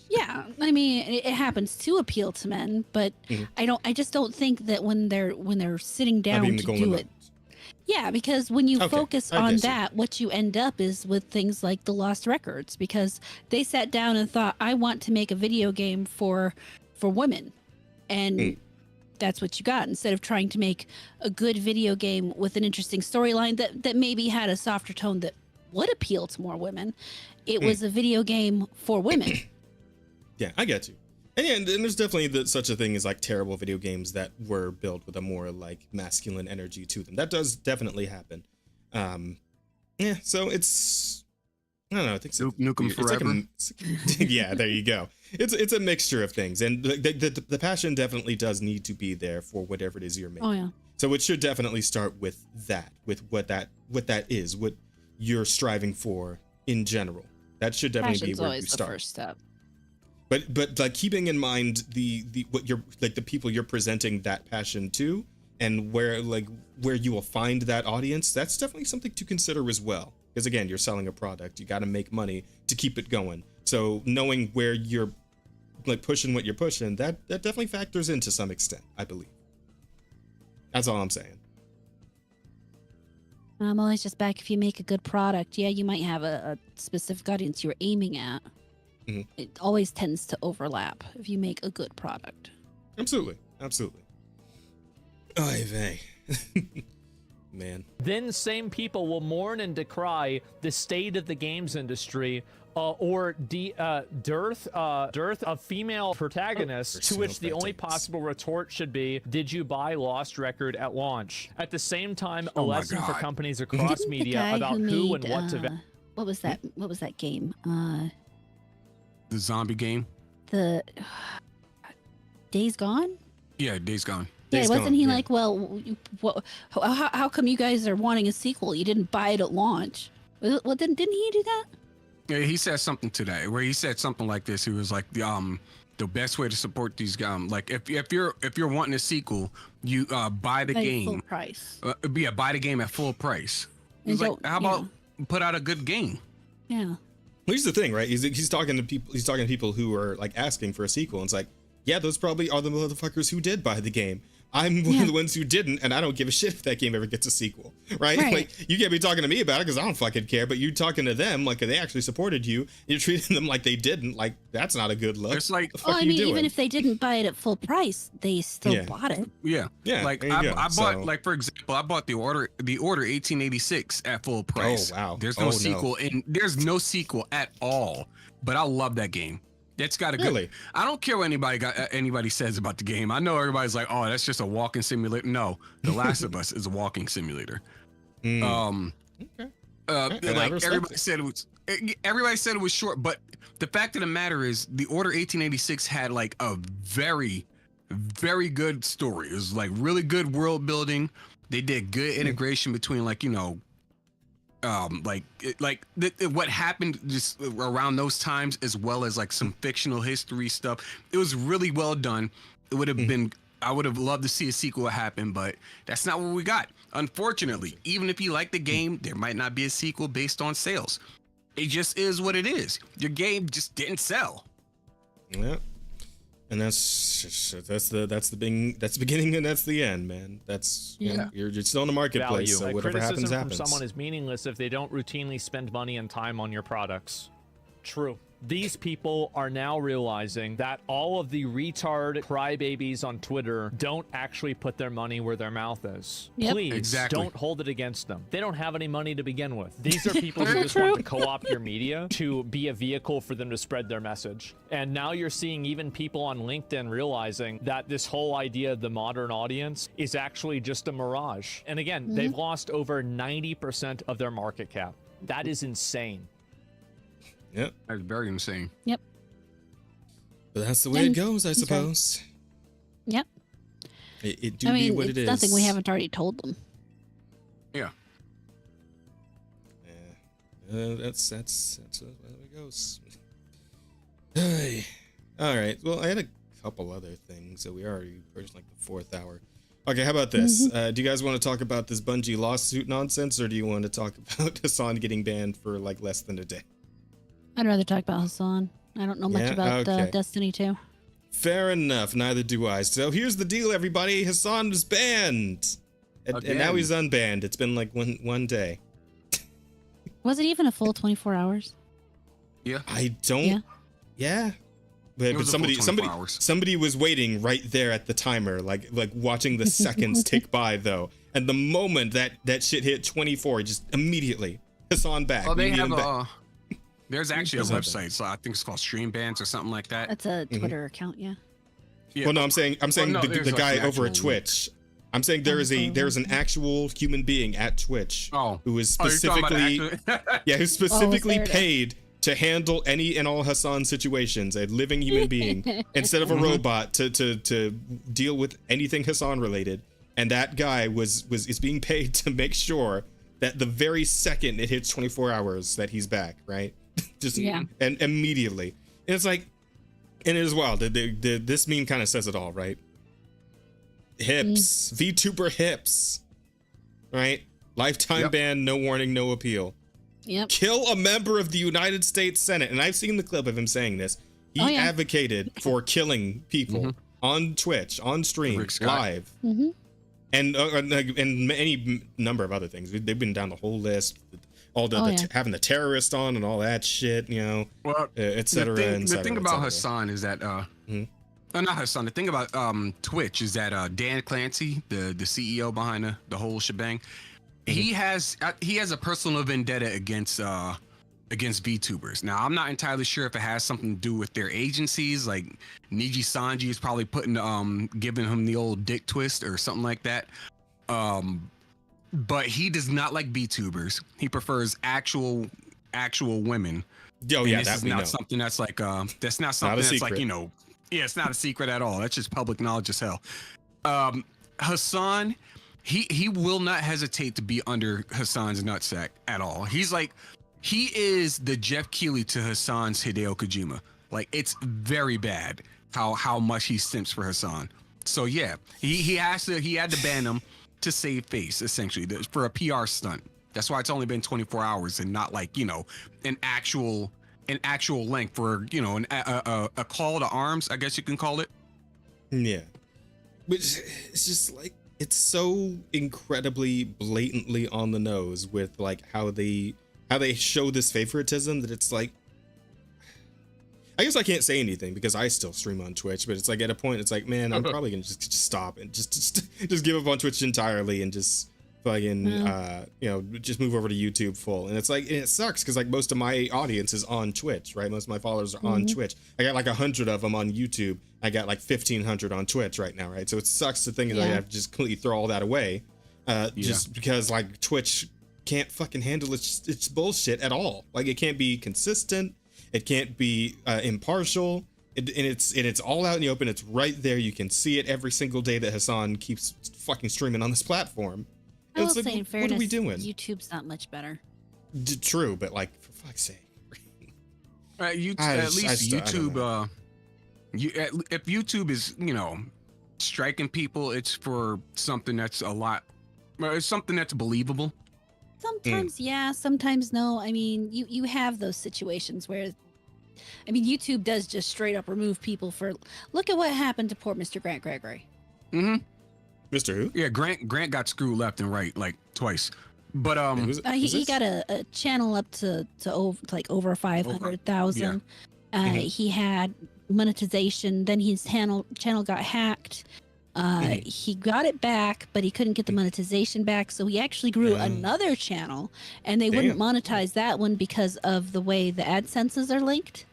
Yeah, I mean, it happens to appeal to men, but Mhm. I just don't think that when they're sitting down Having to the golden do nuggets. it. Yeah, because when you Okay, focus I on guess so. that, what you end up is with things like the Lost Records, because they sat down and thought, I want to make a video game for women, and Mm. that's what you got. Instead of trying to make a good video game with an interesting storyline that maybe had a softer tone that would appeal to more women, it was a video game for women. Yeah, I get you. And yeah, and there's definitely such a thing as like terrible video games that were built with a more like masculine energy to them. That does definitely happen. Yeah, so it's, I don't know. I think Nuke 'em forever. Yeah, there you go. It's a mixture of things, and the passion definitely does need to be there for whatever it is you're making. Oh yeah. So it should definitely start with that, with what that is, what you're striving for in general. That should definitely Passion's be where always you the start. first step. But like keeping in mind the what you're like the people you're presenting that passion to, and where you will find that audience, that's definitely something to consider as well. Because again, you're selling a product, you got to make money to keep it going. So knowing where you're like pushing what you're pushing, that definitely factors in to some extent, I believe. That's all I'm saying. I'm always just back if you make a good product. Yeah, you might have a specific audience you're aiming at. Mhm. It always tends to overlap if you make a good product. Absolutely. Oy vey. Man. Then same people will mourn and decry the state of the games industry, or dearth of female protagonists, to which the only possible retort should be, did you buy Lost Record at launch? At the same time, a Oh my lesson for God. companies across Didn't the media guy about who and what to made, what was that game? The zombie game. The Days Gone? Yeah, Days Gone. Yeah, Days wasn't Gone, he yeah. like, well, how come you guys are wanting a sequel? You didn't buy it at launch. Well, didn't he do that? Yeah, he said something today where he said something like this. He was like, the best way to support these like if you're wanting a sequel, you buy the Like game. full price. Yeah, buy the game at full price. And He's like, don't- how about put out a good game? Yeah. Well, here's the thing, right? He's talking to people. He's talking to people who are like asking for a sequel. And it's like, yeah, those probably are the motherfuckers who did buy the game. I'm one of the ones who didn't, and I don't give a shit if that game ever gets a sequel, right? Like, you can't be talking to me about it because I don't fucking care. But you're talking to them like they actually supported you. You're treating them like they didn't. Like, that's not a good look. It's like, the fuck Well, are I you mean, doing? even if they didn't buy it at full price, they still Yeah. bought it. yeah, Yeah, Like there you I go. bought, So- like for example, I bought the order 1886 at full price. Oh, wow. There's Oh, no no. sequel, and there's no sequel at all. But I love that game. It's got a good. Really? I don't care what anybody says about the game. I know everybody's like, oh, that's just a walking simulator. No, The Last of Us is a walking simulator. Mm. Okay. And I Like respect everybody it. said it was. Everybody said it was short, but the fact of the matter is, the Order 1886 had like a very, very good story. It was like really good world building. They did good integration between what happened just around those times, as well as like some fictional history stuff. It was really well done. It would have been. I would have loved to see a sequel happen, but that's not what we got. Unfortunately, even if you like the game, there might not be a sequel based on sales. It just is what it is. Your game just didn't sell. Yeah. And that's the beginning and that's the end, man. That's you're still in the marketplace, value. so Like, whatever happens criticism happens. from someone is meaningless if they don't routinely spend money and time on your products. True. These people are now realizing that all of the retard crybabies on Twitter don't actually put their money where their mouth is. Yep. Please Exactly. don't hold it against them. They don't have any money to begin with. These are people who just want to co-opt your media to be a vehicle for them to spread their message. And now you're seeing even people on LinkedIn realizing that this whole idea of the modern audience is actually just a mirage. And again, they've lost over 90% of their market cap. That is insane. Yep. That's very insane. Yep. But that's the way it goes, I sorry. suppose. Yep. It do I mean, be what it's it is. nothing we haven't already told them. Yeah. Yeah. That's the way it goes. Hey. All right. Well, I had a couple other things, so we already approached like the 4th hour. Okay, how about this? Do you guys want to talk about this Bungie lawsuit nonsense, or do you want to talk about Hassan getting banned for like less than a day? I'd rather talk about Hassan. I don't know much Yeah? about Okay. Destiny 2. Fair enough. Neither do I. So here's the deal, everybody. Hassan was banned, and now he's unbanned. It's been like one day. Was it even a full 24 hours? Yeah. I don't. Yeah. But was a full 24 hours. somebody was waiting right there at the timer, like watching the seconds tick by though. And the moment that shit hit 24, just immediately Hassan back. Oh, We they need have him back. there's actually a Hassan website, so I think it's called Stream Bands or something like that. That's a Twitter account, yeah. Yeah. Well, no, I'm saying no, the there's, like, guy an over at actual- Twitch. I'm saying there's an actual human being at Twitch who is Oh, you're talking about specifically who's specifically there it is. paid to handle any and all Hassan situations, a living human being instead of a robot to deal with anything Hassan related. And that guy is being paid to make sure that the very second it hits 24 hours that he's back, right? Just and immediately. And it's like, and it is wild. This meme kind of says it all, right? Hips, VTuber hips, right? Lifetime ban, no warning, no appeal. Yep. Kill a member of the United States Senate. And I've seen the clip of him saying this. He advocated for killing people on Twitch, on stream, live, and any number of other things. They've been down the whole list, all having the terrorist on and all that shit, you know, et cetera. The thing about Hassan is that not Hassan. The thing about Twitch is that Dan Clancy, the CEO behind the whole shebang, he has a personal vendetta against VTubers. Now, I'm not entirely sure if it has something to do with their agencies. Like Niji Sanji is probably giving him the old dick twist or something like that. But he does not like VTubers. He prefers actual women. Oh yeah, this is not something that's like that's not something that's like, you know, it's not a secret at all. That's just public knowledge as hell. Hassan, he will not hesitate to be under Hassan's nutsack at all. He is the Jeff Keighley to Hassan's Hideo Kojima. Like, it's very bad how much he simps for Hassan. So yeah, he had to ban him to save face, essentially, for a PR stunt. That's why it's only been 24 hours and not like, you know, an actual length for, you know, a call to arms, I guess you can call it. Yeah. Which it's just like, it's so incredibly blatantly on the nose with like how they show this favoritism that it's like, I guess I can't say anything because I still stream on Twitch, but it's like at a point it's like, man, I'm probably gonna just stop and just give up on Twitch entirely and just fucking you know, just move over to YouTube full. And it's like, and it sucks because like most of my audience is on Twitch, right? Most of my followers are on Twitch. I got like 100 of them on YouTube. I got like 1,500 on Twitch right now, right? So it sucks to think that I have to just completely throw all that away, just because like Twitch can't fucking handle its bullshit at all. Like it can't be consistent. It can't be impartial. And it's all out in the open. It's right there. You can see it every single day that Hassan keeps fucking streaming on this platform. I will like, say, in fairness, what are we doing? YouTube's not much better. True, but like, for fuck's sake. At least YouTube, if YouTube is, you know, striking people, it's for something that's it's something that's believable. Sometimes yeah, sometimes no. I mean, you have those situations where, I mean, YouTube does just straight up remove people for, look at what happened to poor Mr. Grant Gregory. Mr. Who? Yeah, Grant got screwed left and right like twice. But he got a channel up to over 500,000. He had monetization. Then his channel got hacked. He got it back, but he couldn't get the monetization back. So he actually grew another channel, and they wouldn't monetize that one because of the way the AdSenses are linked.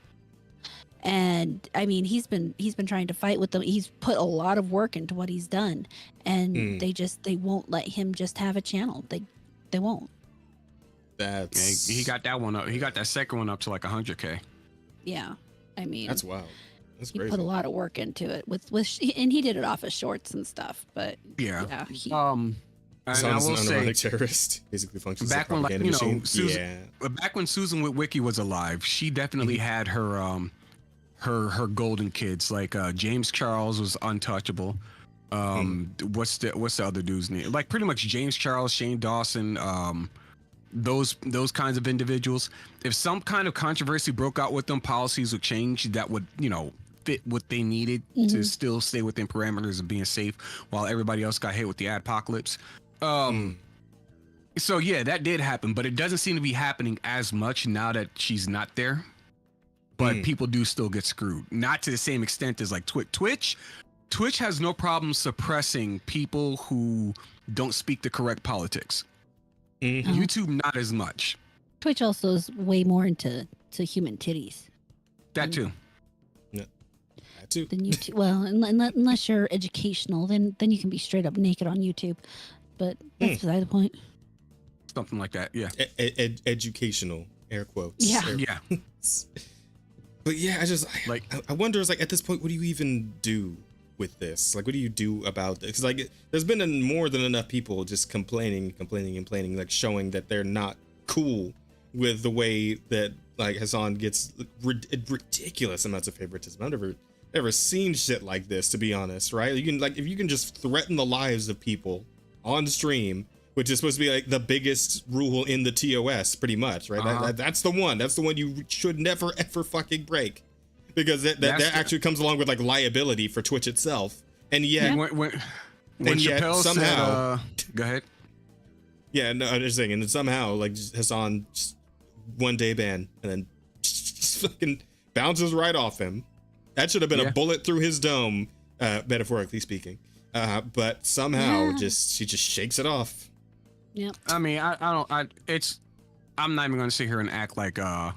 And I mean, he's been trying to fight with them. He's put a lot of work into what he's done, and they won't let him just have a channel. They won't. He got that one up. He got that second one up to like 100K. Yeah, I mean, that's wild. That's he crazy. put a lot of work into it and he did it off of shorts and stuff. But yeah, and I will say, terrorist basically functions back when, like, Susan, back when Susan Witwicky was alive, she definitely had her her golden kids. Like James Charles was untouchable. What's the other dude's name? Like pretty much James Charles, Shane Dawson, those kinds of individuals. If some kind of controversy broke out with them, policies would change that would, fit what they needed to still stay within parameters of being safe while everybody else got hit with the adpocalypse. So yeah, that did happen, but it doesn't seem to be happening as much now that she's not there. But people do still get screwed. Not to the same extent as like Twitch. Twitch has no problem suppressing people who don't speak the correct politics. YouTube, not as much. Twitch also is way more into human titties. That too. Yeah, that too. Than YouTube. Well, unless you're educational, then you can be straight up naked on YouTube. But that's beside the point. Something like that, yeah. Educational, air quotes. Yeah. Yeah. But yeah, I wonder, is like at this point, what do you even do with this? Like, what do you do about this? Because like, there's been more than enough people just complaining, like showing that they're not cool with the way that like Hassan gets ridiculous amounts of favoritism. I've never seen shit like this, to be honest, right? You can like, if you can just threaten the lives of people on stream, which is supposed to be like the biggest rule in the TOS, pretty much, right? That's the one you should never ever fucking break, because that actually comes along with like liability for Twitch itself. And yet, when Chappelle somehow, said, go ahead. Yeah, no, I'm just saying, and then somehow like Hassan just one day ban, and then just fucking bounces right off him. That should have been a bullet through his dome, metaphorically speaking. But somehow she just shakes it off. Yep. I mean, I'm not even gonna sit here and act like I'm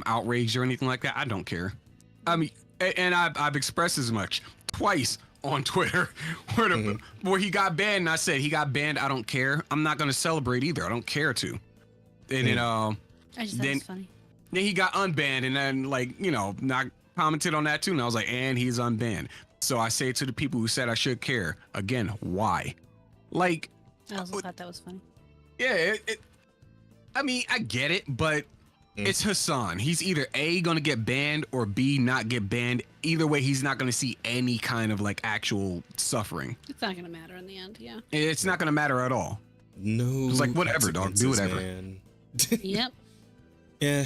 outraged or anything like that. I don't care. I mean, and I've expressed as much twice on Twitter where he got banned, and I said he got banned. I don't care. I'm not gonna celebrate either. I don't care to. And then I just thought it was funny. Then he got unbanned, and then not commented on that too. And I was like, and he's unbanned. So I say to the people who said I should care again, why? Like, I also thought that was funny. Yeah, I mean, I get it, but it's Hassan. He's either A, gonna get banned, or B, not get banned. Either way, he's not gonna see any kind of like actual suffering. It's not gonna matter in the end, yeah. It's not gonna matter at all. No, it's like whatever, dog. Do whatever. Man. Yep. Yeah,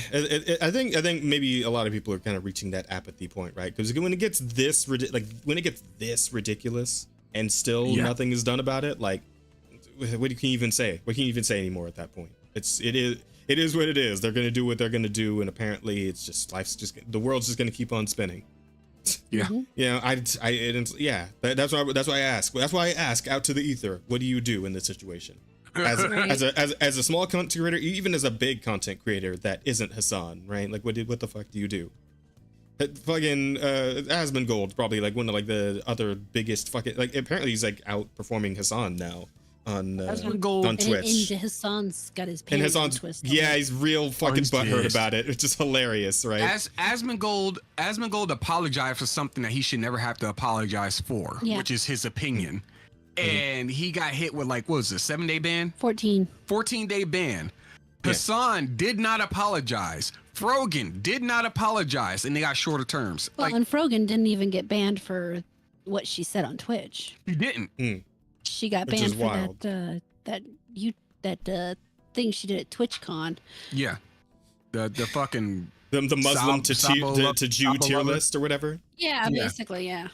I think maybe a lot of people are kind of reaching that apathy point, right? Because when it gets this ridiculous and still nothing is done about it, like, what can you even say? What can you even say anymore at that point? It is what it is. They're gonna do what they're gonna do, and apparently it's just the world's just gonna keep on spinning. Yeah. That's why I ask. That's why I ask out to the ether. What do you do in this situation? As a small content creator, even as a big content creator that isn't Hassan, right? Like, what the fuck do you do? Fucking Asmongold, probably like one of like the other biggest fucking, like, apparently he's like outperforming Hassan now on Twitch. And Hassan's got his pants twisted. Yeah, he's real fucking butthurt about it. It's just hilarious, right? Asmongold apologized for something that he should never have to apologize for, which is his opinion. And he got hit with like, what was it, 7-day ban? 14-day ban. Hassan did not apologize. Frogan did not apologize, and they got shorter terms. Well, and Frogan didn't even get banned for what she said on Twitch. He didn't. She got banned for that thing she did at TwitchCon. Yeah, the fucking the Muslim to Jew tier list or whatever. Yeah, basically, yeah.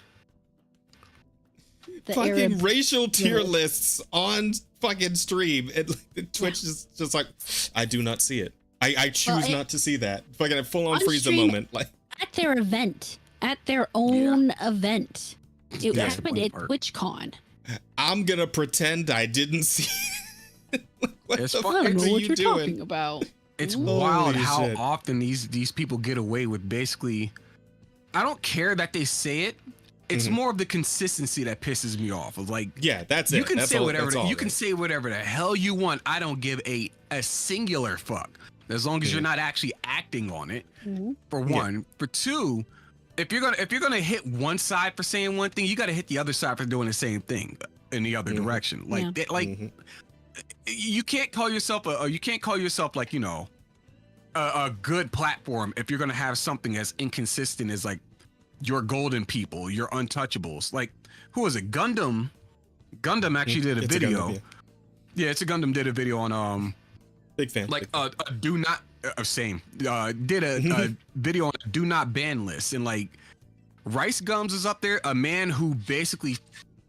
the fucking Arab racial tier village. lists on fucking stream, and like, Twitch is just like, I do not see it. I choose not to see that. Fucking a full on Frieza stream, moment. Like at their event, at their own event. It Yeah. happened at TwitchCon. I'm gonna pretend I didn't see it. What It's the fun. fuck I don't know are what you you're doing? talking about. It's Holy wild how shit. often these people get away with basically. I don't care that they say it. It's more of the consistency that pisses me off. Of like, Yeah, that's it. you can That's say all, whatever that's all, you can right? say whatever the hell you want. I don't give a singular fuck as long as you're not actually acting on it. For one, for two, if you're gonna hit one side for saying one thing, you got to hit the other side for doing the same thing in the other direction. Like Yeah. that, like you can't call yourself like, you know, a good platform if you're gonna have something as inconsistent as like your golden people, your untouchables. Like, who was it? Gundam actually did a It's a video. Gundam, Yeah, it's a Gundam did a video on Big fan. like big fan. a do not did a video on a do not ban list, and like Rice Gums is up there, a man who basically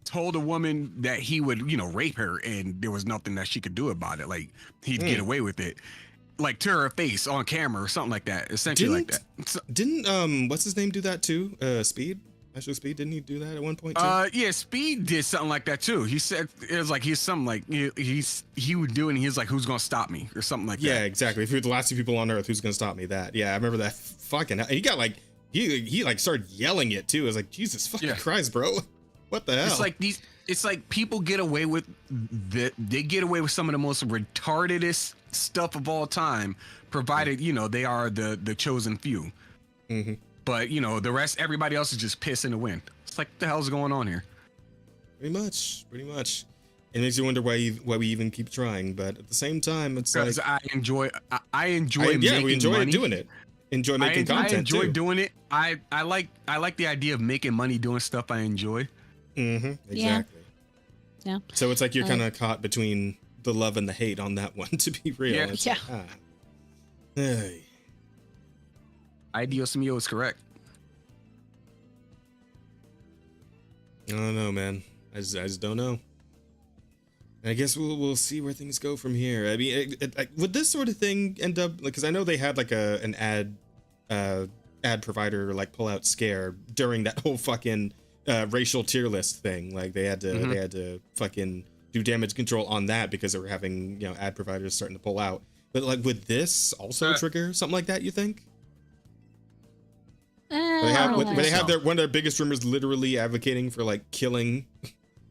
told a woman that he would, you know, rape her, and there was nothing that she could do about it. Like, he'd get away with it, like to her face on camera or something like that, essentially like that. So, Didn't what's his name do that too? Speed? Actually, Speed, didn't he do that at one point too? yeah, Speed did something like that too. He said it was like he's something like he would do it, and he's like, who's gonna stop me or something like Yeah, that. exactly. If you're the last two people on Earth, who's gonna stop me? That. Yeah, I remember that. Fucking. He got like he like started yelling it too. I was like, Jesus fucking Yeah. Christ, bro. What the hell? It's like these. It's like people get away with they get away with some of the most retardedest stuff of all time, provided you know they are the chosen few. But you know the rest, everybody else is just piss in the wind. It's like, what the hell's going on here? Pretty much. It makes you wonder why we even keep trying, but at the same time, it's like Because I enjoy yeah, we enjoy money. doing it. Enjoy making I content enjoy too. doing it. I like the idea of making money doing stuff I enjoy. Exactly. Yeah. So it's like you're kind of caught between the love and the hate on that one. To be real. Yeah. It's Yeah. like, hey. Ideos Mio is correct. I don't know, man. I just don't know. I guess we'll see where things go from here. I mean, would this sort of thing end up? Because I know they had like an ad provider like pull out scare during that whole fucking racial tier list thing. Like they had to fucking do damage control on that because they were having, you know, ad providers starting to pull out. But like, would this also trigger something like that? You think? They have one of their biggest rumors literally advocating for like killing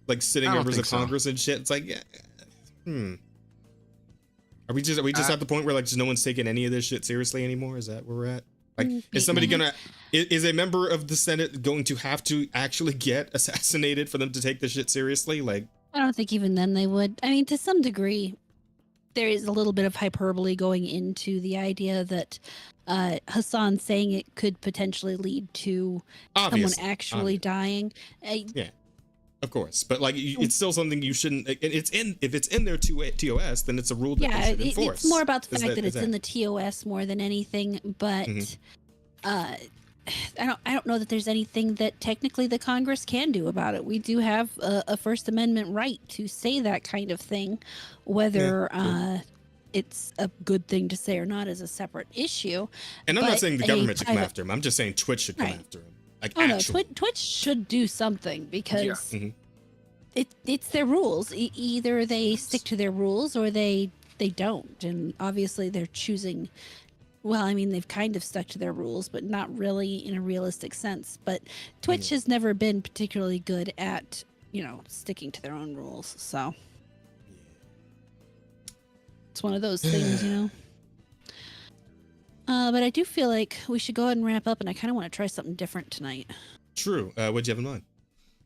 like sitting I don't members of think so. Congress and shit. It's like, Are we just at the point where like just no one's taking any of this shit seriously anymore? Is that where we're at? Like, is somebody is a member of the Senate going to have to actually get assassinated for them to take this shit seriously? Like, I don't think even then they would. I mean, to some degree, there is a little bit of hyperbole going into the idea that Hassan saying it could potentially lead to someone actually dying. Yeah, of course, but like it's still something you shouldn't. If it's in their TOS, then it's a rule that they should enforce. It's more about the fact that it's is in the TOS more than anything. But I don't know that there's anything that technically the Congress can do about it. We do have a First Amendment right to say that kind of thing, whether it's a good thing to say or not is a separate issue. And I'm not saying the government should come private- after him. I'm just saying Twitch should come Right. after him. Like, Oh no, actually. Twitch should do something because Mhm. it's their rules. Either they stick to their rules or they don't. And obviously they're choosing. Well, I mean, they've kind of stuck to their rules, but not really in a realistic sense. But Twitch has never been particularly good at, sticking to their own rules. So it's one of those things, But I do feel like we should go ahead and wrap up, and I kind of want to try something different tonight. True. What'd you have in mind?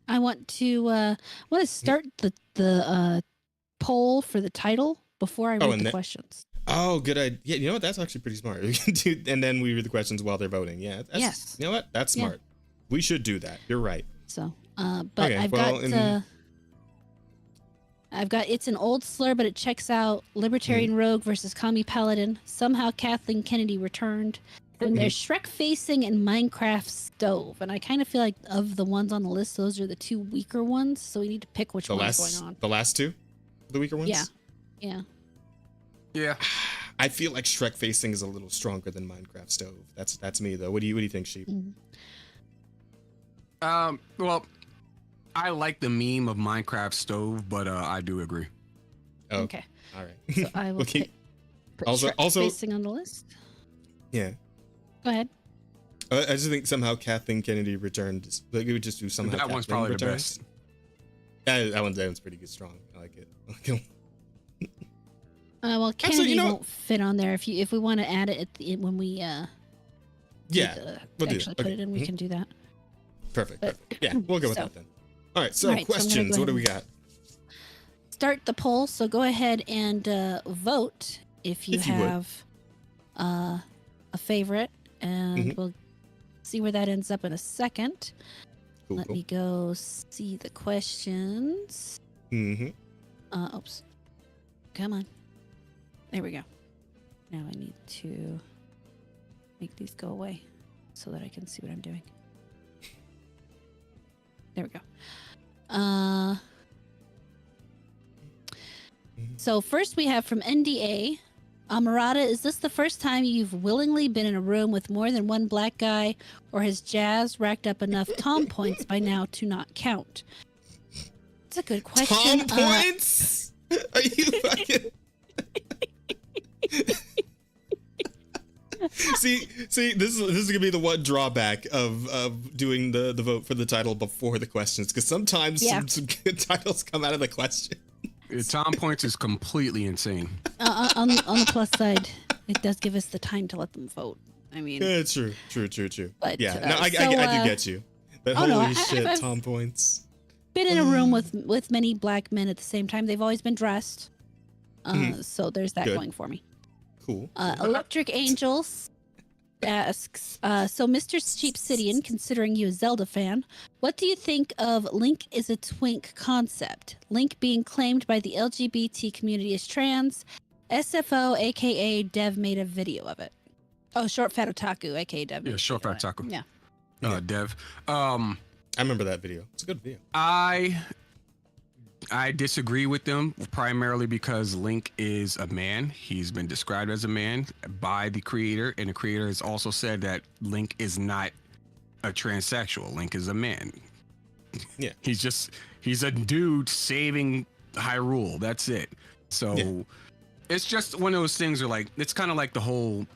I want to start the poll for the title before I read the questions. Oh, good idea. Yeah, you know what? That's actually pretty smart. We can do, and then we read the questions while they're voting. Yeah. Yes. You know what? That's smart. We should do that. You're right. So, but Okay, I've got it's an old slur, but it checks out. Libertarian Rogue versus Commie Paladin. Somehow Kathleen Kennedy returned. And there's Shrek Facing and Minecraft Stove. And I kind of feel like of the ones on the list, those are the two weaker ones. So we need to pick which one's going on. The last two? The weaker ones? Yeah. Yeah. I feel like Shrek Facing is a little stronger than Minecraft Stove. That's me though. What do you think, Sheep? Well, I like the meme of Minecraft Stove, but I do agree. Oh, Okay. All right. So I will put Shrek Facing on the list. Yeah. Go ahead. I just think somehow Kathleen Kennedy returned. Like, we would just do somehow. That one's probably the best. Yeah, that one's pretty good, strong. I like it. Well, Kennedy won't fit on there. If we want to add it when we we'll do actually put it in, we can do that. Perfect. Yeah, we'll go with that then. All right. So questions. What do we got? Start the poll. So go ahead and vote if you have a favorite, and we'll see where that ends up in a second. Let me go see the questions. Oops. Come on. There we go. Now I need to make these go away so that I can see what I'm doing. There we go. So first we have from NDA. Murata, is this the first time you've willingly been in a room with more than one black guy, or has Jazz racked up enough Tom points by now to not count? That's a good question. Tom points? Are you fucking... see, this is gonna be the one drawback of doing the vote for the title before the questions, because sometimes some good titles come out of the question. Tom points is completely insane. On the plus side, it does give us the time to let them vote. I mean, yeah, true. But, Yeah, no, I do get you. But holy shit, I've Tom points. Been in a room with many black men at the same time. They've always been dressed. So there's that going for me. Cool. Electric Angels asks, so Mr. Cheap Cityan, considering you a Zelda fan, what do you think of Link is a twink concept? Link being claimed by the LGBT community as trans. SFO, aka Dev, made a video of it. Oh, Short Fat Otaku, aka Dev. Yeah, Short Fat Otaku. Yeah. Dev. I remember that video. It's a good video. I disagree with them primarily because Link is a man. He's been described as a man by the creator, and the creator has also said that Link is not a transsexual. Link is a man. Yeah. He's a dude saving Hyrule. That's it. So it's just one of those things where, like, it's kind of like the whole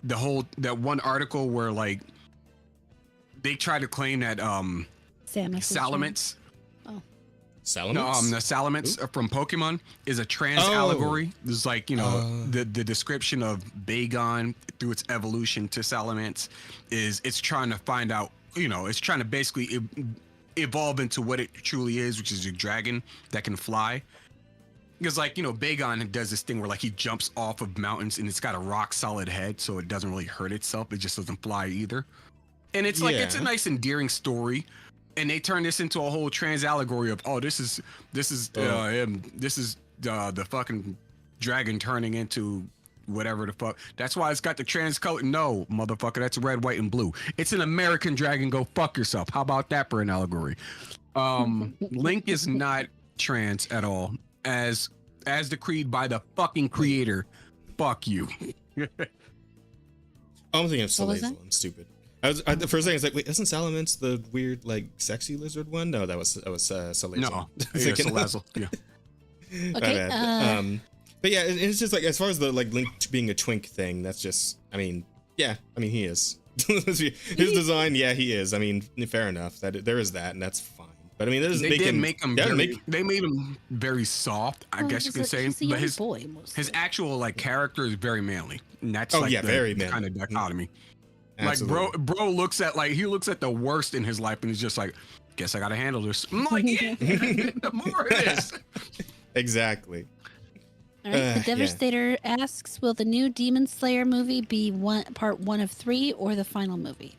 that one article where, like, they try to claim that Salamence. Salamence? No, the Salamence from Pokemon is a trans allegory. It's like, the description of Bagon through its evolution to Salamence is it's trying to find out, it's trying to basically evolve into what it truly is, which is a dragon that can fly. Because, like, Bagon does this thing where, like, he jumps off of mountains and it's got a rock solid head, so it doesn't really hurt itself. It just doesn't fly either. And it's like, it's a nice endearing story. And they turn this into a whole trans allegory of, this is him. This is the fucking dragon turning into whatever the fuck. That's why it's got the trans color. No, motherfucker, that's red, white, and blue. It's an American dragon. Go fuck yourself. How about that for an allegory? Link is not trans at all, as decreed by the fucking creator. Fuck you. I'm thinking of Salazzle. I'm stupid. The first thing I was like, wait, isn't Salamence the weird, like, sexy lizard one? No, that was Salazzle. No, Salazzle. Yeah. Okay. But yeah, it's just like, as far as the, like, Link being a twink thing, that's just, he is. His design, he is. I mean, fair enough. There is that, and that's fine. But that doesn't they made him very soft, I guess you can say. But his actual, like, character is very manly. And that's very manly. Kind of dichotomy. Absolutely. Like, bro looks at the worst in his life, and he's just like, guess I gotta handle this. I'm like, the more it is. Exactly. All right. The Devastator asks, will the new Demon Slayer movie be part 1 of 3 or the final movie?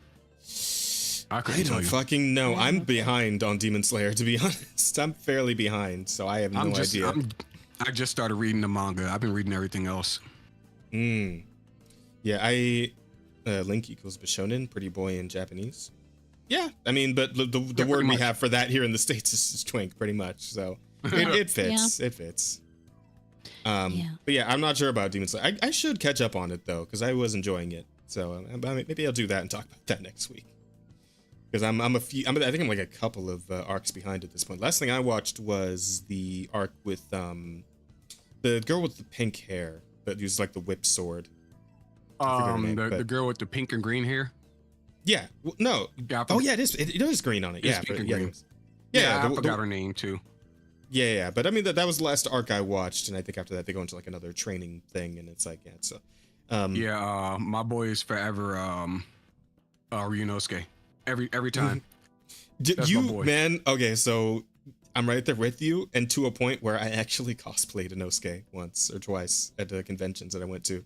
I don't fucking know. I'm behind on Demon Slayer, to be honest. I'm fairly behind, so I have no idea. I just started reading the manga. I've been reading everything else. Yeah, Link equals Bishonen, pretty boy in Japanese. Yeah, I mean, but the word we have for that here in the States is twink, pretty much. So it fits. Yeah. It fits. But yeah, I'm not sure about Demon Slayer. I should catch up on it though, because I was enjoying it. So maybe I'll do that and talk about that next week. Because I think I'm like a couple of arcs behind at this point. Last thing I watched was the arc with the girl with the pink hair that used like the whip sword. The girl with the pink and green hair. Yeah. No. Yeah, it is green on it. Yeah. Pink and green. Yeah, I forgot her name too. Yeah. But I mean, that was the last arc I watched, and I think after that they go into like another training thing, and it's like, so. My boy is forever Ryunosuke. Every time. Man, okay, so I'm right there with you, and to a point where I actually cosplayed Inosuke once or twice at the conventions that I went to.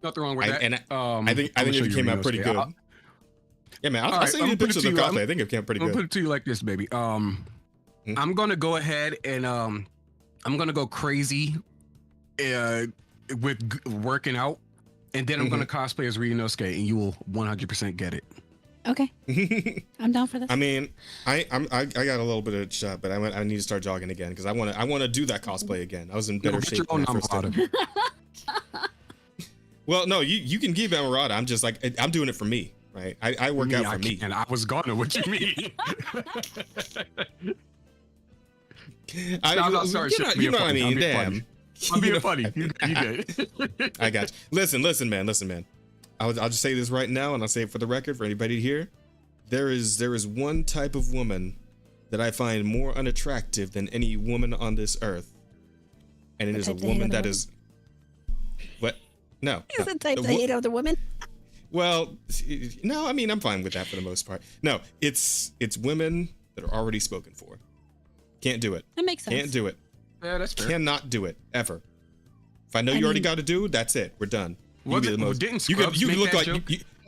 Nothing wrong with that. And I think it came out pretty good. Yeah, man, I'll send you pictures of the cosplay. I think it came out pretty good. I'll put it to you like this, baby. I'm gonna go ahead and I'm gonna go crazy with working out, and then I'm gonna cosplay as Ryunosuke, and you will 100% get it. Okay, I'm down for this. I mean, I got a little bit of a shot, but I need to start jogging again because I want to do that cosplay again. I was in better shape when I first did. Well, no, you can keep Amarada. I'm just like, I'm doing it for me, right? I work out for me. And I was gonna. What you mean? I'm sorry. You know what I mean? Damn. I'm being funny. You did. I got you. Listen, man. I'll just say this right now, and I'll say it for the record for anybody here. There is one type of woman that I find more unattractive than any woman on this earth, and it is a woman that is. What? No. Is it type to hate other women? Well, no. I mean, I'm fine with that for the most part. No, it's women that are already spoken for. Can't do it. That makes sense. Can't do it. Yeah, that's fair. Cannot do it ever. If I know you already got a dude, that's it. We're done. You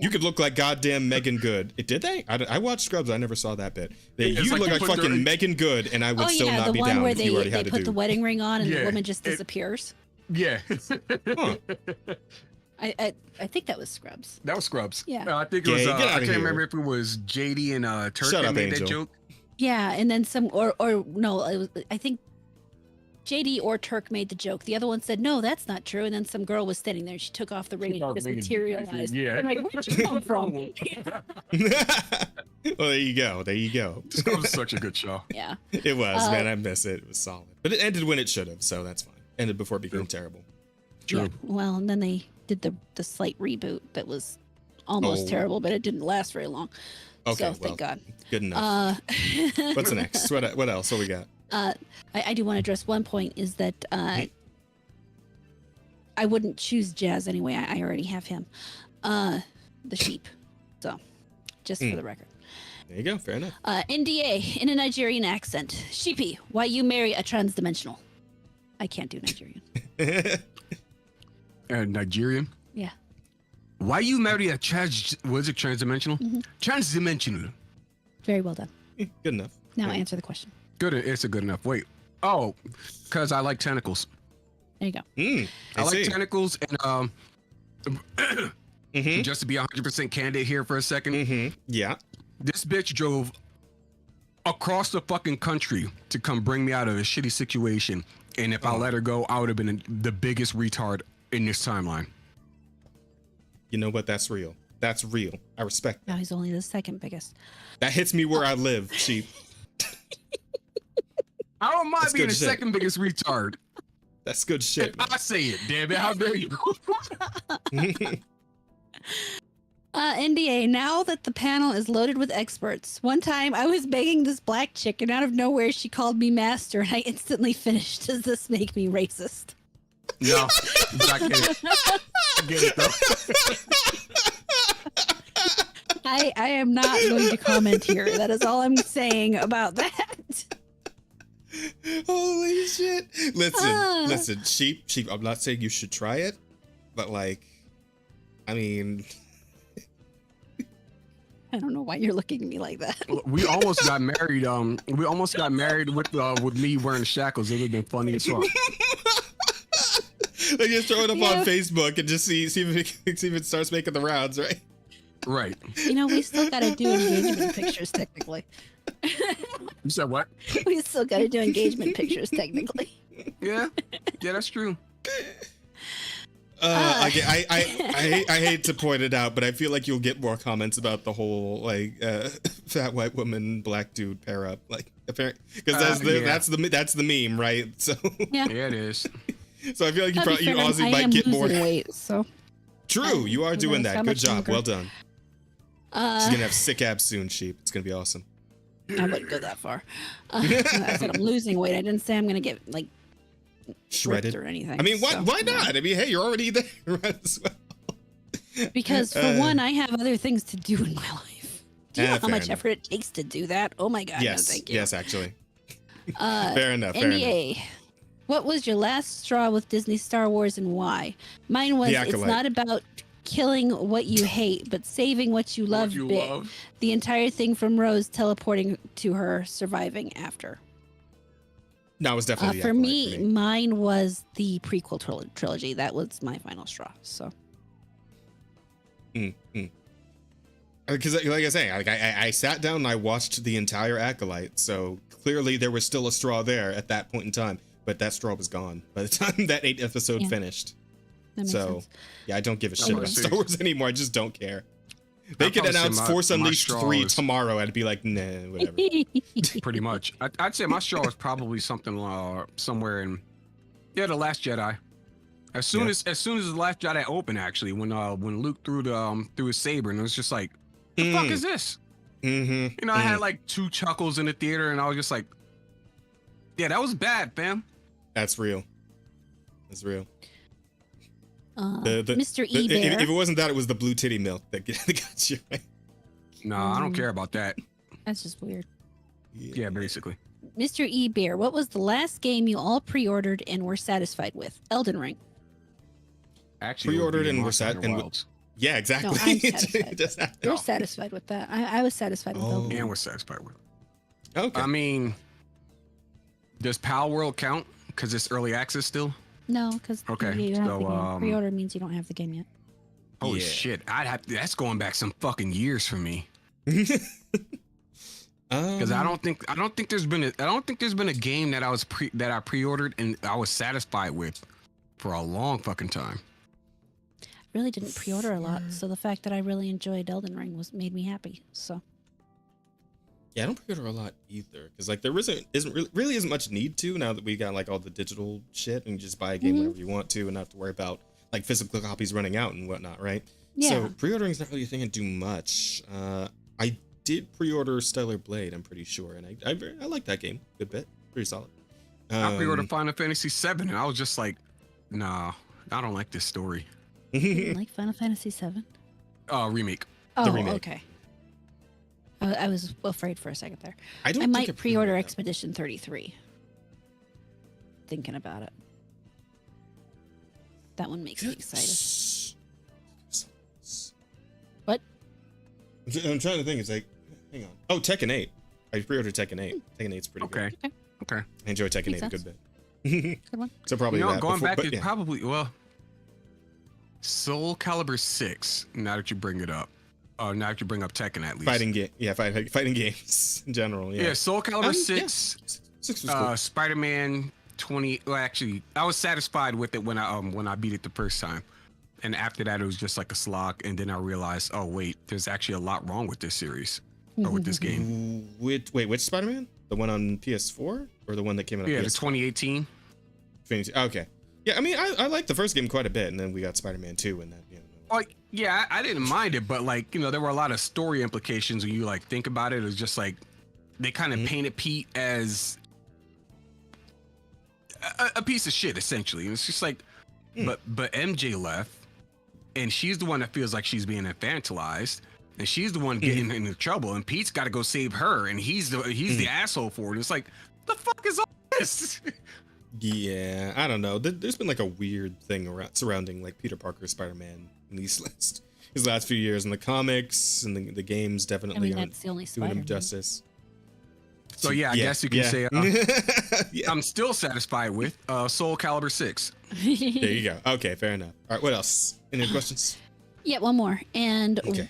could look like goddamn Megan Good. Did they? I watched Scrubs. I never saw that bit. You look like fucking Megan Good, and I would still not be down if you already had a dude. They put the wedding ring on, and the woman just disappears. Yeah. Huh. I think that was Scrubs. That was Scrubs. Yeah. I think it was. I can't remember if it was JD and Turk that made that joke. Yeah, and then some or no, it was, I think JD or Turk made the joke. The other one said, "No, that's not true." And then some girl was standing there. She took off the ring and just materialized. Yeah. I'm like, where'd you come from? Well, there you go. Scrubs is such a good show. Yeah. It was, man. I miss it. It was solid. But it ended when it should have, so that's fine. Ended before it became terrible. True. Yeah. Well, and then they did the slight reboot that was almost terrible, but it didn't last very long. Okay, so thank God. Good enough. What's next? What else? What we got? I do want to address one point is that I wouldn't choose Jazz anyway. I already have him. The sheep. So, just for the record. There you go. Fair enough. NDA in a Nigerian accent. Sheepy, why you marry a transdimensional? I can't do Nigerian. Nigerian? Yeah. Why you marry a transdimensional? Mm-hmm. Transdimensional. Very well done. Good enough. Now answer the question. Good. It's a good enough. Wait. Oh, because I like tentacles. There you go. I like tentacles, and just to be 100% candid here for a second. Yeah. This bitch drove across the fucking country to come bring me out of a shitty situation, and if I let her go, I would have been the biggest retard in this timeline. You know what? That's real. That's real. I respect that. Now he's only the second biggest. That hits me where I live, sheep. I don't mind being the second biggest retard. That's good shit. I say it, damn it. How dare you? NDA, now that the panel is loaded with experts, one time I was begging this black chick, and out of nowhere she called me master, and I instantly finished. Does this make me racist? No, I get it. I get it, though. I am not going to comment here. That is all I'm saying about that. Holy shit. Listen, sheep, I'm not saying you should try it, but like, I mean, I don't know why you're looking at me like that. We almost got married. We almost got married with me wearing shackles. It would have been funny as fuck. Like just throw it up on Facebook and just see if it starts making the rounds, right? Right. You know, we still gotta do engagement pictures technically. You said what? We still gotta do engagement pictures technically. Yeah, that's true. I hate to point it out, but I feel like you'll get more comments about the whole like fat white woman black dude pair up, like because that's the meme, right? So yeah, it is. So I feel like you Ozzy might get more weight. So true, you are doing that. Good job, well done. She's gonna have sick abs soon, Sheep. It's gonna be awesome. I wouldn't go that far. I said I'm losing weight. I didn't say I'm gonna get like shredded or anything. I mean, why not? I mean, hey, you're already there as well. Because for one, I have other things to do in my life. Do you know how much enough. effort it takes to do that? Oh my god, Yes, no, thank you. yes, actually. Fair enough. NDA. What was your last straw with Disney Star Wars and why? Mine was it's not about killing what you hate, but saving what you love. The entire thing from Rose teleporting to her, surviving after. No, it was definitely for me. Mine was the prequel trilogy. That was my final straw. So. Because, like I was saying, I sat down and I watched the entire Acolyte, so clearly there was still a straw there at that point in time, but that straw was gone by the time that 8th episode finished. That makes sense. Yeah, I don't give a shit about Star Wars anymore. I just don't care. They could announce Force Unleashed 3 tomorrow, I'd be like, nah, whatever. Pretty much. I'd say my straw is probably something somewhere in The Last Jedi. As soon as The Last Jedi opened, actually, when Luke threw his saber, and it was just like, the fuck is this? I had like 2 chuckles in the theater, and I was just like, yeah, that was bad, fam. That's real. That's real. Mr. E. Bear. If it wasn't that, it was the blue titty milk that got you. Right? No, I don't care about that. That's just weird. Yeah, basically. Mr. E. Bear, what was the last game you all pre-ordered and were satisfied with? Elden Ring. Actually, pre-ordered and were satisfied. Yeah, exactly. No, I'm satisfied. You're satisfied with that. I was satisfied with Elden Ring. And we're satisfied with it. Okay. I mean, does Pal World count? Because it's early access still? No, because pre-order means you don't have the game yet. Oh shit! That's going back some fucking years for me. Because I don't think there's been a game that I pre-ordered and I was satisfied with for a long fucking time. I really didn't pre-order a lot, so the fact that I really enjoyed Elden Ring made me happy. So. Yeah, I don't pre-order a lot either, because like there isn't much need to now that we got like all the digital shit and you just buy a game whenever you want to and not have to worry about like physical copies running out and whatnot, right? Yeah. So pre-ordering is not really a thing I do much. I did pre-order Stellar Blade, I'm pretty sure, and I like that game a good bit, pretty solid. I pre-ordered Final Fantasy VII, and I was just like, nah, I don't like this story. You didn't like Final Fantasy VII? Remake. Oh, the remake. Okay. I was afraid for a second there. I might pre-order Expedition 33. Thinking about it. That one makes me excited. What? I'm trying to think. It's like, hang on. Oh, Tekken 8. I pre-ordered Tekken 8. Tekken 8's pretty good. Okay. I enjoy Tekken 8 a good bit. Good one. So probably that. Going back, it's probably, Soul Calibur 6, now that you bring it up. Now that you bring up Tekken, at least. Fighting games in general. Yeah, Soul Calibur 6. 6 was cool. Spider-Man 20. Well, actually, I was satisfied with it when I beat it the first time, and after that, it was just like a slog. And then I realized, oh wait, there's actually a lot wrong with this series or with this game. Which Spider-Man? The one on PS4 or the one that came out? Yeah, the 2018. Okay. Yeah, I mean, I liked the first game quite a bit, and then we got Spider-Man 2, and then yeah, I didn't mind it, but like, there were a lot of story implications when you like think about it. It's just like they kind of painted Pete as a piece of shit, essentially. And it's just like, but MJ left, and she's the one that feels like she's being infantilized, and she's the one getting into trouble, and Pete's got to go save her, and he's the asshole for it. It's like, the fuck is all this? Yeah, I don't know. There's been like a weird thing surrounding like Peter Parker, Spider-Man in these last few years in the comics and the games definitely that's the only doing him Spider-Man. justice. So yeah, I guess you can say I'm still satisfied with Soul Calibur 6. There you go. Okay, fair enough. All right, what else? Any questions? Yeah, one more. And Okay.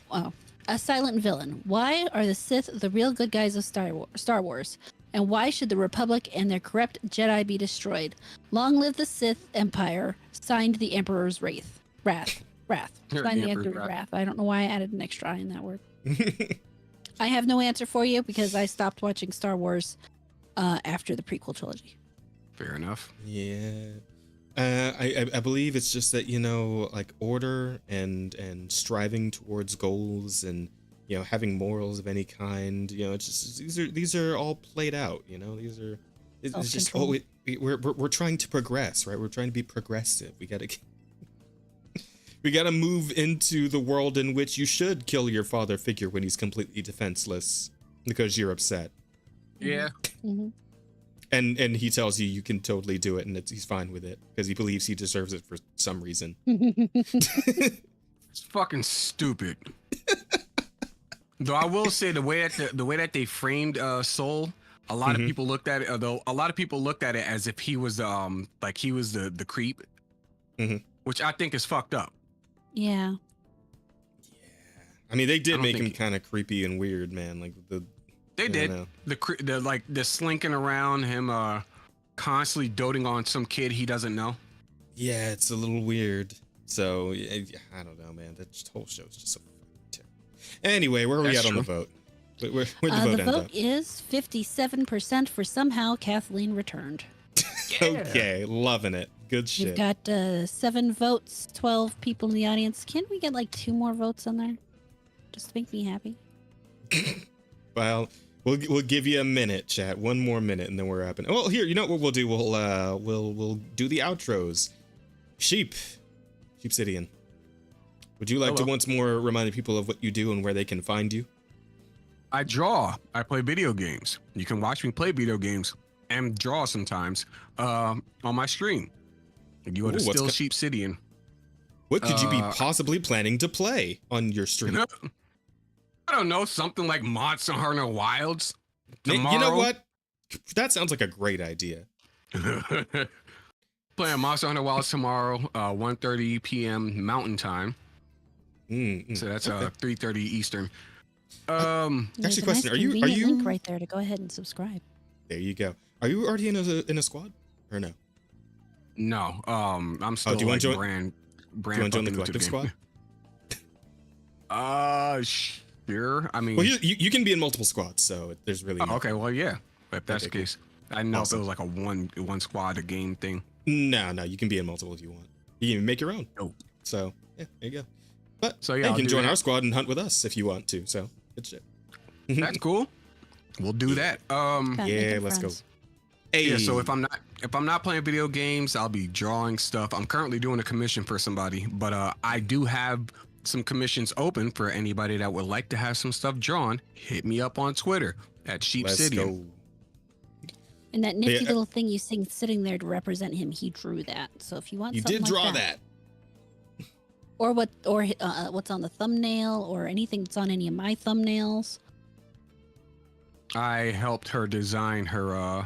a silent villain. Why are the Sith the real good guys of Star Wars? And why should the Republic and their corrupt Jedi be destroyed? Long live the Sith Empire. Signed, the Emperor's Wrath. Signed, the Emperor's Wrath. I don't know why I added an extra I in that word. I have no answer for you because I stopped watching Star Wars after the prequel trilogy. Fair enough. Yeah. I believe it's just that, like order and striving towards goals and, having morals of any kind, it's just, these are all played out, it's just, we're trying to progress, right? We're trying to be progressive. We gotta move into the world in which you should kill your father figure when he's completely defenseless because you're upset. Yeah. Mm-hmm. And he tells you can totally do it, and he's fine with it because he believes he deserves it for some reason. It's fucking stupid. Though I will say the way that they framed Soul, a lot of people looked at it. Although a lot of people looked at it as if he was the creep, which I think is fucked up. Yeah. I mean, they did make him kind of creepy and weird, man. Like They did. The slinking around, him constantly doting on some kid he doesn't know. Yeah, it's a little weird. So I don't know, man. That whole show is just so terrible. Anyway, where are we at on the vote? Where'd the vote end up? The vote is 57% for somehow Kathleen returned. Okay, loving it. Good shit. We've got 7 votes, 12 people in the audience. Can we get like 2 more votes on there? Just to make me happy. Well, we'll give you a minute, chat. 1 more minute, and then we're wrapping. Well, here, you know what we'll do? We'll do the outros. Sheepsidian. Would you like to once more remind people of what you do and where they can find you? I draw. I play video games. You can watch me play video games and draw sometimes on my stream. You are still Sheepsidian. What could you be possibly planning to play on your stream? I don't know, something like Monster Hunter Wilds tomorrow. You know what? That sounds like a great idea. Playing Monster Hunter Wilds tomorrow, 1:30 p.m. Mountain Time. So that's 3:30 Eastern. Actually, question: Are you link right there to go ahead and subscribe? There you go. Are you already in a squad or no? No. I'm still do you want to join? brand. Do you want to join the collective squad? Sure. I mean, well, you can be in multiple squads, so there's really. Okay. Well, yeah. If that's the case, I didn't know if it was like a one squad a game thing. No, you can be in multiple if you want. You can even make your own. Oh. So yeah, there you go. But so yeah, you can join our squad and hunt with us if you want to. So good shit. That's cool. We'll do that. Yeah, let's go. Hey. Yeah, so if I'm not playing video games, I'll be drawing stuff. I'm currently doing a commission for somebody, but I do have some commissions open for anybody that would like to have some stuff drawn. Hit me up on Twitter at Sheepsidian. And that nifty little thing you sing sitting there to represent him, he drew that. So if you want something did draw that. Or what's on the thumbnail or anything that's on any of my thumbnails. I helped her design her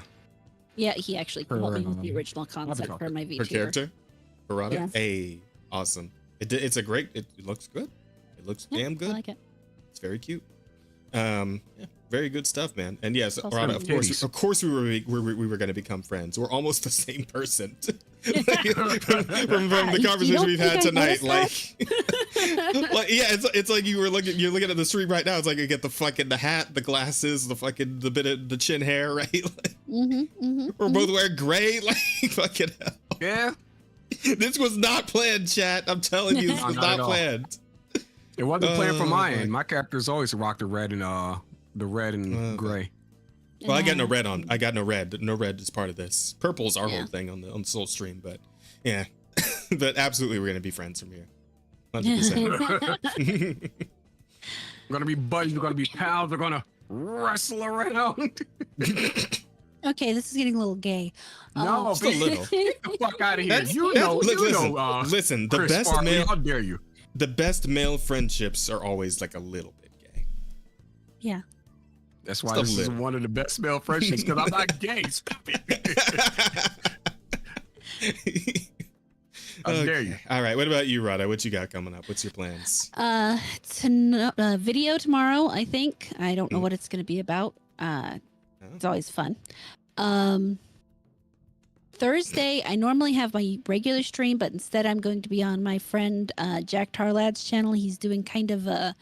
yeah, he actually helped me with the original concept for my VTuber. Her character? Verada? Yeah. Hey, awesome. It looks good. It looks damn good. I like it. It's very cute. Yeah, very good stuff, man. And yes, Verada, of course we were going to become friends. We're almost the same person. from the conversation we've had tonight, like yeah, it's like you're looking at the stream right now. It's like you get the hat, the glasses, the bit of the chin hair, right? Like, we're both wearing gray, like fucking hell. Yeah. This was not planned, chat. I'm telling you, this was not planned. It wasn't planned from my end. My characters always rock the red and gray. Well, I got no red on. I got no red. No red is part of this. Purple's our whole thing on the Soul stream, but yeah. But absolutely, we're gonna be friends from here. 100%. We're gonna be buddies. We're gonna be pals. We're gonna wrestle around. Okay, this is getting a little gay. No, just a little. Get the fuck out of here. Listen, the Chris best Farley, male. how dare you? The best male friendships are always like a little bit gay. Yeah. That's why Still this is lit. one of the best male friendships, because I'm not gay. Stop it. How dare you? All right. What about you, Rada? What you got coming up? What's your plans? Video tomorrow, I think. I don't know what it's going to be about. It's always fun. Thursday, I normally have my regular stream, but instead I'm going to be on my friend Jack Tarlad's channel. He's doing kind of a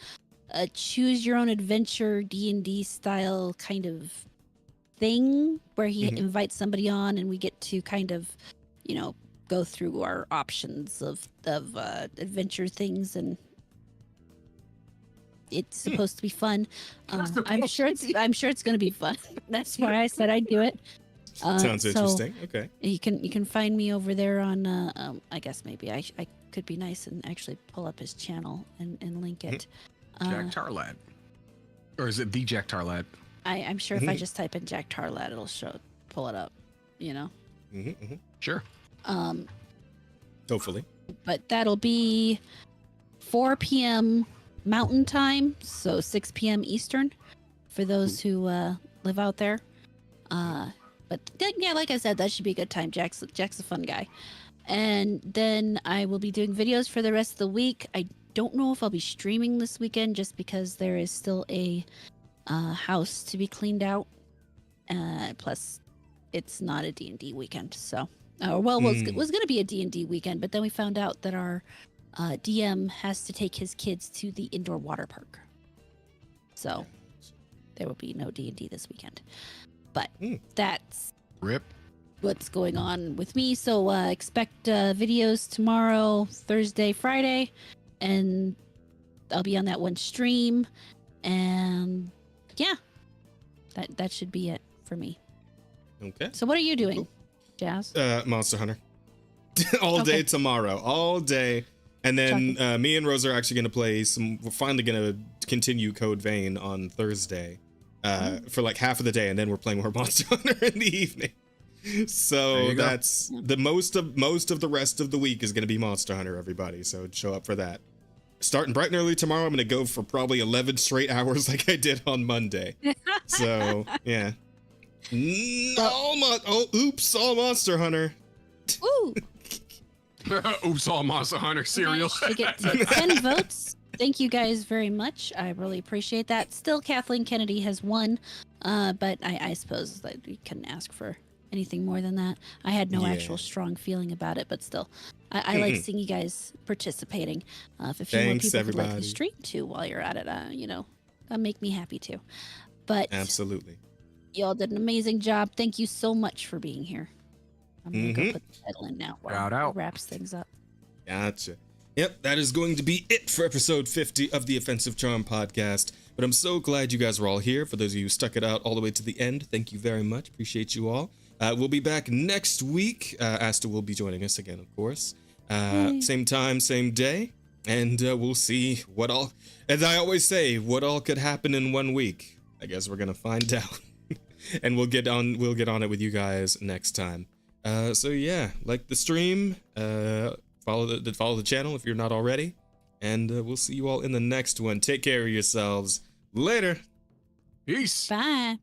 choose your own adventure D&D style kind of thing where he invites somebody on and we get to kind of, you know, go through our options of adventure things, and it's supposed to be fun. I'm sure it's going to be fun. That's why I said I'd do it. Sounds interesting. Okay. You can find me over there on I guess maybe I could be nice and actually pull up his channel and link it. Jack Tarlad. Or is it the Jack Tarlad? I'm sure if I just type in Jack Tarlad, it'll pull it up, you know? Sure. Hopefully. But that'll be 4 p.m. Mountain Time, so 6 p.m. Eastern for those who live out there. But yeah, like I said, that should be a good time. Jack's a fun guy. And then I will be doing videos for the rest of the week. I don't know if I'll be streaming this weekend just because there is still a house to be cleaned out. Plus, it's not a D&D weekend, so... it was going to be a D&D weekend, but then we found out that our DM has to take his kids to the indoor water park. So there will be no D&D this weekend. But that's what's going on with me. So expect videos tomorrow, Thursday, Friday, and I'll be on that one stream. And yeah, that should be it for me. Okay. So what are you doing, Jazz? Monster Hunter. All day tomorrow. All day. And then me and Rose are actually going to play we're finally going to continue Code Vein on Thursday for like half of the day. And then we're playing more Monster Hunter in the evening. So that's the most of the rest of the week is going to be Monster Hunter, everybody. So show up for that. Starting bright and early tomorrow, I'm going to go for probably 11 straight hours like I did on Monday. So, yeah. Oops, all Monster Hunter. Ooh. Oops, all Monster Hunter cereal. We get to 10 votes. Thank you guys very much. I really appreciate that. Still, Kathleen Kennedy has won, but I suppose that we couldn't ask for anything more than that. I had no actual strong feeling about it, but still, I like seeing you guys participating. If a few more people would like the stream too while you're at it, that'd make me happy too. But absolutely, y'all did an amazing job. Thank you so much for being here. I'm gonna go put the title in now while it wraps things up. Gotcha. Yep, that is going to be it for episode 50 of the Offensive Charm podcast. But I'm so glad you guys are all here. For those of you who stuck it out all the way to the end, thank you very much. Appreciate you all. We'll be back next week. Asta will be joining us again, of course. Same time, same day. And we'll see what all, as I always say, what all could happen in 1 week. I guess we're going to find out. And we'll get on it with you guys next time. So yeah, like the stream, follow the channel if you're not already, and we'll see you all in the next one. Take care of yourselves. Later. Peace. Bye.